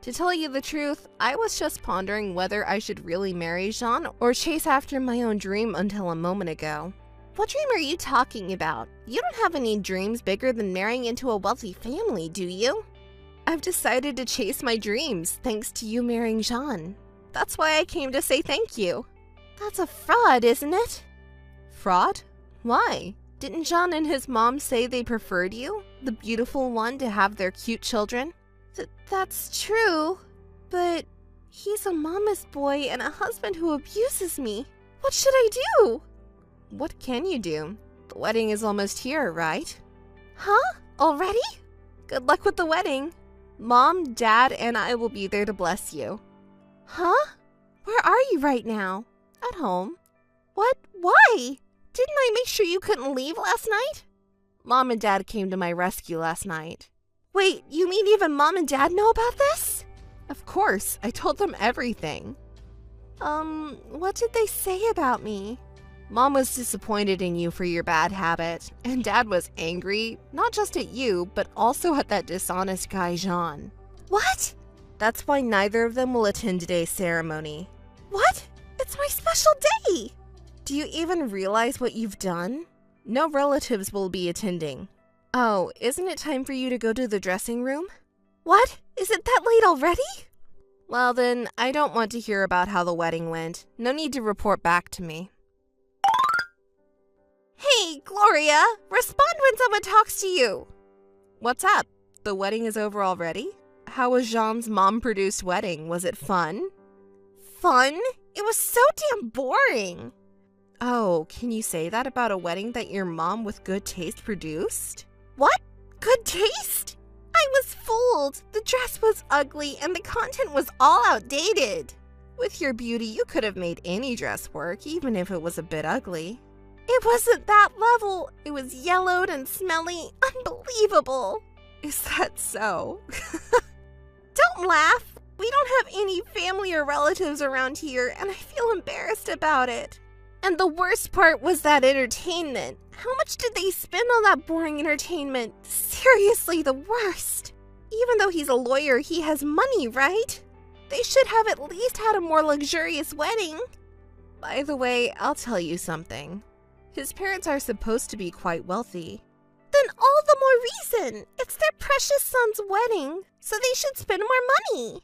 To tell you the truth, I was just pondering whether I should really marry Jean or chase after my own dream until a moment ago. What dream are you talking about? You don't have any dreams bigger than marrying into a wealthy family, do you? I've decided to chase my dreams thanks to you marrying Jean. That's why I came to say thank you. That's a fraud, isn't it? Fraud? Why? Didn't Jean and his mom say they preferred you, the beautiful one, to have their cute children? That's true, but he's a mama's boy and a husband who abuses me. What should I do? What can you do? The wedding is almost here, right? Huh? Already? Good luck with the wedding. Mom, Dad, and I will be there to bless you. Huh? Where are you right now? At home. What? Why? Didn't I make sure you couldn't leave last night? Mom and Dad came to my rescue last night. Wait, you mean even Mom and Dad know about this? Of course, I told them everything. What did they say about me? Mom was disappointed in you for your bad habit, and Dad was angry, not just at you, but also at that dishonest guy, Jean. What? That's why neither of them will attend today's ceremony. What? It's my special day! Do you even realize what you've done? No relatives will be attending. Oh, isn't it time for you to go to the dressing room? What? Is it that late already? Well then, I don't want to hear about how the wedding went. No need to report back to me. Hey, Gloria! Respond when someone talks to you! What's up? The wedding is over already? How was Jean's mom-produced wedding? Was it fun? Fun? It was so damn boring! Oh, can you say that about a wedding that your mom with good taste produced? What? Good taste? I was fooled! The dress was ugly and the content was all outdated! With your beauty, you could have made any dress work, even if it was a bit ugly. It wasn't that level. It was yellowed and smelly. Unbelievable. Is that so? Don't laugh. We don't have any family or relatives around here, and I feel embarrassed about it. And the worst part was that entertainment. How much did they spend on that boring entertainment? Seriously, the worst. Even though he's a lawyer, he has money, right? They should have at least had a more luxurious wedding. By the way, I'll tell you something. His parents are supposed to be quite wealthy. Then all the more reason. It's their precious son's wedding, so they should spend more money.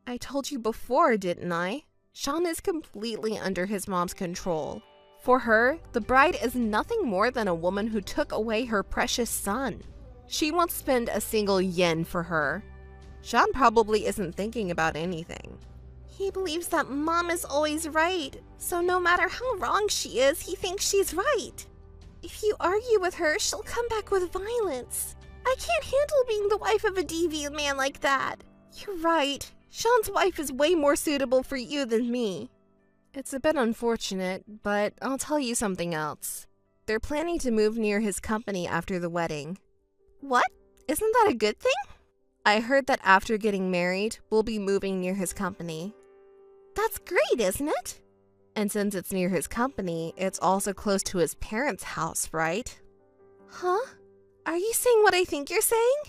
I told you before, didn't I? Jean is completely under his mom's control. For her, the bride is nothing more than a woman who took away her precious son. She won't spend a single yen for her. Jean probably isn't thinking about anything. He believes that Mom is always right, so no matter how wrong she is, he thinks she's right. If you argue with her, she'll come back with violence. I can't handle being the wife of a deviant man like that. You're right. Sean's wife is way more suitable for you than me. It's a bit unfortunate, but I'll tell you something else. They're planning to move near his company after the wedding. What? Isn't that a good thing? I heard that after getting married, we'll be moving near his company. That's great, isn't it? And since it's near his company, it's also close to his parents' house, right? Huh? Are you saying what I think you're saying?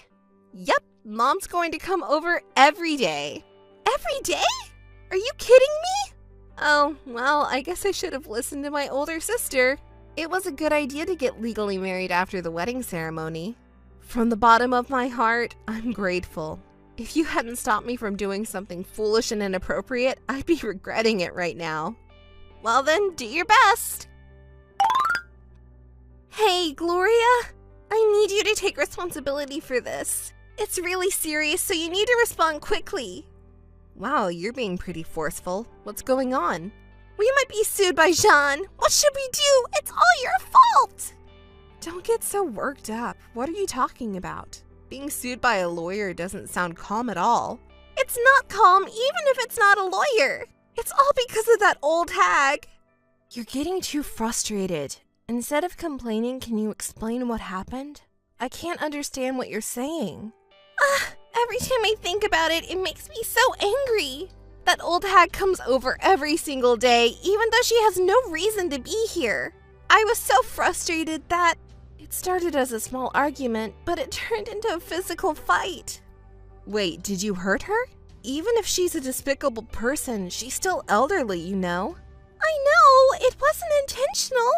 Yep, Mom's going to come over every day. Every day? Are you kidding me? Oh, well, I guess I should have listened to my older sister. It was a good idea to get legally married after the wedding ceremony. From the bottom of my heart, I'm grateful. If you hadn't stopped me from doing something foolish and inappropriate, I'd be regretting it right now. Well then, do your best. Hey, Gloria. I need you to take responsibility for this. It's really serious, so you need to respond quickly. Wow, you're being pretty forceful. What's going on? We might be sued by Jean. What should we do? It's all your fault. Don't get so worked up. What are you talking about? Being sued by a lawyer doesn't sound calm at all. It's not calm, even if it's not a lawyer. It's all because of that old hag. You're getting too frustrated. Instead of complaining, can you explain what happened? I can't understand what you're saying. Every time I think about it, it makes me so angry. That old hag comes over every single day, even though she has no reason to be here. I was so frustrated that it started as a small argument, but it turned into a physical fight. Wait, did you hurt her? Even if she's a despicable person, she's still elderly, you know? I know, it wasn't intentional.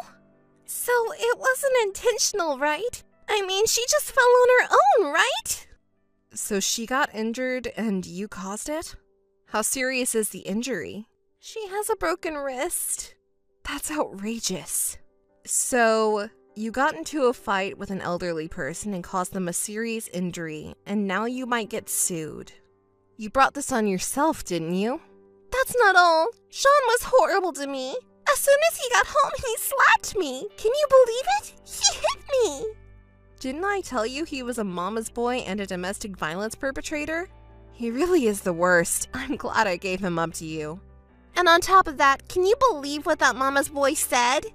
So it wasn't intentional, right? I mean, she just fell on her own, right? So she got injured and you caused it? How serious is the injury? She has a broken wrist. That's outrageous. So, you got into a fight with an elderly person and caused them a serious injury, and now you might get sued. You brought this on yourself, didn't you? That's not all. Sean was horrible to me. As soon as he got home, he slapped me. Can you believe it? He hit me. Didn't I tell you he was a mama's boy and a domestic violence perpetrator? He really is the worst. I'm glad I gave him up to you. And on top of that, can you believe what that mama's boy said?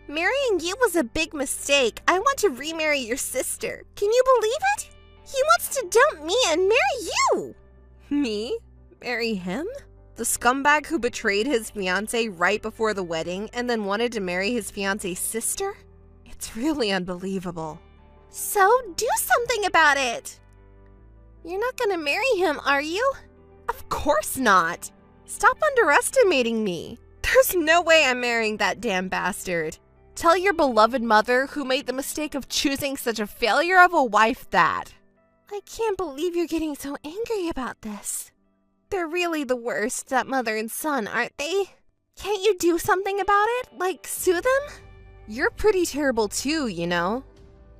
Marrying you was a big mistake. I want to remarry your sister. Can you believe it? He wants to dump me and marry you. Me? Marry him? The scumbag who betrayed his fiancée right before the wedding and then wanted to marry his fiancée's sister? It's really unbelievable. So, do something about it. You're not gonna marry him, are you? Of course not. Stop underestimating me. There's no way I'm marrying that damn bastard. Tell your beloved mother who made the mistake of choosing such a failure of a wife that. I can't believe you're getting so angry about this. They're really the worst, that mother and son, aren't they? Can't you do something about it? Like, sue them? You're pretty terrible too, you know.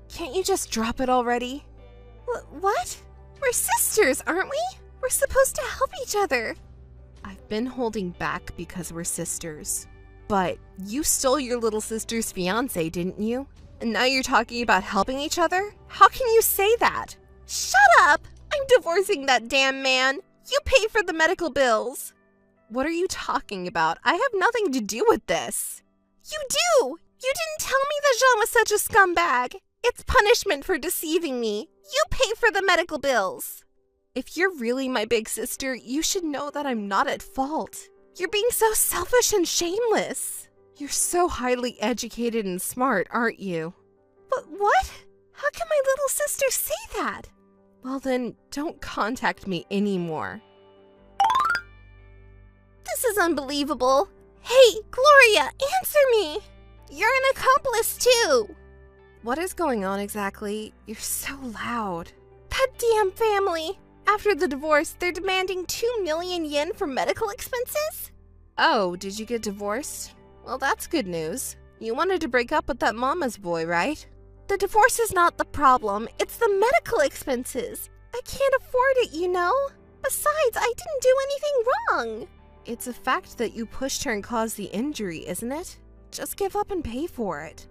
Can't you just drop it already? What? We're sisters, aren't we? We're supposed to help each other. I've been holding back because we're sisters. But you stole your little sister's fiancé, didn't you? And now you're talking about helping each other? How can you say that? Shut up! I'm divorcing that damn man. You pay for the medical bills. What are you talking about? I have nothing to do with this. You do! You didn't tell me that Jean was such a scumbag. It's punishment for deceiving me. You pay for the medical bills. If you're really my big sister, you should know that I'm not at fault. You're being so selfish and shameless. You're so highly educated and smart, aren't you? But what? How can my little sister say that? Well then, don't contact me anymore. This is unbelievable. Hey, Gloria, answer me. You're an accomplice too. What is going on exactly? You're so loud. That damn family. After the divorce, they're demanding 2 million yen for medical expenses? Oh, did you get divorced? Well, that's good news. You wanted to break up with that mama's boy, right? The divorce is not the problem. It's the medical expenses. I can't afford it, you know? Besides, I didn't do anything wrong. It's a fact that you pushed her and caused the injury, isn't it? Just give up and pay for it.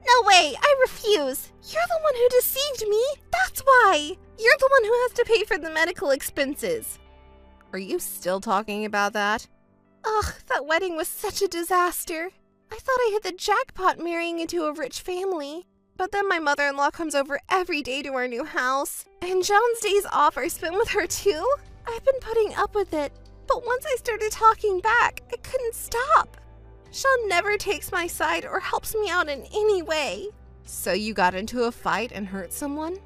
No way! I refuse! You're the one who deceived me! That's why! You're the one who has to pay for the medical expenses! Are you still talking about that? Ugh, that wedding was such a disaster. I thought I hit the jackpot marrying into a rich family. But then my mother-in-law comes over every day to our new house, and John's days off are spent with her too. I've been putting up with it, but once I started talking back, I couldn't stop. Sean never takes my side or helps me out in any way. So you got into a fight and hurt someone?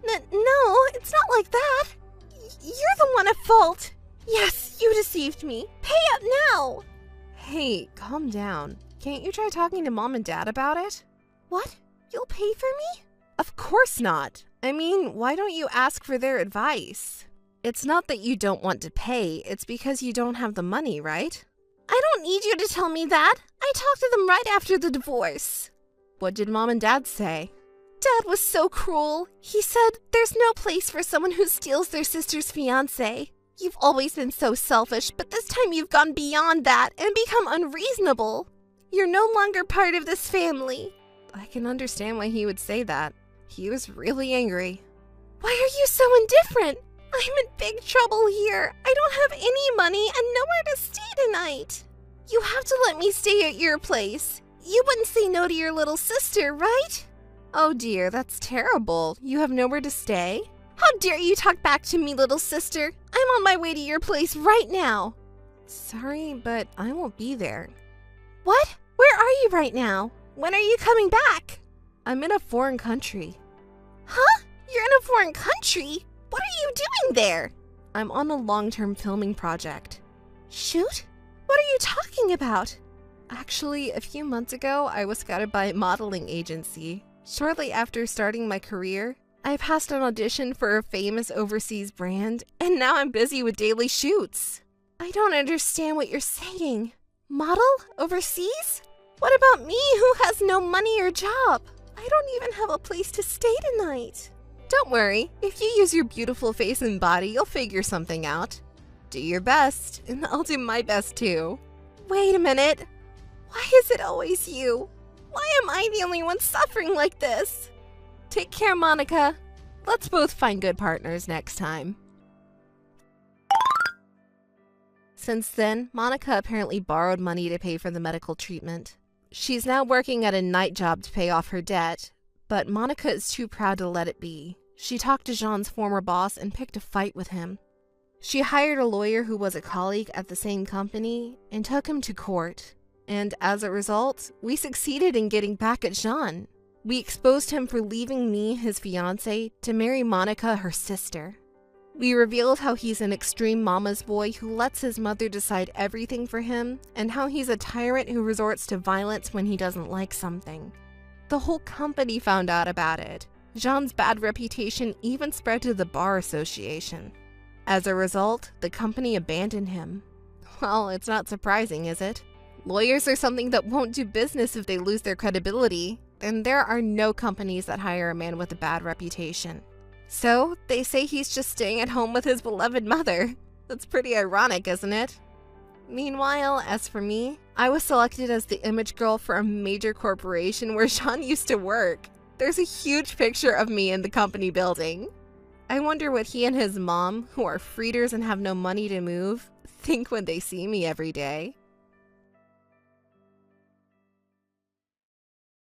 No, it's not like that. You're the one at fault. Yes, you deceived me. Pay up now. Hey, calm down. Can't you try talking to Mom and Dad about it? What? You'll pay for me? Of course not. I mean, why don't you ask for their advice? It's not that you don't want to pay, it's because you don't have the money, right? I don't need you to tell me that. I talked to them right after the divorce. What did Mom and Dad say? Dad was so cruel. He said there's no place for someone who steals their sister's fiancé. You've always been so selfish, but this time you've gone beyond that and become unreasonable. You're no longer part of this family. I can understand why he would say that. He was really angry. Why are you so indifferent? I'm in big trouble here. I don't have any money and nowhere to stay tonight. You have to let me stay at your place. You wouldn't say no to your little sister, right? Oh dear, that's terrible. You have nowhere to stay? How dare you talk back to me, little sister? I'm on my way to your place right now. Sorry, but I won't be there. What? Where are you right now? When are you coming back? I'm in a foreign country. Huh? You're in a foreign country? What are you doing there? I'm on a long-term filming project. Shoot? What are you talking about? Actually, a few months ago, I was scouted by a modeling agency. Shortly after starting my career, I passed an audition for a famous overseas brand, and now I'm busy with daily shoots. I don't understand what you're saying. Model? Overseas? What about me, who has no money or job? I don't even have a place to stay tonight. Don't worry, if you use your beautiful face and body, you'll figure something out. Do your best, and I'll do my best too. Wait a minute. Why is it always you? Why am I the only one suffering like this? Take care, Monica. Let's both find good partners next time. Since then, Monica apparently borrowed money to pay for the medical treatment. She's now working at a night job to pay off her debt, but Monica is too proud to let it be. She talked to Jean's former boss and picked a fight with him. She hired a lawyer who was a colleague at the same company and took him to court. And as a result, we succeeded in getting back at Jean. We exposed him for leaving me, his fiancée, to marry Monica, her sister. We revealed how he's an extreme mama's boy who lets his mother decide everything for him, and how he's a tyrant who resorts to violence when he doesn't like something. The whole company found out about it. Jean's bad reputation even spread to the bar association. As a result, the company abandoned him. Well, it's not surprising, is it? Lawyers are something that won't do business if they lose their credibility, and there are no companies that hire a man with a bad reputation. So, they say he's just staying at home with his beloved mother. That's pretty ironic, isn't it? Meanwhile, as for me, I was selected as the image girl for a major corporation where Jean used to work. There's a huge picture of me in the company building. I wonder what he and his mom, who are freeders and have no money to move, think when they see me every day.